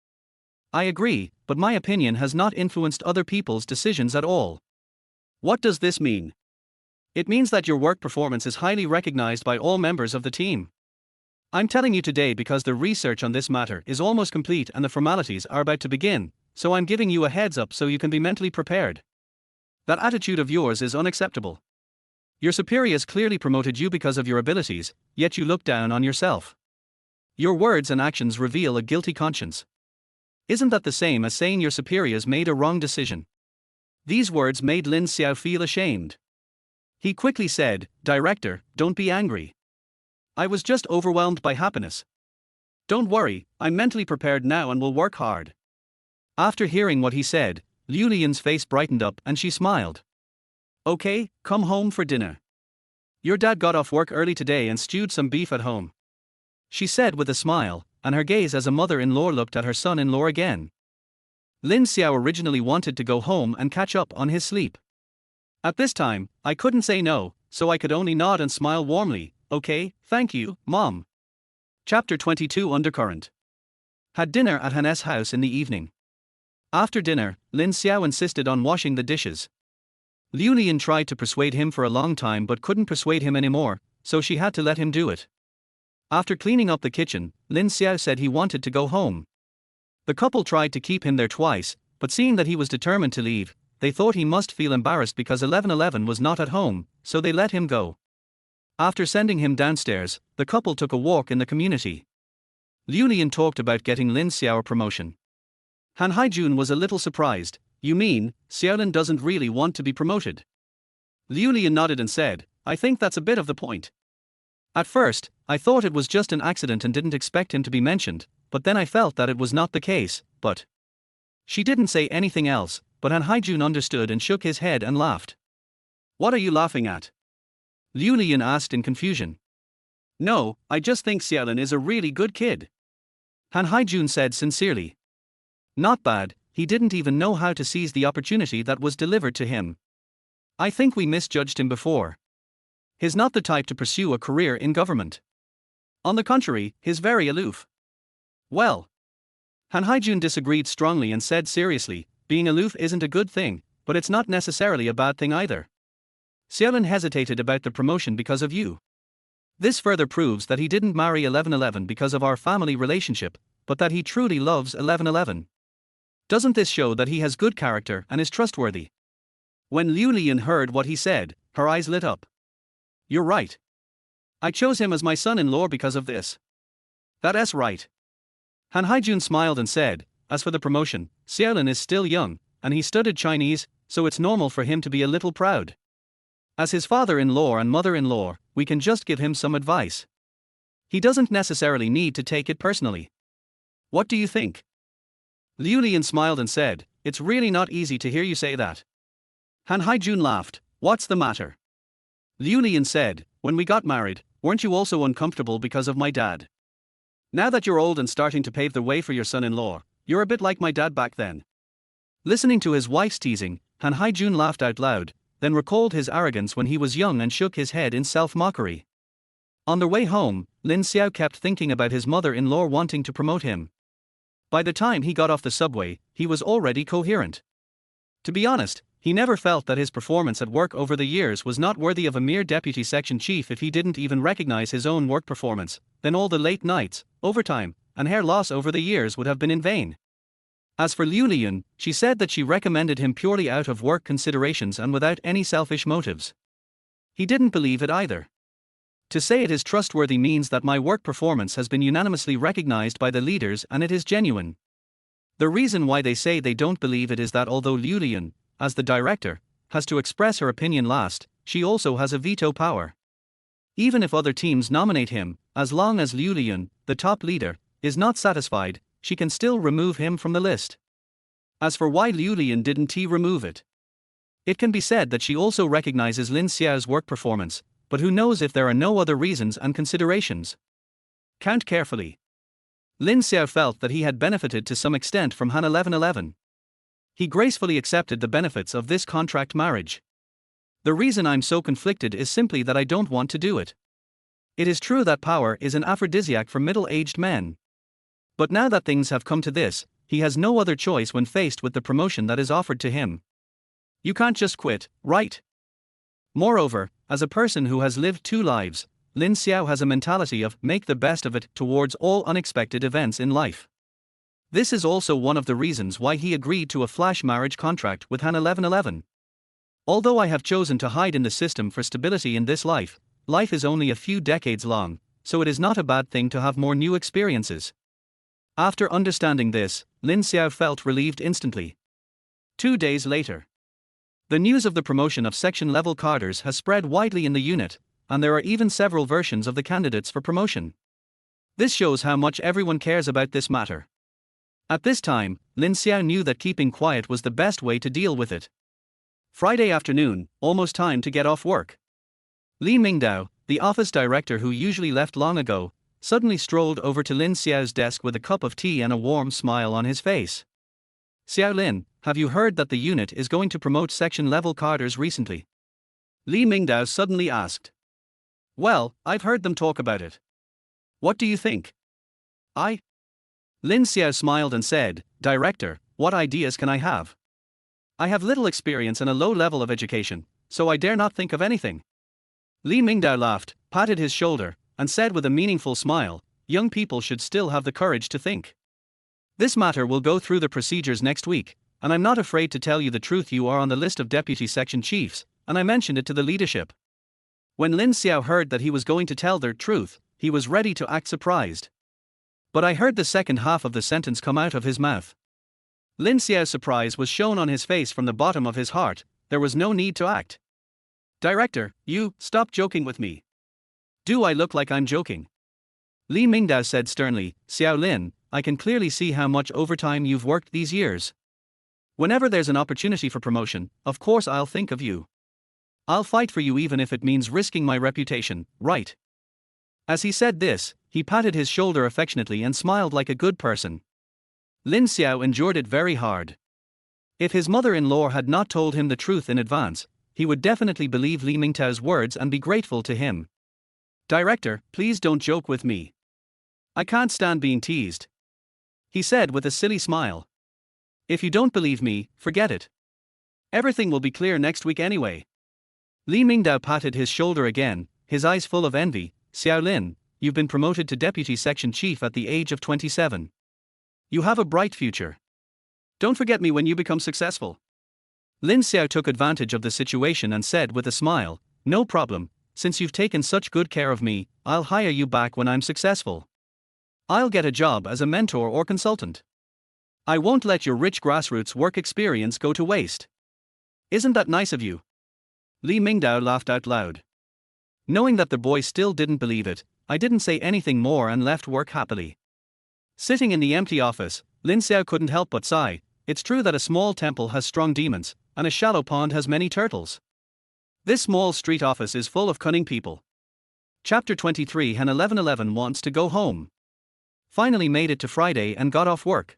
I agree, but my opinion has not influenced other people's decisions at all. What does this mean? It means that your work performance is highly recognized by all members of the team. I'm telling you today because the research on this matter is almost complete and the formalities are about to begin, so I'm giving you a heads up so you can be mentally prepared. That attitude of yours is unacceptable. Your superiors clearly promoted you because of your abilities, yet you look down on yourself. Your words and actions reveal a guilty conscience. Isn't that the same as saying your superiors made a wrong decision? These words made Lin Xiao feel ashamed. He quickly said, Director, don't be angry. I was just overwhelmed by happiness. Don't worry, I'm mentally prepared now and will work hard. After hearing what he said, Liu Lian's face brightened up and she smiled. Okay, come home for dinner. Your dad got off work early today and stewed some beef at home. She said with a smile, and her gaze as a mother-in-law looked at her son-in-law again. Lin Xiao originally wanted to go home and catch up on his sleep. At this time, I couldn't say no, so I could only nod and smile warmly. Okay, thank you, Mom. Chapter 22 Undercurrent. Had dinner at Han's house in the evening. After dinner, Lin Xiao insisted on washing the dishes. Liu Lian tried to persuade him for a long time but couldn't persuade him anymore, so she had to let him do it. After cleaning up the kitchen, Lin Xiao said he wanted to go home. The couple tried to keep him there twice, but seeing that he was determined to leave, they thought he must feel embarrassed because 1111 was not at home, so they let him go. After sending him downstairs, the couple took a walk in the community. Liu Lian talked about getting Lin Xiao a promotion. Han Haijun was a little surprised. You mean, Xiaolin doesn't really want to be promoted? Liu Lian nodded and said, I think that's a bit of the point. At first, I thought it was just an accident and didn't expect him to be mentioned, but then I felt that it was not the case, but... She didn't say anything else, but Han Haijun understood and shook his head and laughed. What are you laughing at? Liu Lian asked in confusion. No, I just think Xiaolin is a really good kid. Han Haijun said sincerely. Not bad, he didn't even know how to seize the opportunity that was delivered to him. I think we misjudged him before. He's not the type to pursue a career in government. On the contrary, he's very aloof. Well. Han Haijun disagreed strongly and said seriously, being aloof isn't a good thing, but it's not necessarily a bad thing either. Xiaolin hesitated about the promotion because of you. This further proves that he didn't marry 1111 because of our family relationship, but that he truly loves 1111. Doesn't this show that he has good character and is trustworthy? When Liu Lian heard what he said, her eyes lit up. You're right. I chose him as my son-in-law because of this. That's right. Han Haijun smiled and said, as for the promotion, Xiaolin is still young, and he studied Chinese, so it's normal for him to be a little proud. As his father-in-law and mother-in-law, we can just give him some advice. He doesn't necessarily need to take it personally. What do you think? Liu Lian smiled and said, it's really not easy to hear you say that. Han Haijun laughed, what's the matter? Liu Lian said, when we got married, weren't you also uncomfortable because of my dad? Now that you're old and starting to pave the way for your son-in-law, you're a bit like my dad back then. Listening to his wife's teasing, Han Haijun laughed out loud, then recalled his arrogance when he was young and shook his head in self-mockery. On their way home, Lin Xiao kept thinking about his mother-in-law wanting to promote him. By the time he got off the subway, he was already coherent. To be honest, he never felt that his performance at work over the years was not worthy of a mere deputy section chief. If he didn't even recognize his own work performance, then all the late nights, overtime, and hair loss over the years would have been in vain. As for Liu Lian, she said that she recommended him purely out of work considerations and without any selfish motives. He didn't believe it either. To say it is trustworthy means that my work performance has been unanimously recognized by the leaders and it is genuine. The reason why they say they don't believe it is that although Liu Lian, as the director, has to express her opinion last, she also has a veto power. Even if other teams nominate him, as long as Liu Lian, the top leader, is not satisfied, she can still remove him from the list. As for why Liu Lian didn't remove it? It can be said that she also recognizes Lin Xiao's work performance, but who knows if there are no other reasons and considerations. Count carefully. Lin Xiao felt that he had benefited to some extent from Han 1111. He gracefully accepted the benefits of this contract marriage. The reason I'm so conflicted is simply that I don't want to do it. It is true that power is an aphrodisiac for middle-aged men. But now that things have come to this, he has no other choice when faced with the promotion that is offered to him. You can't just quit, right? Moreover, as a person who has lived two lives, Lin Xiao has a mentality of make the best of it towards all unexpected events in life. This is also one of the reasons why he agreed to a flash marriage contract with Han 1111. Although I have chosen to hide in the system for stability in this life, life is only a few decades long, so it is not a bad thing to have more new experiences. After understanding this, Lin Xiao felt relieved instantly. 2 days later. The news of the promotion of section-level cadres has spread widely in the unit, and there are even several versions of the candidates for promotion. This shows how much everyone cares about this matter. At this time, Lin Xiao knew that keeping quiet was the best way to deal with it. Friday afternoon, almost time to get off work. Li Mingdao, the office director who usually left long ago, suddenly strolled over to Lin Xiao's desk with a cup of tea and a warm smile on his face. Xiao Lin, have you heard that the unit is going to promote section-level cadres recently? Li Mingdao suddenly asked. Well, I've heard them talk about it. What do you think? Lin Xiao smiled and said, Director, what ideas can I have? I have little experience and a low level of education, so I dare not think of anything. Li Mingdao laughed, patted his shoulder, and said with a meaningful smile, young people should still have the courage to think. This matter will go through the procedures next week, and I'm not afraid to tell you the truth. You are on the list of deputy section chiefs, and I mentioned it to the leadership. When Lin Xiao heard that he was going to tell the truth, he was ready to act surprised. But I heard the second half of the sentence come out of his mouth. Lin Xiao's surprise was shown on his face from the bottom of his heart. There was no need to act. Director, stop joking with me. Do I look like I'm joking? Li Mingdao said sternly, Xiao Lin, I can clearly see how much overtime you've worked these years. Whenever there's an opportunity for promotion, of course I'll think of you. I'll fight for you even if it means risking my reputation, right? As he said this, he patted his shoulder affectionately and smiled like a good person. Lin Xiao endured it very hard. If his mother-in-law had not told him the truth in advance, he would definitely believe Li Mingdao's words and be grateful to him. Director, please don't joke with me. I can't stand being teased. He said with a silly smile. If you don't believe me, forget it. Everything will be clear next week anyway. Li Mingdao patted his shoulder again, his eyes full of envy. Xiao Lin, you've been promoted to deputy section chief at the age of 27. You have a bright future. Don't forget me when you become successful. Lin Xiao took advantage of the situation and said with a smile, no problem, since you've taken such good care of me, I'll hire you back when I'm successful. I'll get a job as a mentor or consultant. I won't let your rich grassroots work experience go to waste. Isn't that nice of you? Li Mingdao laughed out loud. Knowing that the boy still didn't believe it, I didn't say anything more and left work happily. Sitting in the empty office, Lin Xiao couldn't help but sigh. It's true that a small temple has strong demons, and a shallow pond has many turtles. This small street office is full of cunning people. Chapter 23. Han 1111 wants to go home. Finally made it to Friday and got off work.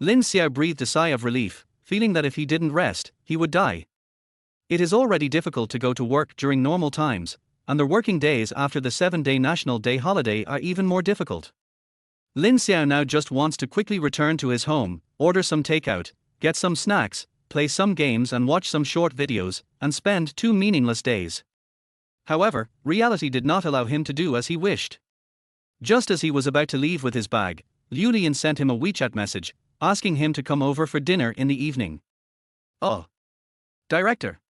Lin Xiao breathed a sigh of relief, feeling that if he didn't rest, he would die. It is already difficult to go to work during normal times, and the working days after the 7-day National Day holiday are even more difficult. Lin Xiao now just wants to quickly return to his home, order some takeout, get some snacks, play some games and watch some short videos, and spend 2 meaningless days. However, reality did not allow him to do as he wished. Just as he was about to leave with his bag, Liu Lian sent him a WeChat message, asking him to come over for dinner in the evening. Oh. Director.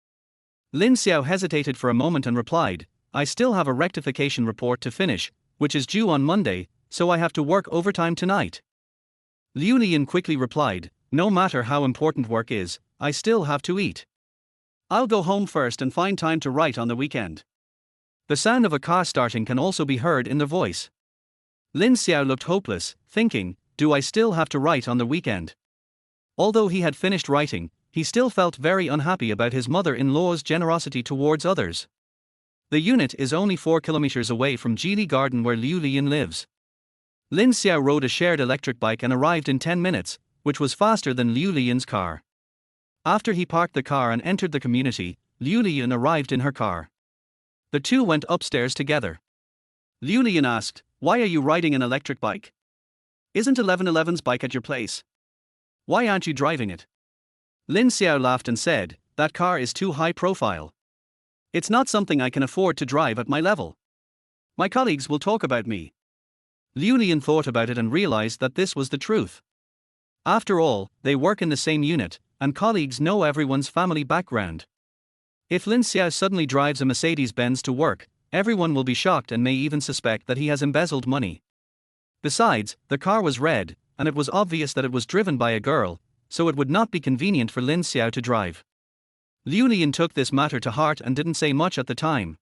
Lin Xiao hesitated for a moment and replied, I still have a rectification report to finish, which is due on Monday, so I have to work overtime tonight. Liu Lian quickly replied, no matter how important work is, I still have to eat. I'll go home first and find time to write on the weekend. The sound of a car starting can also be heard in the voice. Lin Xiao looked hopeless, thinking, do I still have to write on the weekend? Although he had finished writing, he still felt very unhappy about his mother-in-law's generosity towards others. The unit is only 4 kilometers away from Jili Garden where Liu Lian lives. Lin Xiao rode a shared electric bike and arrived in 10 minutes, which was faster than Liu Lian's car. After he parked the car and entered the community, Liu Lian arrived in her car. The two went upstairs together. Liu Lian asked, why are you riding an electric bike? Isn't 1111's bike at your place? Why aren't you driving it? Lin Xiao laughed and said, that car is too high profile. It's not something I can afford to drive at my level. My colleagues will talk about me. Liu Lian thought about it and realized that this was the truth. After all, they work in the same unit, and colleagues know everyone's family background. If Lin Xiao suddenly drives a Mercedes-Benz to work, everyone will be shocked and may even suspect that he has embezzled money. Besides, the car was red, and it was obvious that it was driven by a girl, so it would not be convenient for Lin Xiao to drive. Liu Lian took this matter to heart and didn't say much at the time.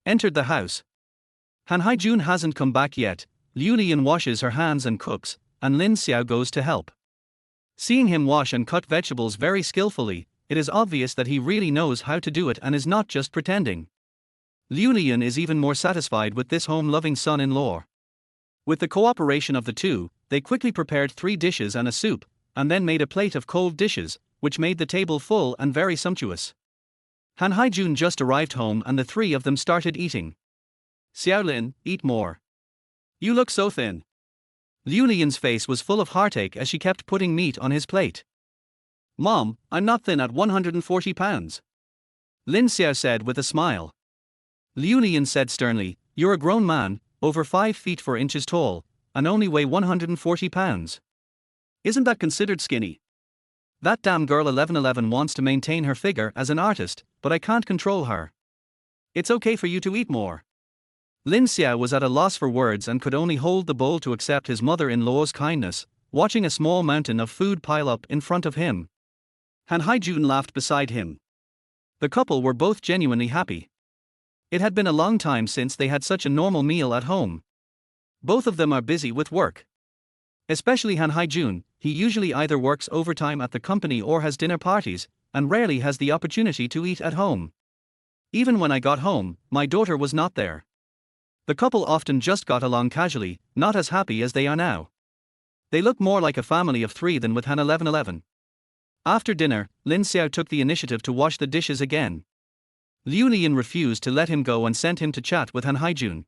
Entered the house. Han Haijun hasn't come back yet. Liu Lian washes her hands and cooks, and Lin Xiao goes to help. Seeing him wash and cut vegetables very skillfully, it is obvious that he really knows how to do it and is not just pretending. Liu Lian is even more satisfied with this home-loving son-in-law. With the cooperation of the two, they quickly prepared 3 dishes and a soup, and then made a plate of cold dishes, which made the table full and very sumptuous. Han Haijun just arrived home and the 3 of them started eating. Xiaolin, eat more. You look so thin. Liu Lian's face was full of heartache as she kept putting meat on his plate. Mom, I'm not thin at 140 pounds. Lin Xiao said with a smile. Liu Lian said sternly, you're a grown man, over 5 feet 4 inches tall, and only weigh 140 pounds. Isn't that considered skinny? That damn girl 1111 wants to maintain her figure as an artist, but I can't control her. It's okay for you to eat more. Lin Xiao was at a loss for words and could only hold the bowl to accept his mother-in-law's kindness, watching a small mountain of food pile up in front of him. Han Haijun laughed beside him. The couple were both genuinely happy. It had been a long time since they had such a normal meal at home. Both of them are busy with work. Especially Han Haijun, he usually either works overtime at the company or has dinner parties, and rarely has the opportunity to eat at home. Even when I got home, my daughter was not there. The couple often just got along casually, not as happy as they are now. They look more like a family of 3 than with Han 1111. After dinner, Lin Xiao took the initiative to wash the dishes again. Liu Lian refused to let him go and sent him to chat with Han Haijun.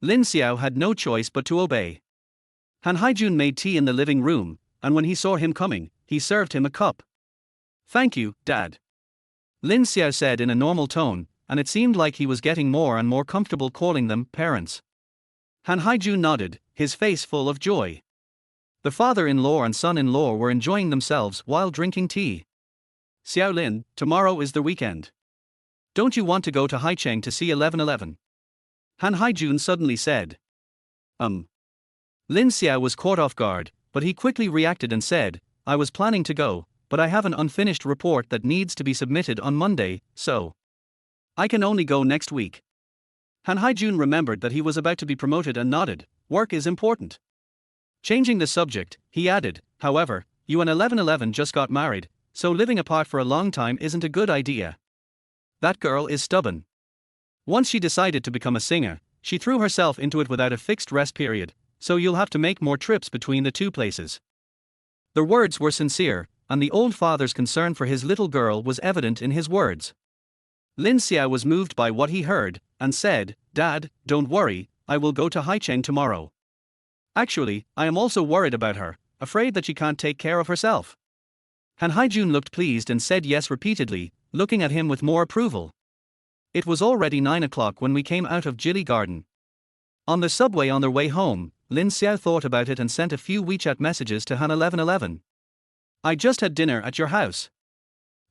Lin Xiao had no choice but to obey. Han Haijun made tea in the living room, and when he saw him coming, he served him a cup. Thank you, Dad. Lin Xiao said in a normal tone, and it seemed like he was getting more and more comfortable calling them parents. Han Haijun nodded, his face full of joy. The father-in-law and son-in-law were enjoying themselves while drinking tea. Xiaolin, tomorrow is the weekend. Don't you want to go to Haicheng to see 1111? Han Haijun suddenly said. Lin Xiao was caught off guard, but he quickly reacted and said, I was planning to go, but I have an unfinished report that needs to be submitted on Monday, so I can only go next week. Han Haijun remembered that he was about to be promoted and nodded, work is important. Changing the subject, he added, however, you and 1111 just got married, so living apart for a long time isn't a good idea. That girl is stubborn. Once she decided to become a singer, she threw herself into it without a fixed rest period, so you'll have to make more trips between the two places. The words were sincere, and the old father's concern for his little girl was evident in his words. Lin Xiao was moved by what he heard, and said, Dad, don't worry, I will go to Haicheng tomorrow. Actually, I am also worried about her, afraid that she can't take care of herself. Han Haijun looked pleased and said yes repeatedly, looking at him with more approval. It was already 9 o'clock when we came out of Jilly Garden. On the subway on their way home, Lin Xiao thought about it and sent a few WeChat messages to Han 1111. I just had dinner at your house.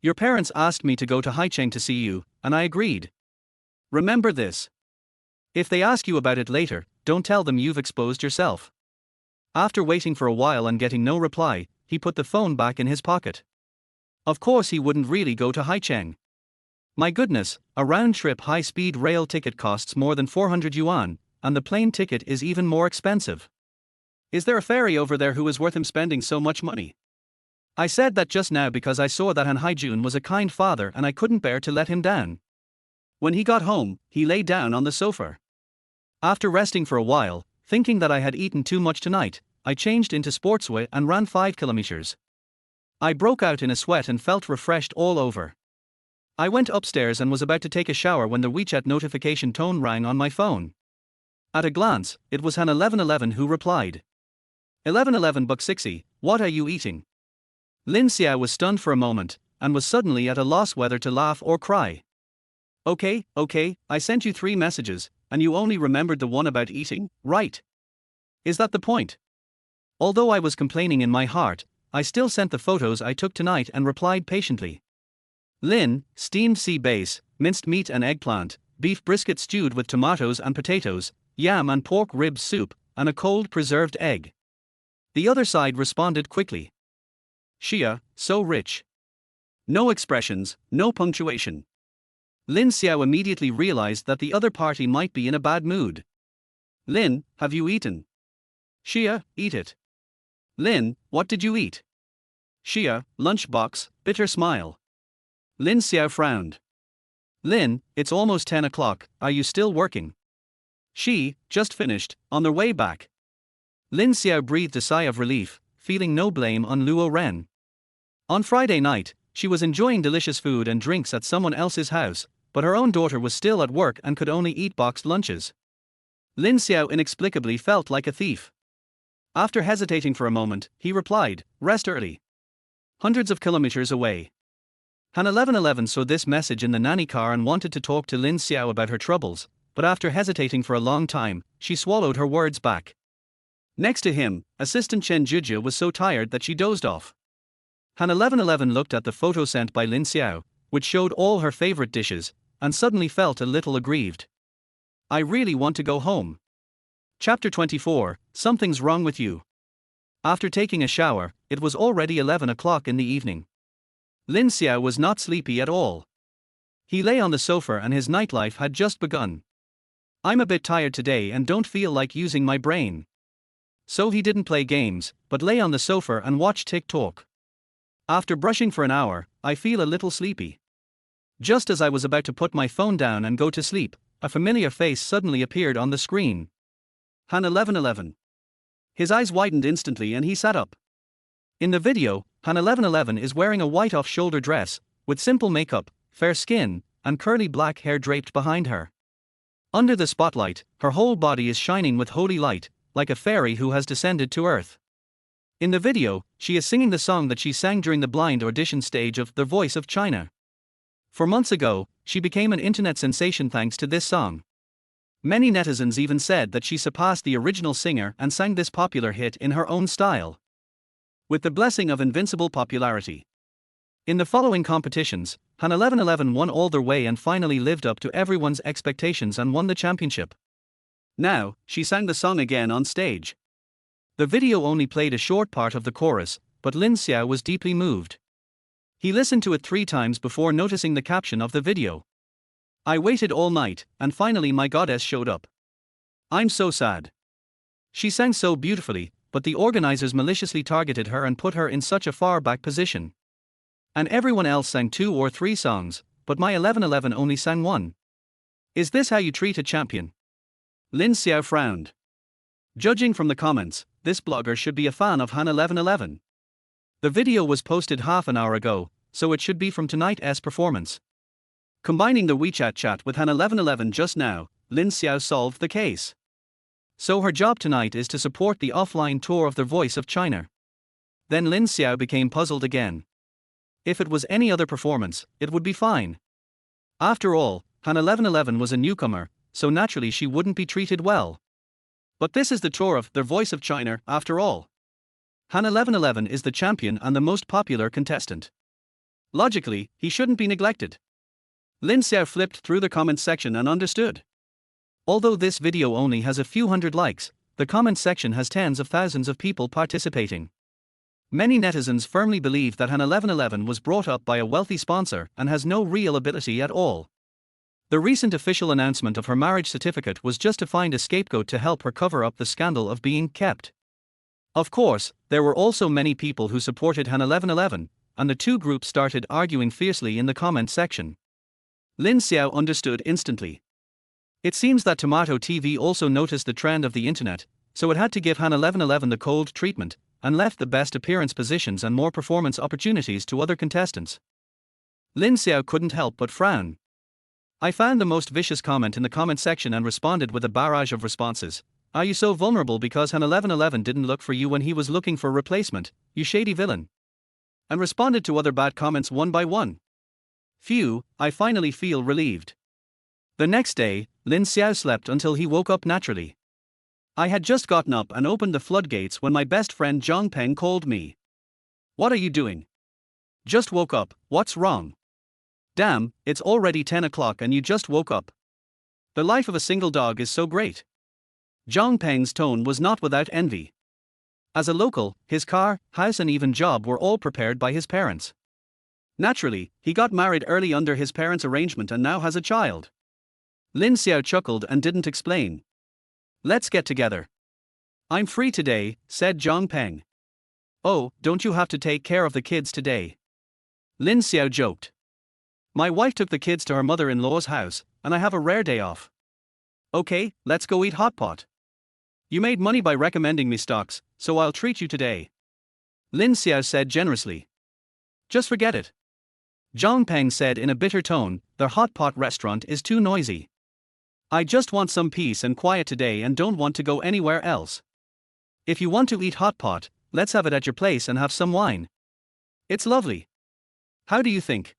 Your parents asked me to go to Haicheng to see you, and I agreed. Remember this. If they ask you about it later, don't tell them you've exposed yourself. After waiting for a while and getting no reply, he put the phone back in his pocket. Of course he wouldn't really go to Haicheng. My goodness, a round-trip high-speed rail ticket costs more than 400 yuan, and the plane ticket is even more expensive. Is there a ferry over there who is worth him spending so much money? I said that just now because I saw that Han Haijun was a kind father and I couldn't bear to let him down. When he got home, he lay down on the sofa. After resting for a while, thinking that I had eaten too much tonight, I changed into sportswear and ran 5 kilometers. I broke out in a sweat and felt refreshed all over. I went upstairs and was about to take a shower when the WeChat notification tone rang on my phone. At a glance, it was Han 1111 who replied. 1111 buck 60, what are you eating? Lin Xiao was stunned for a moment, and was suddenly at a loss whether to laugh or cry. Okay, I sent you 3 messages, and you only remembered the one about eating, right? Is that the point? Although I was complaining in my heart, I still sent the photos I took tonight and replied patiently. Lin, steamed sea bass, minced meat and eggplant, beef brisket stewed with tomatoes and potatoes, yam and pork rib soup, and a cold preserved egg. The other side responded quickly. Xia, so rich. No expressions, no punctuation. Lin Xiao immediately realized that the other party might be in a bad mood. Lin, have you eaten? Xia, eat it. Lin, what did you eat? Xia, lunchbox, bitter smile. Lin Xiao frowned. Lin, it's almost 10 o'clock, are you still working? She, just finished, on their way back. Lin Xiao breathed a sigh of relief, feeling no blame on Luo Ren. On Friday night, she was enjoying delicious food and drinks at someone else's house, but her own daughter was still at work and could only eat boxed lunches. Lin Xiao inexplicably felt like a thief. After hesitating for a moment, he replied, rest early. Hundreds of kilometers away. Han 1111 saw this message in the nanny car and wanted to talk to Lin Xiao about her troubles, but after hesitating for a long time, she swallowed her words back. Next to him, assistant Chen Zhuzhe was so tired that she dozed off. Han 1111 looked at the photo sent by Lin Xiao, which showed all her favorite dishes, and suddenly felt a little aggrieved. I really want to go home. Chapter 24, Something's Wrong with You. After taking a shower, it was already 11 o'clock in the evening. Lin Xiao was not sleepy at all. He lay on the sofa and his nightlife had just begun. I'm a bit tired today and don't feel like using my brain. So he didn't play games, but lay on the sofa and watch TikTok. After brushing for an hour, I feel a little sleepy. Just as I was about to put my phone down and go to sleep, a familiar face suddenly appeared on the screen. Han 1111. His eyes widened instantly and he sat up. In the video, Han 1111 is wearing a white off-shoulder dress, with simple makeup, fair skin, and curly black hair draped behind her. Under the spotlight, her whole body is shining with holy light, like a fairy who has descended to earth. In the video, she is singing the song that she sang during the blind audition stage of The Voice of China. 4 months ago, she became an internet sensation thanks to this song. Many netizens even said that she surpassed the original singer and sang this popular hit in her own style. With the blessing of invincible popularity. In the following competitions, Han 1111 won all their way and finally lived up to everyone's expectations and won the championship. Now, she sang the song again on stage. The video only played a short part of the chorus, but Lin Xiao was deeply moved. He listened to it 3 times before noticing the caption of the video. I waited all night, and finally my goddess showed up. I'm so sad. She sang so beautifully, but the organizers maliciously targeted her and put her in such a far back position. And everyone else sang 2 or 3 songs, but my 1111 only sang 1. Is this how you treat a champion? Lin Xiao frowned. Judging from the comments, this blogger should be a fan of Han 1111. The video was posted half an hour ago, so it should be from tonight's performance. Combining the WeChat chat with Han 1111 just now, Lin Xiao solved the case. So her job tonight is to support the offline tour of The Voice of China. Then Lin Xiao became puzzled again. If it was any other performance, it would be fine. After all, Han 1111 was a newcomer, so naturally she wouldn't be treated well. But this is the tour of The Voice of China, after all. Han 1111 is the champion and the most popular contestant. Logically, he shouldn't be neglected. Lin Xiao flipped through the comments section and understood. Although this video only has a few hundred likes, the comments section has tens of thousands of people participating. Many netizens firmly believe that Han 1111 was brought up by a wealthy sponsor and has no real ability at all. The recent official announcement of her marriage certificate was just to find a scapegoat to help her cover up the scandal of being kept. Of course, there were also many people who supported Han 1111, and the two groups started arguing fiercely in the comment section. Lin Xiao understood instantly. It seems that Tomato TV also noticed the trend of the internet, so it had to give Han 1111 the cold treatment, and left the best appearance positions and more performance opportunities to other contestants. Lin Xiao couldn't help but frown. I found the most vicious comment in the comment section and responded with a barrage of responses. Are you so vulnerable because Han 1111 didn't look for you when he was looking for a replacement, you shady villain? And responded to other bad comments one by one. Phew, I finally feel relieved. The next day, Lin Xiao slept until he woke up naturally. I had just gotten up and opened the floodgates when my best friend Zhang Peng called me. What are you doing? Just woke up, what's wrong? Damn, it's already 10 o'clock and you just woke up. The life of a single dog is so great. Zhang Peng's tone was not without envy. As a local, his car, house and even job were all prepared by his parents. Naturally, he got married early under his parents' arrangement and now has a child. Lin Xiao chuckled and didn't explain. Let's get together. I'm free today, said Zhang Peng. Oh, don't you have to take care of the kids today? Lin Xiao joked. My wife took the kids to her mother-in-law's house, and I have a rare day off. Okay, let's go eat hot pot. You made money by recommending me stocks, so I'll treat you today. Lin Xiao said generously. Just forget it. Zhang Peng said in a bitter tone, the hot pot restaurant is too noisy. I just want some peace and quiet today and don't want to go anywhere else. If you want to eat hot pot, let's have it at your place and have some wine. It's lovely. How do you think?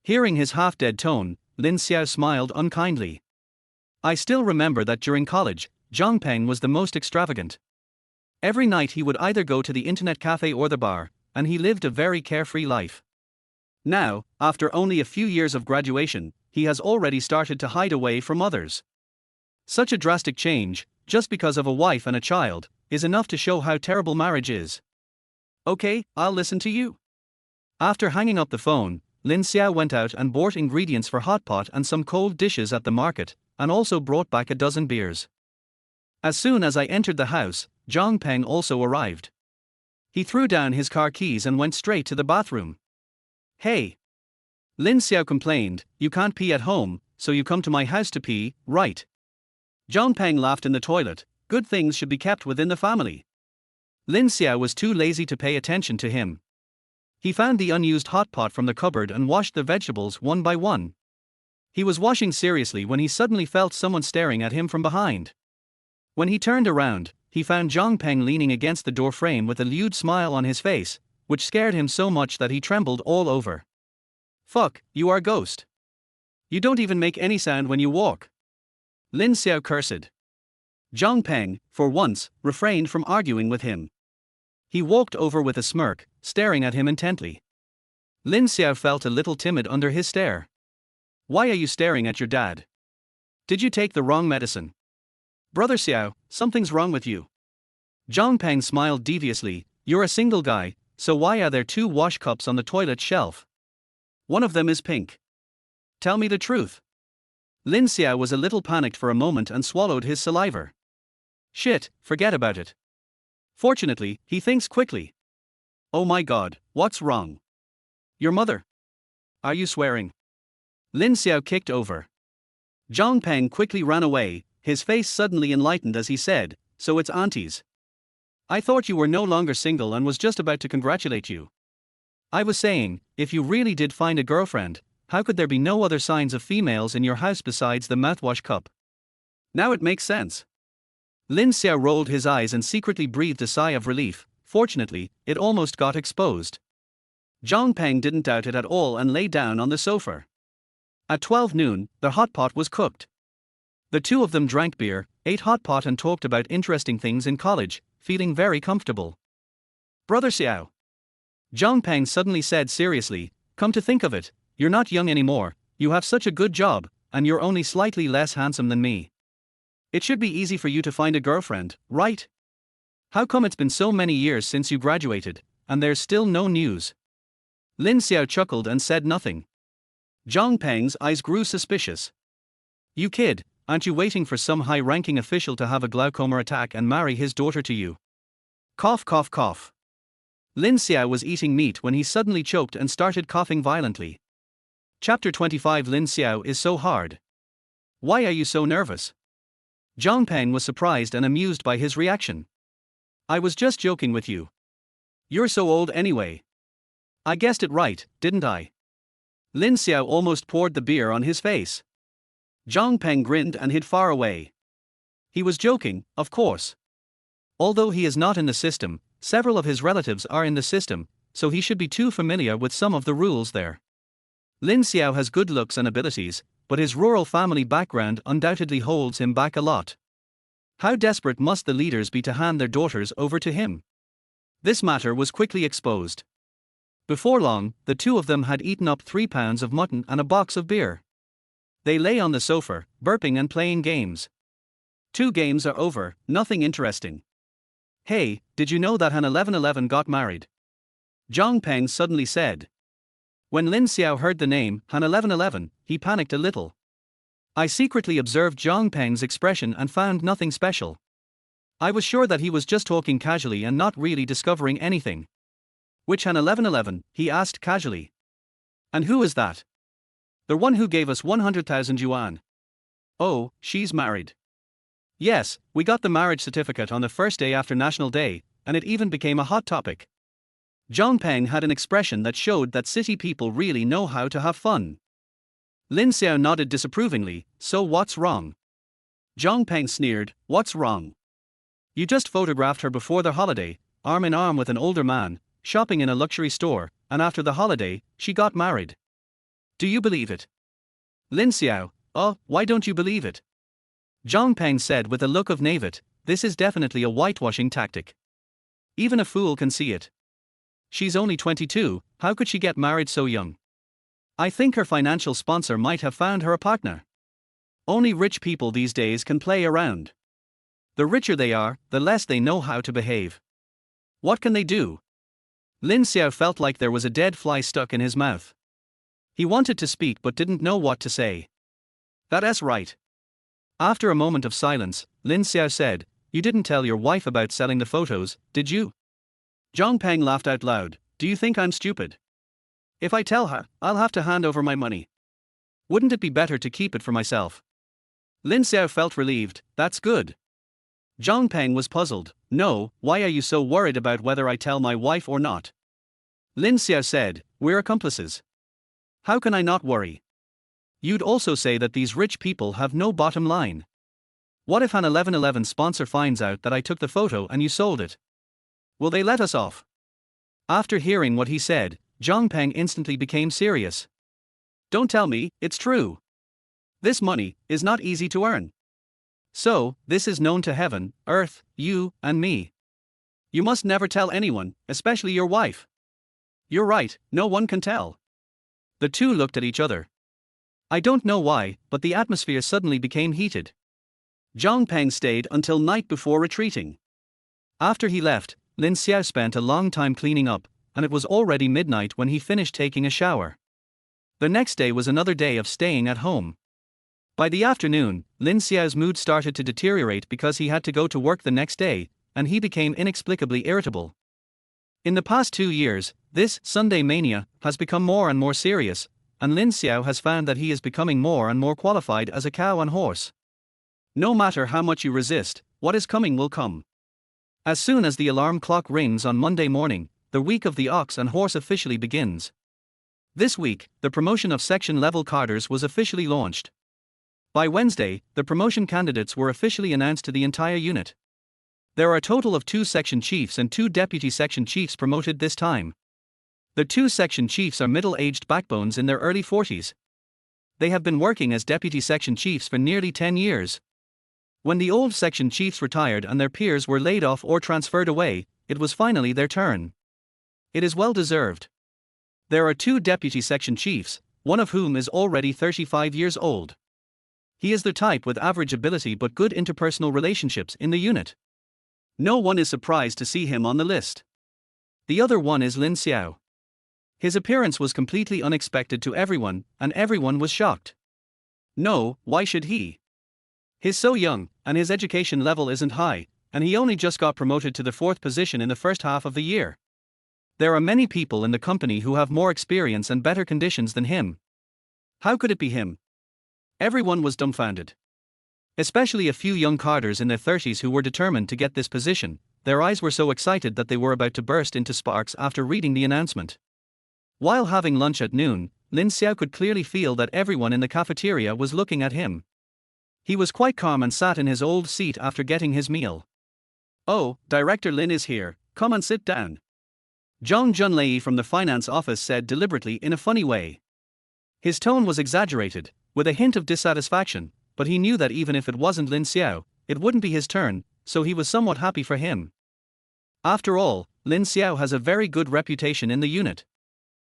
Hearing his half-dead tone, Lin Xiao smiled unkindly. I still remember that during college, Zhang Peng was the most extravagant. Every night he would either go to the internet cafe or the bar, and he lived a very carefree life. Now, after only a few years of graduation, he has already started to hide away from others. Such a drastic change, just because of a wife and a child, is enough to show how terrible marriage is. Okay, I'll listen to you. After hanging up the phone, Lin Xiao went out and bought ingredients for hot pot and some cold dishes at the market, and also brought back a dozen beers. As soon as I entered the house, Zhang Peng also arrived. He threw down his car keys and went straight to the bathroom. Hey! Lin Xiao complained, you can't pee at home, so you come to my house to pee, right? Zhang Peng laughed in the toilet, good things should be kept within the family. Lin Xiao was too lazy to pay attention to him. He found the unused hot pot from the cupboard and washed the vegetables one by one. He was washing seriously when he suddenly felt someone staring at him from behind. When he turned around, he found Zhang Peng leaning against the door frame with a lewd smile on his face, which scared him so much that he trembled all over. Fuck, you are a ghost. You don't even make any sound when you walk. Lin Xiao cursed. Zhang Peng, for once, refrained from arguing with him. He walked over with a smirk, staring at him intently. Lin Xiao felt a little timid under his stare. Why are you staring at your dad? Did you take the wrong medicine? Brother Xiao, something's wrong with you. Zhang Peng smiled deviously. You're a single guy, so why are there two wash cups on the toilet shelf? One of them is pink. Tell me the truth. Lin Xiao was a little panicked for a moment and swallowed his saliva. Shit, forget about it. Fortunately, he thinks quickly. Oh my god, what's wrong? Your mother. Are you swearing? Lin Xiao kicked over. Zhang Peng quickly ran away, his face suddenly enlightened as he said, so it's aunties. I thought you were no longer single and was just about to congratulate you. I was saying, if you really did find a girlfriend, how could there be no other signs of females in your house besides the mouthwash cup? Now it makes sense. Lin Xiao rolled his eyes and secretly breathed a sigh of relief. Fortunately, it almost got exposed. Zhang Peng didn't doubt it at all and lay down on the sofa. At 12 noon, the hot pot was cooked. The two of them drank beer, ate hot pot and talked about interesting things in college, feeling very comfortable. Brother Xiao. Zhang Peng suddenly said seriously, come to think of it, you're not young anymore, you have such a good job, and you're only slightly less handsome than me. It should be easy for you to find a girlfriend, right? How come it's been so many years since you graduated, and there's still no news? Lin Xiao chuckled and said nothing. Zhang Peng's eyes grew suspicious. You kid, aren't you waiting for some high-ranking official to have a glaucoma attack and marry his daughter to you? Cough cough cough. Lin Xiao was eating meat when he suddenly choked and started coughing violently. Chapter 25 Lin Xiao is so hard. Why are you so nervous? Zhang Peng was surprised and amused by his reaction. I was just joking with you. You're so old anyway. I guessed it right, didn't I? Lin Xiao almost poured the beer on his face. Zhang Peng grinned and hid far away. He was joking, of course. Although he is not in the system, several of his relatives are in the system, so he should be too familiar with some of the rules there. Lin Xiao has good looks and abilities, but his rural family background undoubtedly holds him back a lot. How desperate must the leaders be to hand their daughters over to him? This matter was quickly exposed. Before long, the two of them had eaten up 3 pounds of mutton and a box of beer. They lay on the sofa, burping and playing games. 2 games are over, nothing interesting. Hey, did you know that Han 1111 got married? Zhang Peng suddenly said. When Lin Xiao heard the name, Han 1111, he panicked a little. I secretly observed Zhang Peng's expression and found nothing special. I was sure that he was just talking casually and not really discovering anything. Which Han 1111, he asked casually. And who is that? The one who gave us 100,000 yuan. Oh, she's married. Yes, we got the marriage certificate on the first day after National Day, and it even became a hot topic. Zhang Peng had an expression that showed that city people really know how to have fun. Lin Xiao nodded disapprovingly, so what's wrong? Zhang Peng sneered, what's wrong? You just photographed her before the holiday, arm in arm with an older man, shopping in a luxury store, and after the holiday, she got married. Do you believe it? Lin Xiao, why don't you believe it? Zhang Peng said with a look of naivete, this is definitely a whitewashing tactic. Even a fool can see it. She's only 22, how could she get married so young? I think her financial sponsor might have found her a partner. Only rich people these days can play around. The richer they are, the less they know how to behave. What can they do? Lin Xiao felt like there was a dead fly stuck in his mouth. He wanted to speak but didn't know what to say. That's right. After a moment of silence, Lin Xiao said, you didn't tell your wife about selling the photos, did you? Zhang Peng laughed out loud, do you think I'm stupid? If I tell her, I'll have to hand over my money. Wouldn't it be better to keep it for myself? Lin Xiao felt relieved, that's good. Zhang Peng was puzzled, no, why are you so worried about whether I tell my wife or not? Lin Xiao said, we're accomplices. How can I not worry? You'd also say that these rich people have no bottom line. What if an 1111 sponsor finds out that I took the photo and you sold it? Will they let us off? After hearing what he said, Zhang Peng instantly became serious. Don't tell me, it's true. This money is not easy to earn. So, this is known to heaven, earth, you, and me. You must never tell anyone, especially your wife. You're right, no one can tell. The two looked at each other. I don't know why, but the atmosphere suddenly became heated. Zhang Peng stayed until night before retreating. After he left, Lin Xiao spent a long time cleaning up, and it was already midnight when he finished taking a shower. The next day was another day of staying at home. By the afternoon, Lin Xiao's mood started to deteriorate because he had to go to work the next day, and he became inexplicably irritable. In the past 2 years, this Sunday mania has become more and more serious, and Lin Xiao has found that he is becoming more and more qualified as a cow and horse. No matter how much you resist, what is coming will come. As soon as the alarm clock rings on Monday morning, the week of the ox and horse officially begins. This week, the promotion of section-level carders was officially launched. By Wednesday, the promotion candidates were officially announced to the entire unit. There are a total of 2 section chiefs and 2 deputy section chiefs promoted this time. The 2 section chiefs are middle-aged backbones in their early 40s. They have been working as deputy section chiefs for nearly 10 years. When the old section chiefs retired and their peers were laid off or transferred away, it was finally their turn. It is well deserved. There are 2 deputy section chiefs, one of whom is already 35 years old. He is the type with average ability but good interpersonal relationships in the unit. No one is surprised to see him on the list. The other one is Lin Xiao. His appearance was completely unexpected to everyone, and everyone was shocked. No, why should he? He's so young, and his education level isn't high, and he only just got promoted to the 4th position in the first half of the year. There are many people in the company who have more experience and better conditions than him. How could it be him? Everyone was dumbfounded. Especially a few young carders in their 30s who were determined to get this position. Their eyes were so excited that they were about to burst into sparks after reading the announcement. While having lunch at noon, Lin Xiao could clearly feel that everyone in the cafeteria was looking at him. He was quite calm and sat in his old seat after getting his meal. "Oh, Director Lin is here, come and sit down," Zhang Junlei from the finance office said deliberately in a funny way. His tone was exaggerated, with a hint of dissatisfaction, but he knew that even if it wasn't Lin Xiao, it wouldn't be his turn, so he was somewhat happy for him. After all, Lin Xiao has a very good reputation in the unit.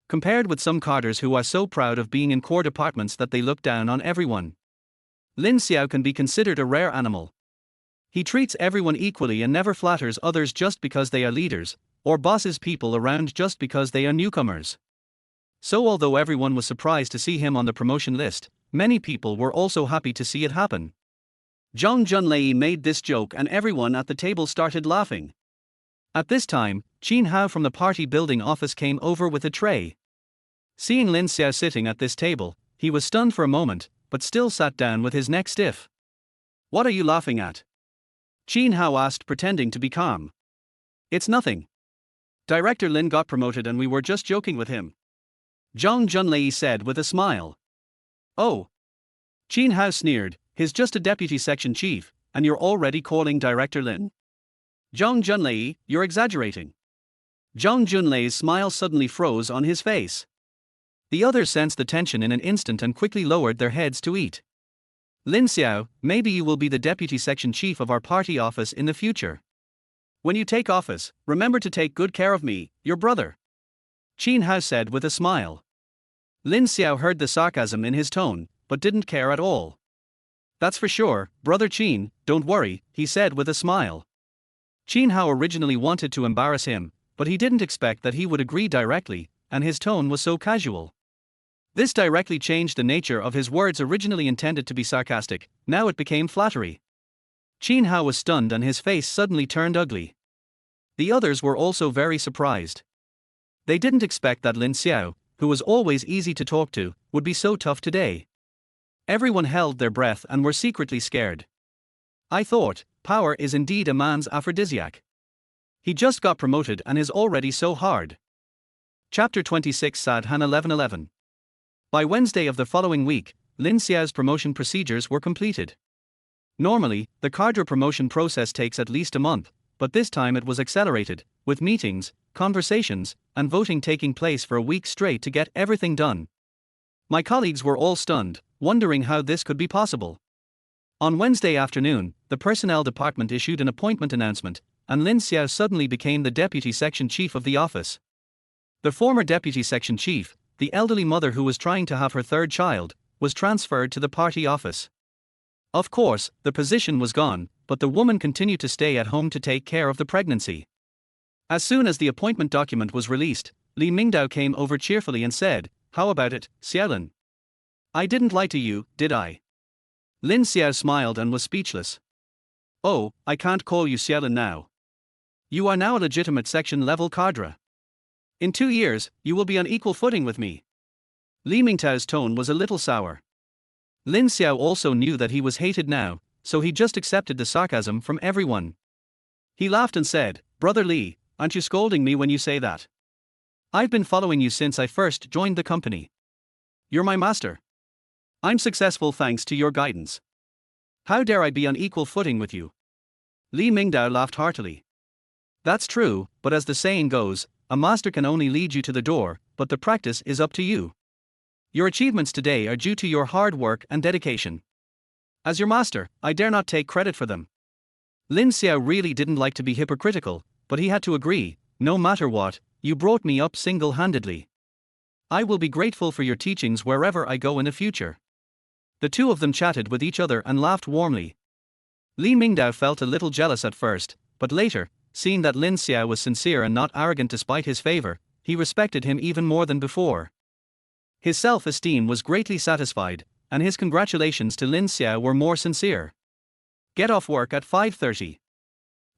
Compared with some carders who are so proud of being in core departments that they look down on everyone, Lin Xiao can be considered a rare animal. He treats everyone equally and never flatters others just because they are leaders, or bosses people around just because they are newcomers. So although everyone was surprised to see him on the promotion list, many people were also happy to see it happen. Zhang Junlei made this joke and everyone at the table started laughing. At this time, Qin Hao from the party building office came over with a tray. Seeing Lin Xiao sitting at this table, he was stunned for a moment, but still sat down with his neck stiff. "What are you laughing at?" Qin Hao asked, pretending to be calm. "It's nothing. Director Lin got promoted and we were just joking with him," Zhang Junlei said with a smile. "Oh." Qin Hao sneered, "He's just a deputy section chief, and you're already calling Director Lin? Zhang Junlei, you're exaggerating." Zhang Junlei's smile suddenly froze on his face. The others sensed the tension in an instant and quickly lowered their heads to eat. "Lin Xiao, maybe you will be the deputy section chief of our party office in the future. When you take office, remember to take good care of me, your brother," Qin Hao said with a smile. Lin Xiao heard the sarcasm in his tone, but didn't care at all. "That's for sure, brother Qin, don't worry," he said with a smile. Qin Hao originally wanted to embarrass him, but he didn't expect that he would agree directly, and his tone was so casual. This directly changed the nature of his words. Originally intended to be sarcastic, now it became flattery. Qin Hao was stunned and his face suddenly turned ugly. The others were also very surprised. They didn't expect that Lin Xiao, who was always easy to talk to, would be so tough today. Everyone held their breath and were secretly scared. "I thought, power is indeed a man's aphrodisiac. He just got promoted and is already so hard." Chapter 26 Sadhan 1111. By Wednesday of the following week, Lin Xiao's promotion procedures were completed. Normally, the cadre promotion process takes at least a month, but this time it was accelerated, with meetings, conversations, and voting taking place for a week straight to get everything done. My colleagues were all stunned, wondering how this could be possible. On Wednesday afternoon, the personnel department issued an appointment announcement, and Lin Xiao suddenly became the deputy section chief of the office. The former deputy section chief, the elderly mother who was trying to have her 3rd child, was transferred to the party office. Of course, the position was gone, but the woman continued to stay at home to take care of the pregnancy. As soon as the appointment document was released, Li Mingdao came over cheerfully and said, "How about it, Xiaolin? I didn't lie to you, did I?" Lin Xiao smiled and was speechless. "Oh, I can't call you Xiaolin now. You are now a legitimate section-level cadre. In 2 years, you will be on equal footing with me." Li Mingtao's tone was a little sour. Lin Xiao also knew that he was hated now, so he just accepted the sarcasm from everyone. He laughed and said, "Brother Li, aren't you scolding me when you say that? I've been following you since I first joined the company. You're my master. I'm successful thanks to your guidance. How dare I be on equal footing with you?" Li Mingdao laughed heartily. "That's true, but as the saying goes, a master can only lead you to the door, but the practice is up to you. Your achievements today are due to your hard work and dedication. As your master, I dare not take credit for them." Lin Xiao really didn't like to be hypocritical, but he had to agree, "No matter what, you brought me up single-handedly. I will be grateful for your teachings wherever I go in the future." The two of them chatted with each other and laughed warmly. Li Mingdao felt a little jealous at first, but later, seeing that Lin Xiao was sincere and not arrogant despite his favor, he respected him even more than before. His self-esteem was greatly satisfied, and his congratulations to Lin Xiao were more sincere. "Get off work at 5:30.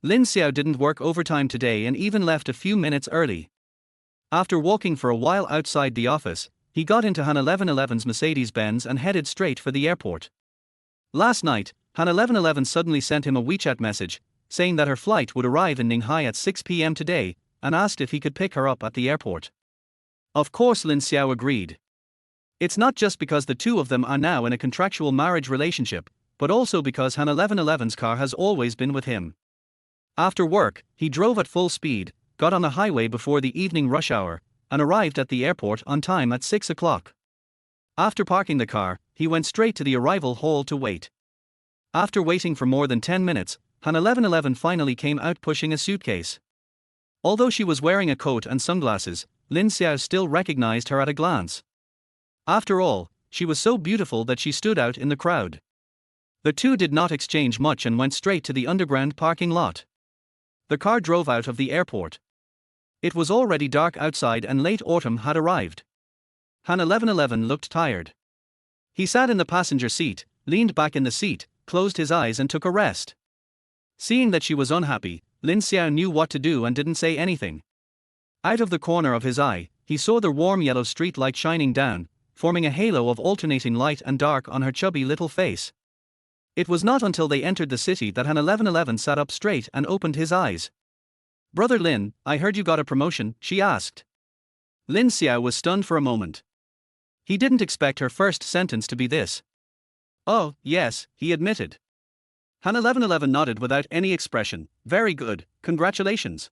Lin Xiao didn't work overtime today and even left a few minutes early. After walking for a while outside the office, he got into Han 1111's Mercedes-Benz and headed straight for the airport. Last night, Han 1111 suddenly sent him a WeChat message, saying that her flight would arrive in Ninghai at 6 p.m. today, and asked if he could pick her up at the airport. Of course Lin Xiao agreed. It's not just because the two of them are now in a contractual marriage relationship, but also because Han 1111's car has always been with him. After work, he drove at full speed, got on the highway before the evening rush hour, and arrived at the airport on time at 6 o'clock. After parking the car, he went straight to the arrival hall to wait. After waiting for more than 10 minutes, Han 1111 finally came out pushing a suitcase. Although she was wearing a coat and sunglasses, Lin Xiao still recognized her at a glance. After all, she was so beautiful that she stood out in the crowd. The two did not exchange much and went straight to the underground parking lot. The car drove out of the airport. It was already dark outside and late autumn had arrived. Han 1111 looked tired. He sat in the passenger seat, leaned back in the seat, closed his eyes and took a rest. Seeing that she was unhappy, Lin Xiao knew what to do and didn't say anything. Out of the corner of his eye, he saw the warm yellow street light shining down, forming a halo of alternating light and dark on her chubby little face. It was not until they entered the city that Han 1111 sat up straight and opened his eyes. "Brother Lin, I heard you got a promotion," she asked. Lin Xiao was stunned for a moment. He didn't expect her first sentence to be this. "Oh, yes," he admitted. Han 1111 nodded without any expression. "Very good, congratulations."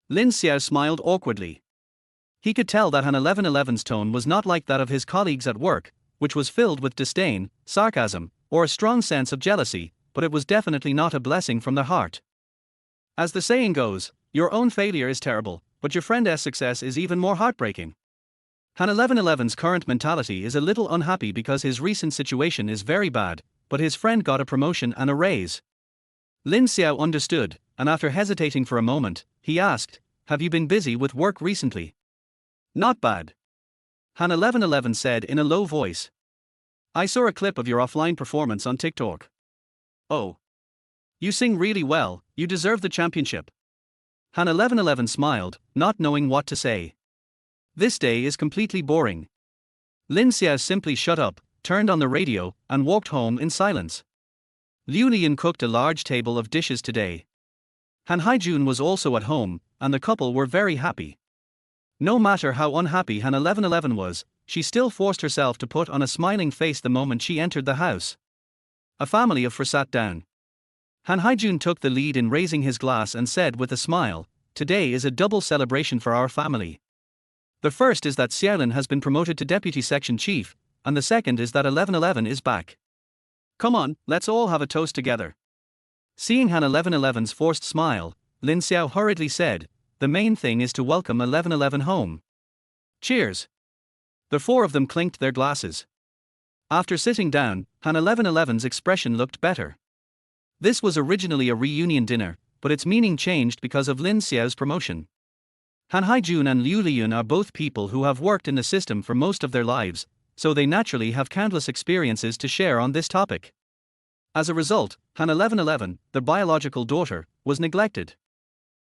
Lin Xiao smiled awkwardly. He could tell that Han 1111's tone was not like that of his colleagues at work, which was filled with disdain, sarcasm, or a strong sense of jealousy, but it was definitely not a blessing from the heart. As the saying goes, your own failure is terrible, but your friend's success is even more heartbreaking. Han 1111's current mentality is a little unhappy because his recent situation is very bad, but his friend got a promotion and a raise. Lin Xiao understood, and after hesitating for a moment, he asked, "Have you been busy with work recently?" "Not bad," Han 1111 said in a low voice. "I saw a clip of your offline performance on TikTok. Oh. You sing really well, you deserve the championship." Han 1111 smiled, not knowing what to say. This day is completely boring. Lin Xiao simply shut up, turned on the radio, and walked home in silence. Liu Lian cooked a large table of dishes today. Han Haijun was also at home, and the couple were very happy. No matter how unhappy Han 1111 was, she still forced herself to put on a smiling face the moment she entered the house. A family of four sat down. Han Haijun took the lead in raising his glass and said with a smile, "Today is a double celebration for our family. The first is that Xiaolin has been promoted to deputy section chief, and the second is that 1111 is back. Come on, let's all have a toast together." Seeing Han 1111's forced smile, Lin Xiao hurriedly said, "The main thing is to welcome 1111 home. Cheers." The four of them clinked their glasses. After sitting down, Han 1111's expression looked better. This was originally a reunion dinner, but its meaning changed because of Lin Xiao's promotion. Han Haijun and Liu Lian are both people who have worked in the system for most of their lives, so they naturally have countless experiences to share on this topic. As a result, Han 1111, the biological daughter, was neglected.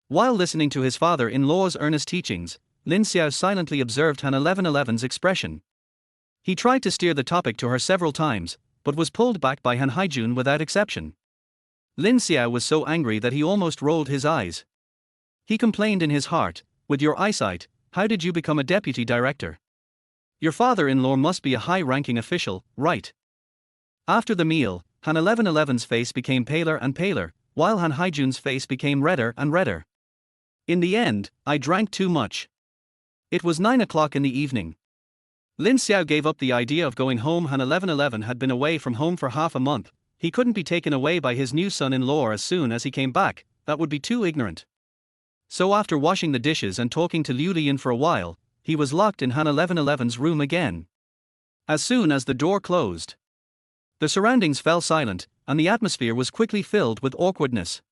While listening to his father-in-law's earnest teachings, Lin Xiao silently observed Han 1111's expression. He tried to steer the topic to her several times, but was pulled back by Han Haijun without exception. Lin Xiao was so angry that he almost rolled his eyes. He complained in his heart, "With your eyesight, how did you become a deputy director? Your father-in-law must be a high-ranking official, right?" After the meal, Han 1111's face became paler and paler, while Han Haijun's face became redder and redder. In the end, I drank too much. It was 9 o'clock in the evening. Lin Xiao gave up the idea of going home. Han 1111 had been away from home for half a month. He couldn't be taken away by his new son-in-law as soon as he came back, that would be too ignorant. So after washing the dishes and talking to Liu Lian for a while, he was locked in Han 1111's room again. As soon as the door closed, the surroundings fell silent, and the atmosphere was quickly filled with awkwardness.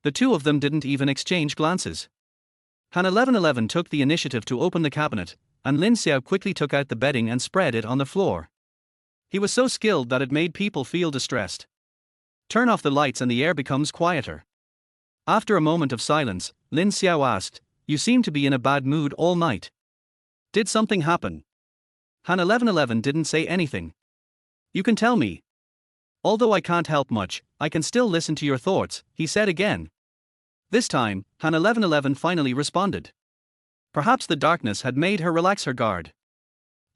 The two of them didn't even exchange glances. Han 1111 took the initiative to open the cabinet, and Lin Xiao quickly took out the bedding and spread it on the floor. He was so skilled that it made people feel distressed. Turn off the lights and the air becomes quieter. After a moment of silence, Lin Xiao asked, "You seem to be in a bad mood all night. Did something happen?" Han 1111 didn't say anything. "You can tell me. Although I can't help much, I can still listen to your thoughts," he said again. This time, Han 1111 finally responded. Perhaps the darkness had made her relax her guard.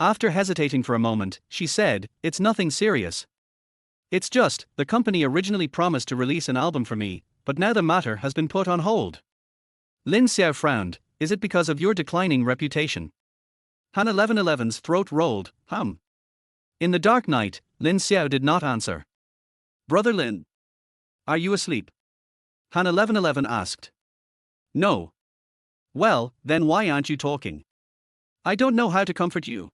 After hesitating for a moment, she said, "It's nothing serious. It's just, the company originally promised to release an album for me, but now the matter has been put on hold." Lin Xiao frowned. "Is it because of your declining reputation?" Han 1111's throat rolled. In the dark night, Lin Xiao did not answer. "Brother Lin, are you asleep?" Han 1111 asked. "No." "Well, then why aren't you talking?" "I don't know how to comfort you."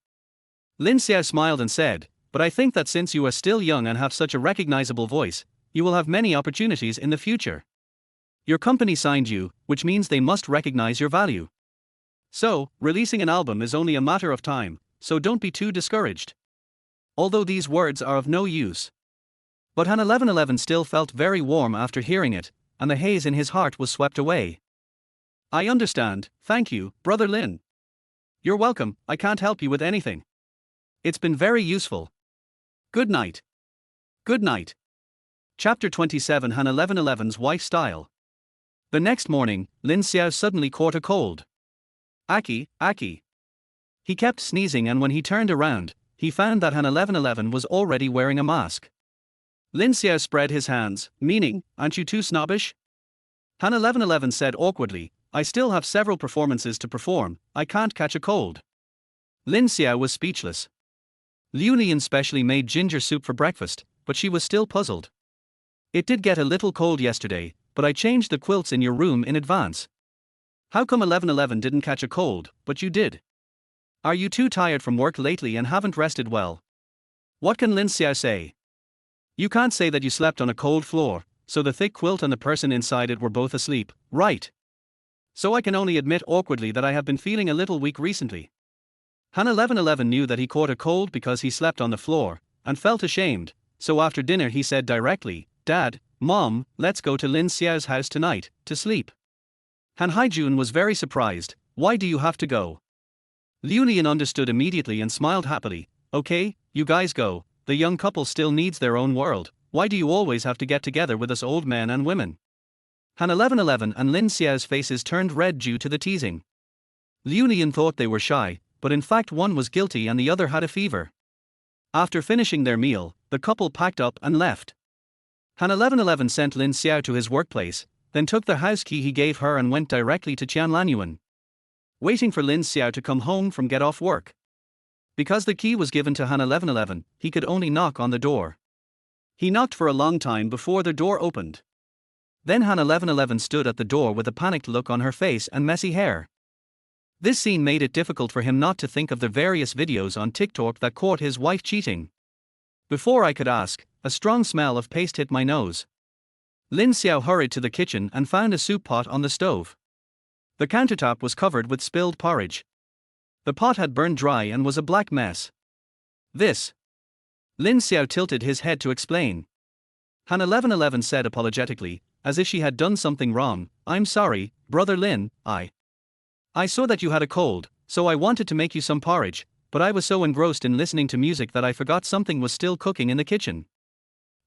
Lin Xiao smiled and said, "But I think that since you are still young and have such a recognizable voice, you will have many opportunities in the future. Your company signed you, which means they must recognize your value. So, releasing an album is only a matter of time, so don't be too discouraged." Although these words are of no use. But Han 1111 still felt very warm after hearing it, and the haze in his heart was swept away. "I understand, thank you, Brother Lin." "You're welcome, I can't help you with anything. It's been very useful. Good night." Good night. Chapter 27. Han 1111's wife style. The next morning, Lin Xiao suddenly caught a cold. Aki. He kept sneezing, and when he turned around, he found that Han 1111 was already wearing a mask. Lin Xiao spread his hands, meaning, "Aren't you too snobbish?" Han 1111 said awkwardly, "I still have several performances to perform, I can't catch a cold." Lin Xiao was speechless. Liu Lian specially made ginger soup for breakfast, but she was still puzzled. "It did get a little cold yesterday, but I changed the quilts in your room in advance." "How come 1111 didn't catch a cold, but you did? Are you too tired from work lately and haven't rested well?" What can Lin Xiao say? You can't say that you slept on a cold floor, so the thick quilt and the person inside it were both asleep, right? So I can only admit awkwardly that I have been feeling a little weak recently. Han 1111 knew that he caught a cold because he slept on the floor, and felt ashamed, so after dinner he said directly, "Dad, Mom, let's go to Lin Xiao's house tonight, to sleep." Han Haijun was very surprised. "Why do you have to go?" Liu Lian understood immediately and smiled happily. "Okay, you guys go, the young couple still needs their own world, why do you always have to get together with us old men and women?" Han 1111 and Lin Xiao's faces turned red due to the teasing. Liu Lian thought they were shy, but in fact one was guilty and the other had a fever. After finishing their meal, the couple packed up and left. Han 1111 sent Lin Xiao to his workplace, then took the house key he gave her and went directly to Qianlanyuan, waiting for Lin Xiao to come home from get off work. Because the key was given to Han 1111, he could only knock on the door. He knocked for a long time before the door opened. Then Han 1111 stood at the door with a panicked look on her face and messy hair. This scene made it difficult for him not to think of the various videos on TikTok that caught his wife cheating. Before I could ask, a strong smell of paste hit my nose. Lin Xiao hurried to the kitchen and found a soup pot on the stove. The countertop was covered with spilled porridge. The pot had burned dry and was a black mess. This. Lin Xiao tilted his head to explain. Han 1111 said apologetically, as if she had done something wrong, "I'm sorry, Brother Lin, I saw that you had a cold, so I wanted to make you some porridge, but I was so engrossed in listening to music that I forgot something was still cooking in the kitchen.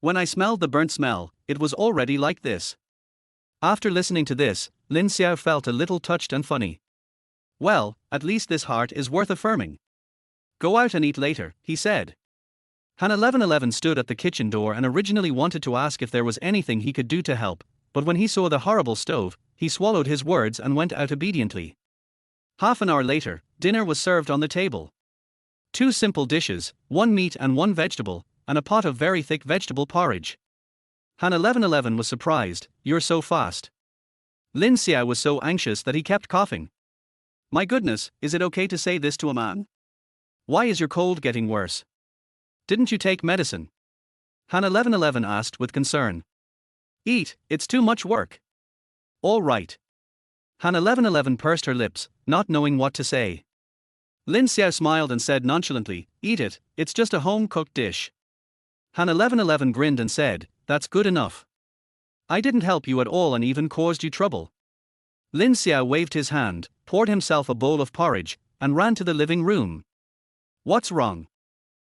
When I smelled the burnt smell, it was already like this." After listening to this, Lin Xiao felt a little touched and funny. "Well, at least this heart is worth affirming. Go out and eat later," he said. Han 1111 stood at the kitchen door and originally wanted to ask if there was anything he could do to help, but when he saw the horrible stove, he swallowed his words and went out obediently. Half an hour later, dinner was served on the table. 2 simple dishes, 1 meat and 1 vegetable, and a pot of very thick vegetable porridge. Han 1111 was surprised. "You're so fast." Lin Xiao was so anxious that he kept coughing. "My goodness, is it okay to say this to a man? Why is your cold getting worse? Didn't you take medicine?" Han 1111 asked with concern. "Eat, it's too much work." "All right." Han 1111 pursed her lips, not knowing what to say. Lin Xiao smiled and said nonchalantly, "Eat it, it's just a home-cooked dish." Han 1111 grinned and said, "That's good enough. I didn't help you at all and even caused you trouble." Lin Xiao waved his hand, poured himself a bowl of porridge, and ran to the living room. "What's wrong?"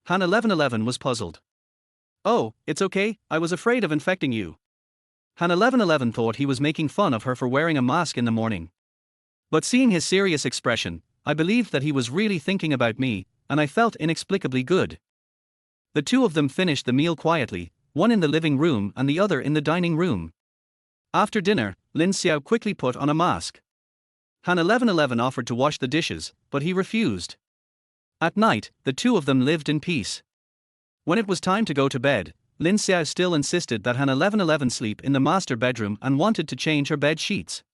Han 1111 was puzzled. "Oh, it's okay, I was afraid of infecting you." Han 1111 thought he was making fun of her for wearing a mask in the morning. But seeing his serious expression, I believed that he was really thinking about me, and I felt inexplicably good. The two of them finished the meal quietly, one in the living room and the other in the dining room. After dinner, Lin Xiao quickly put on a mask. Han 1111 offered to wash the dishes, but he refused. At night, the two of them lived in peace. When it was time to go to bed, Lin Xiao still insisted that Han 1111 sleep in the master bedroom and wanted to change her bed sheets.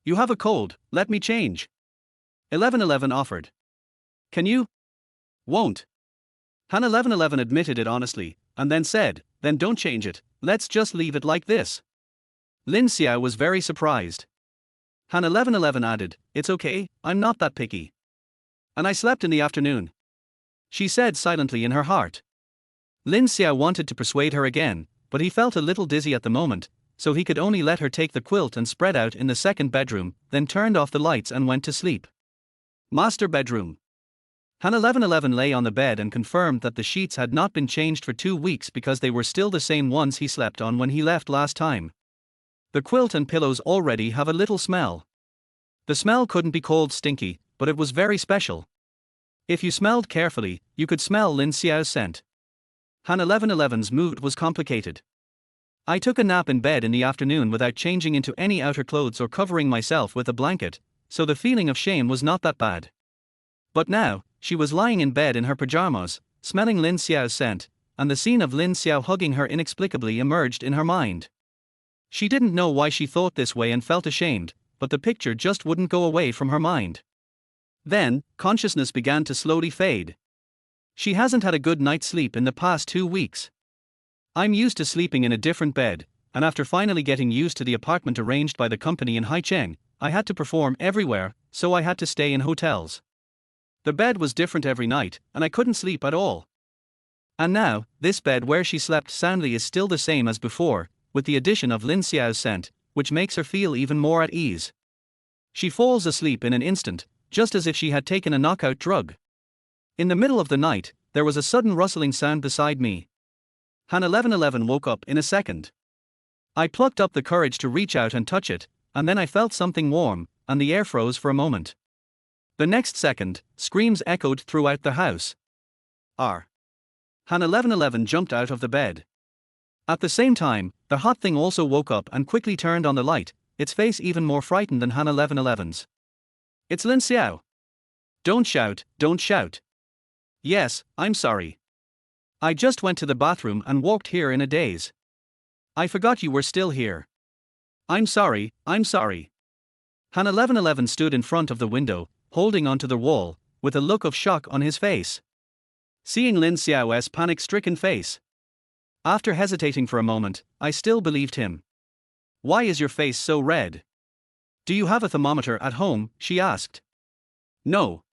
"You have a cold, let me change." 1111 offered. "Can you?" "Won't." Han 1111 admitted it honestly, and then said, "Then don't change it, let's just leave it like this." Lin Xiao was very surprised. Han 1111 added, "It's okay, I'm not that picky. And I slept in the afternoon," she said silently in her heart. Lin Xiao wanted to persuade her again, but he felt a little dizzy at the moment, so he could only let her take the quilt and spread out in the second bedroom, then turned off the lights and went to sleep. Master bedroom. Han 1111 lay on the bed and confirmed that the sheets had not been changed for 2 weeks because they were still the same ones he slept on when he left last time. The quilt and pillows already have a little smell. The smell couldn't be called stinky, but it was very special. If you smelled carefully, you could smell Lin Xiao's scent. Han 1111's mood was complicated. "I took a nap in bed in the afternoon without changing into any outer clothes or covering myself with a blanket, so the feeling of shame was not that bad." But now, she was lying in bed in her pajamas, smelling Lin Xiao's scent, and the scene of Lin Xiao hugging her inexplicably emerged in her mind. She didn't know why she thought this way and felt ashamed, but the picture just wouldn't go away from her mind. Then, consciousness began to slowly fade. She hasn't had a good night's sleep in the past 2 weeks. "I'm used to sleeping in a different bed, and after finally getting used to the apartment arranged by the company in Haicheng, I had to perform everywhere, so I had to stay in hotels. The bed was different every night, and I couldn't sleep at all. And now, this bed where she slept soundly is still the same as before, with the addition of Lin Xiao's scent, which makes her feel even more at ease. She falls asleep in an instant, just as if she had taken a knockout drug. In the middle of the night, there was a sudden rustling sound beside me. Han 1111 woke up in a second. I plucked up the courage to reach out and touch it, and then I felt something warm, and the air froze for a moment. The next second, screams echoed throughout the house. "R." Han 1111 jumped out of the bed. At the same time, the hot thing also woke up and quickly turned on the light, its face even more frightened than Han 1111's. "It's Lin Xiao." "Don't shout, don't shout." "Yes, I'm sorry. I just went to the bathroom and walked here in a daze. I forgot you were still here. I'm sorry, I'm sorry." Han 1111 stood in front of the window, holding onto the wall, with a look of shock on his face. Seeing Lin Xiao's panic-stricken face, after hesitating for a moment, I still believed him. Why is your face so red? Do you have a thermometer at home? She asked. No.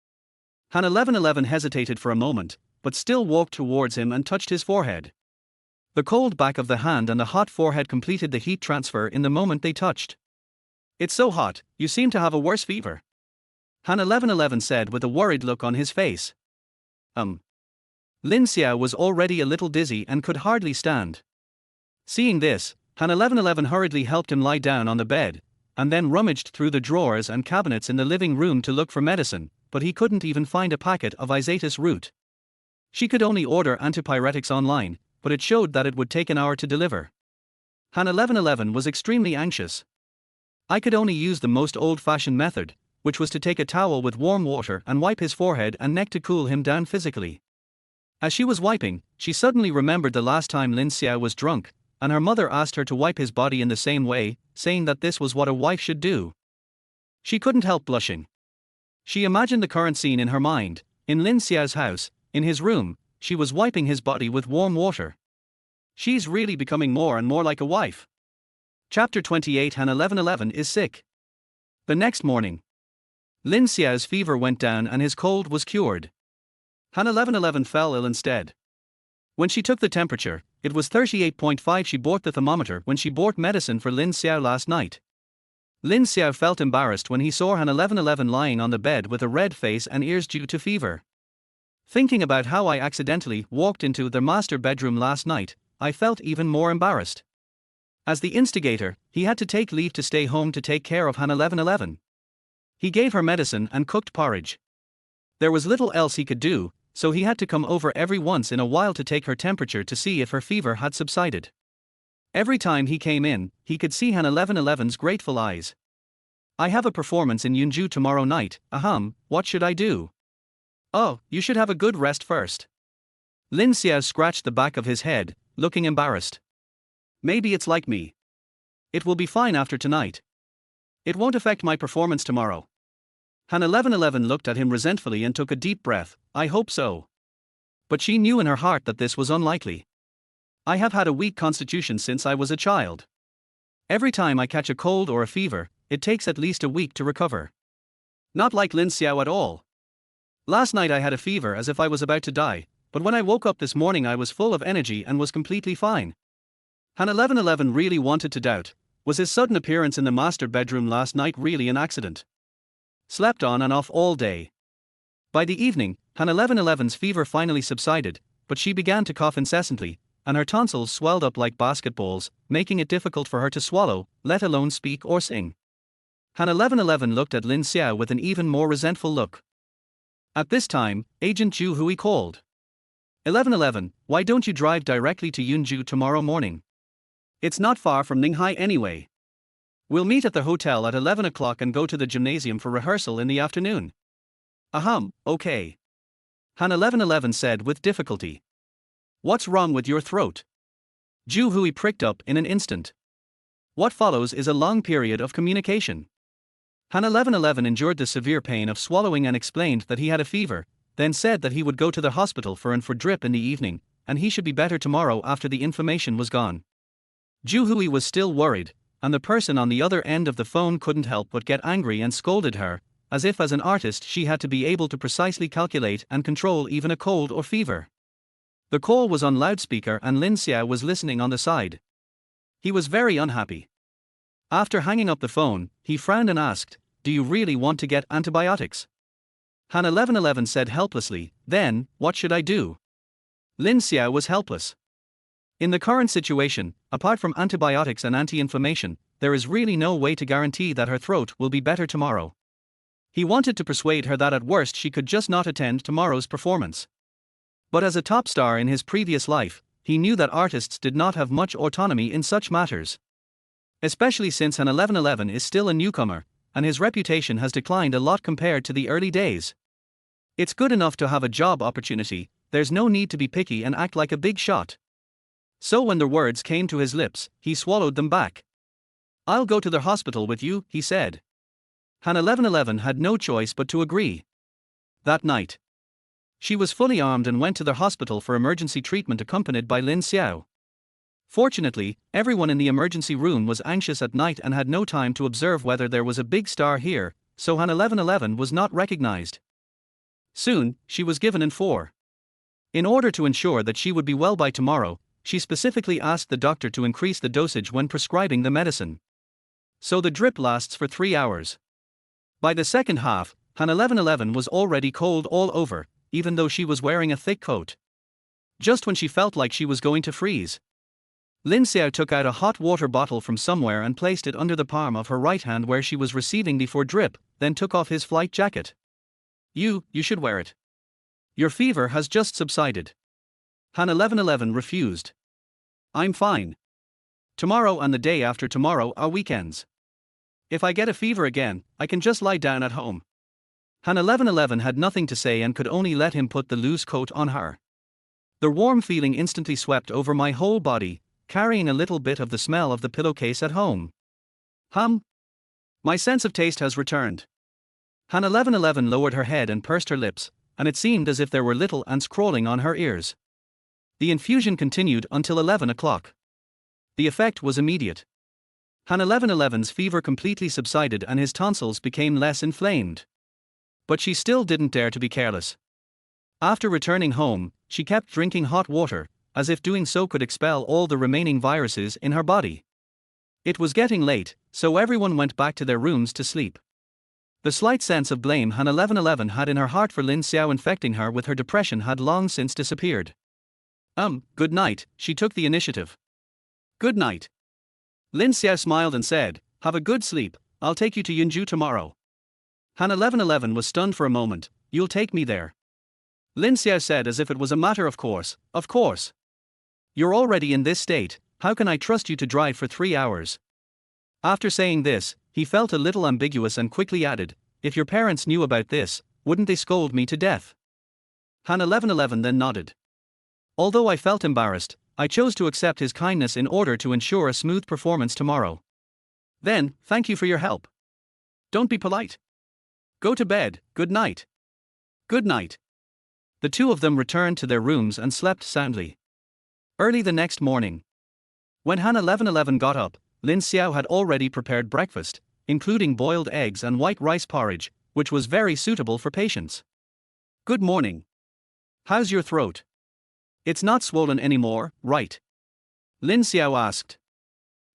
Han 1111 hesitated for a moment, but still walked towards him and touched his forehead. The cold back of the hand and the hot forehead completed the heat transfer in the moment they touched. It's so hot, you seem to have a worse fever. Han 1111 said with a worried look on his face. Lin Xiao was already a little dizzy and could hardly stand. Seeing this, Han 1111 hurriedly helped him lie down on the bed, and then rummaged through the drawers and cabinets in the living room to look for medicine, but he couldn't even find a packet of Isatis root. She could only order antipyretics online, but it showed that it would take an hour to deliver. Han 1111 was extremely anxious. I could only use the most old-fashioned method, which was to take a towel with warm water and wipe his forehead and neck to cool him down physically. As she was wiping, she suddenly remembered the last time Lin Xiao was drunk, and her mother asked her to wipe his body in the same way, saying that this was what a wife should do. She couldn't help blushing. She imagined the current scene in her mind. In Lin Xiao's house, in his room, she was wiping his body with warm water. She's really becoming more and more like a wife. Chapter 28. Han 1111 is sick. The next morning, Lin Xiao's fever went down and his cold was cured. Han 1111 fell ill instead. When she took the temperature, it was 38.5. She bought the thermometer when she bought medicine for Lin Xiao last night. Lin Xiao felt embarrassed when he saw Han 1111 lying on the bed with a red face and ears due to fever. Thinking about how I accidentally walked into their master bedroom last night, I felt even more embarrassed. As the instigator, he had to take leave to stay home to take care of Han 1111. He gave her medicine and cooked porridge. There was little else he could do, so he had to come over every once in a while to take her temperature to see if her fever had subsided. Every time he came in, he could see Han 1111's grateful eyes. I have a performance in Yunju tomorrow night. What should I do? Oh, you should have a good rest first. Lin Xiao scratched the back of his head, looking embarrassed. Maybe it's like me. It will be fine after tonight. It won't affect my performance tomorrow. Han 1111 looked at him resentfully and took a deep breath. I hope so. But she knew in her heart that this was unlikely. I have had a weak constitution since I was a child. Every time I catch a cold or a fever, it takes at least a week to recover. Not like Lin Xiao at all. Last night I had a fever as if I was about to die, but when I woke up this morning I was full of energy and was completely fine. Han 1111 really wanted to doubt, was his sudden appearance in the master bedroom last night really an accident? Slept on and off all day. By the evening, Han 1111's fever finally subsided, but she began to cough incessantly, and her tonsils swelled up like basketballs, making it difficult for her to swallow, let alone speak or sing. Han 1111 looked at Lin Xiao with an even more resentful look. At this time, Agent Zhu Hui called. 1111, why don't you drive directly to Yunju tomorrow morning? It's not far from Ninghai anyway. We'll meet at the hotel at 11 o'clock and go to the gymnasium for rehearsal in the afternoon. Okay. Han 1111 said with difficulty. What's wrong with your throat? Zhu Hui pricked up in an instant. What follows is a long period of communication. Han 1111 endured the severe pain of swallowing and explained that he had a fever, then said that he would go to the hospital for drip in the evening, and he should be better tomorrow after the inflammation was gone. Zhu Hui was still worried, and the person on the other end of the phone couldn't help but get angry and scolded her, as if as an artist she had to be able to precisely calculate and control even a cold or fever. The call was on loudspeaker and Lin Xiao was listening on the side. He was very unhappy. After hanging up the phone, he frowned and asked, do you really want to get antibiotics? Han 1111 said helplessly, then, what should I do? Lin Xiao was helpless. In the current situation, apart from antibiotics and anti-inflammation, there is really no way to guarantee that her throat will be better tomorrow. He wanted to persuade her that at worst she could just not attend tomorrow's performance. But as a top star in his previous life, he knew that artists did not have much autonomy in such matters. Especially since Han 1111 is still a newcomer, and his reputation has declined a lot compared to the early days. It's good enough to have a job opportunity, there's no need to be picky and act like a big shot. So when the words came to his lips, he swallowed them back. I'll go to the hospital with you, he said. Han 1111 had no choice but to agree. That night, she was fully armed and went to the hospital for emergency treatment accompanied by Lin Xiao. Fortunately, everyone in the emergency room was anxious at night and had no time to observe whether there was a big star here, so Han 1111 was not recognized. Soon, she was given in 4. In order to ensure that she would be well by tomorrow, she specifically asked the doctor to increase the dosage when prescribing the medicine. So the drip lasts for 3 hours. By the second half, Han 1111 was already cold all over, even though she was wearing a thick coat. Just when she felt like she was going to freeze, Lin Xiao took out a hot water bottle from somewhere and placed it under the palm of her right hand where she was receiving the 4 drip, then took off his flight jacket. You should wear it. Your fever has just subsided. Han 1111 refused. I'm fine. Tomorrow and the day after tomorrow are weekends. If I get a fever again, I can just lie down at home. Han 1111 had nothing to say and could only let him put the loose coat on her. The warm feeling instantly swept over my whole body, carrying a little bit of the smell of the pillowcase at home. My sense of taste has returned. Han 1111 lowered her head and pursed her lips, and it seemed as if there were little ants crawling on her ears. The infusion continued until 11 o'clock. The effect was immediate. Han 1111's fever completely subsided and his tonsils became less inflamed. But she still didn't dare to be careless. After returning home, she kept drinking hot water, as if doing so could expel all the remaining viruses in her body. It was getting late, so everyone went back to their rooms to sleep. The slight sense of blame Han 1111 had in her heart for Lin Xiao infecting her with her depression had long since disappeared. Good night, she took the initiative. Good night. Lin Xiao smiled and said, have a good sleep, I'll take you to Yunju tomorrow. Han 1111 was stunned for a moment, you'll take me there? Lin Xiao said as if it was a matter of course, of course. You're already in this state, how can I trust you to drive for 3 hours? After saying this, he felt a little ambiguous and quickly added, if your parents knew about this, wouldn't they scold me to death? Han 1111 then nodded. Although I felt embarrassed, I chose to accept his kindness in order to ensure a smooth performance tomorrow. Then, thank you for your help. Don't be polite. Go to bed, good night. Good night. The two of them returned to their rooms and slept soundly. Early the next morning, when Han 1111 got up, Lin Xiao had already prepared breakfast, including boiled eggs and white rice porridge, which was very suitable for patients. Good morning. How's your throat? It's not swollen anymore, right? Lin Xiao asked.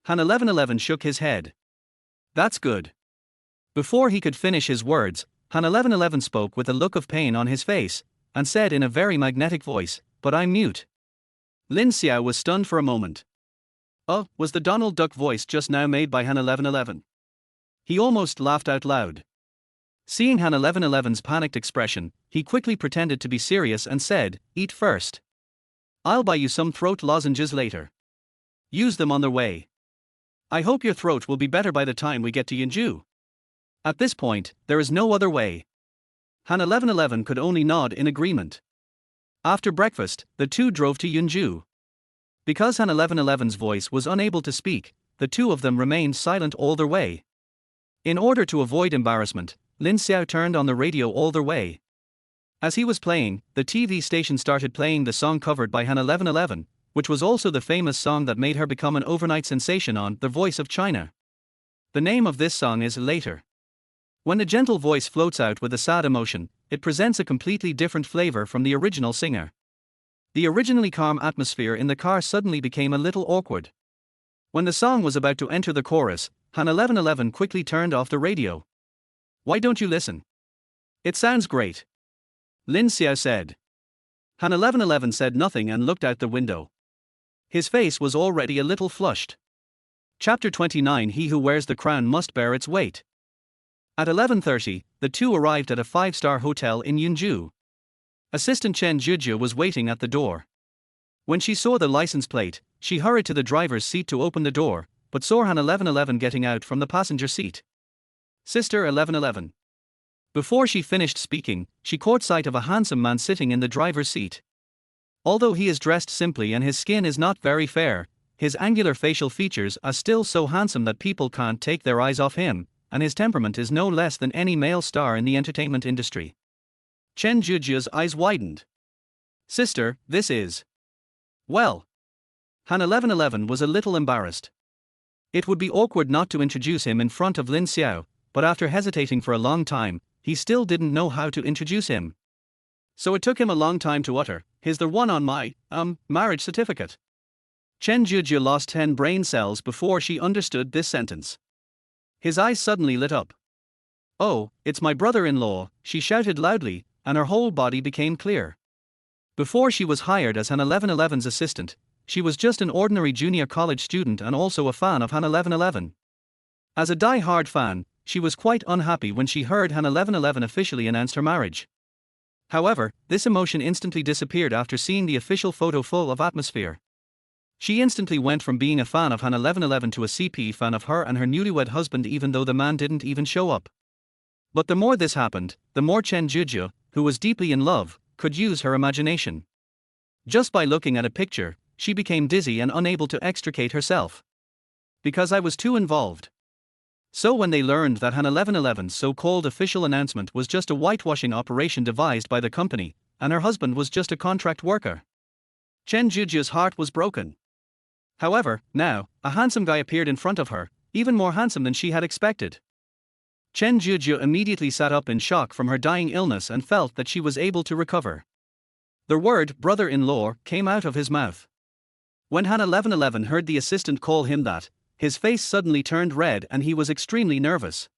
Han 1111 shook his head. That's good. Before he could finish his words, Han 1111 spoke with a look of pain on his face, and said in a very magnetic voice, but I'm mute. Lin Xiao was stunned for a moment. Oh, was the Donald Duck voice just now made by Han 1111? He almost laughed out loud. Seeing Han 1111's panicked expression, he quickly pretended to be serious and said, eat first. I'll buy you some throat lozenges later. Use them on the way. I hope your throat will be better by the time we get to Yunju. At this point, there is no other way. Han 1111 could only nod in agreement. After breakfast, the two drove to Yunju. Because Han 1111's voice was unable to speak, the two of them remained silent all their way. In order to avoid embarrassment, Lin Xiao turned on the radio all their way. As he was playing, the TV station started playing the song covered by Han 1111, which was also the famous song that made her become an overnight sensation on The Voice of China. The name of this song is Later. When a gentle voice floats out with a sad emotion, it presents a completely different flavor from the original singer. The originally calm atmosphere in the car suddenly became a little awkward. When the song was about to enter the chorus, Han 1111 quickly turned off the radio. Why don't you listen? It sounds great. Lin Xiao said. Han 1111 said nothing and looked out the window. His face was already a little flushed. Chapter 29 He who wears the crown must bear its weight. At 11:30, the two arrived at a 5-star hotel in Yunju. Assistant Chen Jujia was waiting at the door. When she saw the license plate, she hurried to the driver's seat to open the door, but saw Han 1111 getting out from the passenger seat. Sister 1111. Before she finished speaking, she caught sight of a handsome man sitting in the driver's seat. Although he is dressed simply and his skin is not very fair, his angular facial features are still so handsome that people can't take their eyes off him, and his temperament is no less than any male star in the entertainment industry. Chen Jujia's eyes widened. Sister, this is... Well. Han 1111 was a little embarrassed. It would be awkward not to introduce him in front of Lin Xiao, but after hesitating for a long time, he still didn't know how to introduce him. So it took him a long time to utter, "Here's the one on my, marriage certificate." Chen Juju lost 10 brain cells before she understood this sentence. His eyes suddenly lit up. "Oh, it's my brother-in-law," she shouted loudly, and her whole body became clear. Before she was hired as Han 1111's assistant, she was just an ordinary junior college student and also a fan of Han 1111. As a die-hard fan, she was quite unhappy when she heard Han 1111 officially announced her marriage. However, this emotion instantly disappeared after seeing the official photo full of atmosphere. She instantly went from being a fan of Han 1111 to a CP fan of her and her newlywed husband, even though the man didn't even show up. But the more this happened, the more Chen Juju, who was deeply in love, could use her imagination. Just by looking at a picture, she became dizzy and unable to extricate herself. Because I was too involved. So when they learned that Han 1111's so-called official announcement was just a whitewashing operation devised by the company, and her husband was just a contract worker, Chen Juju's heart was broken. However, now, a handsome guy appeared in front of her, even more handsome than she had expected. Chen Juju immediately sat up in shock from her dying illness and felt that she was able to recover. The word brother-in-law came out of his mouth. When Han 1111 heard the assistant call him that, his face suddenly turned red and he was extremely nervous.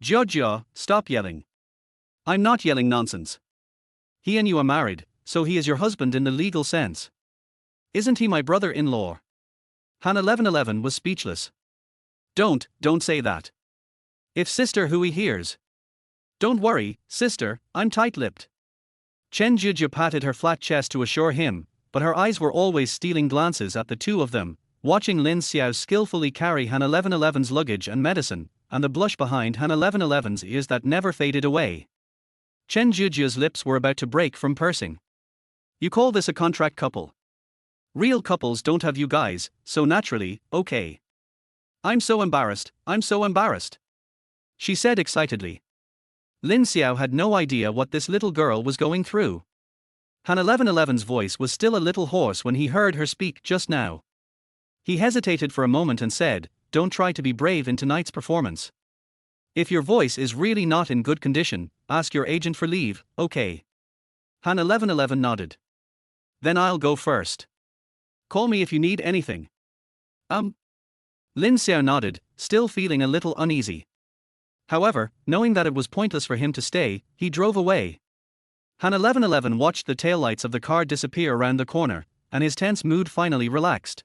"Jiao, stop yelling. I'm not yelling nonsense. He and you are married, so he is your husband in the legal sense. Isn't he my brother-in-law?" Han 1111 was speechless. Don't say that. If Sister Hui hears. "Don't worry, sister, I'm tight-lipped." Chen Juju patted her flat chest to assure him, but her eyes were always stealing glances at the two of them, watching Lin Xiao skillfully carry Han 1111's luggage and medicine, and the blush behind Han 1111's ears that never faded away. Chen Juju's lips were about to break from pursing. "You call this a contract couple? Real couples don't have you guys, so naturally, okay. I'm so embarrassed, she said excitedly. Lin Xiao had no idea what this little girl was going through. Han 1111's voice was still a little hoarse when he heard her speak just now. He hesitated for a moment and said, "Don't try to be brave in tonight's performance. If your voice is really not in good condition, ask your agent for leave, okay?" Han 1111 nodded. "Then I'll go first. Call me if you need anything." Lin Xiao nodded, still feeling a little uneasy. However, knowing that it was pointless for him to stay, he drove away. Han 1111 watched the taillights of the car disappear around the corner, and his tense mood finally relaxed.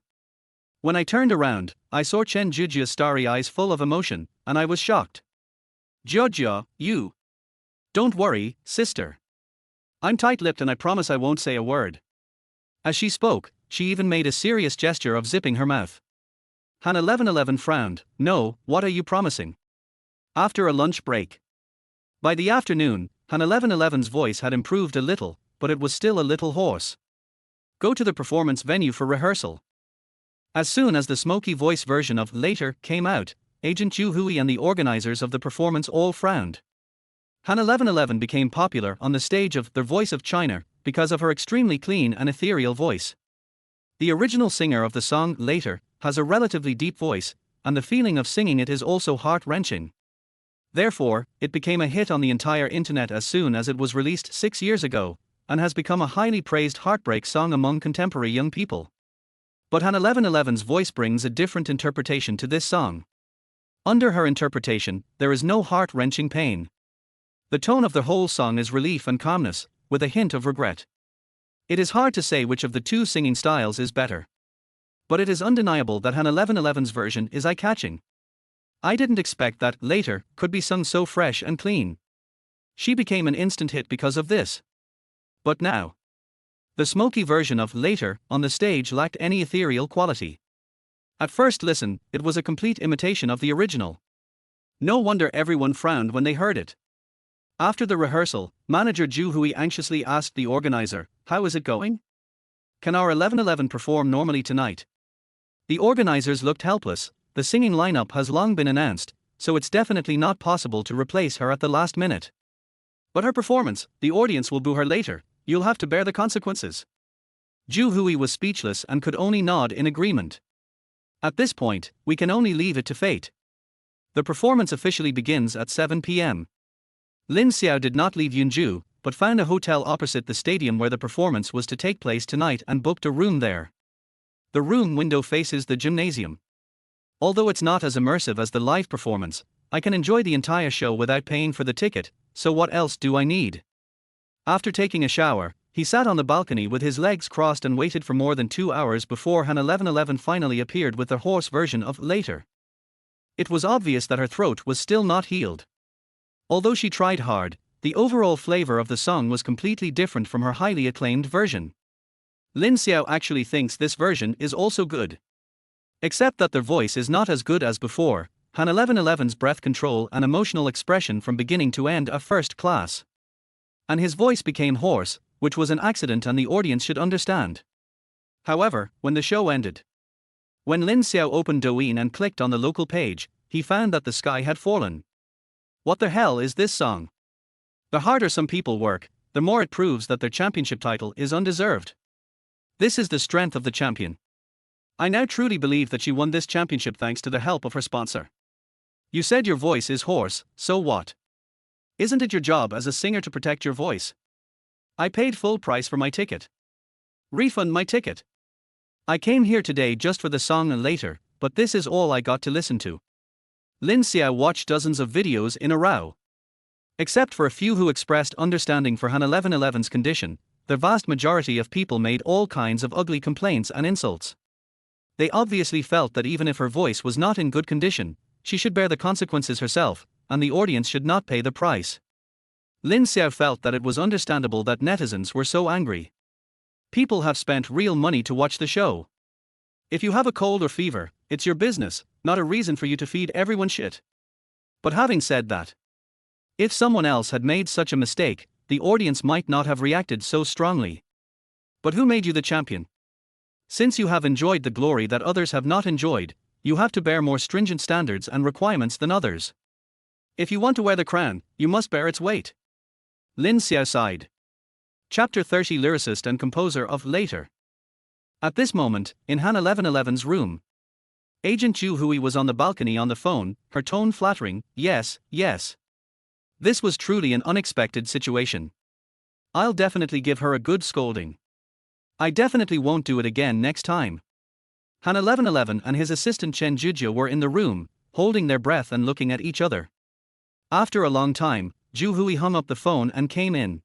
When I turned around, I saw Chen Juju's starry eyes full of emotion, and I was shocked. "Jiao, you. Don't worry, sister. I'm tight-lipped and I promise I won't say a word." As she spoke, she even made a serious gesture of zipping her mouth. Han 1111 frowned. "No, what are you promising?" After a lunch break. By the afternoon, Han 1111's voice had improved a little, but it was still a little hoarse. "Go to the performance venue for rehearsal." As soon as the smoky voice version of Later came out, Agent Zhu Hui and the organizers of the performance all frowned. Han 1111 became popular on the stage of The Voice of China because of her extremely clean and ethereal voice. The original singer of the song Later has a relatively deep voice, and the feeling of singing it is also heart-wrenching. Therefore, it became a hit on the entire internet as soon as it was released 6 years ago, and has become a highly praised heartbreak song among contemporary young people. But Han 1111's voice brings a different interpretation to this song. Under her interpretation, there is no heart-wrenching pain. The tone of the whole song is relief and calmness, with a hint of regret. It is hard to say which of the two singing styles is better. But it is undeniable that Han 1111's version is eye-catching. I didn't expect that Later could be sung so fresh and clean. She became an instant hit because of this. But now, the smoky version of Later on the stage lacked any ethereal quality. At first listen, it was a complete imitation of the original. No wonder everyone frowned when they heard it. After the rehearsal, manager Zhu Hui anxiously asked the organizer, "How is it going? Can our 1111 perform normally tonight?" The organizers looked helpless. The singing lineup has long been announced, so it's definitely not possible to replace her at the last minute. "But her performance, the audience will boo her later, you'll have to bear the consequences." Ju Hui was speechless and could only nod in agreement. At this point, we can only leave it to fate. The performance officially begins at 7 p.m. Lin Xiao did not leave Yunju, but found a hotel opposite the stadium where the performance was to take place tonight and booked a room there. The room window faces the gymnasium. Although it's not as immersive as the live performance, I can enjoy the entire show without paying for the ticket, so what else do I need? After taking a shower, he sat on the balcony with his legs crossed and waited for more than 2 hours before Han 1111 finally appeared with the hoarse version of Later. It was obvious that her throat was still not healed. Although she tried hard, the overall flavor of the song was completely different from her highly acclaimed version. Lin Xiao actually thinks this version is also good. Except that their voice is not as good as before. Han 1111's breath control and emotional expression from beginning to end are first class. And his voice became hoarse, which was an accident and the audience should understand. However, when the show ended, when Lin Xiao opened Douyin and clicked on the local page, he found that the sky had fallen. What the hell is this song? The harder some people work, the more it proves that their championship title is undeserved. This is the strength of the champion. I now truly believe that she won this championship thanks to the help of her sponsor. You said your voice is hoarse, so what? Isn't it your job as a singer to protect your voice? I paid full price for my ticket. Refund my ticket. I came here today just for the song and Later, but this is all I got to listen to. Lin Xiao watched dozens of videos in a row. Except for a few who expressed understanding for Han 1111's condition, the vast majority of people made all kinds of ugly complaints and insults. They obviously felt that even if her voice was not in good condition, she should bear the consequences herself, and the audience should not pay the price. Lin Xiao felt that it was understandable that netizens were so angry. People have spent real money to watch the show. If you have a cold or fever, it's your business, not a reason for you to feed everyone shit. But having said that, if someone else had made such a mistake, the audience might not have reacted so strongly. But who made you the champion? Since you have enjoyed the glory that others have not enjoyed, you have to bear more stringent standards and requirements than others. If you want to wear the crown, you must bear its weight. Lin Xiao sighed. Chapter 30 Lyricist and composer of Later. At this moment, in Han 1111's room, Agent Ju Hui was on the balcony on the phone, her tone flattering, yes, yes. This was truly an unexpected situation. I'll definitely give her a good scolding. I definitely won't do it again next time. Han 1111 and his assistant Chen Jujia were in the room, holding their breath and looking at each other. After a long time, Ju Hui hung up the phone and came in.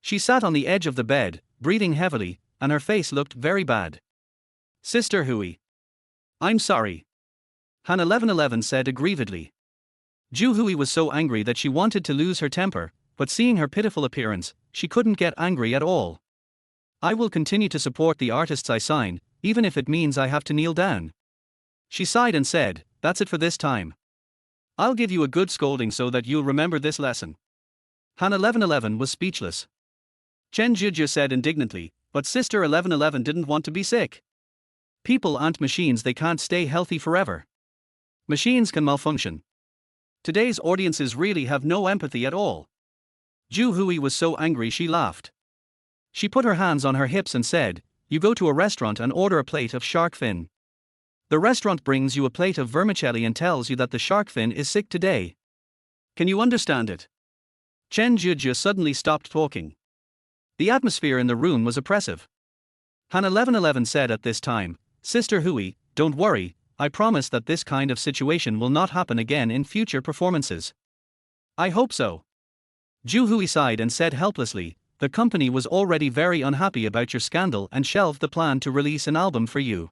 She sat on the edge of the bed, breathing heavily, and her face looked very bad. Sister Hui. I'm sorry. Han 1111 said aggrievedly. Ju Hui was so angry that she wanted to lose her temper, but seeing her pitiful appearance, she couldn't get angry at all. I will continue to support the artists I sign, even if it means I have to kneel down. She sighed and said, that's it for this time. I'll give you a good scolding so that you'll remember this lesson. Han 1111 was speechless. Chen Jujia said indignantly, but Sister 1111 didn't want to be sick. People aren't machines, they can't stay healthy forever. Machines can malfunction. Today's audiences really have no empathy at all. Ju Hui was so angry she laughed. She put her hands on her hips and said, you go to a restaurant and order a plate of shark fin. The restaurant brings you a plate of vermicelli and tells you that the shark fin is sick today. Can you understand it? Chen Jujia suddenly stopped talking. The atmosphere in the room was oppressive. Han 1111 said at this time, Sister Hui, don't worry, I promise that this kind of situation will not happen again in future performances. I hope so. Ju Hui sighed and said helplessly, the company was already very unhappy about your scandal and shelved the plan to release an album for you.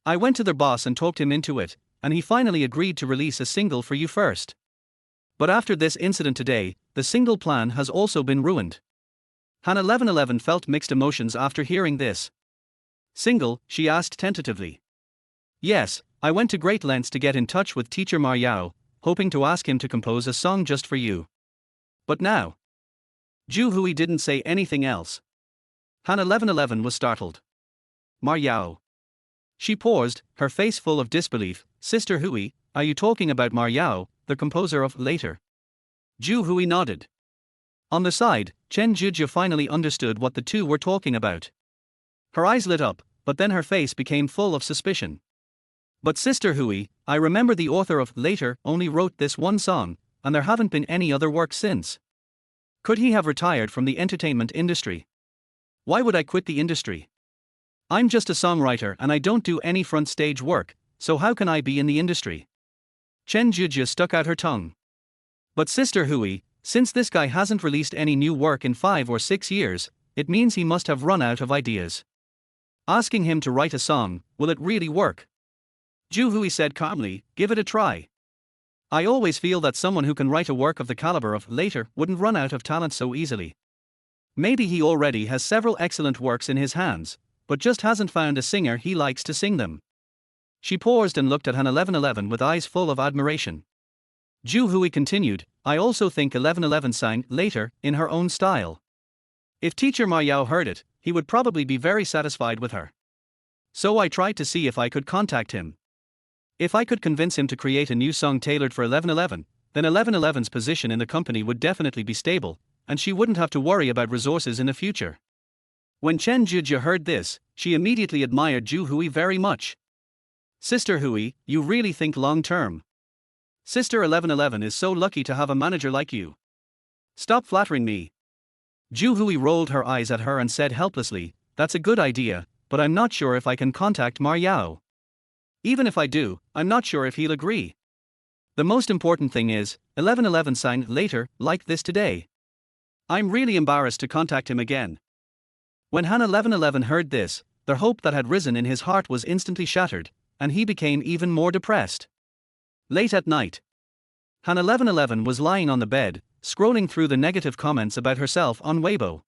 I went to their boss and talked him into it, and he finally agreed to release a single for you first. But after this incident today, the single plan has also been ruined. Han 1111 felt mixed emotions after hearing this. Single, she asked tentatively. Yes, I went to great lengths to get in touch with teacher Ma Yao, hoping to ask him to compose a song just for you. But now. Ju Hui didn't say anything else. Han 1111 was startled. Ma Yao. She paused, her face full of disbelief. Sister Hui, are you talking about Ma Yao, the composer of Later? Ju Hui nodded. On the side, Chen Jujia finally understood what the two were talking about. Her eyes lit up, but then her face became full of suspicion. But Sister Hui, I remember the author of Later only wrote this one song, and there haven't been any other work since. Could he have retired from the entertainment industry? Why would I quit the industry? I'm just a songwriter and I don't do any front stage work, so how can I be in the industry? Chen Jujia stuck out her tongue. But Sister Hui, since this guy hasn't released any new work in 5 or 6 years, it means he must have run out of ideas. Asking him to write a song, will it really work? Ju Hui said calmly, give it a try. I always feel that someone who can write a work of the caliber of Later wouldn't run out of talent so easily. Maybe he already has several excellent works in his hands, but just hasn't found a singer he likes to sing them. She paused and looked at Han 1111 with eyes full of admiration. Ju Hui continued, I also think 1111 sang Later in her own style. If teacher Ma Yao heard it, he would probably be very satisfied with her. So I tried to see if I could contact him. If I could convince him to create a new song tailored for 1111, then 1111's position in the company would definitely be stable, and she wouldn't have to worry about resources in the future. When Chen Jujia heard this, she immediately admired Ju Hui very much. Sister Hui, you really think long term. Sister 1111 is so lucky to have a manager like you. Stop flattering me. Ju Hui rolled her eyes at her and said helplessly, that's a good idea, but I'm not sure if I can contact Ma Yao. Even if I do, I'm not sure if he'll agree. The most important thing is, 1111 sang Later like this today. I'm really embarrassed to contact him again. When Han 1111 heard this, the hope that had risen in his heart was instantly shattered, and he became even more depressed. Late at night, Han 1111 was lying on the bed, scrolling through the negative comments about herself on Weibo.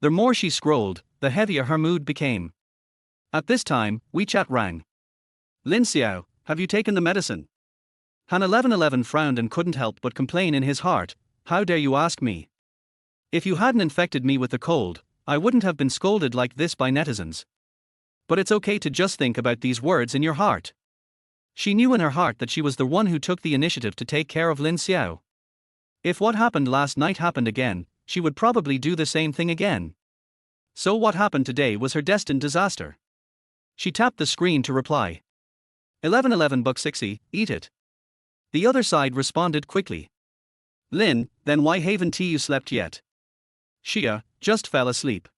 The more she scrolled, the heavier her mood became. At this time, WeChat rang. Lin Xiao, have you taken the medicine? Han 1111 frowned and couldn't help but complain in his heart, how dare you ask me? If you hadn't infected me with the cold, I wouldn't have been scolded like this by netizens. But it's okay to just think about these words in your heart. She knew in her heart that she was the one who took the initiative to take care of Lin Xiao. If what happened last night happened again, she would probably do the same thing again. So what happened today was her destined disaster. She tapped the screen to reply. 1111 buck 60, eat it. The other side responded quickly. Lin, then why haven't you slept yet? Xia, just fell asleep.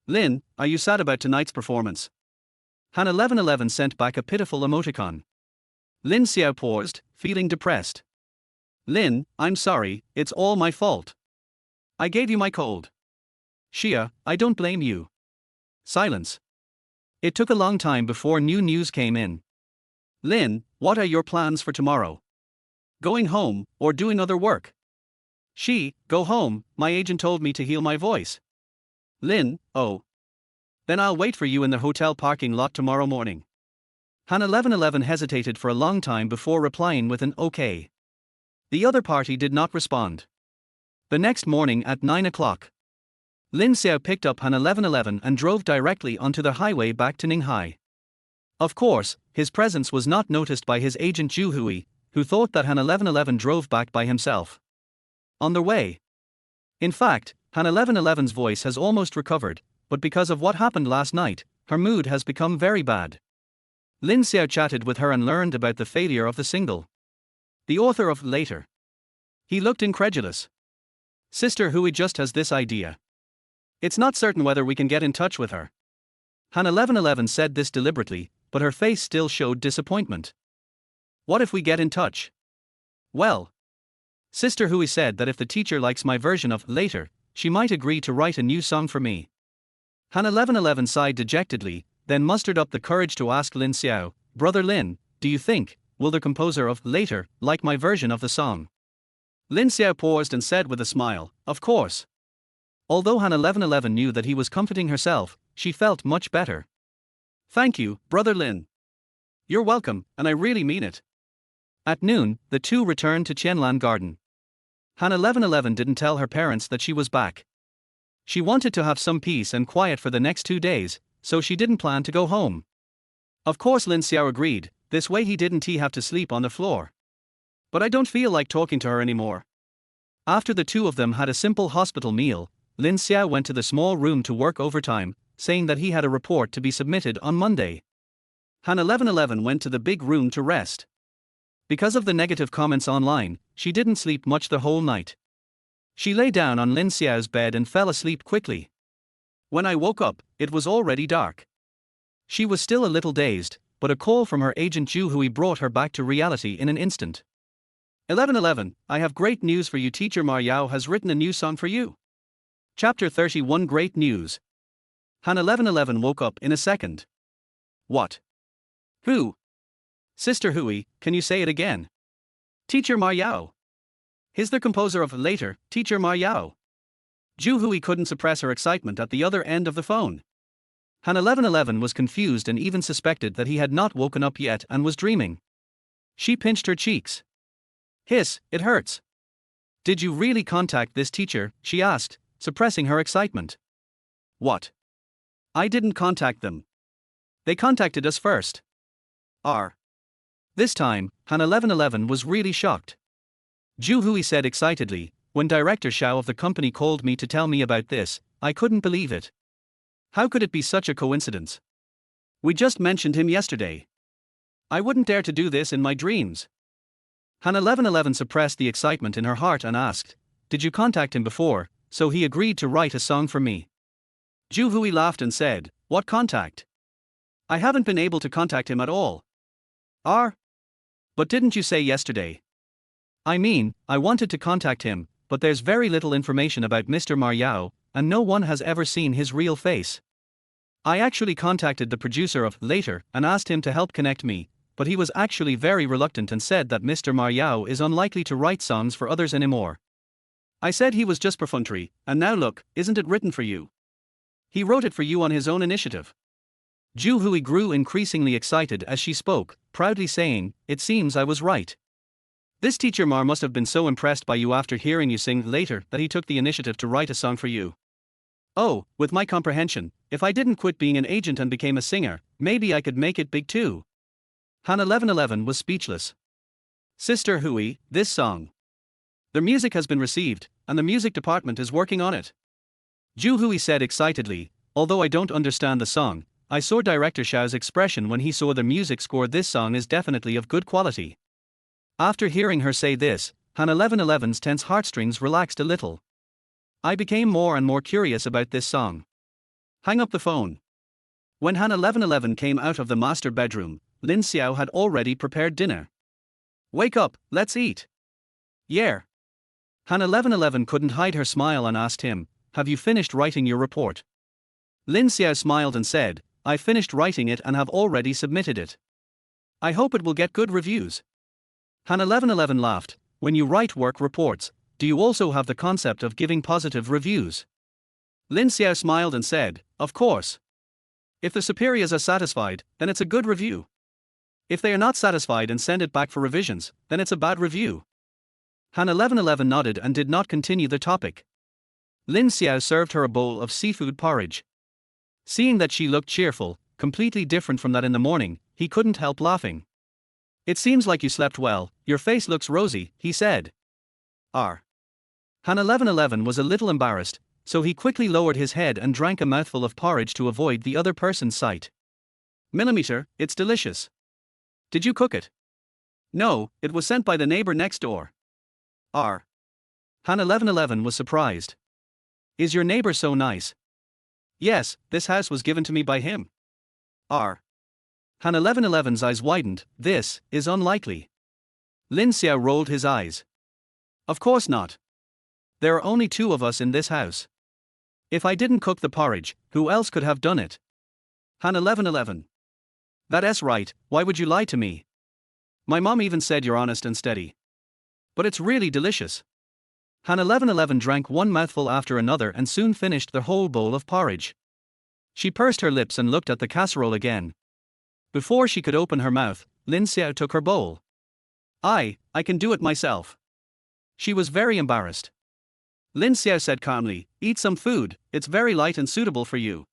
Lin, are you sad about tonight's performance? Han 1111 sent back a pitiful emoticon. Lin Xiao paused, feeling depressed. Lin, I'm sorry, it's all my fault. I gave you my cold. Xia, I don't blame you. Silence. It took a long time before new news came in. Lin, what are your plans for tomorrow? Going home, or doing other work? Go home, my agent told me to heal my voice. Lin, oh. Then I'll wait for you in the hotel parking lot tomorrow morning. Han 1111 hesitated for a long time before replying with an okay. The other party did not respond. The next morning at 9 o'clock, Lin Xiao picked up Han 1111 and drove directly onto the highway back to Ninghai. Of course, his presence was not noticed by his agent Ju Hui, who thought that Han 1111 drove back by himself. On the way. In fact, Han 1111's voice has almost recovered, but because of what happened last night, her mood has become very bad. Lin Xiao chatted with her and learned about the failure of the single. The author of Later. He looked incredulous. Sister Hui just has this idea. It's not certain whether we can get in touch with her. Han 1111 said this deliberately, but her face still showed disappointment. What if we get in touch? Well, Sister Hui said that if the teacher likes my version of Later, she might agree to write a new song for me. Han 1111 sighed dejectedly, then mustered up the courage to ask Lin Xiao, Brother Lin, do you think, will the composer of Later like my version of the song? Lin Xiao paused and said with a smile, of course. Although Han 1111 knew that he was comforting herself, she felt much better. Thank you, Brother Lin. You're welcome, and I really mean it. At noon, the two returned to Qianlan Garden. Han 1111 didn't tell her parents that she was back. She wanted to have some peace and quiet for the next 2 days, so she didn't plan to go home. Of course Lin Xiao agreed, this way he didn't have to sleep on the floor. But I don't feel like talking to her anymore. After the two of them had a simple hospital meal, Lin Xiao went to the small room to work overtime, saying that he had a report to be submitted on Monday. Han 1111 went to the big room to rest. Because of the negative comments online, she didn't sleep much the whole night. She lay down on Lin Xiao's bed and fell asleep quickly. When I woke up, it was already dark. She was still a little dazed, but a call from her agent Zhu Hui brought her back to reality in an instant. 1111, I have great news for you. Teacher Ma Yao has written a new song for you. Chapter 31 Great News. Han 1111 woke up in a second. What? Who? Sister Hui, can you say it again? Teacher Ma Yao. He's the composer of Later, Teacher Ma Yao. Zhu Hui couldn't suppress her excitement at the other end of the phone. Han 1111 was confused and even suspected that he had not woken up yet and was dreaming. She pinched her cheeks. Hiss, it hurts. Did you really contact this teacher? She asked, suppressing her excitement. What? I didn't contact them. They contacted us first. This time, Han 1111 was really shocked. Zhu Hui said excitedly, when Director Xiao of the company called me to tell me about this, I couldn't believe it. How could it be such a coincidence? We just mentioned him yesterday. I wouldn't dare to do this in my dreams. Han 1111 suppressed the excitement in her heart and asked, did you contact him before, so he agreed to write a song for me? Zhu Hui laughed and said, what contact? I haven't been able to contact him at all. But didn't you say yesterday? I mean, I wanted to contact him, but there's very little information about Mr. Ma Yao, and no one has ever seen his real face. I actually contacted the producer of Later and asked him to help connect me, but he was actually very reluctant and said that Mr. Ma Yao is unlikely to write songs for others anymore. I said he was just perfunctory, and now look, isn't it written for you? He wrote it for you on his own initiative. Zhu Hui grew increasingly excited as she spoke, proudly saying, it seems I was right. This teacher Ma must have been so impressed by you after hearing you sing Later that he took the initiative to write a song for you. Oh, with my comprehension, if I didn't quit being an agent and became a singer, maybe I could make it big too. Han 1111 was speechless. Sister Hui, this song. The music has been received, and the music department is working on it. Zhu Hui said excitedly, although I don't understand the song, I saw Director Xiao's expression when he saw the music score. This song is definitely of good quality. After hearing her say this, Han 1111's tense heartstrings relaxed a little. I became more and more curious about this song. Hang up the phone. When Han 1111 came out of the master bedroom, Lin Xiao had already prepared dinner. Wake up, let's eat. Yeah. Han 1111 couldn't hide her smile and asked him, have you finished writing your report? Lin Xiao smiled and said, I finished writing it and have already submitted it. I hope it will get good reviews. Han 1111 laughed, when you write work reports, do you also have the concept of giving positive reviews? Lin Xiao smiled and said, of course. If the superiors are satisfied, then it's a good review. If they are not satisfied and send it back for revisions, then it's a bad review. Han 1111 nodded and did not continue the topic. Lin Xiao served her a bowl of seafood porridge. Seeing that she looked cheerful, completely different from that in the morning, he couldn't help laughing. It seems like you slept well, your face looks rosy, he said. Han 1111 was a little embarrassed, so he quickly lowered his head and drank a mouthful of porridge to avoid the other person's sight. Millimeter, it's delicious. Did you cook it? No, it was sent by the neighbor next door. Han 1111 was surprised. Is your neighbor so nice? Yes, this house was given to me by him. Han 1111's eyes widened, this is unlikely. Lin Xiao rolled his eyes. Of course not. There are only two of us in this house. If I didn't cook the porridge, who else could have done it? Han 1111. That's right, why would you lie to me? My mom even said you're honest and steady. But it's really delicious. Han 1111 drank one mouthful after another and soon finished the whole bowl of porridge. She pursed her lips and looked at the casserole again. Before she could open her mouth, Lin Xiao took her bowl. I can do it myself. She was very embarrassed. Lin Xiao said calmly, eat some food, it's very light and suitable for you.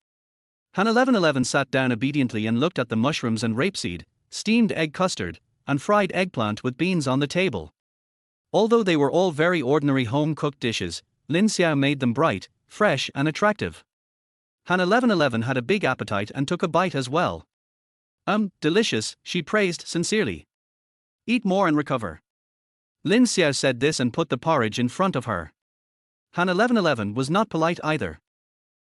Han 1111 sat down obediently and looked at the mushrooms and rapeseed, steamed egg custard, and fried eggplant with beans on the table. Although they were all very ordinary home-cooked dishes, Lin Xiao made them bright, fresh and attractive. Han 1111 had a big appetite and took a bite as well. Delicious, she praised sincerely. Eat more and recover. Lin Xiao said this and put the porridge in front of her. Han 1111 was not polite either.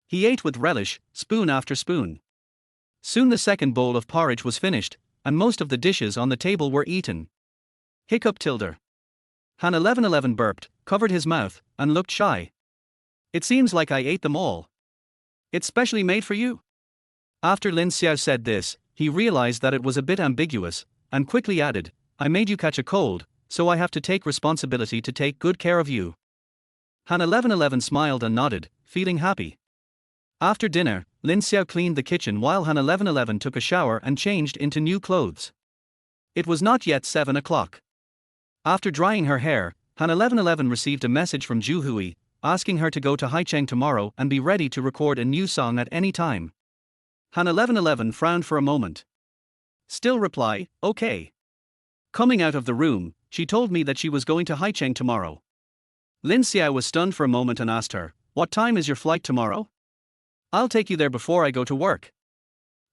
He ate with relish, spoon after spoon. Soon the second bowl of porridge was finished, and most of the dishes on the table were eaten. Hiccup tilde. Han 1111 burped, covered his mouth, and looked shy. It seems like I ate them all. It's specially made for you. After Lin Xiao said this, he realized that it was a bit ambiguous, and quickly added, I made you catch a cold, so I have to take responsibility to take good care of you. Han 1111 smiled and nodded, feeling happy. After dinner, Lin Xiao cleaned the kitchen while Han 1111 took a shower and changed into new clothes. It was not yet 7 o'clock. After drying her hair, Han 1111 received a message from Zhu Hui, asking her to go to Haicheng tomorrow and be ready to record a new song at any time. Han 1111 frowned for a moment. Still reply, okay. Coming out of the room, she told me that she was going to Haicheng tomorrow. Lin Xiao was stunned for a moment and asked her, what time is your flight tomorrow? I'll take you there before I go to work.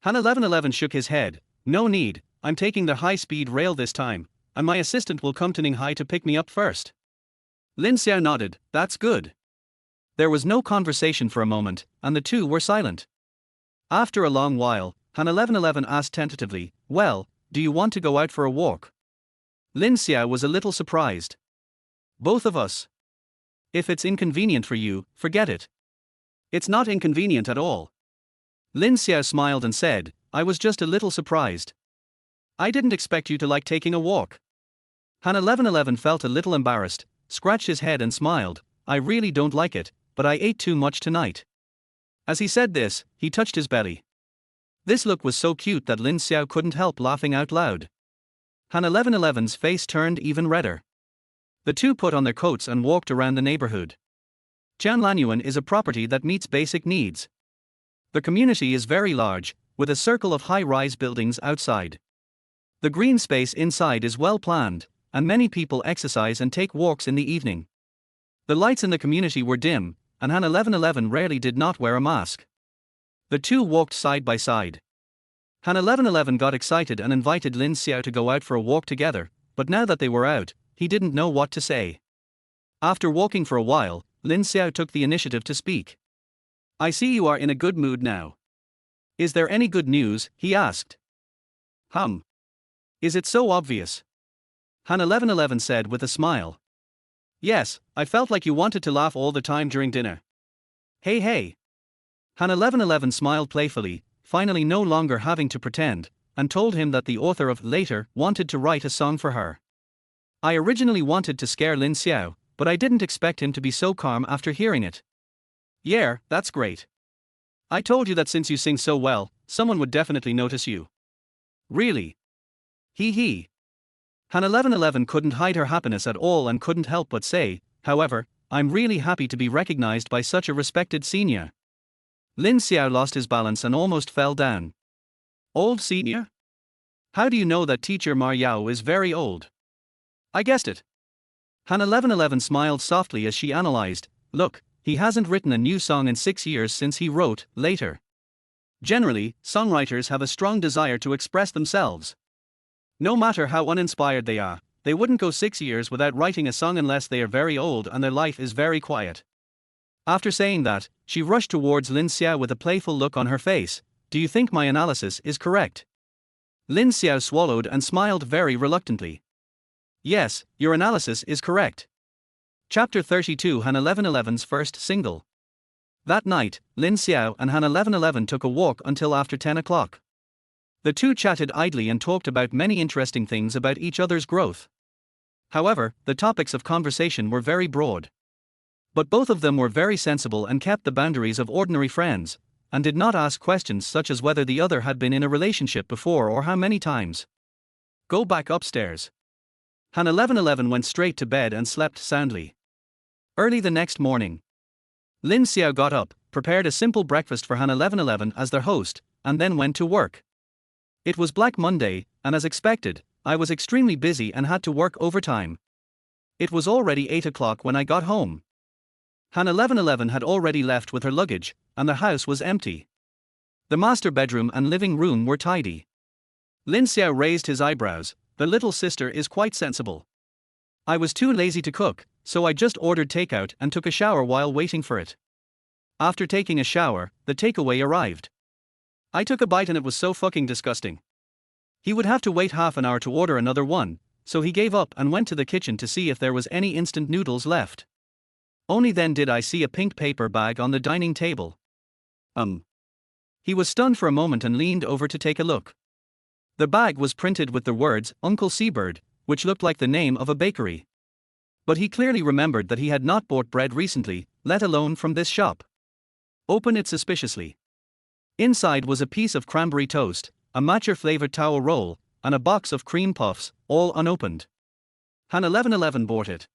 Han 1111 shook his head, no need, I'm taking the high-speed rail this time, and my assistant will come to Ninghai to pick me up first. Lin Xiao nodded, that's good. There was no conversation for a moment, and the two were silent. After a long while, Han 1111 asked tentatively, well, do you want to go out for a walk? Lin Xiao was a little surprised. Both of us. If it's inconvenient for you, forget it. It's not inconvenient at all. Lin Xiao smiled and said, I was just a little surprised. I didn't expect you to like taking a walk. Han 1111 felt a little embarrassed, scratched his head and smiled, I really don't like it, but I ate too much tonight. As he said this, he touched his belly. This look was so cute that Lin Xiao couldn't help laughing out loud. Han 1111's face turned even redder. The two put on their coats and walked around the neighborhood. Jianlanyuan is a property that meets basic needs. The community is very large, with a circle of high-rise buildings outside. The green space inside is well planned, and many people exercise and take walks in the evening. The lights in the community were dim, and Han 1111 rarely did not wear a mask. The two walked side by side. Han 1111 got excited and invited Lin Xiao to go out for a walk together, but now that they were out, he didn't know what to say. After walking for a while, Lin Xiao took the initiative to speak. I see you are in a good mood now. Is there any good news? He asked. Is it so obvious? Han 1111 said with a smile. Yes, I felt like you wanted to laugh all the time during dinner. Hey. Han 1111 smiled playfully, finally no longer having to pretend, and told him that the author of Later wanted to write a song for her. I originally wanted to scare Lin Xiao, but I didn't expect him to be so calm after hearing it. Yeah, that's great. I told you that since you sing so well, someone would definitely notice you. Really? He. Han 1111 couldn't hide her happiness at all and couldn't help but say, however, I'm really happy to be recognized by such a respected senior. Lin Xiao lost his balance and almost fell down. Old senior? How do you know that teacher Ma Yao is very old? I guessed it. Han 1111 smiled softly as she analyzed, look, he hasn't written a new song in 6 years since he wrote Later. Generally, songwriters have a strong desire to express themselves. No matter how uninspired they are, they wouldn't go 6 years without writing a song unless they are very old and their life is very quiet. After saying that, she rushed towards Lin Xiao with a playful look on her face. Do you think my analysis is correct? Lin Xiao swallowed and smiled very reluctantly. Yes, your analysis is correct. Chapter 32 Han 1111's first single. That night, Lin Xiao and Han 1111 took a walk until after 10 o'clock. The two chatted idly and talked about many interesting things about each other's growth. However, the topics of conversation were very broad. But both of them were very sensible and kept the boundaries of ordinary friends, and did not ask questions such as whether the other had been in a relationship before or how many times. Go back upstairs. Han 1111 went straight to bed and slept soundly. Early the next morning, Lin Xiao got up, prepared a simple breakfast for Han 1111 as their host, and then went to work. It was Black Monday, and as expected, I was extremely busy and had to work overtime. It was already 8 o'clock when I got home. Han 1111 had already left with her luggage, and the house was empty. The master bedroom and living room were tidy. Lin Xiao raised his eyebrows. The little sister is quite sensible. I was too lazy to cook, so I just ordered takeout and took a shower while waiting for it. After taking a shower, the takeaway arrived. I took a bite and it was so fucking disgusting. He would have to wait half an hour to order another one, so he gave up and went to the kitchen to see if there was any instant noodles left. Only then did I see a pink paper bag on the dining table. He was stunned for a moment and leaned over to take a look. The bag was printed with the words Uncle Seabird, which looked like the name of a bakery. But he clearly remembered that he had not bought bread recently, let alone from this shop. Open it suspiciously. Inside was a piece of cranberry toast, a matcha-flavored towel roll, and a box of cream puffs, all unopened. Han 1111 bought it.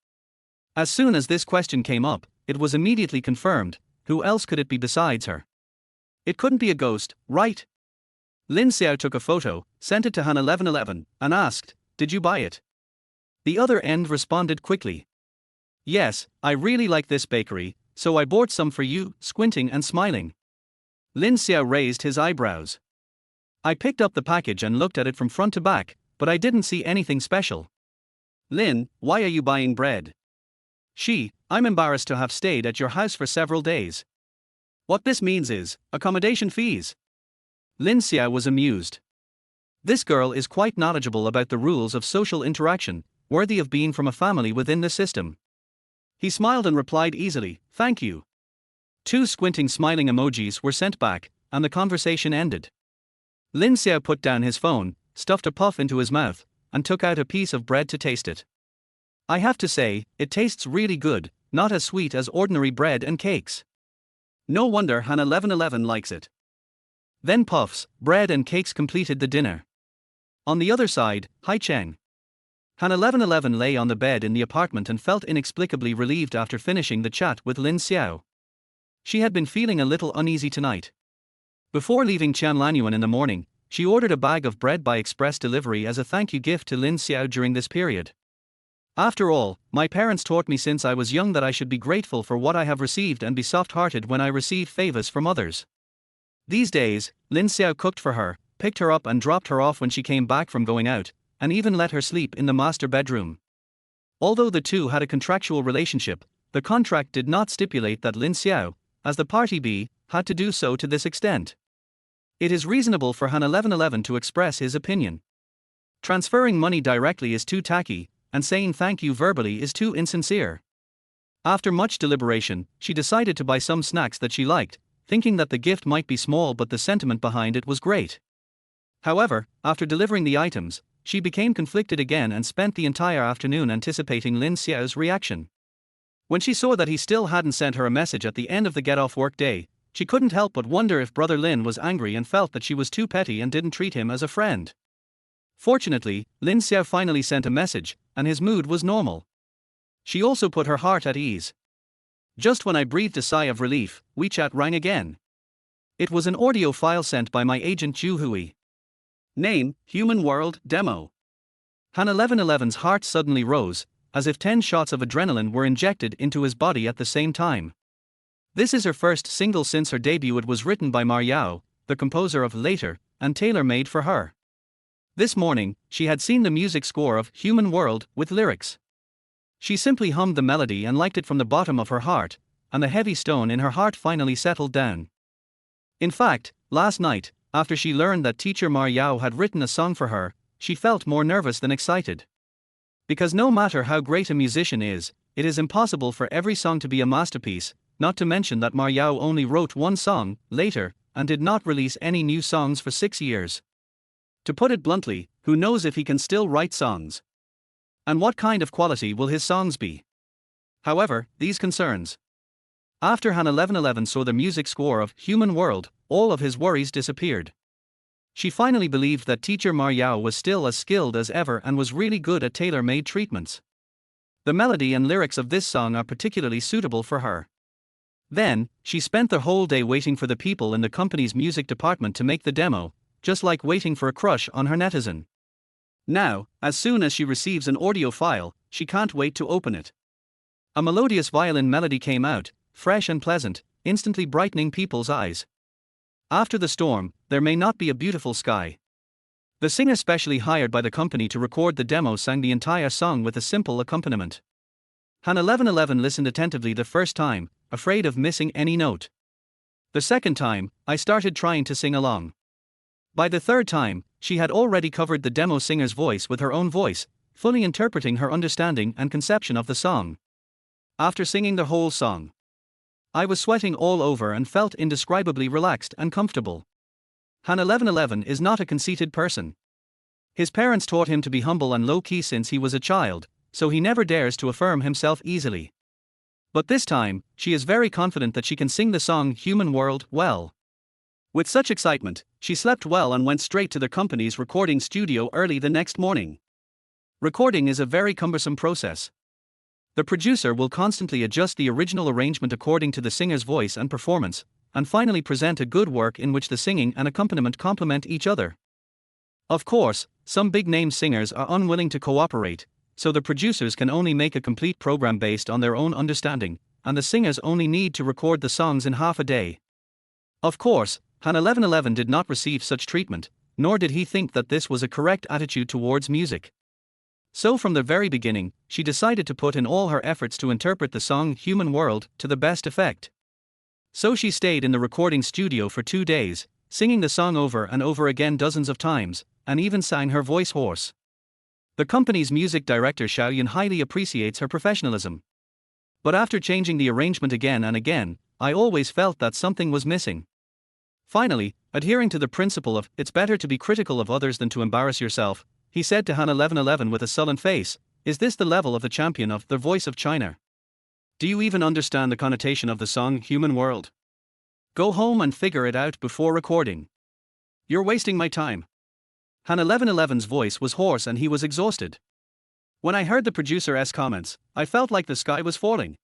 As soon as this question came up, it was immediately confirmed. Who else could it be besides her? It couldn't be a ghost, right? Lin Xiao took a photo, sent it to Han 1111, and asked, "Did you buy it?" The other end responded quickly. "Yes, I really like this bakery, so I bought some for you," squinting and smiling. Lin Xiao raised his eyebrows. I picked up the package and looked at it from front to back, but I didn't see anything special. "Lin, why are you buying bread?" I'm embarrassed to have stayed at your house for several days. What this means is, accommodation fees. Lin Xiao was amused. This girl is quite knowledgeable about the rules of social interaction, worthy of being from a family within the system. He smiled and replied easily, "Thank you." 2 squinting smiling emojis were sent back, and the conversation ended. Lin Xiao put down his phone, stuffed a puff into his mouth, and took out a piece of bread to taste it. I have to say, it tastes really good, not as sweet as ordinary bread and cakes. No wonder Han 1111 likes it. Then puffs, bread and cakes completed the dinner. On the other side, Hai Cheng. Han 1111 lay on the bed in the apartment and felt inexplicably relieved after finishing the chat with Lin Xiao. She had been feeling a little uneasy tonight. Before leaving Qianlanyuan in the morning, she ordered a bag of bread by express delivery as a thank you gift to Lin Xiao during this period. "After all, my parents taught me since I was young that I should be grateful for what I have received and be soft-hearted when I receive favors from others." These days, Lin Xiao cooked for her, picked her up and dropped her off when she came back from going out, and even let her sleep in the master bedroom. Although the two had a contractual relationship, the contract did not stipulate that Lin Xiao, as the party B, had to do so to this extent. It is reasonable for Han 1111 to express his opinion. Transferring money directly is too tacky, and saying thank you verbally is too insincere. After much deliberation, she decided to buy some snacks that she liked, thinking that the gift might be small but the sentiment behind it was great. However, after delivering the items, she became conflicted again and spent the entire afternoon anticipating Lin Xiao's reaction. When she saw that he still hadn't sent her a message at the end of the get-off-work day, she couldn't help but wonder if Brother Lin was angry and felt that she was too petty and didn't treat him as a friend. Fortunately, Lin Xiao finally sent a message, and his mood was normal. She also put her heart at ease. Just when I breathed a sigh of relief, WeChat rang again. It was an audio file sent by my agent Zhu Hui. Name, Human World, Demo. Han 1111's heart suddenly rose, as if 10 shots of adrenaline were injected into his body at the same time. This is her first single since her debut. It was written by Yao, the composer of Later, and tailor-made for her. This morning, she had seen the music score of Human World with lyrics. She simply hummed the melody and liked it from the bottom of her heart, and the heavy stone in her heart finally settled down. In fact, last night, after she learned that teacher Yao had written a song for her, she felt more nervous than excited. Because no matter how great a musician is, it is impossible for every song to be a masterpiece, not to mention that Yao only wrote one song, Later, and did not release any new songs for 6 years. To put it bluntly, who knows if he can still write songs? And what kind of quality will his songs be? However, these concerns. After Han 1111 saw the music score of Human World, all of his worries disappeared. She finally believed that teacher Yao was still as skilled as ever and was really good at tailor-made treatments. The melody and lyrics of this song are particularly suitable for her. Then, she spent the whole day waiting for the people in the company's music department to make the demo, just like waiting for a crush on her netizen. Now, as soon as she receives an audio file, she can't wait to open it. A melodious violin melody came out, fresh and pleasant, instantly brightening people's eyes. After the storm, there may not be a beautiful sky. The singer specially hired by the company to record the demo sang the entire song with a simple accompaniment. Han 1111 listened attentively the first time, afraid of missing any note. The second time, I started trying to sing along. By the third time, she had already covered the demo singer's voice with her own voice, fully interpreting her understanding and conception of the song. After singing the whole song, I was sweating all over and felt indescribably relaxed and comfortable. Han 1111 is not a conceited person. His parents taught him to be humble and low-key since he was a child, so he never dares to affirm himself easily. But this time, she is very confident that she can sing the song Human World well. With such excitement, she slept well and went straight to the company's recording studio early the next morning. Recording is a very cumbersome process. The producer will constantly adjust the original arrangement according to the singer's voice and performance, and finally present a good work in which the singing and accompaniment complement each other. Of course, some big-name singers are unwilling to cooperate, so the producers can only make a complete program based on their own understanding, and the singers only need to record the songs in half a day. Of course, Han 1111 did not receive such treatment, nor did he think that this was a correct attitude towards music. So from the very beginning, she decided to put in all her efforts to interpret the song Human World to the best effect. So she stayed in the recording studio for 2 days, singing the song over and over again dozens of times, and even sang her voice hoarse. The company's music director Xiao Yun highly appreciates her professionalism. But after changing the arrangement again and again, I always felt that something was missing. Finally, adhering to the principle of it's better to be critical of others than to embarrass yourself, he said to Han 1111 with a sullen face, "Is this the level of the champion of the Voice of China? Do you even understand the connotation of the song Human World? Go home and figure it out before recording. You're wasting my time." Han 1111's voice was hoarse and he was exhausted. When I heard the producer's comments, I felt like the sky was falling.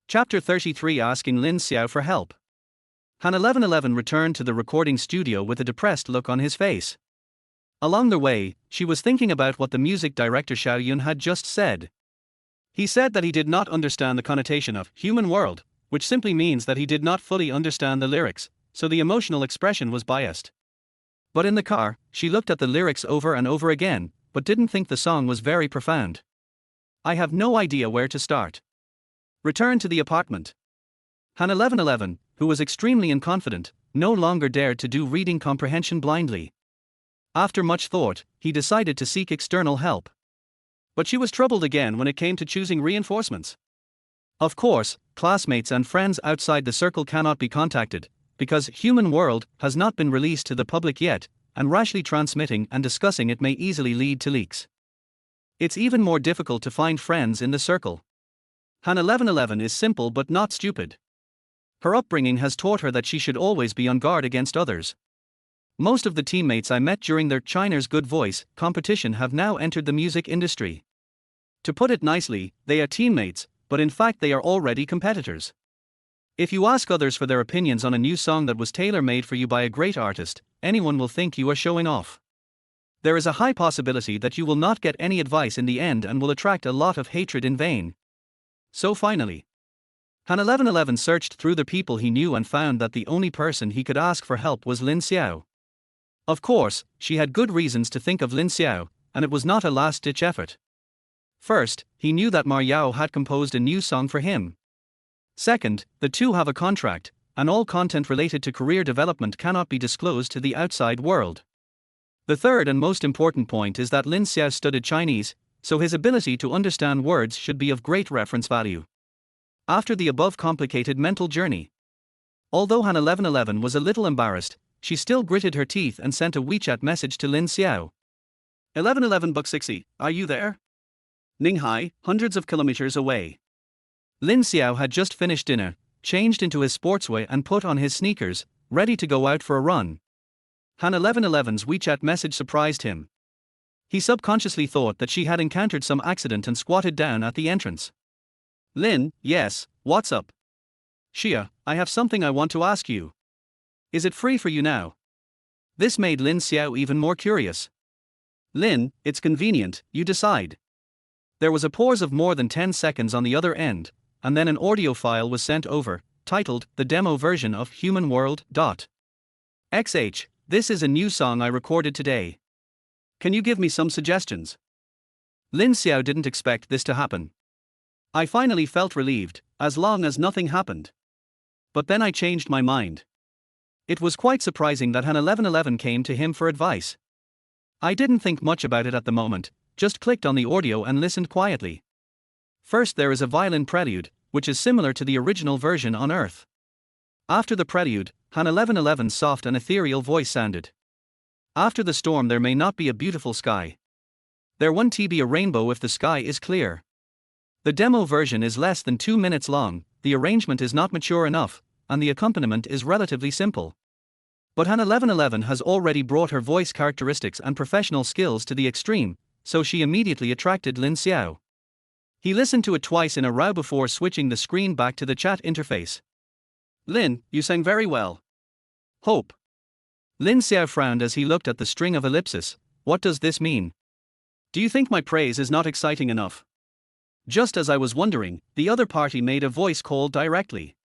Chapter 33 Asking Lin Xiao for help. Han 1111 returned to the recording studio with a depressed look on his face. Along the way, she was thinking about what the music director Xiao Yun had just said. He said that he did not understand the connotation of human world, which simply means that he did not fully understand the lyrics, so the emotional expression was biased. But in the car, she looked at the lyrics over and over again, but didn't think the song was very profound. I have no idea where to start. Return to the apartment. Han 1111, who was extremely inconfident, no longer dared to do reading comprehension blindly. After much thought, he decided to seek external help. But she was troubled again when it came to choosing reinforcements. Of course, classmates and friends outside the circle cannot be contacted, because Human World has not been released to the public yet, and rashly transmitting and discussing it may easily lead to leaks. It's even more difficult to find friends in the circle. Han 1111 is simple but not stupid. Her upbringing has taught her that she should always be on guard against others. Most of the teammates I met during their China's Good Voice competition have now entered the music industry. To put it nicely, they are teammates, but in fact they are already competitors. If you ask others for their opinions on a new song that was tailor-made for you by a great artist, anyone will think you are showing off. There is a high possibility that you will not get any advice in the end and will attract a lot of hatred in vain. So finally, Han 1111 searched through the people he knew and found that the only person he could ask for help was Lin Xiao. Of course, she had good reasons to think of Lin Xiao, and it was not a last-ditch effort. First, he knew that Ma Yao had composed a new song for him. Second, the two have a contract, and all content related to career development cannot be disclosed to the outside world. The third and most important point is that Lin Xiao studied Chinese, so his ability to understand words should be of great reference value. After the above complicated mental journey, although Han 1111 was a little embarrassed, she still gritted her teeth and sent a WeChat message to Lin Xiao. 1111-60, are you there? Ninghai, hundreds of kilometers away. Lin Xiao had just finished dinner, changed into his sportswear and put on his sneakers, ready to go out for a run. Han 1111's WeChat message surprised him. He subconsciously thought that she had encountered some accident and squatted down at the entrance. Lin, yes, what's up? Xia, I have something I want to ask you. Is it free for you now? This made Lin Xiao even more curious. Lin, it's convenient, you decide. There was a pause of more than 10 seconds on the other end, and then an audio file was sent over, titled The Demo Version of Human World. XH, this is a new song I recorded today. Can you give me some suggestions? Lin Xiao didn't expect this to happen. I finally felt relieved, as long as nothing happened. But then I changed my mind. It was quite surprising that Han 1111 came to him for advice. I didn't think much about it at the moment, just clicked on the audio and listened quietly. First there is a violin prelude, which is similar to the original version on Earth. After the prelude, Han 1111's soft and ethereal voice sounded. After the storm there may not be a beautiful sky. There won't be a rainbow if the sky is clear. The demo version is less than 2 minutes long, the arrangement is not mature enough, and the accompaniment is relatively simple. But Han 1111 has already brought her voice characteristics and professional skills to the extreme, so she immediately attracted Lin Xiao. He listened to it twice in a row before switching the screen back to the chat interface. Lin, you sang very well. Hope. Lin Xiao frowned as he looked at the string of ellipses. What does this mean? Do you think my praise is not exciting enough? Just as I was wondering, the other party made a voice call directly.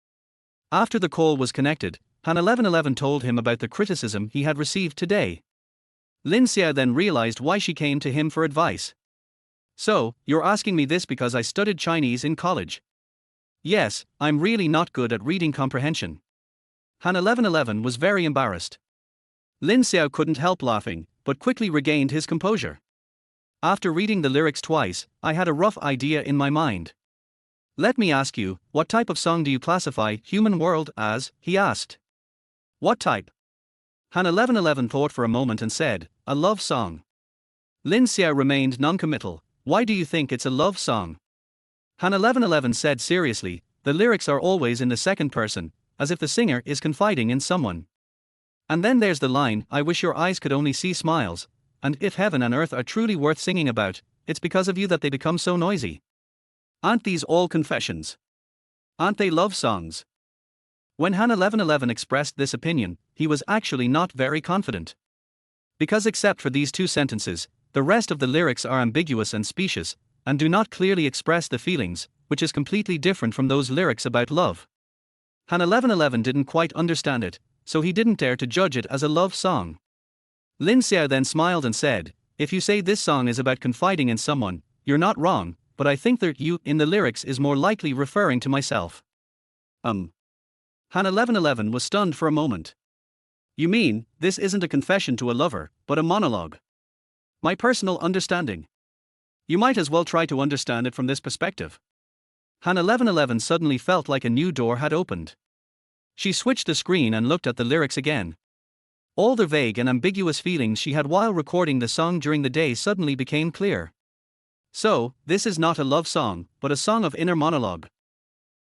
After the call was connected, Han 1111 told him about the criticism he had received today. Lin Xiao then realized why she came to him for advice. So, you're asking me this because I studied Chinese in college? Yes, I'm really not good at reading comprehension. Han 1111 was very embarrassed. Lin Xiao couldn't help laughing, but quickly regained his composure. After reading the lyrics twice, I had a rough idea in my mind. Let me ask you, what type of song do you classify Human World as? He asked. What type? Han 1111 thought for a moment and said, a love song. Lin Xiao remained non-committal. Why do you think it's a love song? Han 1111 said seriously, the lyrics are always in the second person, as if the singer is confiding in someone. And then there's the line, I wish your eyes could only see smiles, and if heaven and earth are truly worth singing about, it's because of you that they become so noisy. Aren't these all confessions? Aren't they love songs? When Han 1111 expressed this opinion, he was actually not very confident. Because except for these two sentences, the rest of the lyrics are ambiguous and specious, and do not clearly express the feelings, which is completely different from those lyrics about love. Han 1111 didn't quite understand it, so he didn't dare to judge it as a love song. Lin Xiao then smiled and said, if you say this song is about confiding in someone, you're not wrong, but I think that you in the lyrics is more likely referring to myself. Han 1111 was stunned for a moment. You mean, this isn't a confession to a lover, but a monologue? My personal understanding. You might as well try to understand it from this perspective. Han 1111 suddenly felt like a new door had opened. She switched the screen and looked at the lyrics again. All the vague and ambiguous feelings she had while recording the song during the day suddenly became clear. So, this is not a love song, but a song of inner monologue.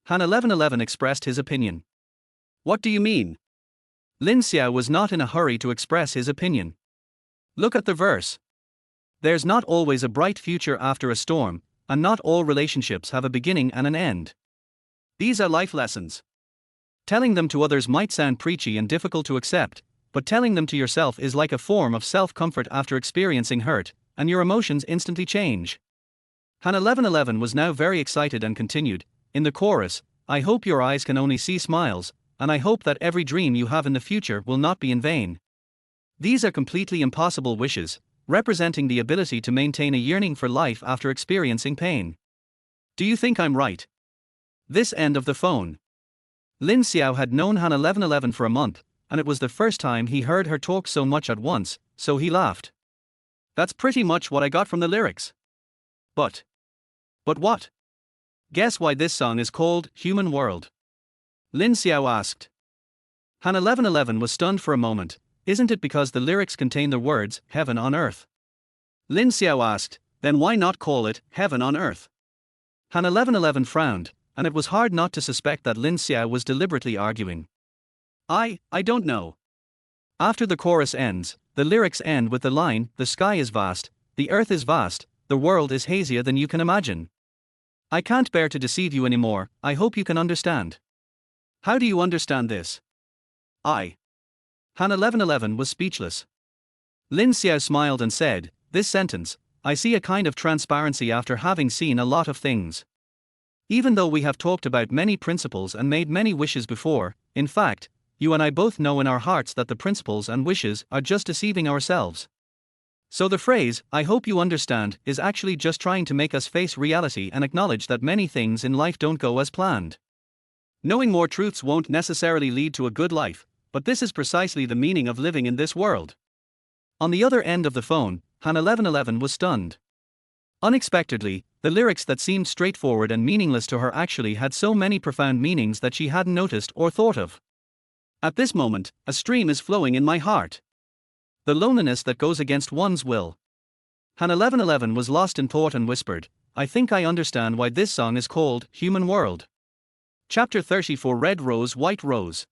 Han 1111 expressed his opinion. What do you mean? Lin Xiao was not in a hurry to express his opinion. Look at the verse. There's not always a bright future after a storm, and not all relationships have a beginning and an end. These are life lessons. Telling them to others might sound preachy and difficult to accept, but telling them to yourself is like a form of self-comfort after experiencing hurt, and your emotions instantly change. Han 1111 was now very excited and continued, in the chorus, I hope your eyes can only see smiles, and I hope that every dream you have in the future will not be in vain. These are completely impossible wishes, representing the ability to maintain a yearning for life after experiencing pain. Do you think I'm right? This end of the phone. Lin Xiao had known Han 1111 for a month, and it was the first time he heard her talk so much at once, so he laughed. That's pretty much what I got from the lyrics. But what? Guess why this song is called Human World? Lin Xiao asked. Han 1111 was stunned for a moment. Isn't it because the lyrics contain the words, heaven on earth? Lin Xiao asked, then why not call it, heaven on earth? Han 1111 frowned, and it was hard not to suspect that Lin Xiao was deliberately arguing. I don't know. After the chorus ends, the lyrics end with the line, the sky is vast, the earth is vast, the world is hazier than you can imagine. I can't bear to deceive you anymore, I hope you can understand. How do you understand this? Han 1111 was speechless. Lin Xiao smiled and said, this sentence, I see a kind of transparency after having seen a lot of things. Even though we have talked about many principles and made many wishes before, in fact, you and I both know in our hearts that the principles and wishes are just deceiving ourselves. So the phrase, "I hope you understand," is actually just trying to make us face reality and acknowledge that many things in life don't go as planned. Knowing more truths won't necessarily lead to a good life, but this is precisely the meaning of living in this world. On the other end of the phone, Han 1111 was stunned. Unexpectedly, the lyrics that seemed straightforward and meaningless to her actually had so many profound meanings that she hadn't noticed or thought of. At this moment, a stream is flowing in my heart. The loneliness that goes against one's will. Han 1111 was lost in thought and whispered, "I think I understand why this song is called Human World." Chapter 34 Red Rose, White Rose.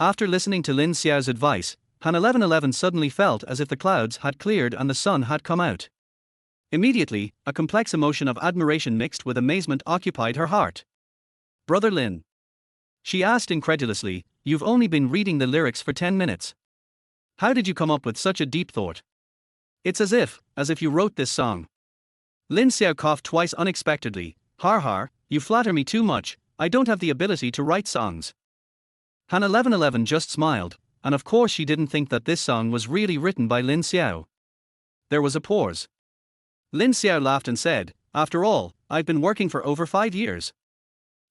After listening to Lin Xiao's advice, Han 1111 suddenly felt as if the clouds had cleared and the sun had come out. Immediately, a complex emotion of admiration mixed with amazement occupied her heart. "Brother Lin," she asked incredulously, "you've only been reading the lyrics for 10 minutes. How did you come up with such a deep thought? It's as if you wrote this song." Lin Xiao coughed twice unexpectedly. "Har har, you flatter me too much, I don't have the ability to write songs." Han 1111 just smiled, and of course she didn't think that this song was really written by Lin Xiao. There was a pause. Lin Xiao laughed and said, "After all, I've been working for over 5 years.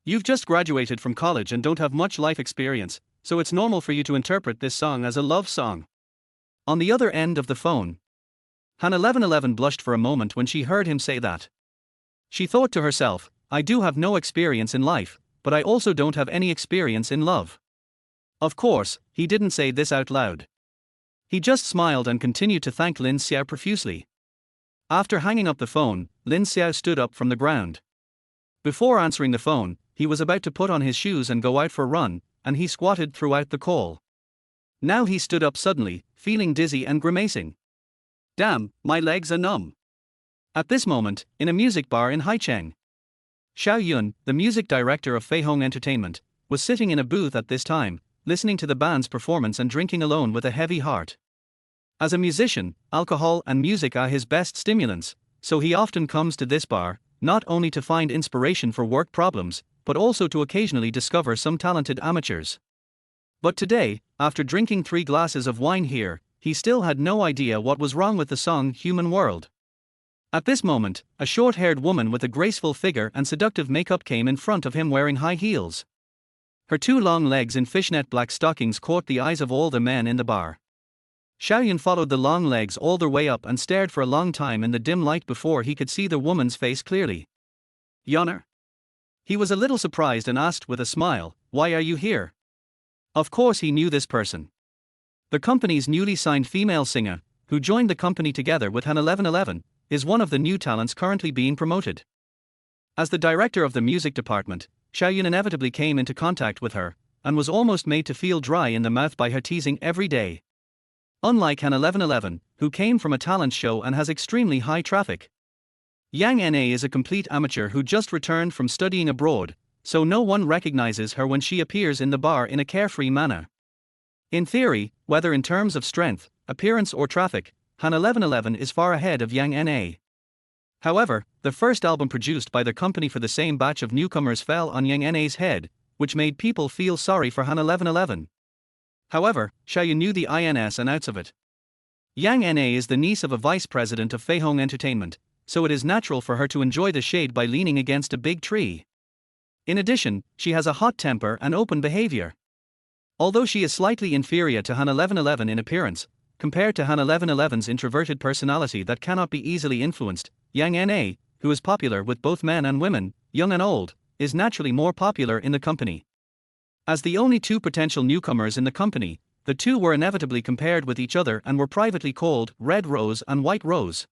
You've just graduated from college and don't have much life experience, so it's normal for you to interpret this song as a love song." On the other end of the phone, Han 1111 blushed for a moment when she heard him say that. She thought to herself, "I do have no experience in life, but I also don't have any experience in love." Of course, he didn't say this out loud. He just smiled and continued to thank Lin Xiao profusely. After hanging up the phone, Lin Xiao stood up from the ground. Before answering the phone, he was about to put on his shoes and go out for a run, and he squatted throughout the call. Now he stood up suddenly, feeling dizzy and grimacing. "Damn, my legs are numb." At this moment, in a music bar in Haicheng, Xiao Yun, the music director of Fei Hong Entertainment, was sitting in a booth at this time, listening to the band's performance and drinking alone with a heavy heart. As a musician, alcohol and music are his best stimulants, so he often comes to this bar, not only to find inspiration for work problems, but also to occasionally discover some talented amateurs. But today, after drinking 3 glasses of wine here, he still had no idea what was wrong with the song Human World. At this moment, a short-haired woman with a graceful figure and seductive makeup came in front of him wearing high heels. Her 2 long legs in fishnet black stockings caught the eyes of all the men in the bar. Xiaoyun followed the long legs all the way up and stared for a long time in the dim light before he could see the woman's face clearly. "Yonner?" He was a little surprised and asked with a smile, "Why are you here?" Of course he knew this person. The company's newly signed female singer, who joined the company together with Han 1111, is one of the new talents currently being promoted. As the director of the music department, Xiaoyun inevitably came into contact with her, and was almost made to feel dry in the mouth by her teasing every day. Unlike Han 1111, who came from a talent show and has extremely high traffic, Yang Na is a complete amateur who just returned from studying abroad, so no one recognizes her when she appears in the bar in a carefree manner. In theory, whether in terms of strength, appearance or traffic, Han 1111 is far ahead of Yang Na. However, the first album produced by the company for the same batch of newcomers fell on Yang Na's head, which made people feel sorry for Han 1111. However, Xiaoyun knew the ins and outs of it. Yang Na is the niece of a vice president of Fei Hong Entertainment, so it is natural for her to enjoy the shade by leaning against a big tree. In addition, she has a hot temper and open behavior. Although she is slightly inferior to Han 1111 in appearance, compared to Han 1111's introverted personality that cannot be easily influenced, Yang Na, who is popular with both men and women, young and old, is naturally more popular in the company. As the only 2 potential newcomers in the company, the 2 were inevitably compared with each other and were privately called Red Rose and White Rose.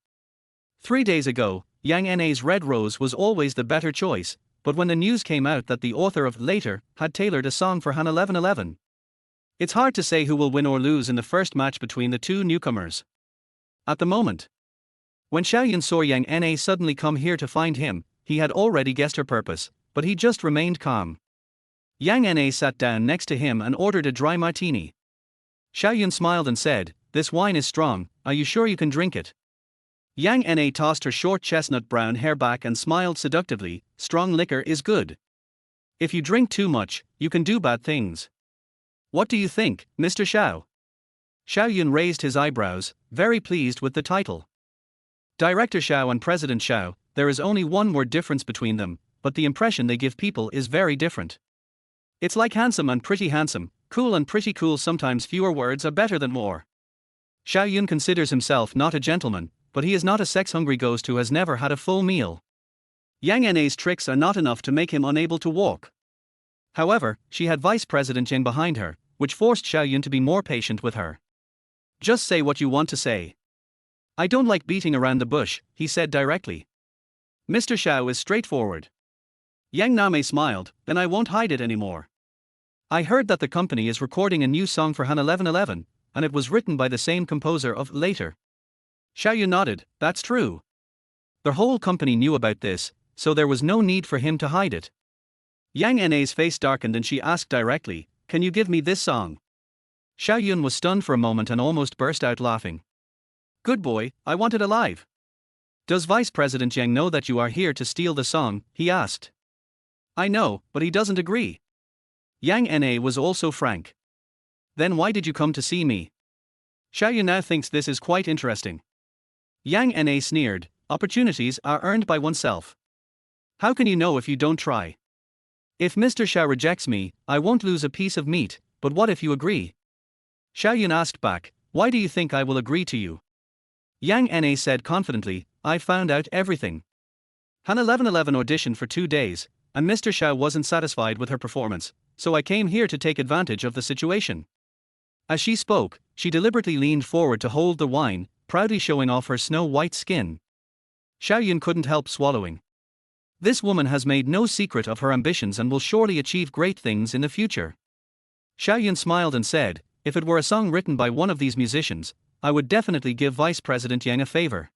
3 days ago, Yang Na's Red Rose was always the better choice, but when the news came out that the author of Later had tailored a song for Han 1111, it's hard to say who will win or lose in the first match between the 2 newcomers. At the moment, when Xiaoyun saw Yang Na suddenly come here to find him, he had already guessed her purpose, but he just remained calm. Yang Na sat down next to him and ordered a dry martini. Xiaoyun smiled and said, "This wine is strong, are you sure you can drink it?" Yang Na tossed her short chestnut brown hair back and smiled seductively. Strong liquor is good. If you drink too much, you can do bad things. What do you think, Mr. Xiao? Xiao Yun raised his eyebrows, very pleased with the title. Director Xiao and President Xiao, there is only one word difference between them, but the impression they give people is very different. It's like handsome and pretty handsome, cool and pretty cool. Sometimes fewer words are better than more. Xiao Yun considers himself not a gentleman, but he is not a sex-hungry ghost who has never had a full meal. Yang Na's tricks are not enough to make him unable to walk. However, she had Vice President Yang behind her, which forced Xiao Yun to be more patient with her. Just say what you want to say. I don't like beating around the bush, he said directly. Mr. Xiao is straightforward. Yang Name smiled, then I won't hide it anymore. I heard that the company is recording a new song for Han 1111, and it was written by the same composer of Later. Xiao Yun nodded, that's true. The whole company knew about this, so there was no need for him to hide it. Yang Na's face darkened and she asked directly, can you give me this song? Xiao Yun was stunned for a moment and almost burst out laughing. Good boy, I want it alive. Does Vice President Yang know that you are here to steal the song? He asked. I know, but he doesn't agree. Yang Na was also frank. Then why did you come to see me? Xiao Yun now thinks this is quite interesting. Yang Na sneered, opportunities are earned by oneself. How can you know if you don't try? If Mr. Xiao rejects me, I won't lose a piece of meat, but what if you agree? Xiao Yun asked back, why do you think I will agree to you? Yang Na said confidently, I found out everything. Han 1111 auditioned for 2 days, and Mr. Xiao wasn't satisfied with her performance, so I came here to take advantage of the situation. As she spoke, she deliberately leaned forward to hold the wine, proudly showing off her snow-white skin. Xiao Yun couldn't help swallowing. This woman has made no secret of her ambitions and will surely achieve great things in the future. Xiao Yun smiled and said, if it were a song written by one of these musicians, I would definitely give Vice President Yang a favor.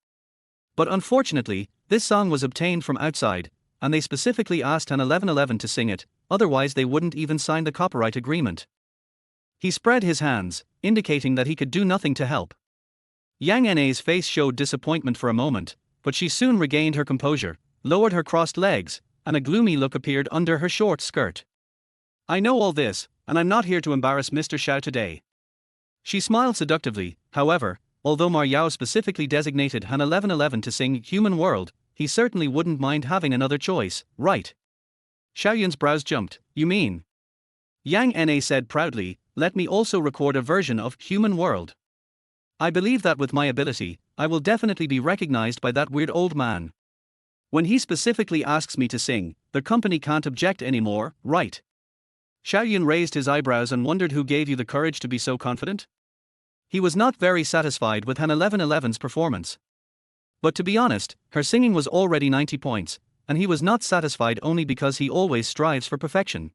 But unfortunately, this song was obtained from outside, and they specifically asked Han 1111 to sing it, otherwise they wouldn't even sign the copyright agreement. He spread his hands, indicating that he could do nothing to help. Yang Na's face showed disappointment for a moment, but she soon regained her composure, lowered her crossed legs, and a gloomy look appeared under her short skirt. I know all this, and I'm not here to embarrass Mr. Xiao today. She smiled seductively, however, although Ma Yao specifically designated Han 1111 to sing Human World, he certainly wouldn't mind having another choice, right? Xiao Yun's brows jumped, you mean? Yang Na said proudly, let me also record a version of Human World. I believe that with my ability, I will definitely be recognized by that weird old man. When he specifically asks me to sing, the company can't object anymore, right? Xiao Yun raised his eyebrows and wondered who gave you the courage to be so confident? He was not very satisfied with Han 1111's performance. But to be honest, her singing was already 90 points, and he was not satisfied only because he always strives for perfection.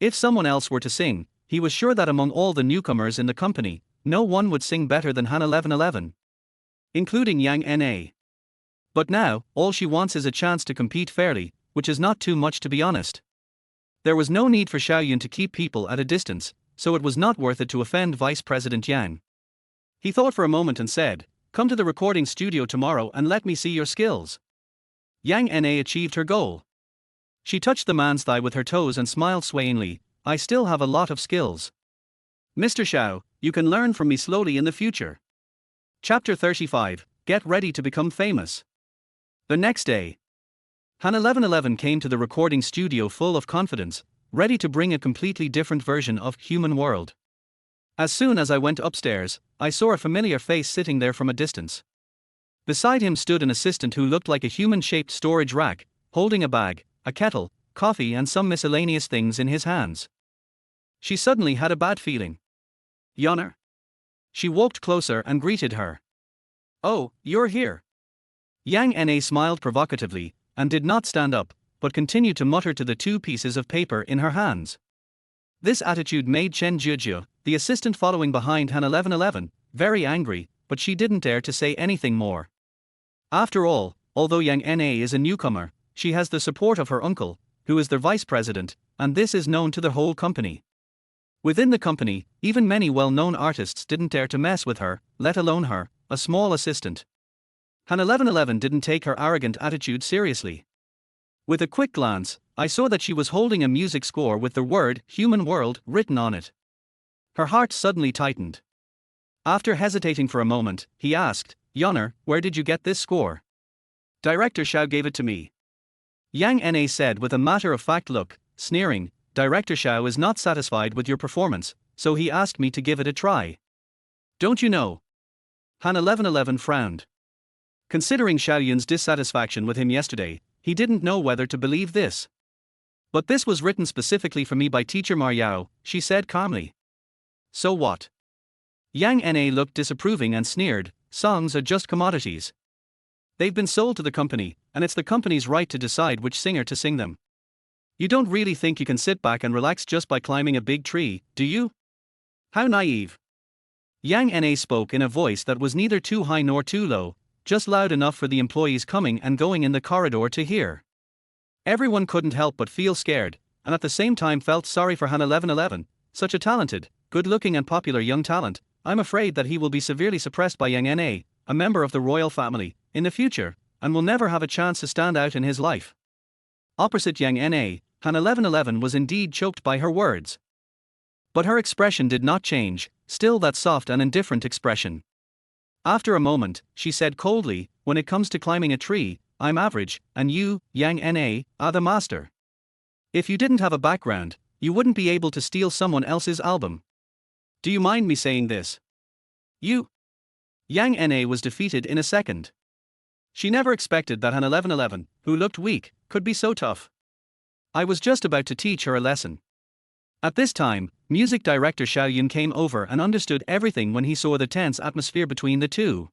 If someone else were to sing, he was sure that among all the newcomers in the company, no one would sing better than Han 1111. Including Yang Na. But now, all she wants is a chance to compete fairly, which is not too much to be honest. There was no need for Xiao Yun to keep people at a distance, so it was not worth it to offend Vice President Yang. He thought for a moment and said, come to the recording studio tomorrow and let me see your skills. Yang Na achieved her goal. She touched the man's thigh with her toes and smiled swayingly, I still have a lot of skills. Mr. Xiao, you can learn from me slowly in the future. Chapter 35, Get ready to become famous. The next day, Han 1111 came to the recording studio full of confidence, ready to bring a completely different version of Human World. As soon as I went upstairs, I saw a familiar face sitting there from a distance. Beside him stood an assistant who looked like a human-shaped storage rack, holding a bag, a kettle, coffee and some miscellaneous things in his hands. She suddenly had a bad feeling. Yonner? She walked closer and greeted her. Oh, you're here. Yang Na smiled provocatively, and did not stand up, but continued to mutter to the 2 pieces of paper in her hands. This attitude made Chen Jiujia, the assistant following behind Han 1111, very angry, but she didn't dare to say anything more. After all, although Yang Na is a newcomer, she has the support of her uncle, who is their vice president, and this is known to the whole company. Within the company, even many well-known artists didn't dare to mess with her, let alone her, a small assistant. Han 1111 didn't take her arrogant attitude seriously. With a quick glance, I saw that she was holding a music score with the word Human World written on it. Her heart suddenly tightened. After hesitating for a moment, he asked, "Yonner, where did you get this score?" "Director Xiao gave it to me." Yang Na said with a matter-of-fact look, sneering, "Director Xiao is not satisfied with your performance, so he asked me to give it a try." "Don't you know?" Han 1111 frowned. Considering Xiao Yun's dissatisfaction with him yesterday, he didn't know whether to believe this. "But this was written specifically for me by teacher Ma Yao," she said calmly. "So what?" Yang Na looked disapproving and sneered, "Songs are just commodities. They've been sold to the company, and it's the company's right to decide which singer to sing them. You don't really think you can sit back and relax just by climbing a big tree, do you? How naive." Yang Na spoke in a voice that was neither too high nor too low, just loud enough for the employees coming and going in the corridor to hear. Everyone couldn't help but feel scared, and at the same time felt sorry for Han 1111, such a talented, good-looking and popular young talent. "I'm afraid that he will be severely suppressed by Yang Na, a member of the royal family, in the future, and will never have a chance to stand out in his life." Opposite Yang Na, Han 1111 was indeed choked by her words. But her expression did not change, still that soft and indifferent expression. After a moment, she said coldly, "When it comes to climbing a tree, I'm average, and you, Yang Na, are the master. If you didn't have a background, you wouldn't be able to steal someone else's album. Do you mind me saying this?" "You?" Yang Na was defeated in a second. She never expected that Han 1111, who looked weak, could be so tough. "I was just about to teach her a lesson." At this time, music director Xiao Yun came over and understood everything when he saw the tense atmosphere between the two.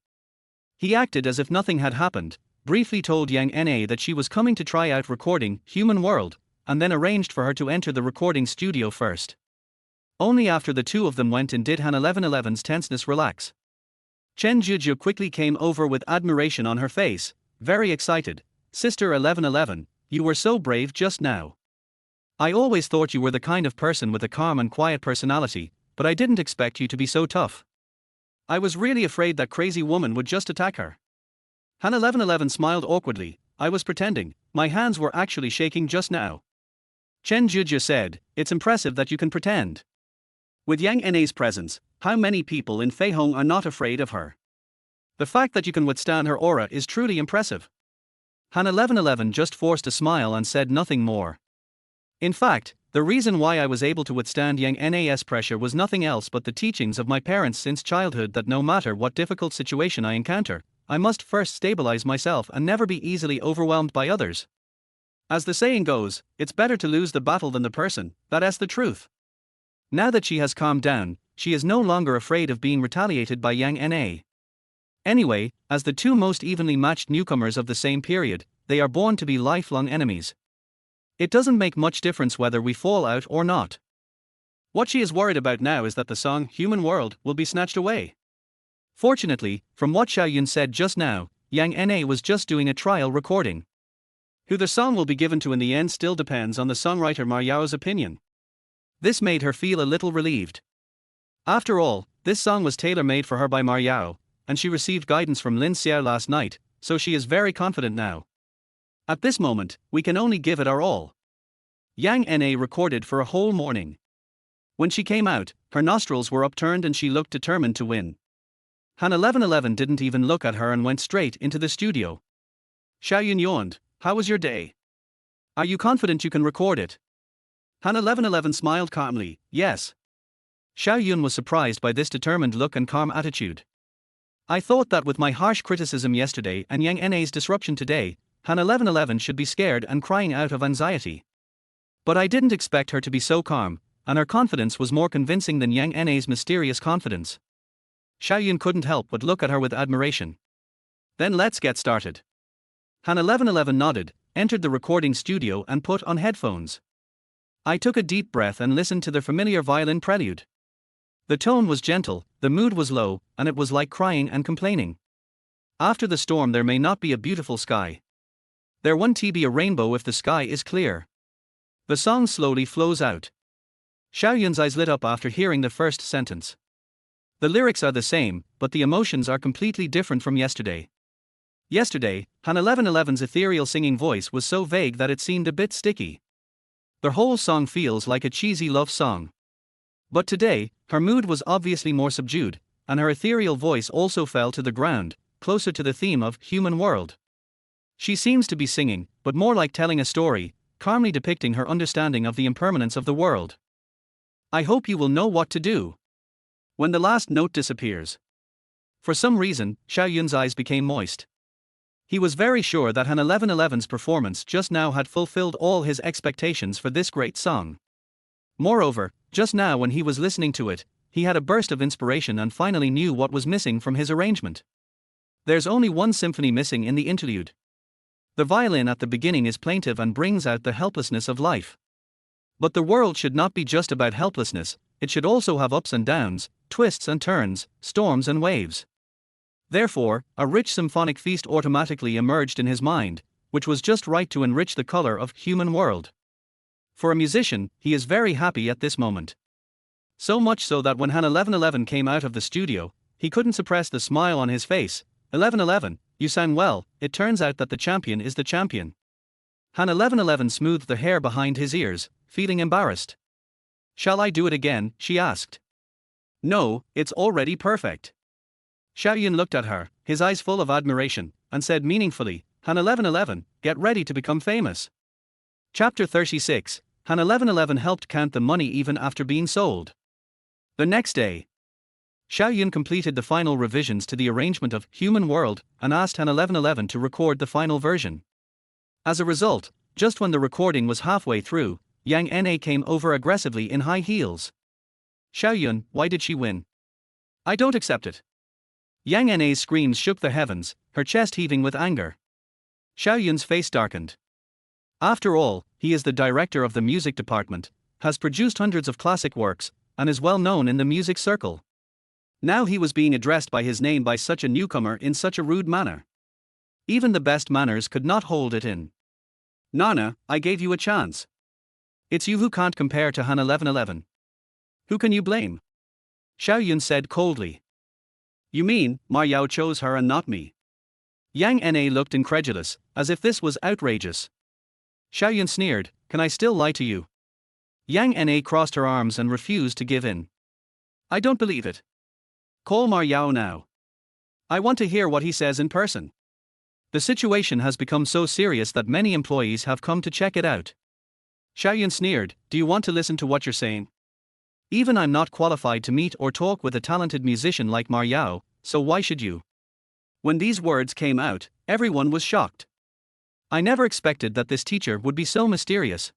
He acted as if nothing had happened, briefly told Yang Na that she was coming to try out recording Human World, and then arranged for her to enter the recording studio first. Only after the two of them went in did Han 1111's tenseness relax. Chen Juju quickly came over with admiration on her face, very excited. "Sister 1111, you were so brave just now. I always thought you were the kind of person with a calm and quiet personality, but I didn't expect you to be so tough. I was really afraid that crazy woman would just attack her." Han 1111 smiled awkwardly. "I was pretending, my hands were actually shaking just now." Chen Juju said, "It's impressive that you can pretend. With Yang Na's presence, how many people in Feihong are not afraid of her? The fact that you can withstand her aura is truly impressive." Han 1111 just forced a smile and said nothing more. "In fact, the reason why I was able to withstand Yang Na's pressure was nothing else but the teachings of my parents since childhood that no matter what difficult situation I encounter, I must first stabilize myself and never be easily overwhelmed by others. As the saying goes, it's better to lose the battle than the person that has the truth." Now that she has calmed down, she is no longer afraid of being retaliated by Yang Na. Anyway, as the two most evenly matched newcomers of the same period, they are born to be lifelong enemies. It doesn't make much difference whether we fall out or not. What she is worried about now is that the song Human World will be snatched away. Fortunately, from what Xiao Yun said just now, Yang Na was just doing a trial recording. Who the song will be given to in the end still depends on the songwriter Ma Yao's opinion. This made her feel a little relieved. After all, this song was tailor-made for her by Ma Yao, and she received guidance from Lin Xiao last night, so she is very confident now. At this moment, we can only give it our all. Yang Na recorded for a whole morning. When she came out, her nostrils were upturned and she looked determined to win. Han 1111 didn't even look at her and went straight into the studio. "Xiao Yun yawned, how was your day? Are you confident you can record it?" Han 1111 smiled calmly, "Yes." Xiao Yun was surprised by this determined look and calm attitude. "I thought that with my harsh criticism yesterday and Yang Na's disruption today, Han 1111 should be scared and crying out of anxiety. But I didn't expect her to be so calm, and her confidence was more convincing than Yang Na's mysterious confidence." Xiao Yun couldn't help but look at her with admiration. "Then let's get started." Han 1111 nodded, entered the recording studio and put on headphones. I took a deep breath and listened to the familiar violin prelude. The tone was gentle, the mood was low, and it was like crying and complaining. After the storm there may not be a beautiful sky. There won't be a rainbow if the sky is clear. The song slowly flows out. Xiao Yun's eyes lit up after hearing the first sentence. The lyrics are the same, but the emotions are completely different from yesterday. Yesterday, Han 1111's ethereal singing voice was so vague that it seemed a bit sticky. The whole song feels like a cheesy love song. But today, her mood was obviously more subdued, and her ethereal voice also fell to the ground, closer to the theme of human world. She seems to be singing, but more like telling a story, calmly depicting her understanding of the impermanence of the world. I hope you will know what to do when the last note disappears. For some reason, Xiao Yun's eyes became moist. He was very sure that Han 1111's performance just now had fulfilled all his expectations for this great song. Moreover, just now when he was listening to it, he had a burst of inspiration and finally knew what was missing from his arrangement. There's only one symphony missing in the interlude. The violin at the beginning is plaintive and brings out the helplessness of life. But the world should not be just about helplessness, it should also have ups and downs, twists and turns, storms and waves. Therefore, a rich symphonic feast automatically emerged in his mind, which was just right to enrich the color of human world. For a musician, he is very happy at this moment. So much so that when Han 1111 came out of the studio, he couldn't suppress the smile on his face. 1111, you sang well, it turns out that the champion is the champion. Han 1111 smoothed the hair behind his ears, feeling embarrassed. Shall I do it again? She asked. No, it's already perfect. Xiao Yun looked at her, his eyes full of admiration, and said meaningfully, Han 1111, get ready to become famous. Chapter 36, Han 1111 helped count the money even after being sold. The next day, Xiao Yun completed the final revisions to the arrangement of Human World and asked Han 1111 to record the final version. As a result, just when the recording was halfway through, Yang Na came over aggressively in high heels. Xiao Yun, why did she win? I don't accept it. Yang Na's screams shook the heavens, her chest heaving with anger. Xiao Yun's face darkened. After all, he is the director of the music department, has produced hundreds of classic works, and is well known in the music circle. Now he was being addressed by his name by such a newcomer in such a rude manner. Even the best manners could not hold it in. Nana, I gave you a chance. It's you who can't compare to Han 1111. Who can you blame? Xiao Yun said coldly. You mean, Ma Yao chose her and not me? Yang Na looked incredulous, as if this was outrageous. Xiao Yun sneered, can I still lie to you? Yang Na crossed her arms and refused to give in. I don't believe it. Call Ma Yao now. I want to hear what he says in person. The situation has become so serious that many employees have come to check it out. Xiao Yun sneered, do you want to listen to what you're saying? Even I'm not qualified to meet or talk with a talented musician like Ma Yao, so why should you? When these words came out, everyone was shocked. I never expected that this teacher would be so mysterious.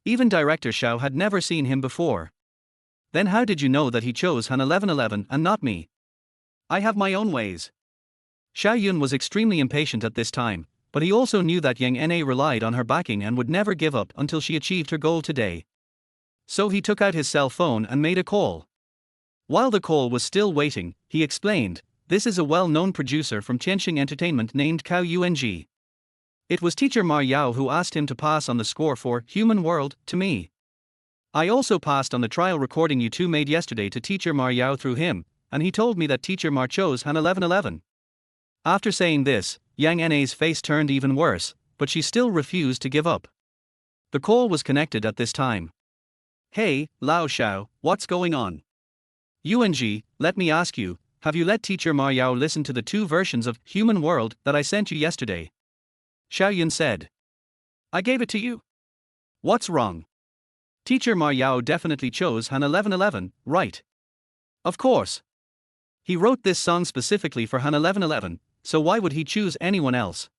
Even Director Xiao had never seen him before. Then how did you know that he chose Han 1111 and not me? I have my own ways. Xiao Yun was extremely impatient at this time, but he also knew that Yang Na relied on her backing and would never give up until she achieved her goal today. So he took out his cell phone and made a call. While the call was still waiting, he explained, this is a well-known producer from Tianxing Entertainment named Cao Yung. It was teacher Ma Yao who asked him to pass on the score for Human World to me. I also passed on the trial recording you two made yesterday to teacher Ma Yao through him, and he told me that teacher Ma chose Han 1111. After saying this, Yang Na's face turned even worse, but she still refused to give up. The call was connected at this time. Hey, Lao Xiao, what's going on? Yung, let me ask you, have you let teacher Ma Yao listen to the two versions of Human World that I sent you yesterday? Xiao Yun said. I gave it to you. What's wrong? Teacher Ma Yao definitely chose Han 1111, right? Of course. He wrote this song specifically for Han 1111, so why would he choose anyone else?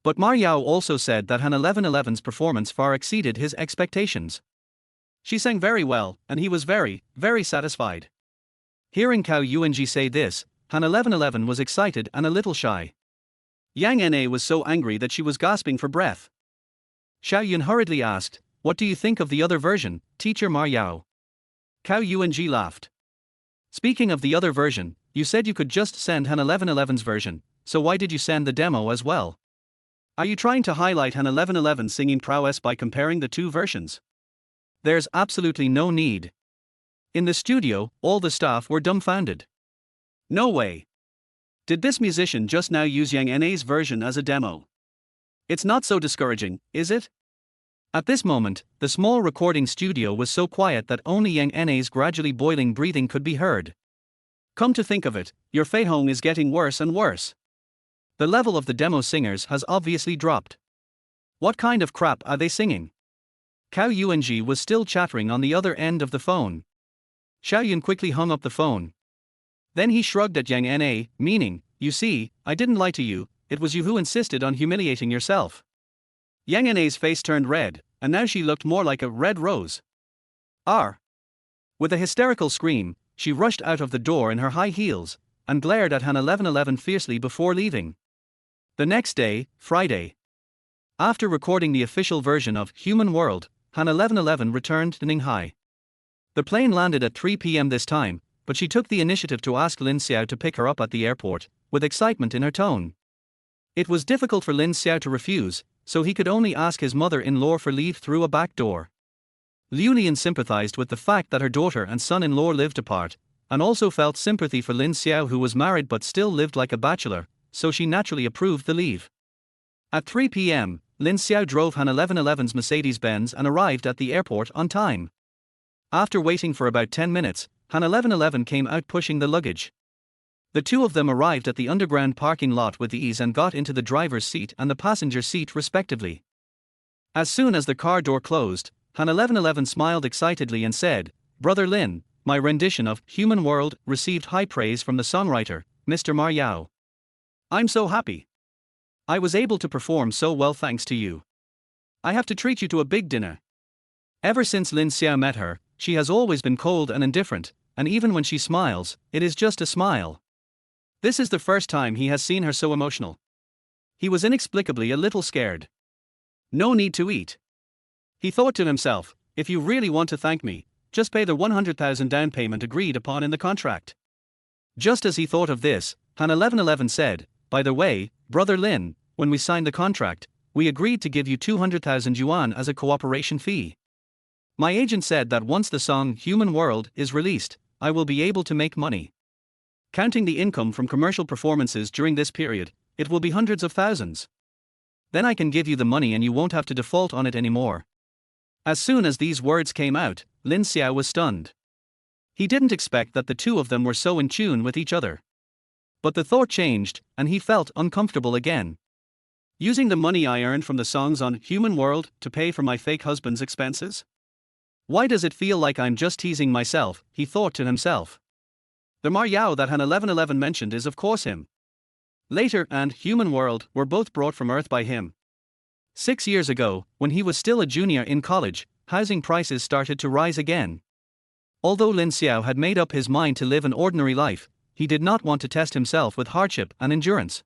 But Ma Yao also said that Han 1111's performance far exceeded his expectations. She sang very well, and he was very, very satisfied. Hearing Cao Yung say this, Han 1111 was excited and a little shy. Yang Na was so angry that she was gasping for breath. Xiao Yun hurriedly asked, what do you think of the other version, teacher Ma Yao? Cao Yung laughed. Speaking of the other version, you said you could just send Han 1111's version, so why did you send the demo as well? Are you trying to highlight Han 1111's singing prowess by comparing the two versions? There's absolutely no need. In the studio, all the staff were dumbfounded. No way. Did this musician just now use Yang NA's version as a demo? It's not so discouraging, is it? At this moment, the small recording studio was so quiet that only Yang NA's gradually boiling breathing could be heard. Come to think of it, your Fei Hong is getting worse and worse. The level of the demo singers has obviously dropped. What kind of crap are they singing? Cao Yuanji was still chattering on the other end of the phone. Xiaoyun quickly hung up the phone. Then he shrugged at Yang Na, meaning, you see, I didn't lie to you, it was you who insisted on humiliating yourself. Yang Na's face turned red, and now she looked more like a red rose. R. With a hysterical scream, she rushed out of the door in her high heels, and glared at Han 1111 fiercely before leaving. The next day, Friday. After recording the official version of Human World, Han 1111 returned to Ninghai. The plane landed at 3 p.m. this time, but she took the initiative to ask Lin Xiao to pick her up at the airport, with excitement in her tone. It was difficult for Lin Xiao to refuse, so he could only ask his mother-in-law for leave through a back door. Liu Lian sympathized with the fact that her daughter and son-in-law lived apart, and also felt sympathy for Lin Xiao who was married but still lived like a bachelor, so she naturally approved the leave. At 3 p.m., Lin Xiao drove Han 1111's Mercedes-Benz and arrived at the airport on time. After waiting for about 10 minutes, Han 1111 came out pushing the luggage. The two of them arrived at the underground parking lot with ease and got into the driver's seat and the passenger seat respectively. As soon as the car door closed, Han 1111 smiled excitedly and said, "Brother Lin, my rendition of Human World received high praise from the songwriter, Mr. Ma Yao. I'm so happy. I was able to perform so well thanks to you. I have to treat you to a big dinner." Ever since Lin Xiao met her, she has always been cold and indifferent, and even when she smiles, it is just a smile. This is the first time he has seen her so emotional. He was inexplicably a little scared. No need to eat. He thought to himself, if you really want to thank me, just pay the 100,000 down payment agreed upon in the contract. Just as he thought of this, Han 1111 said, "By the way, Brother Lin, when we signed the contract, we agreed to give you 200,000 yuan as a cooperation fee. My agent said that once the song Human World is released, I will be able to make money. Counting the income from commercial performances during this period, it will be hundreds of thousands. Then I can give you the money and you won't have to default on it anymore." As soon as these words came out, Lin Xiao was stunned. He didn't expect that the two of them were so in tune with each other. But the thought changed, and he felt uncomfortable again. Using the money I earned from the songs on Human World to pay for my fake husband's expenses? Why does it feel like I'm just teasing myself, he thought to himself. The Ma Yao that Han 1111 mentioned is of course him. Later and Human World were both brought from Earth by him. 6 years ago, when he was still a junior in college, housing prices started to rise again. Although Lin Xiao had made up his mind to live an ordinary life, he did not want to test himself with hardship and endurance.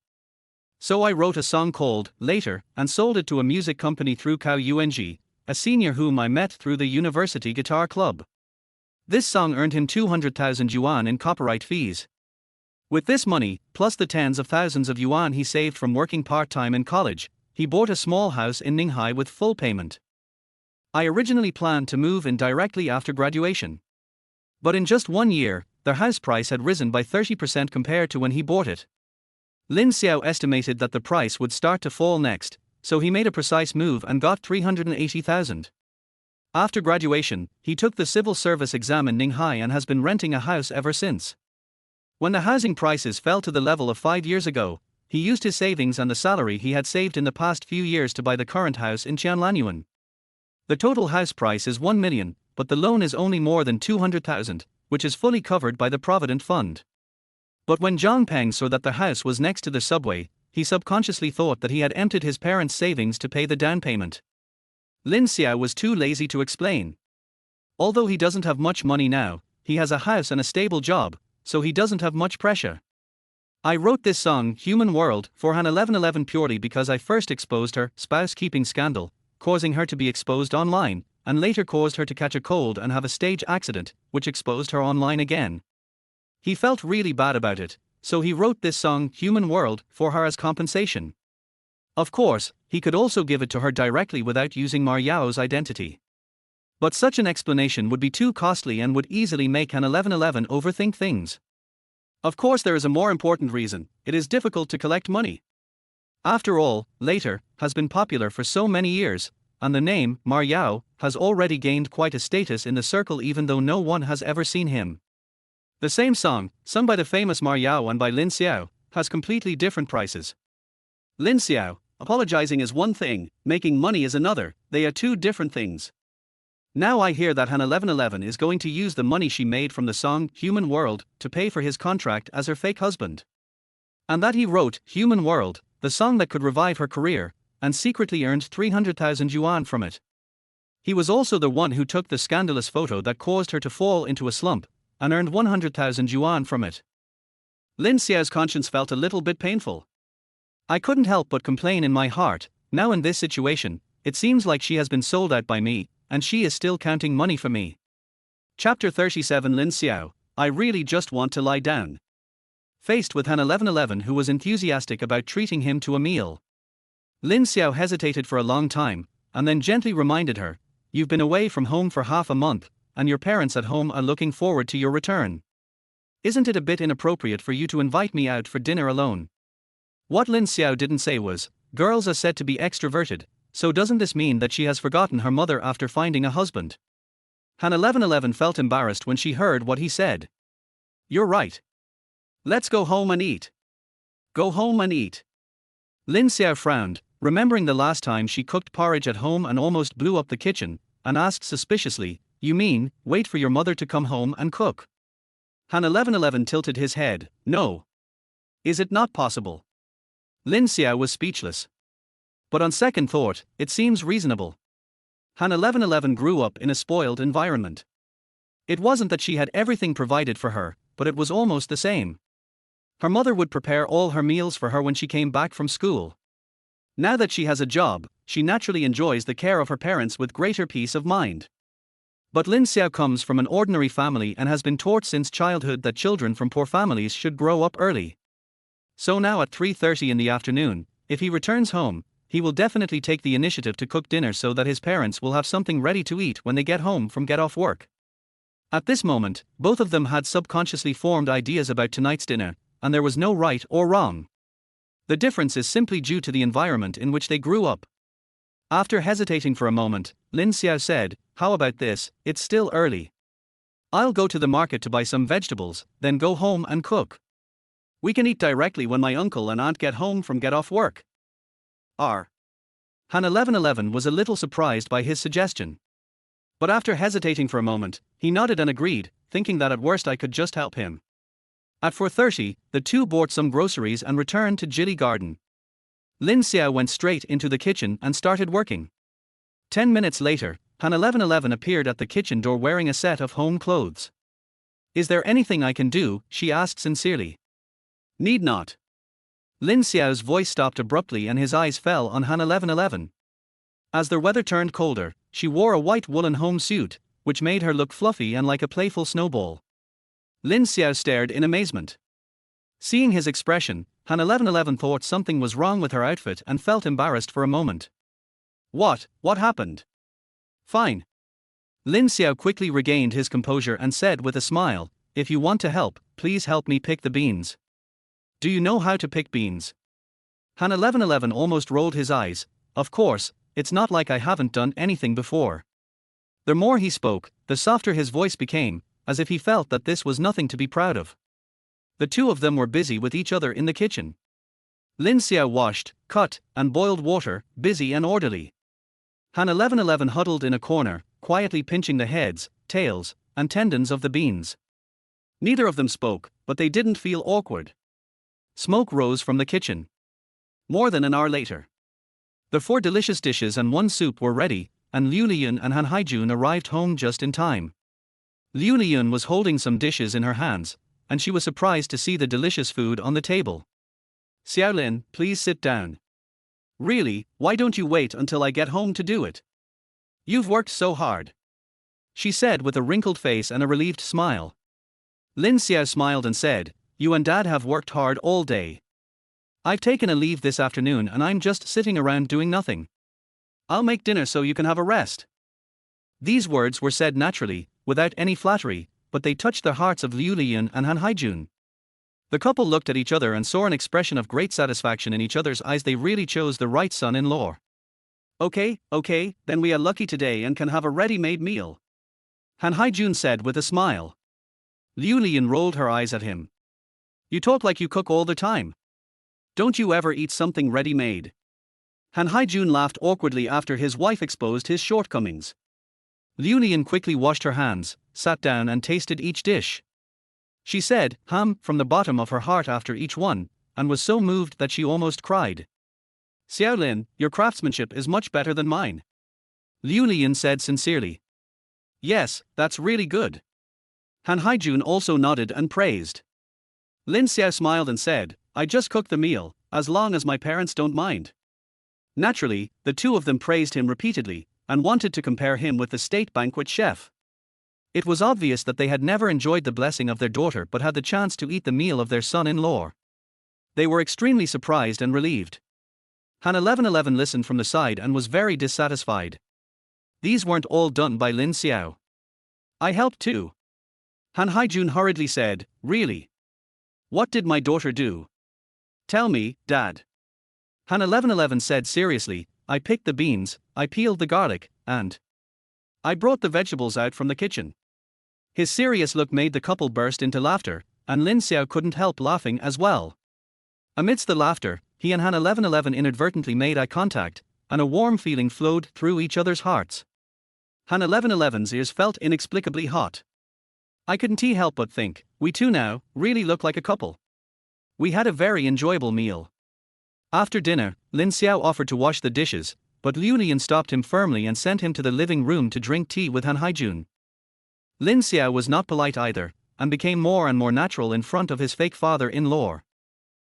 So I wrote a song called Later and sold it to a music company through Cao Yuanji, a senior whom I met through the university guitar club. This song earned him 200,000 yuan in copyright fees. With this money, plus the tens of thousands of yuan he saved from working part-time in college, he bought a small house in Ninghai with full payment. I originally planned to move in directly after graduation. But in just 1 year, their house price had risen by 30% compared to when he bought it. Lin Xiao estimated that the price would start to fall next, so he made a precise move and got 380,000. After graduation, he took the civil service exam in Ninghai and has been renting a house ever since. When the housing prices fell to the level of 5 years ago, he used his savings and the salary he had saved in the past few years to buy the current house in Qianlanyuan. The total house price is 1 million, but the loan is only more than 200,000, which is fully covered by the Provident Fund. But when Zhang Peng saw that the house was next to the subway, he subconsciously thought that he had emptied his parents' savings to pay the down payment. Lin Xiao was too lazy to explain. Although he doesn't have much money now, he has a house and a stable job, so he doesn't have much pressure. I wrote this song Human World for Han 1111 purely because I first exposed her spouse-keeping scandal, causing her to be exposed online, and later caused her to catch a cold and have a stage accident, which exposed her online again. He felt really bad about it, so he wrote this song Human World for her as compensation. Of course, he could also give it to her directly without using Ma Yao's identity. But such an explanation would be too costly and would easily make Han 1111 overthink things. Of course, there is a more important reason: it is difficult to collect money. After all, later has been popular for so many years, and the name Ma Yao has already gained quite a status in the circle even though no one has ever seen him. The same song, sung by the famous Ma Yao and by Lin Xiao, has completely different prices. Lin Xiao, apologizing is one thing, making money is another, they are two different things. Now I hear that Han 1111 is going to use the money she made from the song Human World to pay for his contract as her fake husband. And that he wrote Human World, the song that could revive her career, and secretly earned 300,000 yuan from it. He was also the one who took the scandalous photo that caused her to fall into a slump, and earned 100,000 yuan from it. Lin Xiao's conscience felt a little bit painful. I couldn't help but complain in my heart, now in this situation, it seems like she has been sold out by me, and she is still counting money for me. Chapter 37 Lin Xiao, I really just want to lie down. Faced with Han 1111 who was enthusiastic about treating him to a meal, Lin Xiao hesitated for a long time, and then gently reminded her, "You've been away from home for half a month, and your parents at home are looking forward to your return. Isn't it a bit inappropriate for you to invite me out for dinner alone?" What Lin Xiao didn't say was, girls are said to be extroverted, so doesn't this mean that she has forgotten her mother after finding a husband? Han 1111 felt embarrassed when she heard what he said. "You're right. Let's go home and eat." Go home and eat. Lin Xiao frowned, remembering the last time she cooked porridge at home and almost blew up the kitchen, and asked suspiciously, "You mean, wait for your mother to come home and cook?" Han 1111 tilted his head, "No. Is it not possible?" Lin Xiao was speechless. But on second thought, it seems reasonable. Han 1111 grew up in a spoiled environment. It wasn't that she had everything provided for her, but it was almost the same. Her mother would prepare all her meals for her when she came back from school. Now that she has a job, she naturally enjoys the care of her parents with greater peace of mind. But Lin Xiao comes from an ordinary family and has been taught since childhood that children from poor families should grow up early. So now at 3:30 in the afternoon, if he returns home, he will definitely take the initiative to cook dinner so that his parents will have something ready to eat when they get home from get off work. At this moment, both of them had subconsciously formed ideas about tonight's dinner, and there was no right or wrong. The difference is simply due to the environment in which they grew up. After hesitating for a moment, Lin Xiao said, "How about this, it's still early. I'll go to the market to buy some vegetables, then go home and cook. We can eat directly when my uncle and aunt get home from get off work." Han 1111 was a little surprised by his suggestion. But after hesitating for a moment, he nodded and agreed, thinking that at worst I could just help him. At 4:30, the two bought some groceries and returned to Jilly Garden. Lin Xiao went straight into the kitchen and started working. 10 minutes later, Han 1111 appeared at the kitchen door wearing a set of home clothes. "Is there anything I can do?" she asked sincerely. "Need not." Lin Xiao's voice stopped abruptly and his eyes fell on Han 1111. As the weather turned colder, she wore a white woolen home suit, which made her look fluffy and like a playful snowball. Lin Xiao stared in amazement. Seeing his expression, Han 1111 thought something was wrong with her outfit and felt embarrassed for a moment. What happened?" "Fine." Lin Xiao quickly regained his composure and said with a smile, "If you want to help, please help me pick the beans." "Do you know how to pick beans?" Han 1111 almost rolled his eyes. "Of course, it's not like I haven't done anything before." The more he spoke, the softer his voice became, as if he felt that this was nothing to be proud of. The two of them were busy with each other in the kitchen. Lin Xiao washed, cut, and boiled water, busy and orderly. Han 1111 huddled in a corner, quietly pinching the heads, tails, and tendons of the beans. Neither of them spoke, but they didn't feel awkward. Smoke rose from the kitchen. More than an hour later, the 4 delicious dishes and 1 soup were ready, and Liu Liyun and Han Haijun arrived home just in time. Liu Liyun was holding some dishes in her hands, and she was surprised to see the delicious food on the table. "Xiaolin, please sit down." "Really, why don't you wait until I get home to do it? You've worked so hard," she said with a wrinkled face and a relieved smile. Lin Xiao smiled and said, "You and Dad have worked hard all day. I've taken a leave this afternoon and I'm just sitting around doing nothing. I'll make dinner so you can have a rest." These words were said naturally, without any flattery, but they touched the hearts of Liu Liyun and Han Haijun. The couple looked at each other and saw an expression of great satisfaction in each other's eyes. They really chose the right son-in-law. Okay, then we are lucky today and can have a ready-made meal, Han Haijun said with a smile. Liu Lian rolled her eyes at him. You talk like you cook all the time. Don't you ever eat something ready-made? Han Haijun laughed awkwardly after his wife exposed his shortcomings. Liu Lian quickly washed her hands, sat down and tasted each dish. She said, from the bottom of her heart after each one, and was so moved that she almost cried. Xiao Lin, your craftsmanship is much better than mine. Liu Lian said sincerely. Yes, that's really good. Han Haijun also nodded and praised. Lin Xiao smiled and said, I just cooked the meal, as long as my parents don't mind. Naturally, the two of them praised him repeatedly, and wanted to compare him with the state banquet chef. It was obvious that they had never enjoyed the blessing of their daughter but had the chance to eat the meal of their son-in-law. They were extremely surprised and relieved. Han 1111 listened from the side and was very dissatisfied. These weren't all done by Lin Xiao. I helped too. Han Haijun hurriedly said, Really? What did my daughter do? Tell me, Dad. Han 1111 said seriously, I picked the beans, I peeled the garlic, and I brought the vegetables out from the kitchen. His serious look made the couple burst into laughter, and Lin Xiao couldn't help laughing as well. Amidst the laughter, he and Han 1111 inadvertently made eye contact, and a warm feeling flowed through each other's hearts. Han 1111's ears felt inexplicably hot. I couldn't help but think, we two now really look like a couple. We had a very enjoyable meal. After dinner, Lin Xiao offered to wash the dishes, but Liu Lian stopped him firmly and sent him to the living room to drink tea with Han Haijun. Lin Xiao was not polite either, and became more and more natural in front of his fake father-in-law.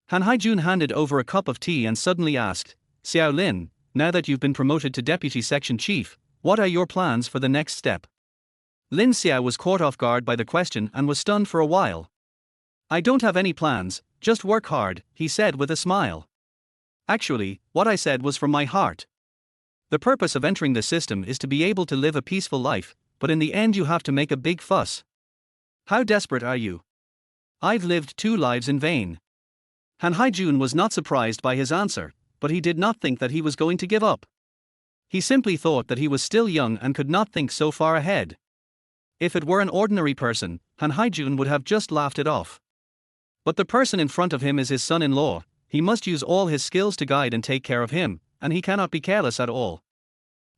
Han Haijun handed over a cup of tea and suddenly asked, Xiao Lin, now that you've been promoted to deputy section chief, what are your plans for the next step? Lin Xiao was caught off guard by the question and was stunned for a while. I don't have any plans, just work hard, he said with a smile. Actually, what I said was from my heart. The purpose of entering the system is to be able to live a peaceful life, but in the end you have to make a big fuss. How desperate are you? I've lived 2 lives in vain. Han Haijun was not surprised by his answer, but he did not think that he was going to give up. He simply thought that he was still young and could not think so far ahead. If it were an ordinary person, Han Haijun would have just laughed it off. But the person in front of him is his son-in-law. He must use all his skills to guide and take care of him, and he cannot be careless at all.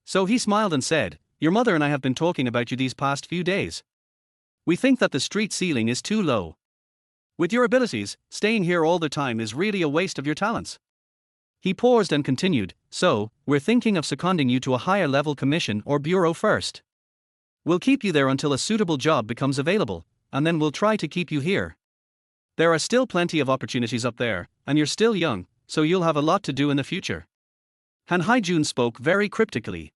So he smiled and said, Your mother and I have been talking about you these past few days. We think that the street ceiling is too low. With your abilities, staying here all the time is really a waste of your talents. He paused and continued, So, we're thinking of seconding you to a higher level commission or bureau first. We'll keep you there until a suitable job becomes available, and then we'll try to keep you here. There are still plenty of opportunities up there, and you're still young, so you'll have a lot to do in the future. Han Haijun spoke very cryptically.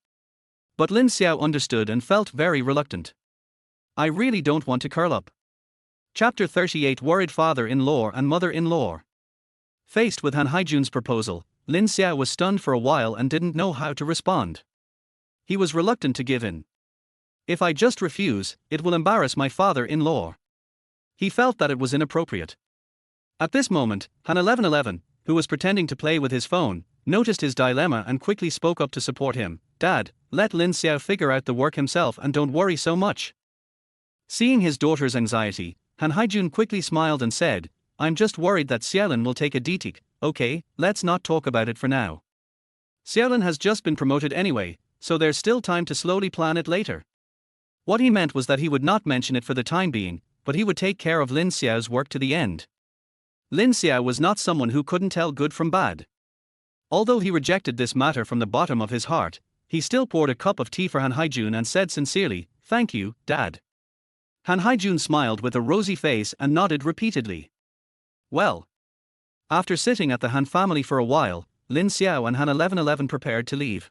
But Lin Xiao understood and felt very reluctant. I really don't want to curl up. Chapter 38 Worried Father-in-law and Mother-in-law. Faced with Han Haijun's proposal, Lin Xiao was stunned for a while and didn't know how to respond. He was reluctant to give in. If I just refuse, it will embarrass my father-in-law. He felt that it was inappropriate. At this moment, Han 1111, who was pretending to play with his phone, noticed his dilemma and quickly spoke up to support him. Dad, let Lin Xiao figure out the work himself and don't worry so much. Seeing his daughter's anxiety, Han Haijun quickly smiled and said, I'm just worried that Xiaolin will take a DTIC. Okay, let's not talk about it for now. Xiaolin has just been promoted anyway, so there's still time to slowly plan it later. What he meant was that he would not mention it for the time being, but he would take care of Lin Xiao's work to the end. Lin Xiao was not someone who couldn't tell good from bad. Although he rejected this matter from the bottom of his heart, he still poured a cup of tea for Han Haijun and said sincerely, Thank you, Dad. Han Haijun smiled with a rosy face and nodded repeatedly. Well. After sitting at the Han family for a while, Lin Xiao and Han 1111 prepared to leave.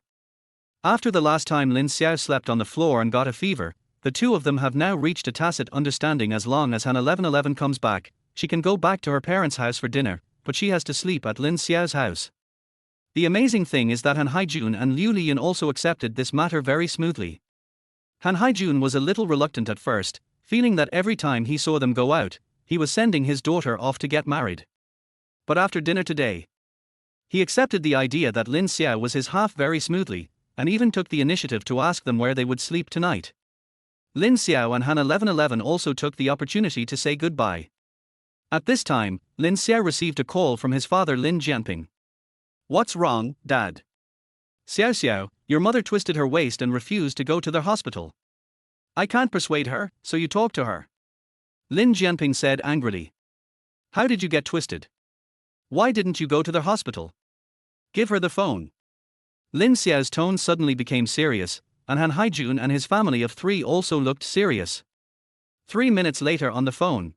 After the last time Lin Xiao slept on the floor and got a fever, the two of them have now reached a tacit understanding. As long as Han 1111 comes back, she can go back to her parents' house for dinner, but she has to sleep at Lin Xiao's house. The amazing thing is that Han Haijun and Liu Lian also accepted this matter very smoothly. Han Haijun was a little reluctant at first, feeling that every time he saw them go out, he was sending his daughter off to get married. But after dinner today, he accepted the idea that Lin Xiao was his half very smoothly, and even took the initiative to ask them where they would sleep tonight. Lin Xiao and Han 1111 also took the opportunity to say goodbye. At this time, Lin Xiao received a call from his father Lin Jianping. "What's wrong, Dad?" "Xiao Xiao, your mother twisted her waist and refused to go to the hospital." "I can't persuade her, so you talk to her," Lin Jianping said angrily. "How did you get twisted? Why didn't you go to the hospital? Give her the phone." Lin Xiao's tone suddenly became serious, and Han Haijun and his family of 3 also looked serious. 3 minutes later on the phone,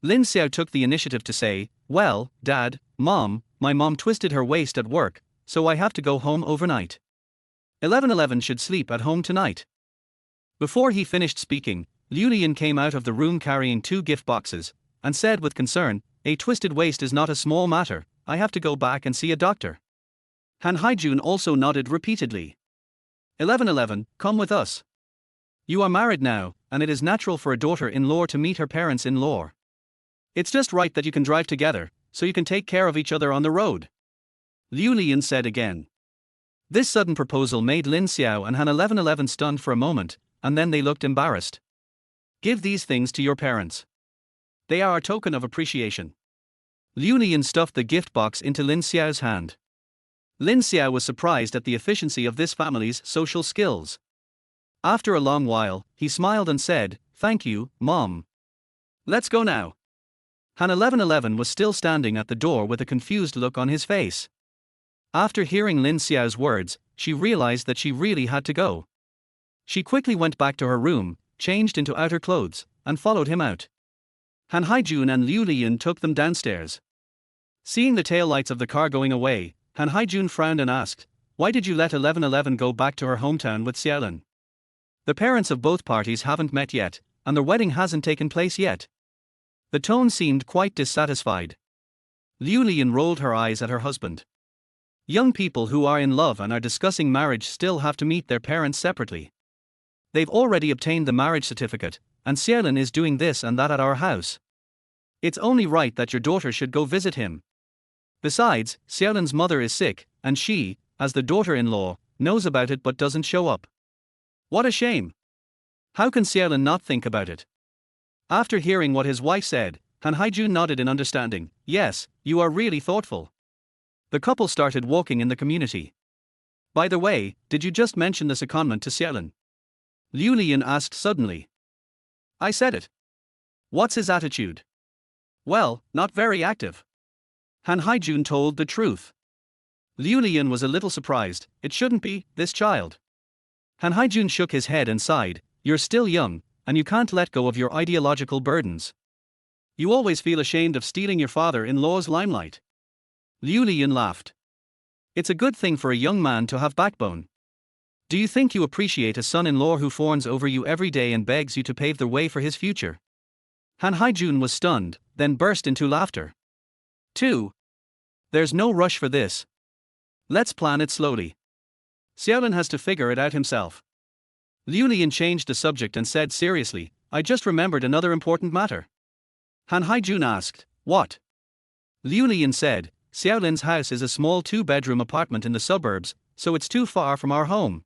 Lin Xiao took the initiative to say, "Well, Dad, Mom, my mom twisted her waist at work, so I have to go home overnight. 1111 should sleep at home tonight." Before he finished speaking, Liu Lian came out of the room carrying 2 gift boxes, and said with concern, "A twisted waist is not a small matter, I have to go back and see a doctor." Han Haijun also nodded repeatedly. 1111, come with us. You are married now, and it is natural for a daughter-in-law to meet her parents-in-law. It's just right that you can drive together, so you can take care of each other on the road, Liu Lian said again. This sudden proposal made Lin Xiao and Han 1111 stunned for a moment, and then they looked embarrassed. "Give these things to your parents. They are a token of appreciation." Liu Lian stuffed the gift box into Lin Xiao's hand. Lin Xiao was surprised at the efficiency of this family's social skills. After a long while, he smiled and said, "Thank you, Mom. Let's go now." Han 1111 was still standing at the door with a confused look on his face. After hearing Lin Xiao's words, she realized that she really had to go. She quickly went back to her room, changed into outer clothes, and followed him out. Han Haijun and Liu Lian took them downstairs. Seeing the taillights of the car going away, Han Haijun frowned and asked, "Why did you let 1111 go back to her hometown with Xiaolin? The parents of both parties haven't met yet, and their wedding hasn't taken place yet." The tone seemed quite dissatisfied. Liu Lian rolled her eyes at her husband. Young people who are in love and are discussing marriage still have to meet their parents separately. They've already obtained the marriage certificate, and Xiaolin is doing this and that at our house. It's only right that your daughter should go visit him. Besides, Xiaolin's mother is sick, and she, as the daughter-in-law, knows about it but doesn't show up. What a shame! How can Xiaolin not think about it? After hearing what his wife said, Han Haijun nodded in understanding. "Yes, you are really thoughtful." The couple started walking in the community. "By the way, did you just mention the secondment to Xiaolin?" Liu Lian asked suddenly. "I said it." "What's his attitude?" "Well, not very active." Han Haijun told the truth. Liu Lian was a little surprised. "It shouldn't be, this child." Han Haijun shook his head and sighed. "You're still young, and you can't let go of your ideological burdens. You always feel ashamed of stealing your father-in-law's limelight." Liu Lian laughed. "It's a good thing for a young man to have backbone. Do you think you appreciate a son-in-law who fawns over you every day and begs you to pave the way for his future?" Han Haijun was stunned, then burst into laughter. 2. There's no rush for this. Let's plan it slowly. Xiaolin has to figure it out himself. Liu Lian changed the subject and said seriously, "I just remembered another important matter." Han Haijun asked, "What?" Liu Lian said, "Xiaolin's house is a small 2-bedroom apartment in the suburbs, so it's too far from our home.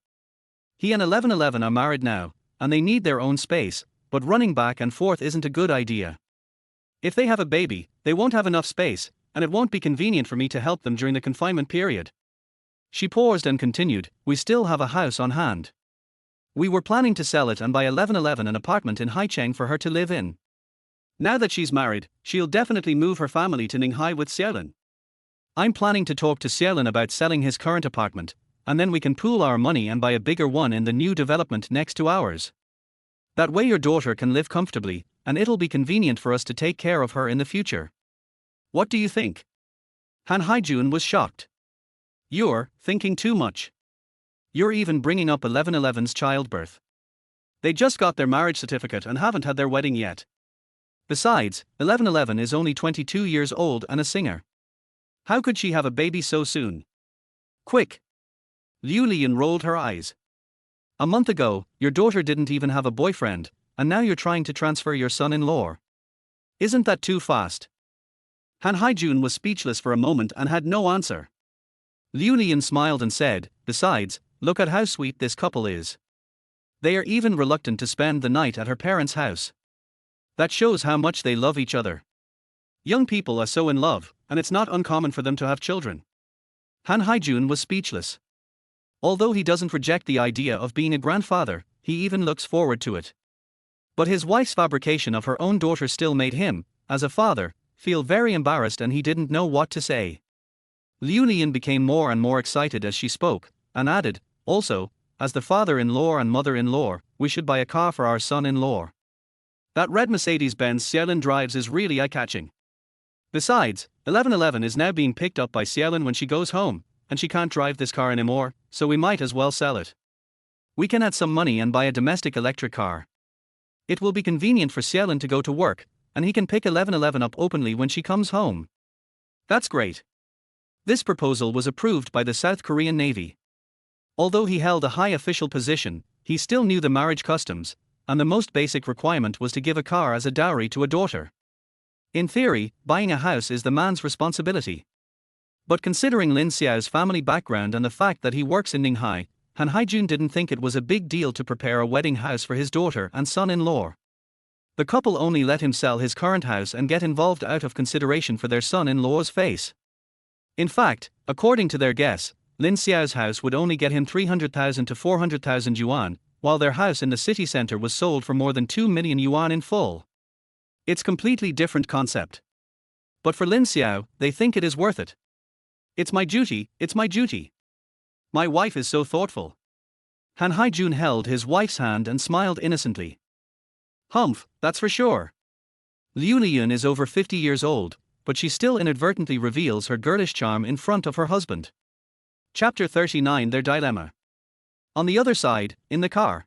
He and 1111 are married now, and they need their own space, but running back and forth isn't a good idea. If they have a baby, they won't have enough space, and it won't be convenient for me to help them during the confinement period." She paused and continued, "We still have a house on hand. We were planning to sell it and buy 1111 an apartment in Haicheng for her to live in. Now that she's married, she'll definitely move her family to Ninghai with Xiaolin. I'm planning to talk to Xiaolin about selling his current apartment, and then we can pool our money and buy a bigger one in the new development next to ours. That way your daughter can live comfortably, and it'll be convenient for us to take care of her in the future. What do you think?" Han Haijun was shocked. "You're thinking too much. You're even bringing up 1111's childbirth. They just got their marriage certificate and haven't had their wedding yet. Besides, 1111 is only 22 years old and a singer. How could she have a baby so soon? Quick!" Liu Lian rolled her eyes. "A month ago, your daughter didn't even have a boyfriend, and now you're trying to transfer your son-in-law. Isn't that too fast? Han Haijun was speechless for a moment and had no answer. Liu Lian smiled and said, besides, look at how sweet this couple is. They are even reluctant to spend the night at her parents' house. That shows how much they love each other. Young people are so in love, and it's not uncommon for them to have children. Han Haijun was speechless. Although he doesn't reject the idea of being a grandfather, he even looks forward to it. But his wife's fabrication of her own daughter still made him, as a father, feel very embarrassed, and he didn't know what to say. Liu Lian became more and more excited as she spoke, and added, also, as the father-in-law and mother-in-law, we should buy a car for our son-in-law. That red Mercedes-Benz Xiaolin drives is really eye-catching. Besides, 1111 is now being picked up by Xiaolin when she goes home, and she can't drive this car anymore, so we might as well sell it. We can add some money and buy a domestic electric car. It will be convenient for Xiaolin to go to work, and he can pick 1111 up openly when she comes home. That's great. This proposal was approved by the South Korean Navy. Although he held a high official position, he still knew the marriage customs, and the most basic requirement was to give a car as a dowry to a daughter. In theory, buying a house is the man's responsibility. But considering Lin Xiao's family background and the fact that he works in Ninghai, Han Haijun didn't think it was a big deal to prepare a wedding house for his daughter and son-in-law. The couple only let him sell his current house and get involved out of consideration for their son-in-law's face. In fact, according to their guess, Lin Xiao's house would only get him 300,000 to 400,000 yuan, while their house in the city center was sold for more than 2 million yuan in full. It's completely different concept. But for Lin Xiao, they think it is worth it. It's my duty, it's my duty. My wife is so thoughtful. Han Haijun held his wife's hand and smiled innocently. Humph, that's for sure. Liu Liyun is over 50 years old, but she still inadvertently reveals her girlish charm in front of her husband. Chapter 39 Their Dilemma. On the other side, in the car.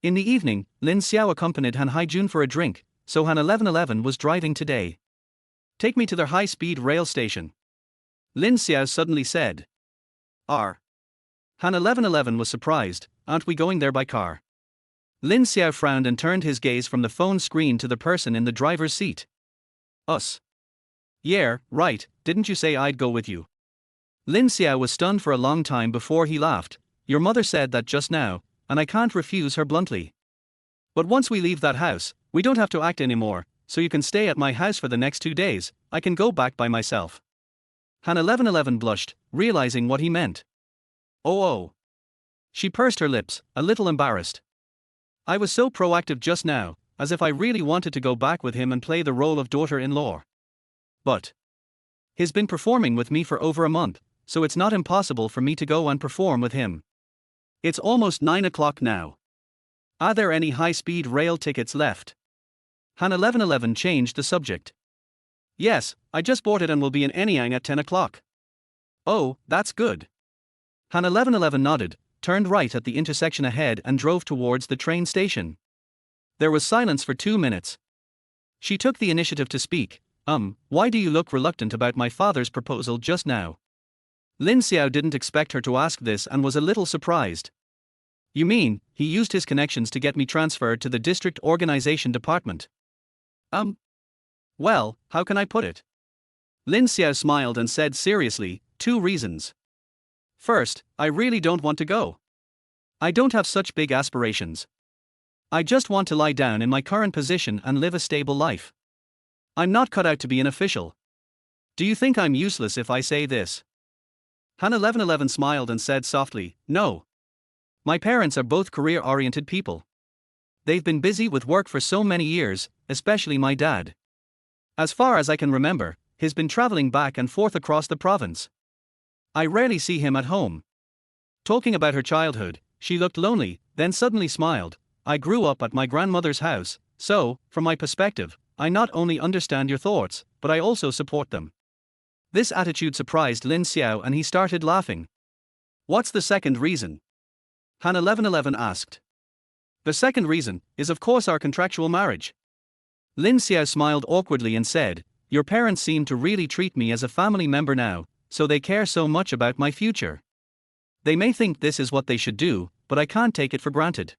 In the evening, Lin Xiao accompanied Han Haijun for a drink, so Han 1111 was driving today. Take me to their high-speed rail station. Lin Xiao suddenly said. Han 1111 was surprised, aren't we going there by car? Lin Xiao frowned and turned his gaze from the phone screen to the person in the driver's seat. Us. Yeah, right, didn't you say I'd go with you? Lin Xiao was stunned for a long time before he laughed. Your mother said that just now, and I can't refuse her bluntly. But once we leave that house, we don't have to act anymore, so you can stay at my house for the next 2 days, I can go back by myself. Han 1111 blushed, realizing what he meant. Oh. She pursed her lips, a little embarrassed. I was so proactive just now, as if I really wanted to go back with him and play the role of daughter-in-law. But he's been performing with me for over a month, so it's not impossible for me to go and perform with him. It's almost 9 o'clock now. Are there any high-speed rail tickets left? Han 1111 changed the subject. Yes, I just bought it and will be in Anyang at 10 o'clock. Oh, that's good. Han 1111 nodded, turned right at the intersection ahead and drove towards the train station. There was silence for 2 minutes. She took the initiative to speak. Why do you look reluctant about my father's proposal just now? Lin Xiao didn't expect her to ask this and was a little surprised. You mean, he used his connections to get me transferred to the district organization department? Well, how can I put it? Lin Xiao smiled and said seriously, 2 reasons. First, I really don't want to go. I don't have such big aspirations. I just want to lie down in my current position and live a stable life. I'm not cut out to be an official. Do you think I'm useless if I say this? Han 1111 smiled and said softly, no. My parents are both career-oriented people. They've been busy with work for so many years, especially my dad. As far as I can remember, he's been traveling back and forth across the province. I rarely see him at home. Talking about her childhood, she looked lonely, then suddenly smiled. I grew up at my grandmother's house, so, from my perspective, I not only understand your thoughts, but I also support them. This attitude surprised Lin Xiao and he started laughing. What's the second reason? Han 1111 asked. The second reason is of course our contractual marriage. Lin Xiao smiled awkwardly and said, your parents seem to really treat me as a family member now, so they care so much about my future. They may think this is what they should do, but I can't take it for granted.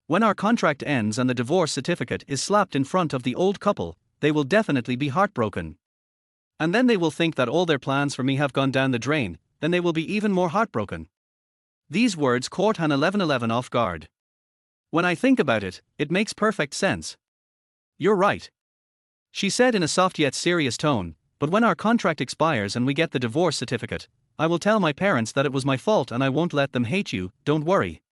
When our contract ends and the divorce certificate is slapped in front of the old couple, they will definitely be heartbroken. And then they will think that all their plans for me have gone down the drain, then they will be even more heartbroken. These words caught Han 1111 off guard. When I think about it, it makes perfect sense. You're right, she said in a soft yet serious tone, but when our contract expires and we get the divorce certificate, I will tell my parents that it was my fault and I won't let them hate you, don't worry.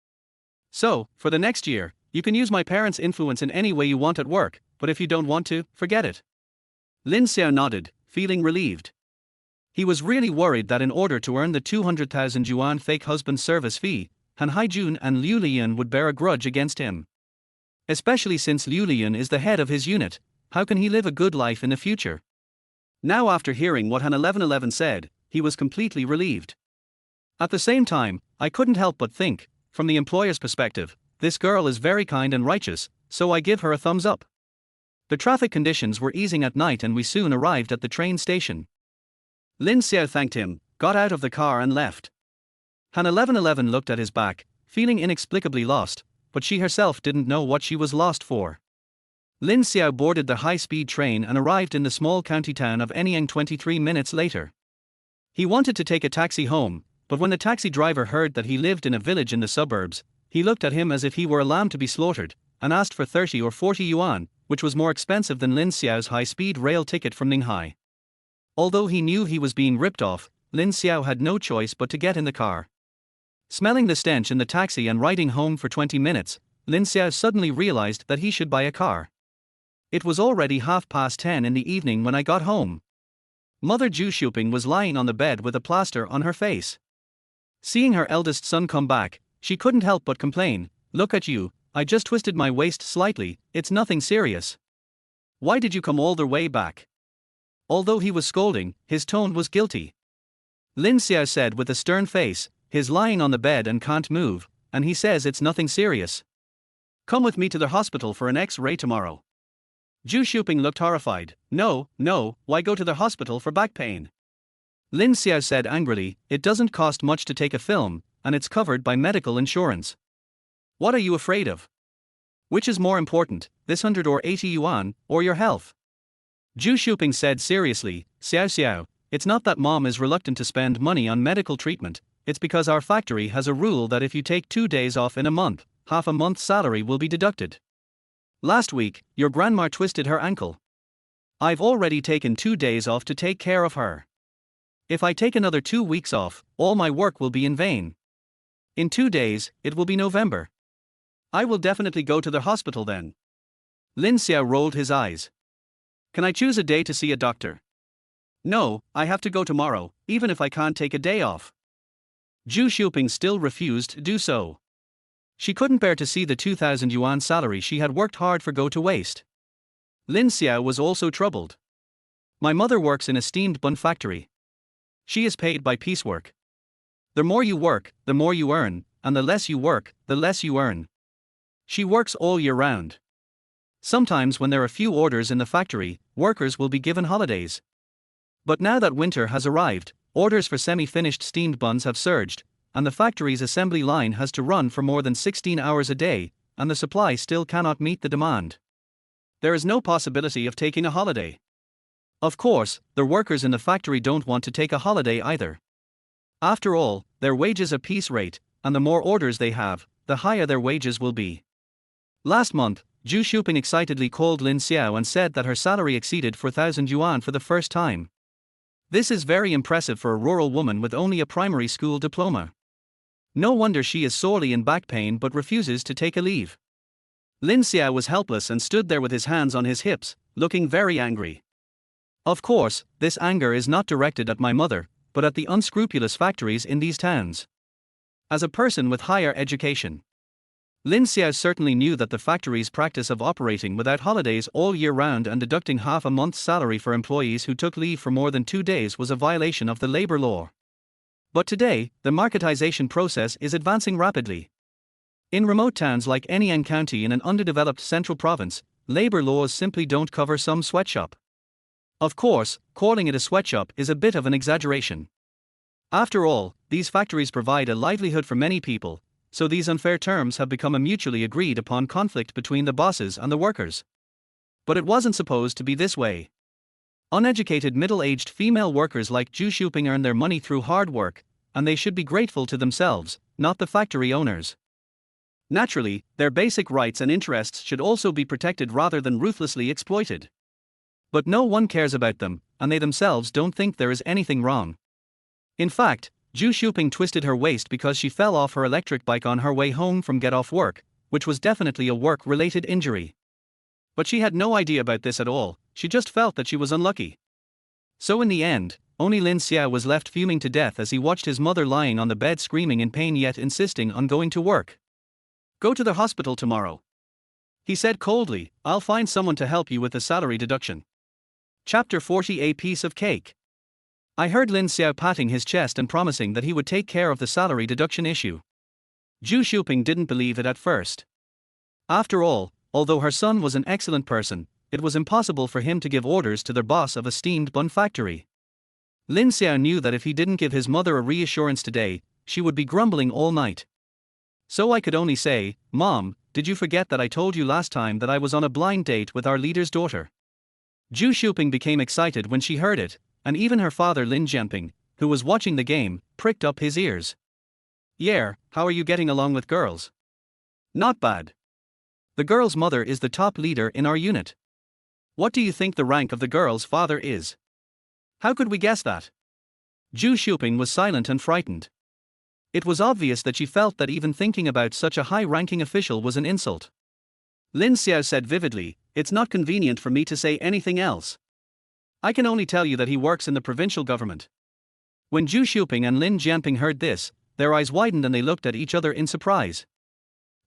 So, for the next year, you can use my parents' influence in any way you want at work, but if you don't want to, forget it. Lin Xiao nodded, feeling relieved. He was really worried that in order to earn the 200,000 yuan fake husband service fee, Han Haijun and Liu Lian would bear a grudge against him. Especially since Liu Lian is the head of his unit, how can he live a good life in the future? Now after hearing what Han 1111 said, he was completely relieved. At the same time, I couldn't help but think, from the employer's perspective, this girl is very kind and righteous, so I give her a thumbs up. The traffic conditions were easing at night and we soon arrived at the train station. Lin Xiao thanked him, got out of the car and left. Han 1111 looked at his back, feeling inexplicably lost, but she herself didn't know what she was lost for. Lin Xiao boarded the high-speed train and arrived in the small county town of Anyang 23 minutes later. He wanted to take a taxi home, but when the taxi driver heard that he lived in a village in the suburbs, he looked at him as if he were a lamb to be slaughtered, and asked for 30 or 40 yuan, which was more expensive than Lin Xiao's high-speed rail ticket from Ninghai. Although he knew he was being ripped off, Lin Xiao had no choice but to get in the car. Smelling the stench in the taxi and riding home for 20 minutes, Lin Xiao suddenly realized that he should buy a car. It was already 10:30 in the evening when I got home. Mother Zhu Shuping was lying on the bed with a plaster on her face. Seeing her eldest son come back, she couldn't help but complain, "Look at you, I just twisted my waist slightly, it's nothing serious. Why did you come all the way back?" Although he was scolding, his tone was guilty. Lin Xiao said with a stern face, "He's lying on the bed and can't move, and he says it's nothing serious. Come with me to the hospital for an X-ray tomorrow." Zhu Shuping looked horrified. No, why go to the hospital for back pain?" Lin Xiao said angrily, "It doesn't cost much to take a film, and it's covered by medical insurance. What are you afraid of? Which is more important, this 100 or 80 yuan, or your health?" Zhu Shuping said seriously, Xiao, it's not that mom is reluctant to spend money on medical treatment, it's because our factory has a rule that if you take 2 days off in a month, half a month's salary will be deducted. Last week, your grandma twisted her ankle. I've already taken 2 days off to take care of her. If I take another 2 weeks off, all my work will be in vain. In 2 days, it will be November. I will definitely go to the hospital then." Lin Xiao rolled his eyes. "Can I choose a day to see a doctor?" "No, I have to go tomorrow, even if I can't take a day off." Zhu Shuping still refused to do so. She couldn't bear to see the 2,000 yuan salary she had worked hard for go to waste. Lin Xiao was also troubled. "My mother works in a steamed bun factory. She is paid by piecework. The more you work, the more you earn, and the less you work, the less you earn. She works all year round. Sometimes when there are few orders in the factory, workers will be given holidays. But now that winter has arrived, orders for semi-finished steamed buns have surged, and the factory's assembly line has to run for more than 16 hours a day, and the supply still cannot meet the demand. There is no possibility of taking a holiday. Of course, the workers in the factory don't want to take a holiday either. After all, their wages are piece rate, and the more orders they have, the higher their wages will be." Last month, Zhu Shuping excitedly called Lin Xiao and said that her salary exceeded 4,000 yuan for the first time. This is very impressive for a rural woman with only a primary school diploma. No wonder she is sorely in back pain but refuses to take a leave. Lin Xiao was helpless and stood there with his hands on his hips, looking very angry. Of course, this anger is not directed at my mother, but at the unscrupulous factories in these towns. As a person with higher education, Lin Xiao certainly knew that the factory's practice of operating without holidays all year round and deducting half a month's salary for employees who took leave for more than 2 days was a violation of the labor law. But today, the marketization process is advancing rapidly. In remote towns like Anyang County in an underdeveloped central province, labor laws simply don't cover some sweatshop. Of course, calling it a sweatshop is a bit of an exaggeration. After all, these factories provide a livelihood for many people, so these unfair terms have become a mutually agreed upon conflict between the bosses and the workers. But it wasn't supposed to be this way. Uneducated middle-aged female workers like Zhu Shuping earn their money through hard work, and they should be grateful to themselves, not the factory owners. Naturally, their basic rights and interests should also be protected rather than ruthlessly exploited. But no one cares about them, and they themselves don't think there is anything wrong. In fact, Zhu Shuping twisted her waist because she fell off her electric bike on her way home from get off work, which was definitely a work-related injury. But she had no idea about this at all, she just felt that she was unlucky. So in the end, only Lin Xiao was left fuming to death as he watched his mother lying on the bed screaming in pain yet insisting on going to work. "Go to the hospital tomorrow," he said coldly. "I'll find someone to help you with the salary deduction." Chapter 40. A piece of cake. I heard Lin Xiao patting his chest and promising that he would take care of the salary deduction issue. Zhu Shuping didn't believe it at first. After all, although her son was an excellent person, it was impossible for him to give orders to their boss of a steamed bun factory. Lin Xiao knew that if he didn't give his mother a reassurance today, she would be grumbling all night. So I could only say, "Mom, did you forget that I told you last time that I was on a blind date with our leader's daughter?" Zhu Shuping became excited when she heard it, and even her father Lin Jianping, who was watching the game, pricked up his ears. "Yeah, how are you getting along with girls?" "Not bad. The girl's mother is the top leader in our unit." "What do you think the rank of the girl's father is?" "How could we guess that?" Zhu Shuping was silent and frightened. It was obvious that she felt that even thinking about such a high-ranking official was an insult. Lin Xiao said vividly, "It's not convenient for me to say anything else. I can only tell you that he works in the provincial government." When Zhu Shuping and Lin Jianping heard this, their eyes widened and they looked at each other in surprise.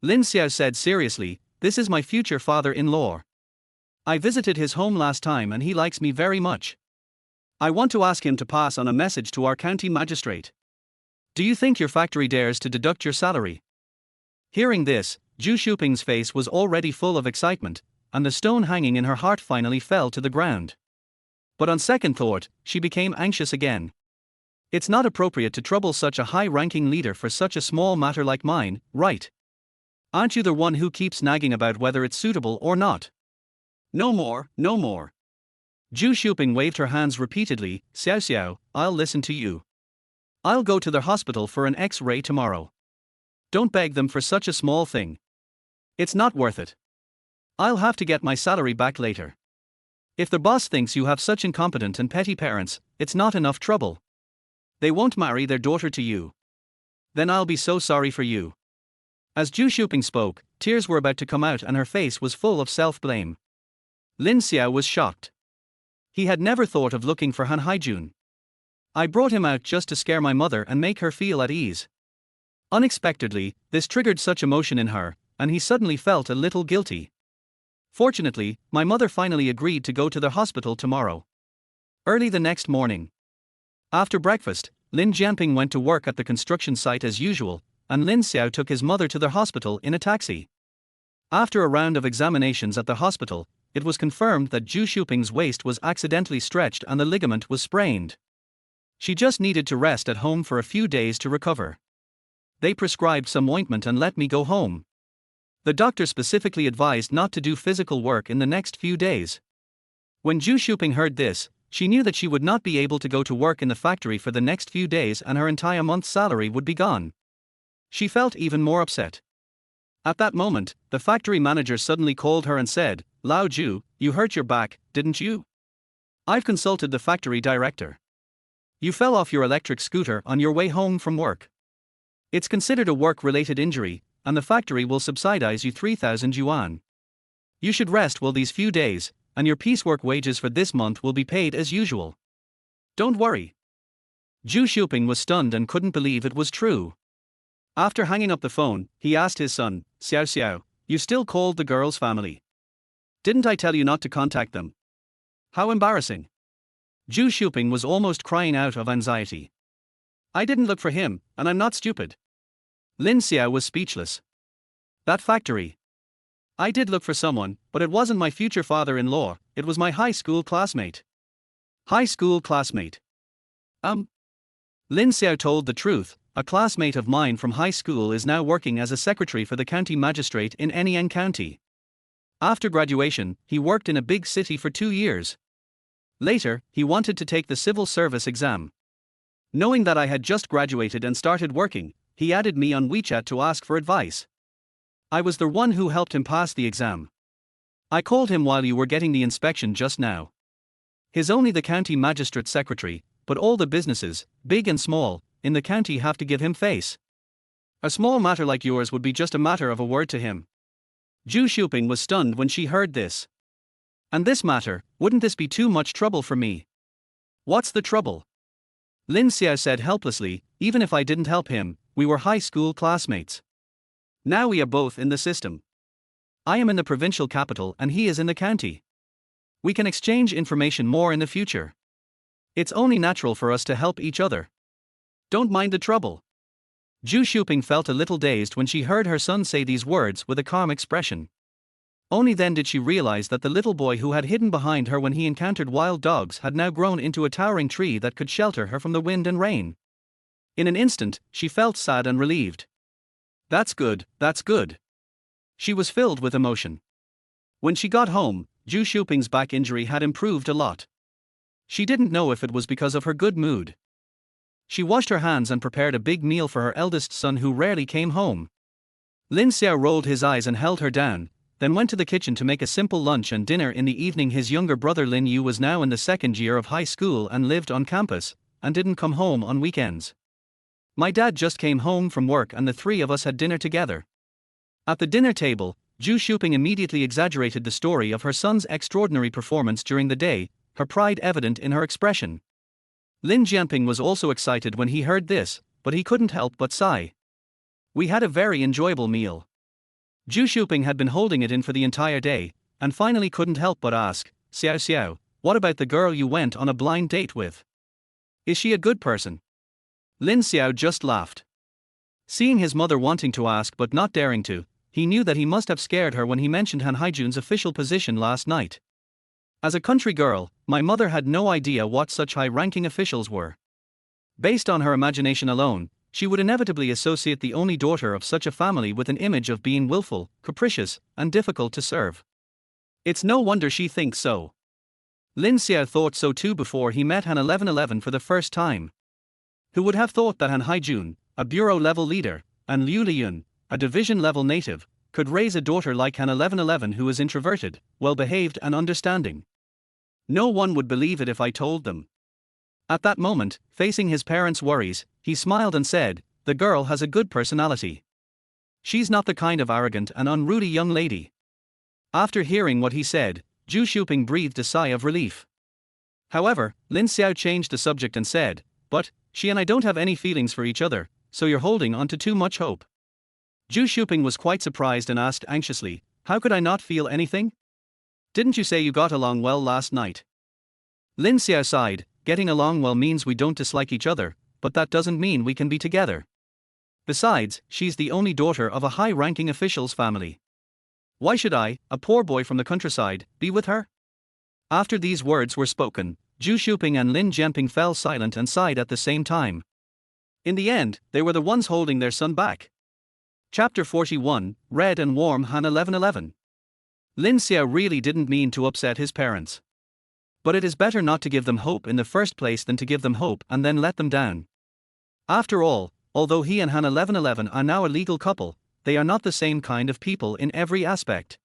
Lin Xiao said seriously, "This is my future father-in-law. I visited his home last time and he likes me very much. I want to ask him to pass on a message to our county magistrate. Do you think your factory dares to deduct your salary?" Hearing this, Zhu Shuping's face was already full of excitement, and the stone hanging in her heart finally fell to the ground. But on second thought, she became anxious again. "It's not appropriate to trouble such a high-ranking leader for such a small matter like mine, right? Aren't you the one who keeps nagging about whether it's suitable or not?" "No more, no more." Zhu Shuping waved her hands repeatedly. "Xiao Xiao, I'll listen to you. I'll go to the hospital for an X-ray tomorrow. Don't beg them for such a small thing. It's not worth it. I'll have to get my salary back later. If the boss thinks you have such incompetent and petty parents, it's not enough trouble. They won't marry their daughter to you. Then I'll be so sorry for you." As Zhu Shuping spoke, tears were about to come out and her face was full of self-blame. Lin Xiao was shocked. He had never thought of looking for Han Haijun. "I brought him out just to scare my mother and make her feel at ease." Unexpectedly, this triggered such emotion in her, and he suddenly felt a little guilty. "Fortunately, my mother finally agreed to go to the hospital tomorrow." Early the next morning, after breakfast, Lin Jianping went to work at the construction site as usual, and Lin Xiao took his mother to the hospital in a taxi. After a round of examinations at the hospital, it was confirmed that Zhu Shuping's waist was accidentally stretched and the ligament was sprained. She just needed to rest at home for a few days to recover. They prescribed some ointment and let me go home. The doctor specifically advised not to do physical work in the next few days. When Zhu Shuping heard this, she knew that she would not be able to go to work in the factory for the next few days and her entire month's salary would be gone. She felt even more upset. At that moment, the factory manager suddenly called her and said, "Lao Zhu, you hurt your back, didn't you? I've consulted the factory director. You fell off your electric scooter on your way home from work. It's considered a work-related injury, and the factory will subsidize you 3,000 yuan. You should rest well these few days, and your piecework wages for this month will be paid as usual. Don't worry." Zhu Shuping was stunned and couldn't believe it was true. After hanging up the phone, he asked his son, "Xiao Xiao, you still called the girl's family? Didn't I tell you not to contact them? How embarrassing." Zhu Shuping was almost crying out of anxiety. "I didn't look for him, and I'm not stupid." Lin Xiao was speechless. "That factory. I did look for someone, but it wasn't my future father-in-law, it was my high school classmate." "High school classmate?" Lin Xiao told the truth. "A classmate of mine from high school is now working as a secretary for the county magistrate in Anyang County." After graduation, he worked in a big city for 2 years. Later, he wanted to take the civil service exam. Knowing that I had just graduated and started working, he added me on WeChat to ask for advice. I was the one who helped him pass the exam. I called him while you were getting the inspection just now. He's only the county magistrate secretary, but all the businesses, big and small, in the county have to give him face. A small matter like yours would be just a matter of a word to him. Zhu Xiuping was stunned when she heard this. And this matter, wouldn't this be too much trouble for me? What's the trouble? Lin Xiao said helplessly, even if I didn't help him, we were high school classmates. Now we are both in the system. I am in the provincial capital and he is in the county. We can exchange information more in the future. It's only natural for us to help each other. Don't mind the trouble. Zhu Xiuping felt a little dazed when she heard her son say these words with a calm expression. Only then did she realize that the little boy who had hidden behind her when he encountered wild dogs had now grown into a towering tree that could shelter her from the wind and rain. In an instant, she felt sad and relieved. That's good, that's good. She was filled with emotion. When she got home, Zhu Xiuping's back injury had improved a lot. She didn't know if it was because of her good mood. She washed her hands and prepared a big meal for her eldest son who rarely came home. Lin Xiao rolled his eyes and held her down, then went to the kitchen to make a simple lunch and dinner. In the evening, his younger brother Lin Yu was now in the second year of high school and lived on campus, and didn't come home on weekends. My dad just came home from work and the three of us had dinner together. At the dinner table, Zhu Xiuping immediately exaggerated the story of her son's extraordinary performance during the day, her pride evident in her expression. Lin Jianping was also excited when he heard this, but he couldn't help but sigh. We had a very enjoyable meal. Zhu Xiuping had been holding it in for the entire day, and finally couldn't help but ask, Xiao Xiao, what about the girl you went on a blind date with? Is she a good person? Lin Xiao just laughed. Seeing his mother wanting to ask but not daring to, he knew that he must have scared her when he mentioned Han Haijun's official position last night. As a country girl, my mother had no idea what such high-ranking officials were. Based on her imagination alone, she would inevitably associate the only daughter of such a family with an image of being willful, capricious, and difficult to serve. It's no wonder she thinks so. Lin Xiao thought so too before he met Han 1111 for the first time. Who would have thought that Han Haijun, a bureau-level leader, and Liu Liyun, a division-level native, could raise a daughter like Han 1111 who is introverted, well-behaved and understanding? No one would believe it if I told them. At that moment, facing his parents' worries, he smiled and said, the girl has a good personality. She's not the kind of arrogant and unruly young lady. After hearing what he said, Zhu Xiuping breathed a sigh of relief. However, Lin Xiao changed the subject and said, but, she and I don't have any feelings for each other, so you're holding on to too much hope. Zhu Xiuping was quite surprised and asked anxiously, how could I not feel anything? Didn't you say you got along well last night? Lin Xiao sighed, getting along well means we don't dislike each other, but that doesn't mean we can be together. Besides, she's the only daughter of a high-ranking official's family. Why should I, a poor boy from the countryside, be with her? After these words were spoken, Zhu Xiuping and Lin Jianping fell silent and sighed at the same time. In the end, they were the ones holding their son back. Chapter 41, Red and Warm Han 1111. Lin Xiao really didn't mean to upset his parents. But it is better not to give them hope in the first place than to give them hope and then let them down. After all, although he and Han 1111 are now a legal couple, they are not the same kind of people in every aspect.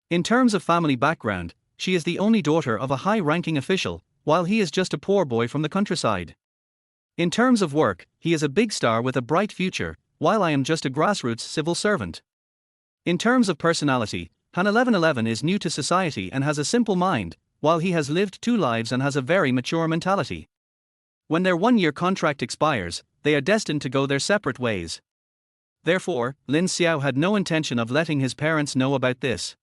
In terms of family background, she is the only daughter of a high-ranking official, while he is just a poor boy from the countryside. In terms of work, he is a big star with a bright future, while I am just a grassroots civil servant. In terms of personality, Han 1111 is new to society and has a simple mind, while he has lived 2 lives and has a very mature mentality. When their 1-year contract expires, they are destined to go their separate ways. Therefore, Lin Xiao had no intention of letting his parents know about this.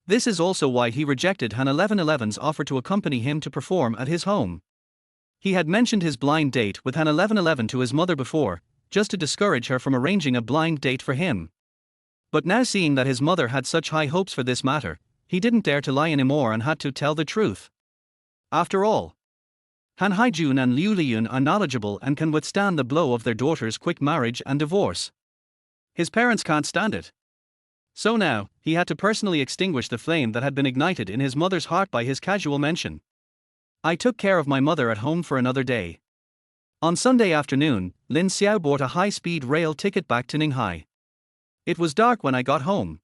This is also why he rejected Han 1111's offer to accompany him to perform at his home. He had mentioned his blind date with Han 1111 to his mother before, just to discourage her from arranging a blind date for him. But now seeing that his mother had such high hopes for this matter, he didn't dare to lie anymore and had to tell the truth. After all, Han Haijun and Liu Liyun are knowledgeable and can withstand the blow of their daughter's quick marriage and divorce. His parents can't stand it. So now, he had to personally extinguish the flame that had been ignited in his mother's heart by his casual mention. I took care of my mother at home for another day. On Sunday afternoon, Lin Xiao bought a high-speed rail ticket back to Ninghai. It was dark when I got home.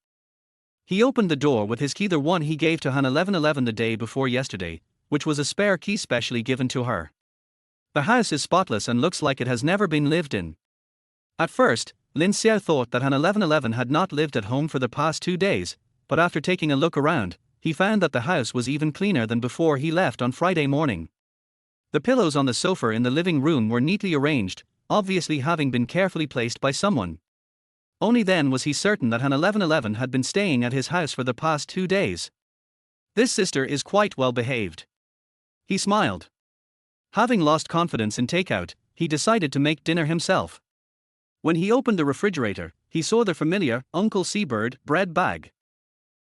He opened the door with his key, the one he gave to Han 1111 the day before yesterday, which was a spare key specially given to her. The house is spotless and looks like it has never been lived in. At first, Lin Xiao thought that Han 1111 had not lived at home for the past 2 days, but after taking a look around, he found that the house was even cleaner than before he left on Friday morning. The pillows on the sofa in the living room were neatly arranged, obviously having been carefully placed by someone. Only then was he certain that Han 1111 had been staying at his house for the past 2 days. This sister is quite well behaved. He smiled. Having lost confidence in takeout, he decided to make dinner himself. When he opened the refrigerator, he saw the familiar Uncle Seabird bread bag.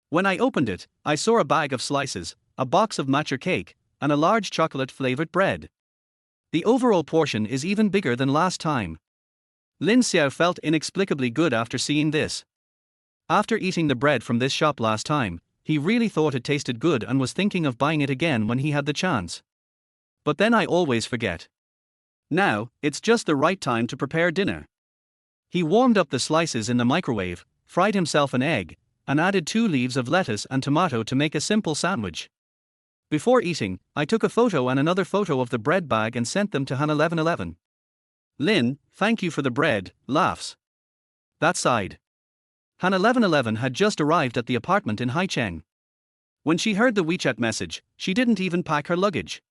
When I opened it, I saw a bag of slices, a box of matcha cake, and a large chocolate-flavored bread. The overall portion is even bigger than last time. Lin Xiao felt inexplicably good after seeing this. After eating the bread from this shop last time, he really thought it tasted good and was thinking of buying it again when he had the chance. But then I always forget. Now, it's just the right time to prepare dinner. He warmed up the slices in the microwave, fried himself an egg, and added 2 leaves of lettuce and tomato to make a simple sandwich. Before eating, I took a photo and another photo of the bread bag and sent them to Han 1111. Lin, thank you for the bread, laughs. That side. Han 1111 had just arrived at the apartment in Haicheng. When she heard the WeChat message, she didn't even pack her luggage.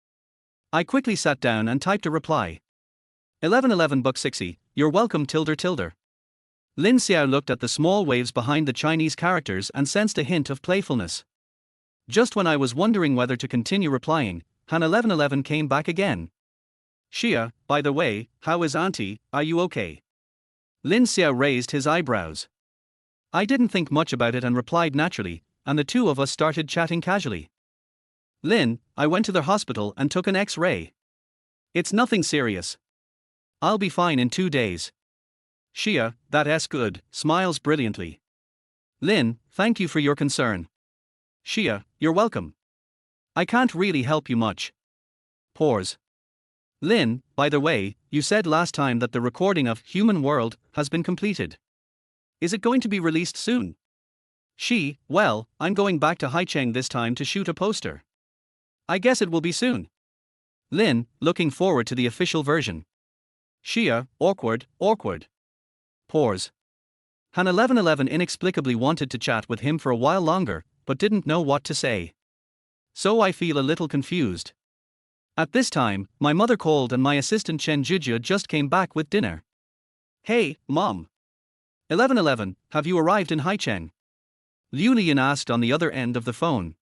I quickly sat down and typed a reply. 1111 buck 60, you're welcome tilde. Lin Xiao looked at the small waves behind the Chinese characters and sensed a hint of playfulness. Just when I was wondering whether to continue replying, Han 1111 came back again. Xia, by the way, how is auntie, are you okay? Lin Xiao raised his eyebrows. I didn't think much about it and replied naturally, and the two of us started chatting casually. Lin, I went to the hospital and took an X-ray. It's nothing serious. I'll be fine in 2 days. Xia, that's good, smiles brilliantly. Lin, thank you for your concern. Xia, you're welcome. I can't really help you much. Pause. Lin, by the way, you said last time that the recording of Human World has been completed. Is it going to be released soon? Well, I'm going back to Haicheng this time to shoot a poster. I guess it will be soon. Lin, looking forward to the official version. Xia, awkward. Pause. Han 1111 inexplicably wanted to chat with him for a while longer, but didn't know what to say. So I feel a little confused. At this time, my mother called and my assistant Chen Jujia just came back with dinner. Hey, Mom. 1111, have you arrived in Haicheng? Liu Lian asked on the other end of the phone.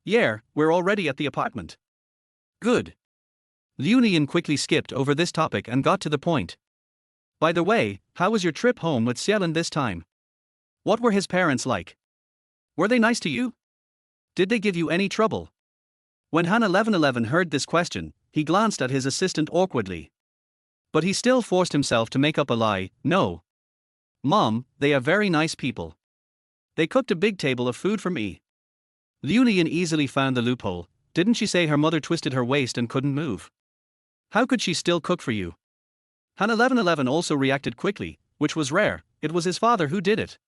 Yeah, we're already at the apartment. Good. Liu Lian quickly skipped over this topic and got to the point. By the way, how was your trip home with Xiaolin this time? What were his parents like? Were they nice to you? Did they give you any trouble? When Han 1111 heard this question, he glanced at his assistant awkwardly. But he still forced himself to make up a lie. No. Mom, they are very nice people. They cooked a big table of food for me. Liu Lian easily found the loophole. Didn't she say her mother twisted her waist and couldn't move? How could she still cook for you? Han 1111 also reacted quickly, which was rare. It was his father who did it.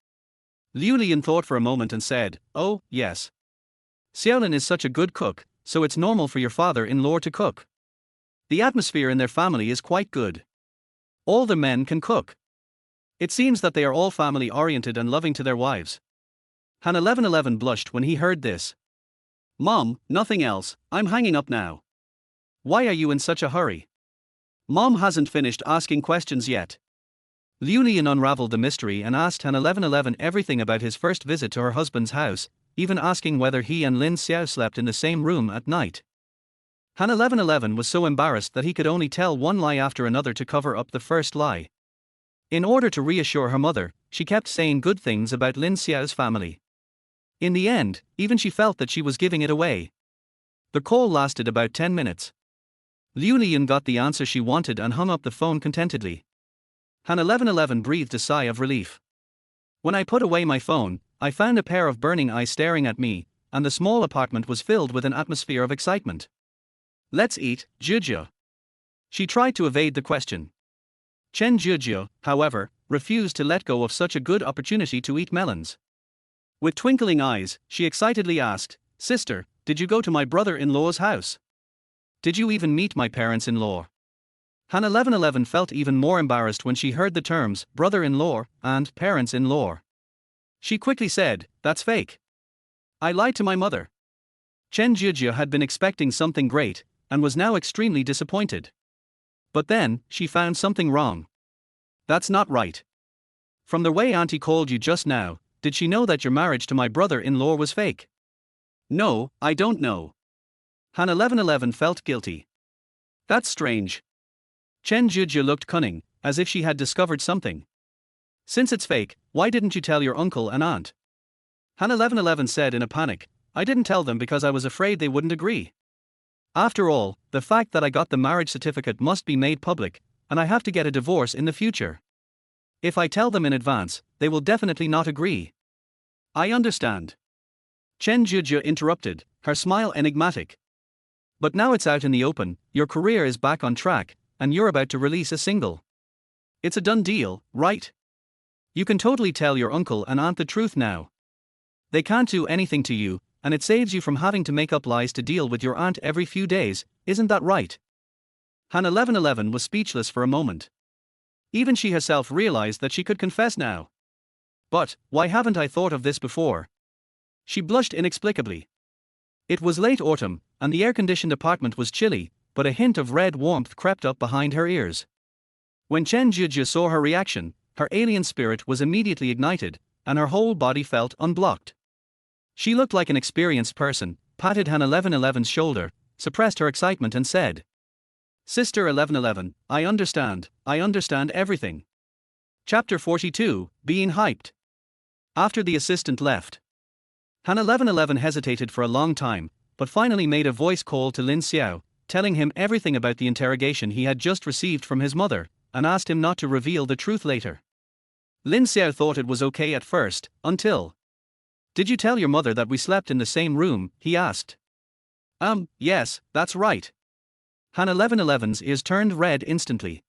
Liu Lian thought for a moment and said, oh, yes. Xiaolin is such a good cook, so it's normal for your father-in-law to cook. The atmosphere in their family is quite good. All the men can cook. It seems that they are all family-oriented and loving to their wives. Han 1111 blushed when he heard this. Mom, nothing else, I'm hanging up now. Why are you in such a hurry? Mom hasn't finished asking questions yet. Liu Lian unraveled the mystery and asked Han 1111 everything about his first visit to her husband's house, even asking whether he and Lin Xiao slept in the same room at night. Han 1111 was so embarrassed that he could only tell one lie after another to cover up the first lie. In order to reassure her mother, she kept saying good things about Lin Xiao's family. In the end, even she felt that she was giving it away. The call lasted about 10 minutes. Liu Lian got the answer she wanted and hung up the phone contentedly. Han 1111 breathed a sigh of relief. When I put away my phone, I found a pair of burning eyes staring at me, and the small apartment was filled with an atmosphere of excitement. Let's eat, Zhuzhe. She tried to evade the question. Chen Zhuzhe, however, refused to let go of such a good opportunity to eat melons. With twinkling eyes, she excitedly asked, "Sister, did you go to my brother-in-law's house? Did you even meet my parents-in-law?" Han 1111 felt even more embarrassed when she heard the terms brother-in-law and parents-in-law. She quickly said, "That's fake. I lied to my mother." Chen Zhuzhe had been expecting something great, and was now extremely disappointed. But then, she found something wrong. That's not right. From the way Auntie called you just now, did she know that your marriage to my brother-in-law was fake? No, I don't know. Han 1111 felt guilty. That's strange. Chen Zhuzhe looked cunning, as if she had discovered something. Since it's fake, why didn't you tell your uncle and aunt? Han 1111 said in a panic, I didn't tell them because I was afraid they wouldn't agree. After all, the fact that I got the marriage certificate must be made public, and I have to get a divorce in the future. If I tell them in advance, they will definitely not agree. I understand. Chen Zhuzhe interrupted, her smile enigmatic. But now it's out in the open, your career is back on track, and you're about to release a single. It's a done deal, right? You can totally tell your uncle and aunt the truth now. They can't do anything to you, and it saves you from having to make up lies to deal with your aunt every few days, isn't that right? Han 1111 was speechless for a moment. Even she herself realized that she could confess now. But, why haven't I thought of this before? She blushed inexplicably. It was late autumn, and the air-conditioned apartment was chilly, but a hint of red warmth crept up behind her ears. When Chen Zhuzhe saw her reaction, her alien spirit was immediately ignited, and her whole body felt unblocked. She looked like an experienced person, patted Han 1111's shoulder, suppressed her excitement and said, Sister 1111, I understand everything. Chapter 42, Being Hyped. After the assistant left, Han 1111 hesitated for a long time, but finally made a voice call to Lin Xiao, telling him everything about the interrogation he had just received from his mother, and asked him not to reveal the truth later. Lin Xiao thought it was okay at first, until... Did you tell your mother that we slept in the same room? He asked. Yes, that's right. Han 1111's ears turned red instantly.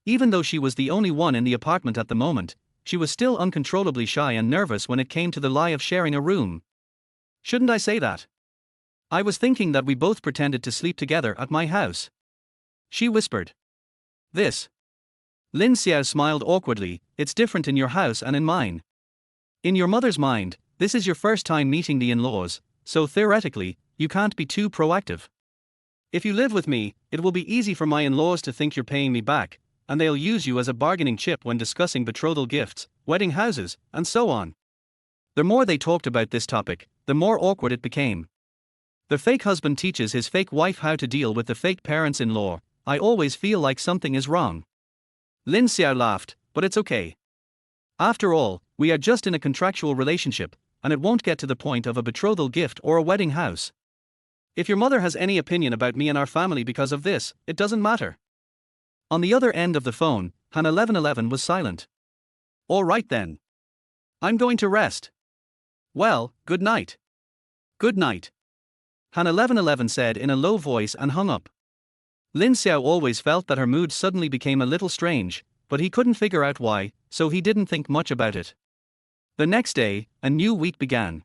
Even though she was the only one in the apartment at the moment, she was still uncontrollably shy and nervous when it came to the lie of sharing a room. Shouldn't I say that? I was thinking that we both pretended to sleep together at my house. She whispered. This. Lin Xiao smiled awkwardly, it's different in your house and in mine. In your mother's mind, this is your first time meeting the in-laws, so theoretically, you can't be too proactive. If you live with me, it will be easy for my in-laws to think you're paying me back, and they'll use you as a bargaining chip when discussing betrothal gifts, wedding houses, and so on. The more they talked about this topic, the more awkward it became. The fake husband teaches his fake wife how to deal with the fake parents-in-law. I always feel like something is wrong. Lin Xiao laughed, but it's okay. After all, we are just in a contractual relationship, and it won't get to the point of a betrothal gift or a wedding house. If your mother has any opinion about me and our family because of this, it doesn't matter. On the other end of the phone, Han 1111 was silent. All right then. I'm going to rest. Well, good night. Good night. Han 1111 said in a low voice and hung up. Lin Xiao always felt that her mood suddenly became a little strange, but he couldn't figure out why, so he didn't think much about it. The next day, a new week began.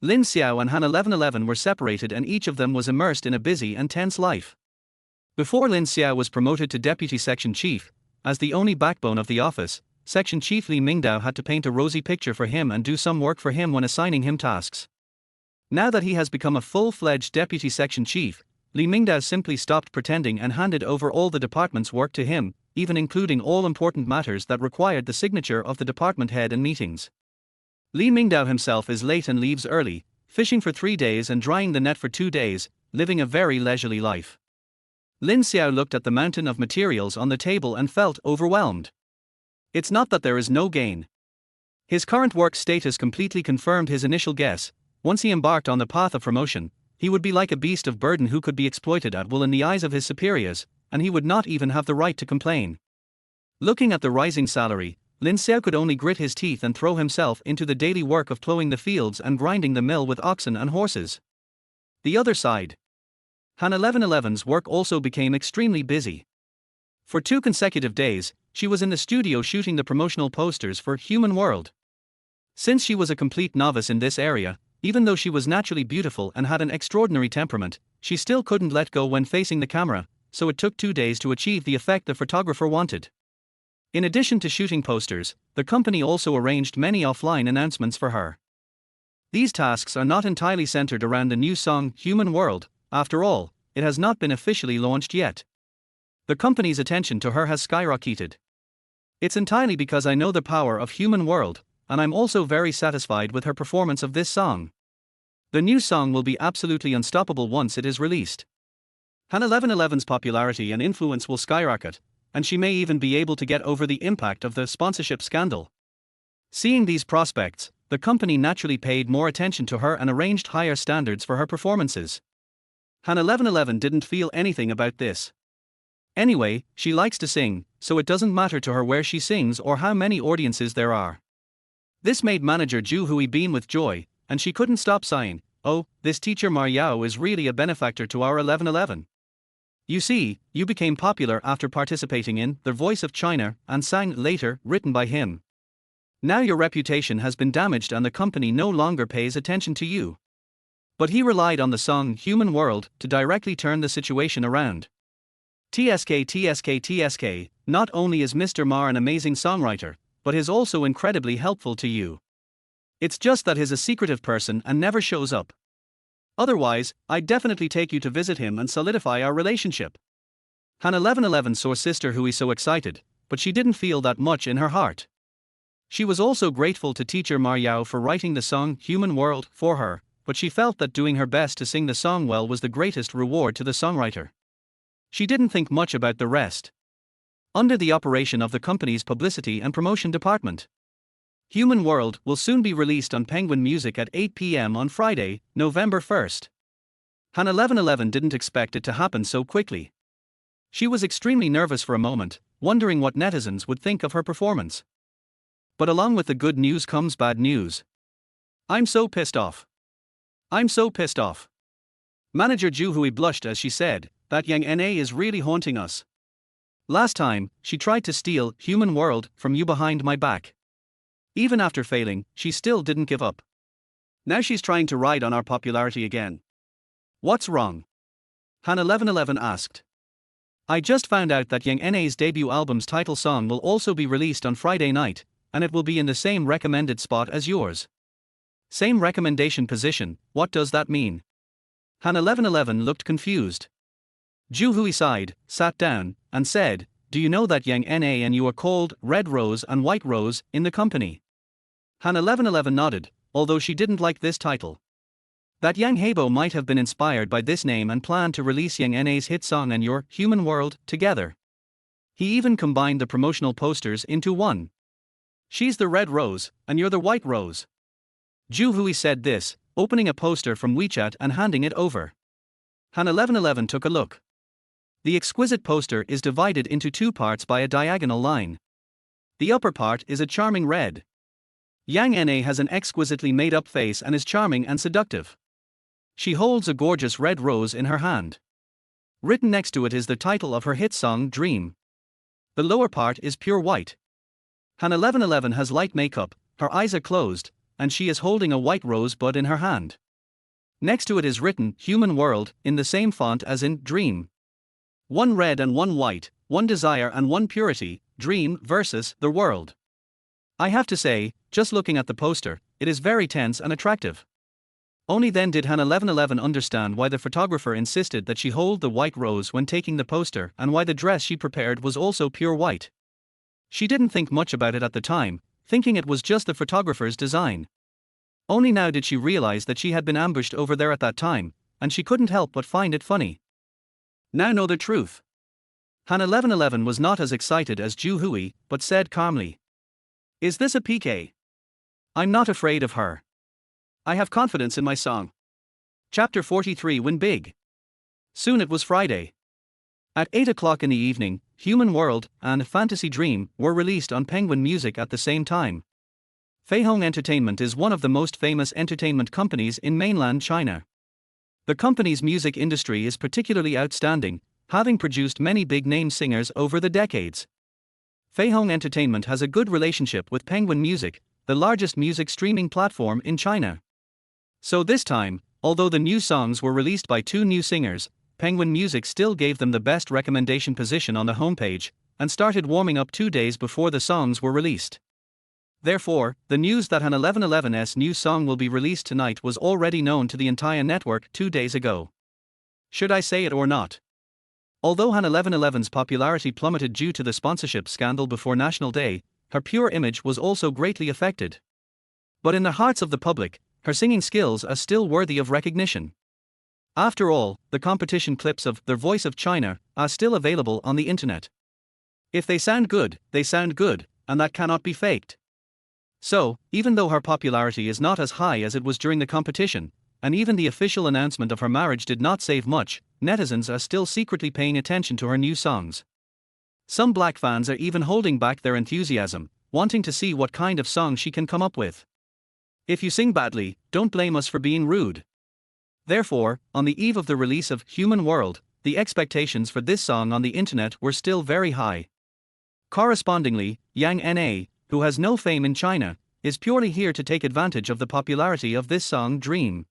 Lin Xiao and Han 1111 were separated and each of them was immersed in a busy and tense life. Before Lin Xiao was promoted to deputy section chief, as the only backbone of the office, section chief Li Mingdao had to paint a rosy picture for him and do some work for him when assigning him tasks. Now that he has become a full-fledged deputy section chief, Li Mingdao simply stopped pretending and handed over all the department's work to him, even including all important matters that required the signature of the department head in meetings. Li Mingdao himself is late and leaves early, fishing for 3 days and drying the net for 2 days, living a very leisurely life. Lin Xiao looked at the mountain of materials on the table and felt overwhelmed. It's not that there is no gain. His current work status completely confirmed his initial guess. Once he embarked on the path of promotion, he would be like a beast of burden who could be exploited at will in the eyes of his superiors, and he would not even have the right to complain. Looking at the rising salary, Lin Xiao could only grit his teeth and throw himself into the daily work of plowing the fields and grinding the mill with oxen and horses. The other side. Han 1111's work also became extremely busy. For 2 consecutive days, she was in the studio shooting the promotional posters for Human World. Since she was a complete novice in this area, even though she was naturally beautiful and had an extraordinary temperament, she still couldn't let go when facing the camera, so it took 2 days to achieve the effect the photographer wanted. In addition to shooting posters, the company also arranged many offline announcements for her. These tasks are not entirely centered around the new song Human World. After all, it has not been officially launched yet. The company's attention to her has skyrocketed. It's entirely because I know the power of Human World, and I'm also very satisfied with her performance of this song. The new song will be absolutely unstoppable once it is released. Han 1111's popularity and influence will skyrocket, and she may even be able to get over the impact of the sponsorship scandal. Seeing these prospects, the company naturally paid more attention to her and arranged higher standards for her performances. Han 1111 didn't feel anything about this. Anyway, she likes to sing, so it doesn't matter to her where she sings or how many audiences there are. This made manager Zhu Hui beam with joy, and she couldn't stop sighing, "Oh, this teacher Ma Yao is really a benefactor to our 1111. You see, you became popular after participating in The Voice of China and sang later, written by him. Now your reputation has been damaged and the company no longer pays attention to you." But he relied on the song Human World to directly turn the situation around. TSK, not only is Mr. Ma an amazing songwriter, but he's also incredibly helpful to you. It's just that he's a secretive person and never shows up. Otherwise, I'd definitely take you to visit him and solidify our relationship. Han 1111 saw Sister Hui so excited, but she didn't feel that much in her heart. She was also grateful to teacher Ma Yao for writing the song Human World for her, but she felt that doing her best to sing the song well was the greatest reward to the songwriter. She didn't think much about the rest. Under the operation of the company's publicity and promotion department, Human World will soon be released on Penguin Music at 8 p.m. on Friday, November 1st. Han 1111 didn't expect it to happen so quickly. She was extremely nervous for a moment, wondering what netizens would think of her performance. But along with the good news comes bad news. I'm so pissed off. Manager Zhu Hui blushed as she said, "That Yang Na is really haunting us. Last time, she tried to steal Human World from you behind my back. Even after failing, she still didn't give up. Now she's trying to ride on our popularity again. What's wrong?" Han 1111 asked. "I just found out that Yang Na's debut album's title song will also be released on Friday night, and it will be in the same recommended spot as yours." "Same recommendation position, what does that mean?" Han 1111 looked confused. Zhu Hui sighed, sat down, and said, "Do you know that Yang Na and you are called Red Rose and White Rose in the company?" Han 1111 nodded, although she didn't like this title. That Yang Hebo might have been inspired by this name and planned to release Yang Na's hit song and Your Human World together. He even combined the promotional posters into one. "She's the Red Rose, and you're the White Rose." Zhu Hui said this, opening a poster from WeChat and handing it over. Han 1111 took a look. The exquisite poster is divided into 2 parts by a diagonal line. The upper part is a charming red. Yang Na has an exquisitely made-up face and is charming and seductive. She holds a gorgeous red rose in her hand. Written next to it is the title of her hit song Dream. The lower part is pure white. Han 1111 has light makeup, her eyes are closed, and she is holding a white rose bud in her hand. Next to it is written Human World in the same font as in Dream. One red and one white, one desire and one purity, dream versus the world. I have to say, just looking at the poster, it is very tense and attractive. Only then did Han 1111 understand why the photographer insisted that she hold the white rose when taking the poster and why the dress she prepared was also pure white. She didn't think much about it at the time, thinking it was just the photographer's design. Only now did she realize that she had been ambushed over there at that time, and she couldn't help but find it funny. Now know the truth. Han 1111 was not as excited as Zhu Hui, but said calmly, "Is this a PK? I'm not afraid of her. I have confidence in my song." Chapter 43 Win Big. Soon it was Friday. At 8 o'clock in the evening, Human World, and Fantasy Dream were released on Penguin Music at the same time. Feihong Entertainment is one of the most famous entertainment companies in mainland China. The company's music industry is particularly outstanding, having produced many big-name singers over the decades. Feihong Entertainment has a good relationship with Penguin Music, the largest music streaming platform in China. So this time, although the new songs were released by two new singers, Penguin Music still gave them the best recommendation position on the homepage, and started warming up 2 days before the songs were released. Therefore, the news that Han 1111's new song will be released tonight was already known to the entire network 2 days ago. Should I say it or not? Although Han 1111's popularity plummeted due to the sponsorship scandal before National Day, her pure image was also greatly affected. But in the hearts of the public, her singing skills are still worthy of recognition. After all, the competition clips of The Voice of China are still available on the internet. If they sound good, and that cannot be faked. So, even though her popularity is not as high as it was during the competition, and even the official announcement of her marriage did not save much, netizens are still secretly paying attention to her new songs. Some black fans are even holding back their enthusiasm, wanting to see what kind of song she can come up with. If you sing badly, don't blame us for being rude. Therefore, on the eve of the release of Human World, the expectations for this song on the internet were still very high. Correspondingly, Yang Na, who has no fame in China, is purely here to take advantage of the popularity of this song Dream.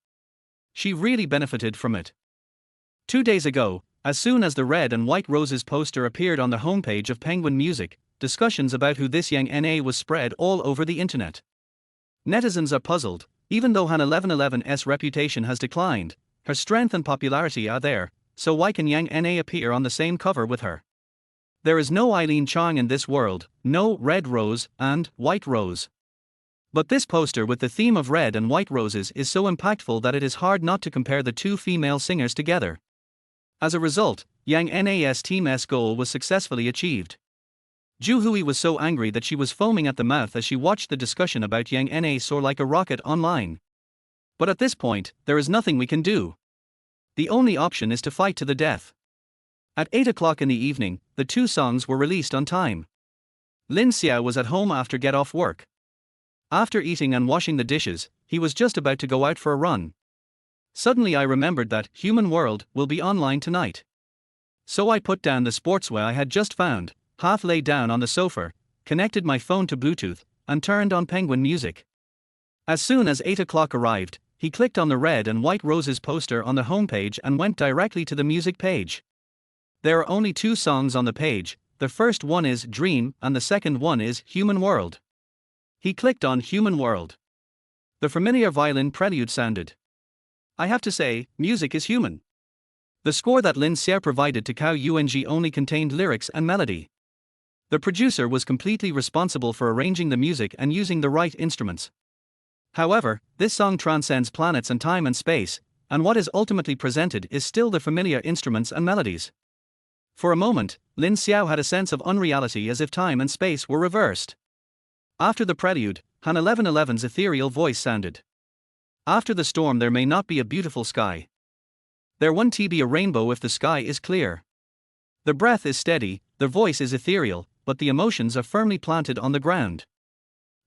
She really benefited from it. 2 days ago, as soon as the Red and White Roses poster appeared on the homepage of Penguin Music, discussions about who this Yang Na was spread all over the internet. Netizens are puzzled. Even though Han 1111's reputation has declined, her strength and popularity are there, so why can Yang Na appear on the same cover with her? There is no Eileen Chong in this world, no Red Rose and White Rose. But this poster with the theme of red and white roses is so impactful that it is hard not to compare the two female singers together. As a result, Yang Na's team's goal was successfully achieved. Ju Hui was so angry that she was foaming at the mouth as she watched the discussion about Yang Na soar like a rocket online. But at this point, there is nothing we can do. The only option is to fight to the death. At 8 o'clock in the evening, the two songs were released on time. Lin Xiao was at home after get off work. After eating and washing the dishes, he was just about to go out for a run. Suddenly I remembered that Human World will be online tonight. So I put down the sportswear I had just found, half lay down on the sofa, connected my phone to Bluetooth, and turned on Penguin Music. As soon as 8 o'clock arrived, he clicked on the Red and White Roses poster on the homepage and went directly to the music page. There are only two songs on the page, the first one is Dream and the second one is Human World. He clicked on Human World. The familiar violin prelude sounded. I have to say, music is human. The score that Lin Xiao provided to Cao Yueng only contained lyrics and melody. The producer was completely responsible for arranging the music and using the right instruments. However, this song transcends planets and time and space, and what is ultimately presented is still the familiar instruments and melodies. For a moment, Lin Xiao had a sense of unreality as if time and space were reversed. After the prelude, Han 1111's ethereal voice sounded. After the storm there may not be a beautiful sky. There won't be a rainbow if the sky is clear. The breath is steady, the voice is ethereal, but the emotions are firmly planted on the ground.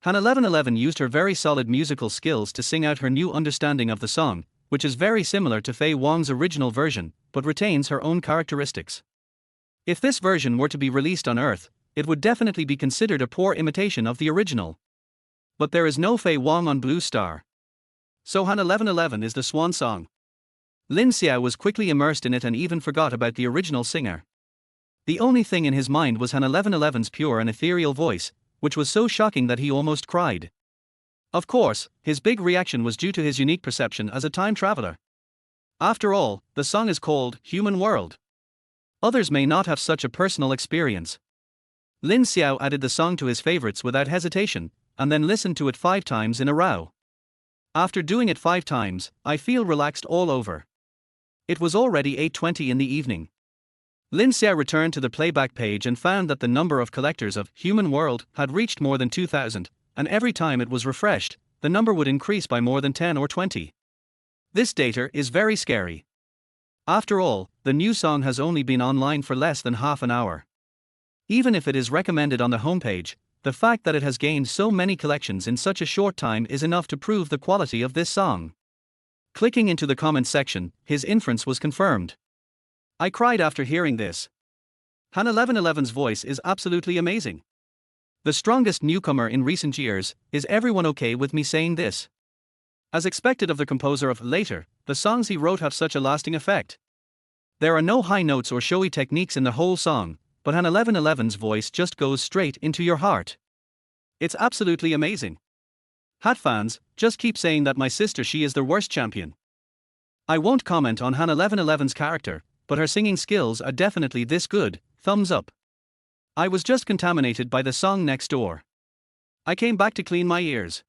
Han 1111 used her very solid musical skills to sing out her new understanding of the song, which is very similar to Fei Wang's original version, but retains her own characteristics. If this version were to be released on Earth, it would definitely be considered a poor imitation of the original. But there is no Fei Wang on Blue Star. So Han 1111 is the swan song. Lin Xiao was quickly immersed in it and even forgot about the original singer. The only thing in his mind was Han 1111's pure and ethereal voice, which was so shocking that he almost cried. Of course, his big reaction was due to his unique perception as a time traveler. After all, the song is called Human World. Others may not have such a personal experience. Lin Xiao added the song to his favorites without hesitation, and then listened to it 5 times in a row. After doing it 5 times, I feel relaxed all over. It was already 8:20 in the evening. Lin Xiao returned to the playback page and found that the number of collectors of Human World had reached more than 2,000, and every time it was refreshed, the number would increase by more than 10 or 20. This data is very scary. After all, the new song has only been online for less than half an hour. Even if it is recommended on the homepage, the fact that it has gained so many collections in such a short time is enough to prove the quality of this song. Clicking into the comments section, his inference was confirmed. I cried after hearing this. Han 1111's voice is absolutely amazing. The strongest newcomer in recent years. Is everyone okay with me saying this? As expected of the composer of Later, the songs he wrote have such a lasting effect. There are no high notes or showy techniques in the whole song, but Han 1111's voice just goes straight into your heart. It's absolutely amazing. Hat fans, just keep saying that my sister she is the worst champion. I won't comment on Han 1111's character, but her singing skills are definitely this good. Thumbs up. I was just contaminated by the song Next Door. I came back to clean my ears.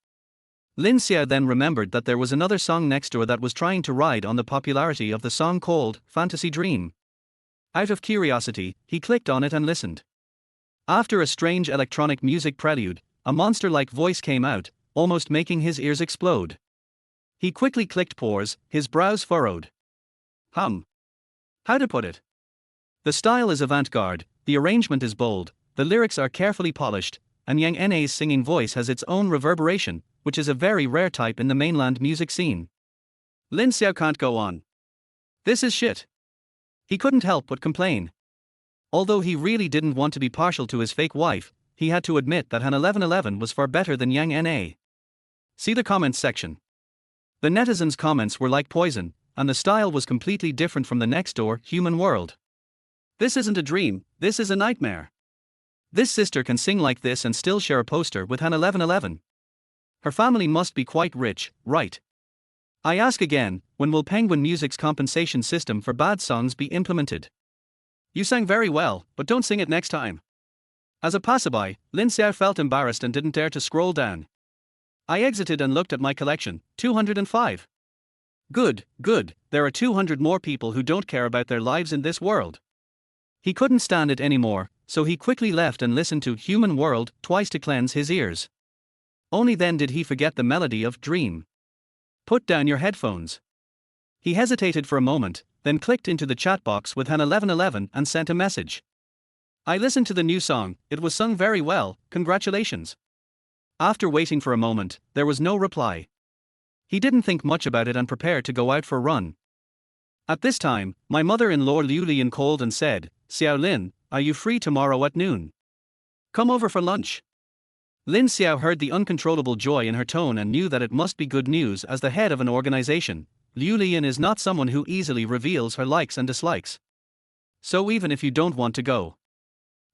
Lin Xiao then remembered that there was another song next door that was trying to ride on the popularity of the song called Fantasy Dream. Out of curiosity, he clicked on it and listened. After a strange electronic music prelude, a monster-like voice came out, almost making his ears explode. He quickly clicked pause, his brows furrowed. How to put it? The style is avant-garde, the arrangement is bold, the lyrics are carefully polished, and Yang Na's singing voice has its own reverberation, which is a very rare type in the mainland music scene. Lin Xiao can't go on. This is shit. He couldn't help but complain. Although he really didn't want to be partial to his fake wife, he had to admit that Han 1111 was far better than Yang Na. See the comments section. The netizens' comments were like poison, and the style was completely different from the next door human world. This isn't a dream, this is a nightmare. This sister can sing like this and still share a poster with Han 1111. Her family must be quite rich, right? I ask again, when will Penguin Music's compensation system for bad songs be implemented? You sang very well, but don't sing it next time. As a passerby, Lin Xiao felt embarrassed and didn't dare to scroll down. I exited and looked at my collection, 205. Good, there are 200 more people who don't care about their lives in this world. He couldn't stand it anymore, so he quickly left and listened to Human World twice to cleanse his ears. Only then did he forget the melody of Dream. Put down your headphones. He hesitated for a moment, then clicked into the chat box with Han 1111 and sent a message. I listened to the new song, it was sung very well, congratulations. After waiting for a moment, there was no reply. He didn't think much about it and prepared to go out for a run. At this time, my mother-in-law Liu Lian called and said, Xiao Lin, are you free tomorrow at noon? Come over for lunch. Lin Xiao heard the uncontrollable joy in her tone and knew that it must be good news. As the head of an organization, Liu Lian is not someone who easily reveals her likes and dislikes. So even if you don't want to go.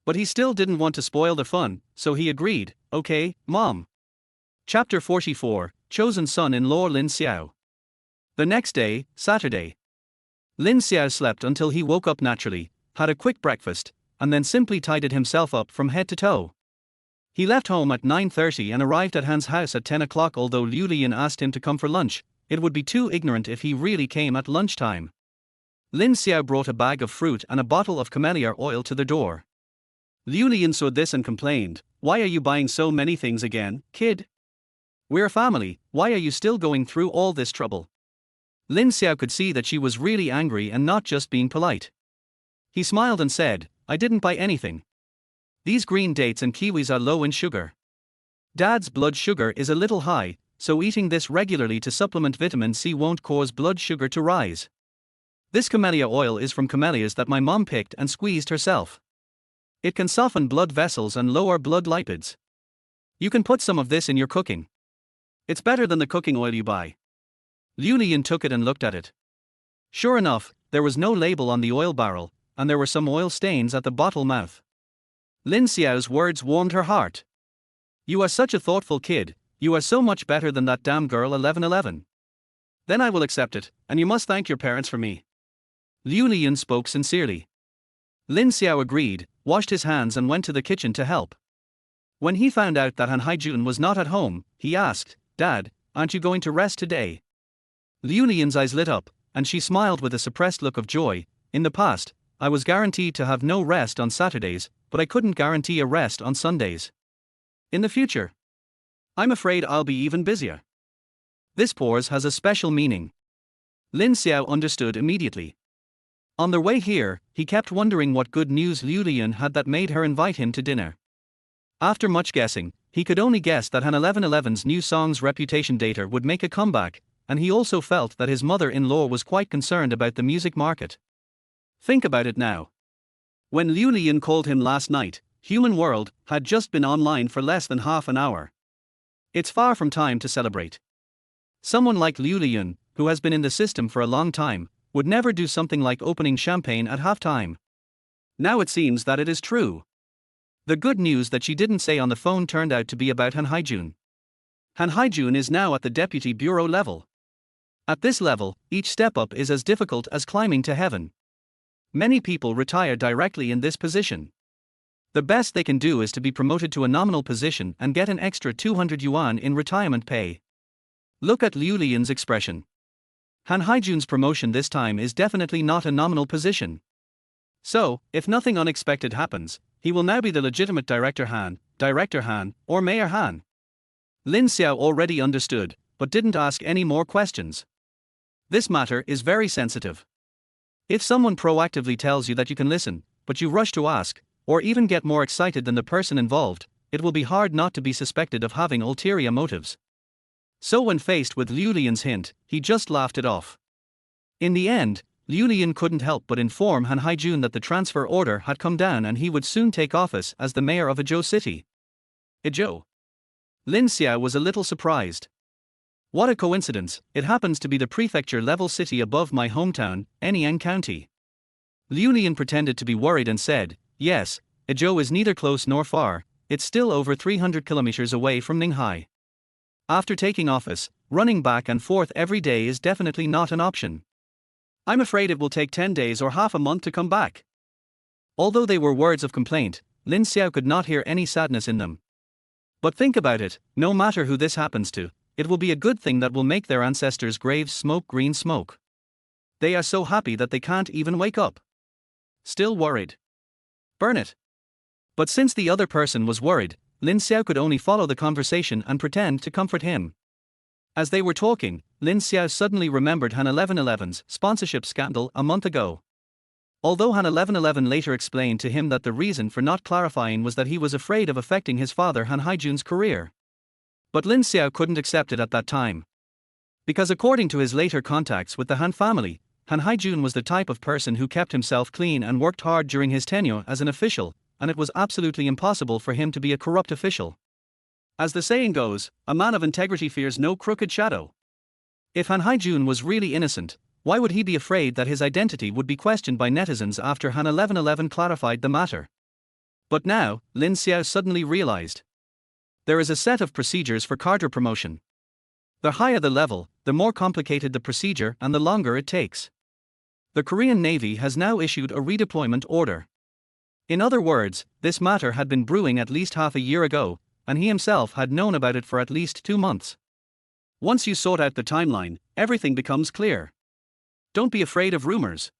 But he still didn't want to spoil the fun, so he agreed, okay, Mom. Chapter 44, Chosen Son-in-Law Lin Xiao. The next day, Saturday. Lin Xiao slept until he woke up naturally, had a quick breakfast, and then simply tidied himself up from head to toe. He left home at 9:30 and arrived at Han's house at 10 o'clock. Although Liu Lian asked him to come for lunch, it would be too ignorant if he really came at lunchtime. Lin Xiao brought a bag of fruit and a bottle of camellia oil to the door. Liu Lian saw this and complained, why are you buying so many things again, kid? We're a family, why are you still going through all this trouble? Lin Xiao could see that she was really angry and not just being polite. He smiled and said, I didn't buy anything. These green dates and kiwis are low in sugar. Dad's blood sugar is a little high, so eating this regularly to supplement vitamin C won't cause blood sugar to rise. This camellia oil is from camellias that my mom picked and squeezed herself. It can soften blood vessels and lower blood lipids. You can put some of this in your cooking. It's better than the cooking oil you buy. Liu Lian took it and looked at it. Sure enough, there was no label on the oil barrel, and there were some oil stains at the bottle mouth. Lin Xiao's words warmed her heart. You are such a thoughtful kid, you are so much better than that damn girl 1111. Then I will accept it, and you must thank your parents for me. Liu Lian spoke sincerely. Lin Xiao agreed, washed his hands and went to the kitchen to help. When he found out that Han Haijun was not at home, he asked, Dad, aren't you going to rest today? Liu Lian's eyes lit up, and she smiled with a suppressed look of joy. In the past, I was guaranteed to have no rest on Saturdays, but I couldn't guarantee a rest on Sundays. In the future, I'm afraid I'll be even busier. This pause has a special meaning. Lin Xiao understood immediately. On their way here, he kept wondering what good news Liu Lian had that made her invite him to dinner. After much guessing, he could only guess that Han 1111's new song's reputation data would make a comeback, and he also felt that his mother-in-law was quite concerned about the music market. Think about it now. When Liu Lian called him last night, Human World had just been online for less than half an hour. It's far from time to celebrate. Someone like Liu Lian, who has been in the system for a long time, would never do something like opening champagne at halftime. Now it seems that it is true. The good news that she didn't say on the phone turned out to be about Han Haijun. Han Haijun is now at the deputy bureau level. At this level, each step up is as difficult as climbing to heaven. Many people retire directly in this position. The best they can do is to be promoted to a nominal position and get an extra 200 yuan in retirement pay. Look at Liu Lian's expression. Han Haijun's promotion this time is definitely not a nominal position. So, if nothing unexpected happens, he will now be the legitimate Director Han, or Mayor Han. Lin Xiao already understood, but didn't ask any more questions. This matter is very sensitive. If someone proactively tells you that you can listen, but you rush to ask, or even get more excited than the person involved, it will be hard not to be suspected of having ulterior motives. So when faced with Liu Lian's hint, he just laughed it off. In the end, Liu Lian couldn't help but inform Han Haijun that the transfer order had come down and he would soon take office as the mayor of Ezhou City. Ezhou. Lin Xiao was a little surprised. What a coincidence, it happens to be the prefecture-level city above my hometown, Anyang County. Liu Lian pretended to be worried and said, yes, Ezhou is neither close nor far, it's still over 300 kilometers away from Ninghai. After taking office, running back and forth every day is definitely not an option. I'm afraid it will take 10 days or half a month to come back. Although they were words of complaint, Lin Xiao could not hear any sadness in them. But think about it, no matter who this happens to, it will be a good thing that will make their ancestors' graves smoke green smoke. They are so happy that they can't even wake up. Still worried. Burn it. But since the other person was worried, Lin Xiao could only follow the conversation and pretend to comfort him. As they were talking, Lin Xiao suddenly remembered Han 1111's sponsorship scandal a month ago. Although Han 1111 later explained to him that the reason for not clarifying was that he was afraid of affecting his father Han Haijun's career. But Lin Xiao couldn't accept it at that time. Because according to his later contacts with the Han family, Han Haijun was the type of person who kept himself clean and worked hard during his tenure as an official, and it was absolutely impossible for him to be a corrupt official. As the saying goes, a man of integrity fears no crooked shadow. If Han Haijun was really innocent, why would he be afraid that his identity would be questioned by netizens after Han 1111 clarified the matter? But now, Lin Xiao suddenly realized. There is a set of procedures for cadre promotion. The higher the level, the more complicated the procedure and the longer it takes. The Korean Navy has now issued a redeployment order. In other words, this matter had been brewing at least half a year ago, and he himself had known about it for at least 2 months. Once you sort out the timeline, everything becomes clear. Don't be afraid of rumors.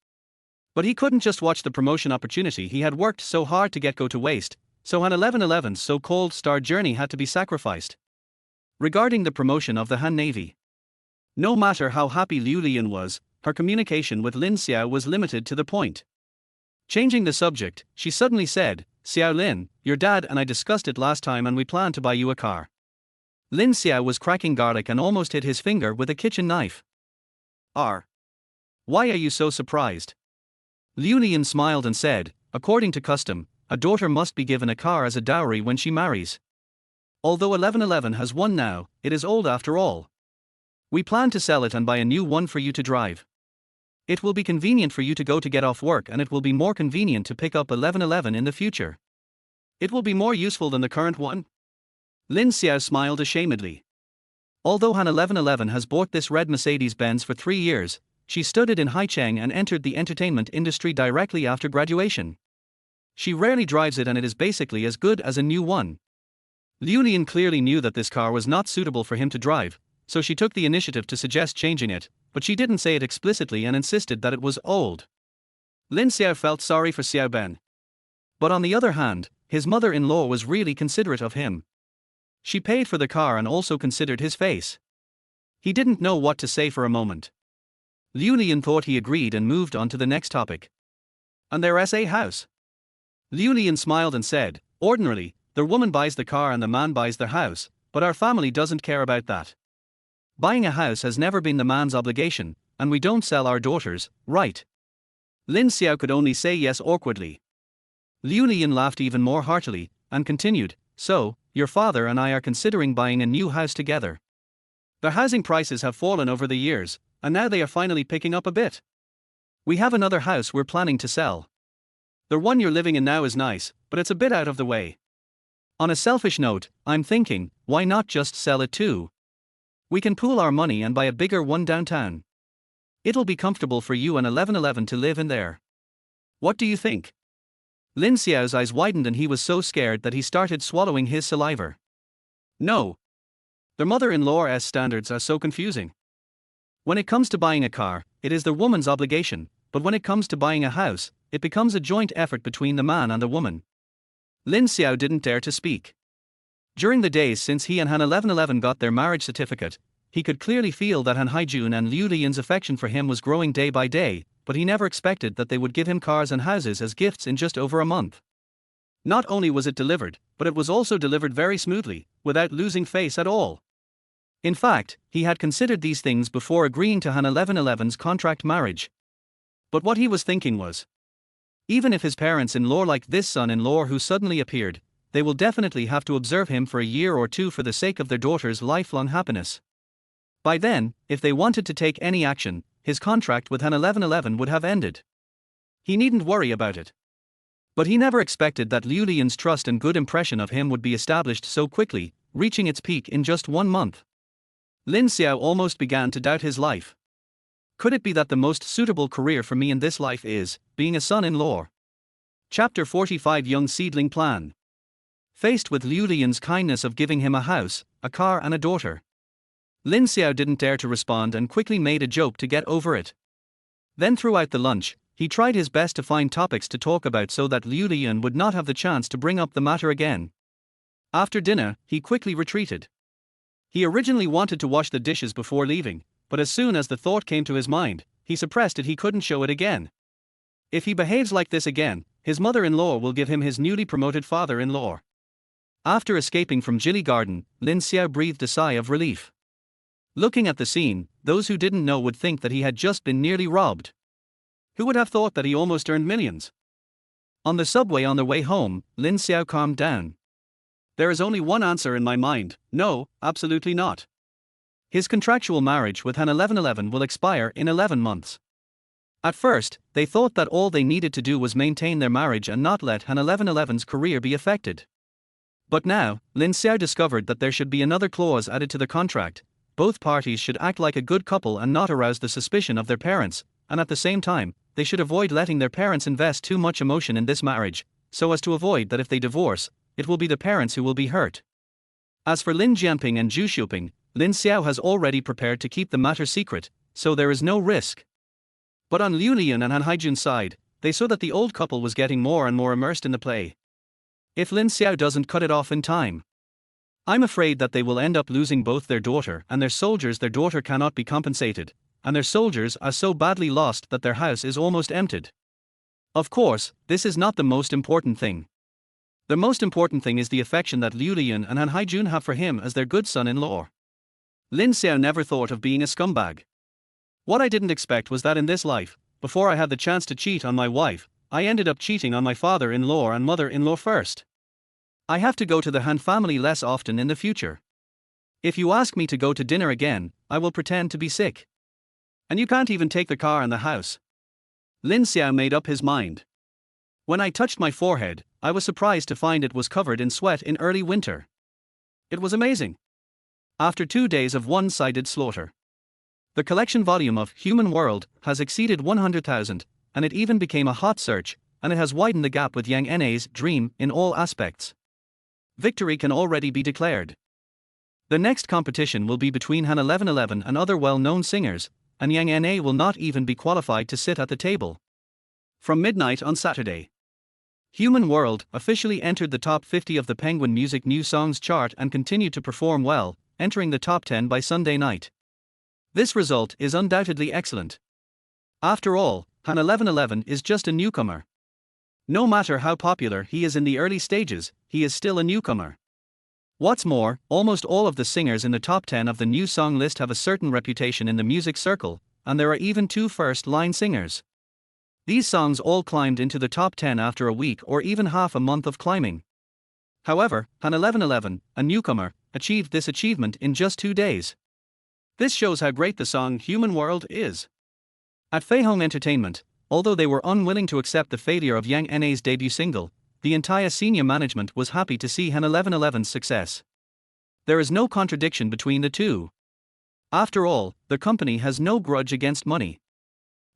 But he couldn't just watch the promotion opportunity he had worked so hard to get go to waste, so Han 1111's so-called star journey had to be sacrificed. Regarding the promotion of the Han Navy. No matter how happy Liu Lian was, her communication with Lin Xiao was limited to the point. Changing the subject, she suddenly said, Xiao Lin, your dad and I discussed it last time and we plan to buy you a car. Lin Xiao was cracking garlic and almost hit his finger with a kitchen knife. Why are you so surprised? Liu Lian smiled and said, according to custom, a daughter must be given a car as a dowry when she marries. Although 1111 has one now, it is old after all. We plan to sell it and buy a new one for you to drive. It will be convenient for you to go to get off work and it will be more convenient to pick up 1111 in the future. It will be more useful than the current one. Lin Xiao smiled ashamedly. Although Han 1111 has bought this red Mercedes-Benz for 3 years, she studied in Haicheng and entered the entertainment industry directly after graduation. She rarely drives it and it is basically as good as a new one. Liu Lian clearly knew that this car was not suitable for him to drive, so she took the initiative to suggest changing it, but she didn't say it explicitly and insisted that it was old. Lin Xiao felt sorry for Xiao Ben. But on the other hand, his mother-in-law was really considerate of him. She paid for the car and also considered his face. He didn't know what to say for a moment. Liu Lian thought he agreed and moved on to the next topic. And their SA house. Liu Lian smiled and said, ordinarily, the woman buys the car and the man buys their house, but our family doesn't care about that. Buying a house has never been the man's obligation, and we don't sell our daughters, right? Lin Xiao could only say yes awkwardly. Liu Lian laughed even more heartily, and continued, so, your father and I are considering buying a new house together. The housing prices have fallen over the years, and now they are finally picking up a bit. We have another house we're planning to sell. The one you're living in now is nice, but it's a bit out of the way. On a selfish note, I'm thinking, why not just sell it too? We can pool our money and buy a bigger one downtown. It'll be comfortable for you and 1111 to live in there. What do you think? Lin Xiao's eyes widened and he was so scared that he started swallowing his saliva. No. Their mother-in-law's standards are so confusing. When it comes to buying a car, it is the woman's obligation, but when it comes to buying a house, it becomes a joint effort between the man and the woman. Lin Xiao didn't dare to speak. During the days since he and Han 1111 got their marriage certificate, he could clearly feel that Han Haijun and Liu Lian's affection for him was growing day by day, but he never expected that they would give him cars and houses as gifts in just over a month. Not only was it delivered, but it was also delivered very smoothly, without losing face at all. In fact, he had considered these things before agreeing to Han 1111's contract marriage. But what he was thinking was, even if his parents-in-law like this son-in-law who suddenly appeared, they will definitely have to observe him for a year or two for the sake of their daughter's lifelong happiness. By then, if they wanted to take any action, his contract with Han 1111 would have ended. He needn't worry about it. But he never expected that Liu Lian's trust and good impression of him would be established so quickly, reaching its peak in just 1 month. Lin Xiao almost began to doubt his life. Could it be that the most suitable career for me in this life is being a son-in-law? Chapter 45 Young Seedling Plan. Faced with Liu Lian's kindness of giving him a house, a car and a daughter, Lin Xiao didn't dare to respond and quickly made a joke to get over it. Then throughout the lunch, he tried his best to find topics to talk about so that Liu Lian would not have the chance to bring up the matter again. After dinner, he quickly retreated. He originally wanted to wash the dishes before leaving, but as soon as the thought came to his mind, he suppressed it. He couldn't show it again. If he behaves like this again, his mother-in-law will give him his newly promoted father-in-law. After escaping from Jilly Garden, Lin Xiao breathed a sigh of relief. Looking at the scene, those who didn't know would think that he had just been nearly robbed. Who would have thought that he almost earned millions? On the subway on their way home, Lin Xiao calmed down. There is only one answer in my mind: no, absolutely not. His contractual marriage with Han 1111 will expire in 11 months. At first, they thought that all they needed to do was maintain their marriage and not let Han 1111's career be affected. But now, Lin Xiao discovered that there should be another clause added to the contract. Both parties should act like a good couple and not arouse the suspicion of their parents, and at the same time, they should avoid letting their parents invest too much emotion in this marriage, so as to avoid that if they divorce, it will be the parents who will be hurt. As for Lin Jianping and Zhu Xiuping, Lin Xiao has already prepared to keep the matter secret, so there is no risk. But on Liu Lian and Han Haijun's side, they saw that the old couple was getting more and more immersed in the play. If Lin Xiao doesn't cut it off in time, I'm afraid that they will end up losing both their daughter and their soldiers. Their daughter cannot be compensated, and their soldiers are so badly lost that their house is almost emptied. Of course, this is not the most important thing. The most important thing is the affection that Liu Lian and Han Haijun have for him as their good son-in-law. Lin Xiao never thought of being a scumbag. What I didn't expect was that in this life, before I had the chance to cheat on my wife, I ended up cheating on my father-in-law and mother-in-law first. I have to go to the Han family less often in the future. If you ask me to go to dinner again, I will pretend to be sick. And you can't even take the car and the house. Lin Xiao made up his mind. When I touched my forehead, I was surprised to find it was covered in sweat in early winter. It was amazing. After 2 days of one-sided slaughter, the collection volume of Human World has exceeded 100,000, and it even became a hot search, and it has widened the gap with Yang Na's Dream in all aspects. Victory can already be declared. The next competition will be between Han 1111 and other well-known singers, and Yang Na will not even be qualified to sit at the table. From midnight on Saturday, Human World officially entered the top 50 of the Penguin Music New Songs chart and continued to perform well, entering the top 10 by Sunday night. This result is undoubtedly excellent. After all, Han 1111 is just a newcomer. No matter how popular he is in the early stages, he is still a newcomer. What's more, almost all of the singers in the top 10 of the new song list have a certain reputation in the music circle, and there are even 2 first-line singers. These songs all climbed into the top 10 after a week or even half a month of climbing. However, Han 1111, a newcomer, achieved this achievement in just 2 days. This shows how great the song Human World is. At Feihong Entertainment, although they were unwilling to accept the failure of Yang Na's debut single, the entire senior management was happy to see Han 1111's success. There is no contradiction between the two. After all, the company has no grudge against money.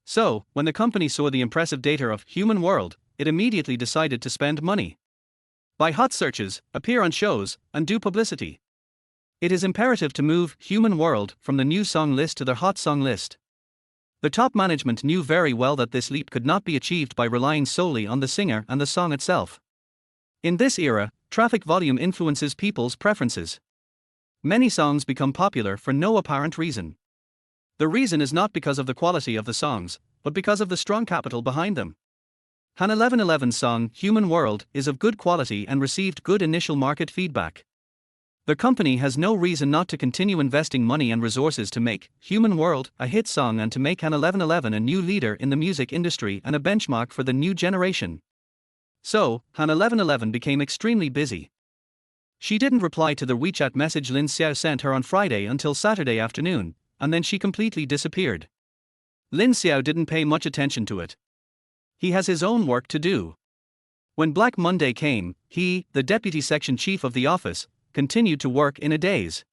So, when the company saw the impressive data of Human World, it immediately decided to spend money. Buy hot searches, appear on shows, and do publicity. It is imperative to move Human World from the new song list to the hot song list. The top management knew very well that this leap could not be achieved by relying solely on the singer and the song itself. In this era, traffic volume influences people's preferences. Many songs become popular for no apparent reason. The reason is not because of the quality of the songs, but because of the strong capital behind them. Han 1111's song Human World is of good quality and received good initial market feedback. The company has no reason not to continue investing money and resources to make Human World a hit song and to make Han 1111 a new leader in the music industry and a benchmark for the new generation. So, Han 1111 became extremely busy. She didn't reply to the WeChat message Lin Xiao sent her on Friday until Saturday afternoon, and then she completely disappeared. Lin Xiao didn't pay much attention to it. He has his own work to do. When Black Monday came, he, the deputy section chief of the office, continued to work in a daze.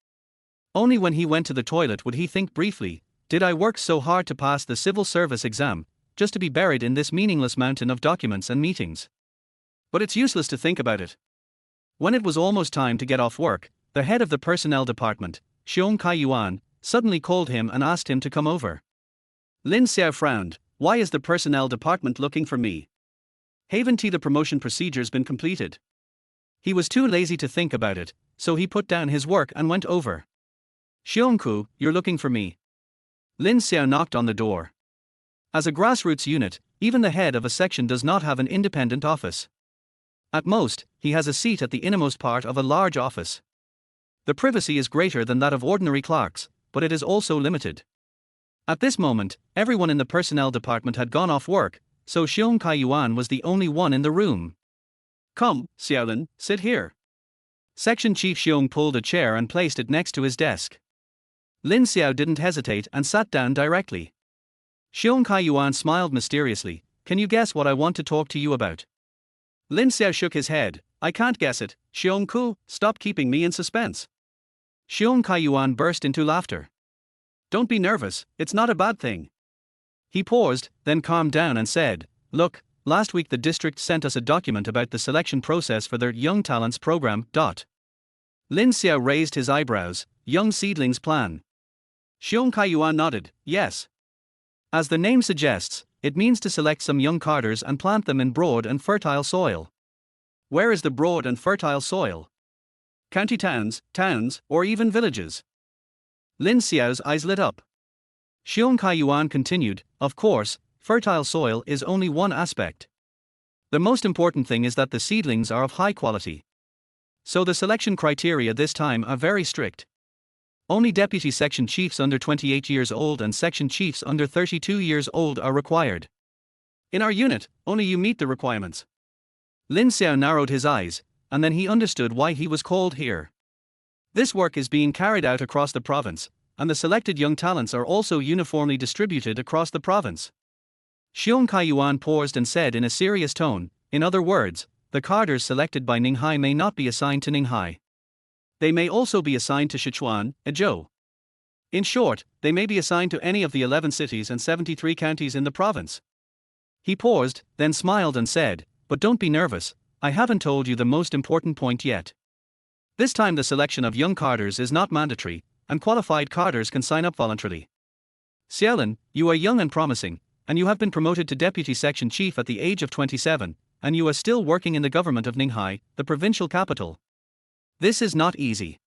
Only when he went to the toilet would he think briefly, did I work so hard to pass the civil service exam, just to be buried in this meaningless mountain of documents and meetings? But it's useless to think about it. When it was almost time to get off work, the head of the personnel department, Xiong Kai-yuan, suddenly called him and asked him to come over. Lin Xiao frowned. Why is the personnel department looking for me? Haven't the promotion procedures been completed? He was too lazy to think about it, so he put down his work and went over. Xiongku, you're looking for me. Lin Xiao knocked on the door. As a grassroots unit, even the head of a section does not have an independent office. At most, he has a seat at the innermost part of a large office. The privacy is greater than that of ordinary clerks, but it is also limited. At this moment, everyone in the personnel department had gone off work, so Xiong Kai-yuan was the only one in the room. Come, Xiaolin, sit here. Section Chief Xiong pulled a chair and placed it next to his desk. Lin Xiao didn't hesitate and sat down directly. Xiong Kai-yuan smiled mysteriously. Can you guess what I want to talk to you about? Lin Xiao shook his head. I can't guess it. Xiongku, stop keeping me in suspense. Xiong Kai-yuan burst into laughter. Don't be nervous, it's not a bad thing. He paused, then calmed down and said, Look, last week the district sent us a document about the selection process for their Young Talents program. Lin Xiao raised his eyebrows. Young Seedlings Plan. Xiong Kai-yuan nodded. Yes. As the name suggests, it means to select some young cadres and plant them in broad and fertile soil. Where is the broad and fertile soil? County towns, or even villages? Lin Xiao's eyes lit up. Xiong Kai-yuan continued, Of course, fertile soil is only one aspect. The most important thing is that the seedlings are of high quality. So the selection criteria this time are very strict. Only deputy section chiefs under 28 years old and section chiefs under 32 years old are required. In our unit, only you meet the requirements. Lin Xiao narrowed his eyes, and then he understood why he was called here. This work is being carried out across the province, and the selected young talents are also uniformly distributed across the province. Xiong Kai-yuan paused and said in a serious tone, in other words, the cadres selected by Ninghai may not be assigned to Ninghai. They may also be assigned to Sichuan, Zhou. In short, they may be assigned to any of the 11 cities and 73 counties in the province. He paused, then smiled and said, But don't be nervous, I haven't told you the most important point yet. This time the selection of young cadres is not mandatory, and qualified cadres can sign up voluntarily. Xiaolin, you are young and promising, and you have been promoted to deputy section chief at the age of 27, and you are still working in the government of Ninghai, the provincial capital. This is not easy.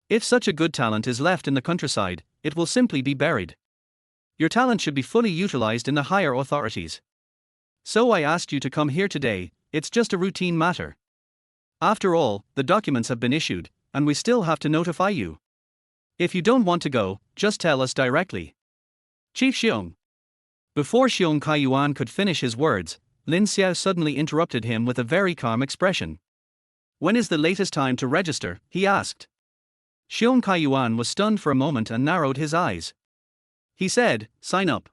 If such a good talent is left in the countryside, it will simply be buried. Your talent should be fully utilized in the higher authorities. So I asked you to come here today, it's just a routine matter. After all, the documents have been issued, and we still have to notify you. If you don't want to go, just tell us directly. Chief Xiong. Before Xiong Kaiyuan could finish his words, Lin Xiao suddenly interrupted him with a very calm expression. When is the latest time to register? He asked. Xiong Kaiyuan was stunned for a moment and narrowed his eyes. He said, sign up.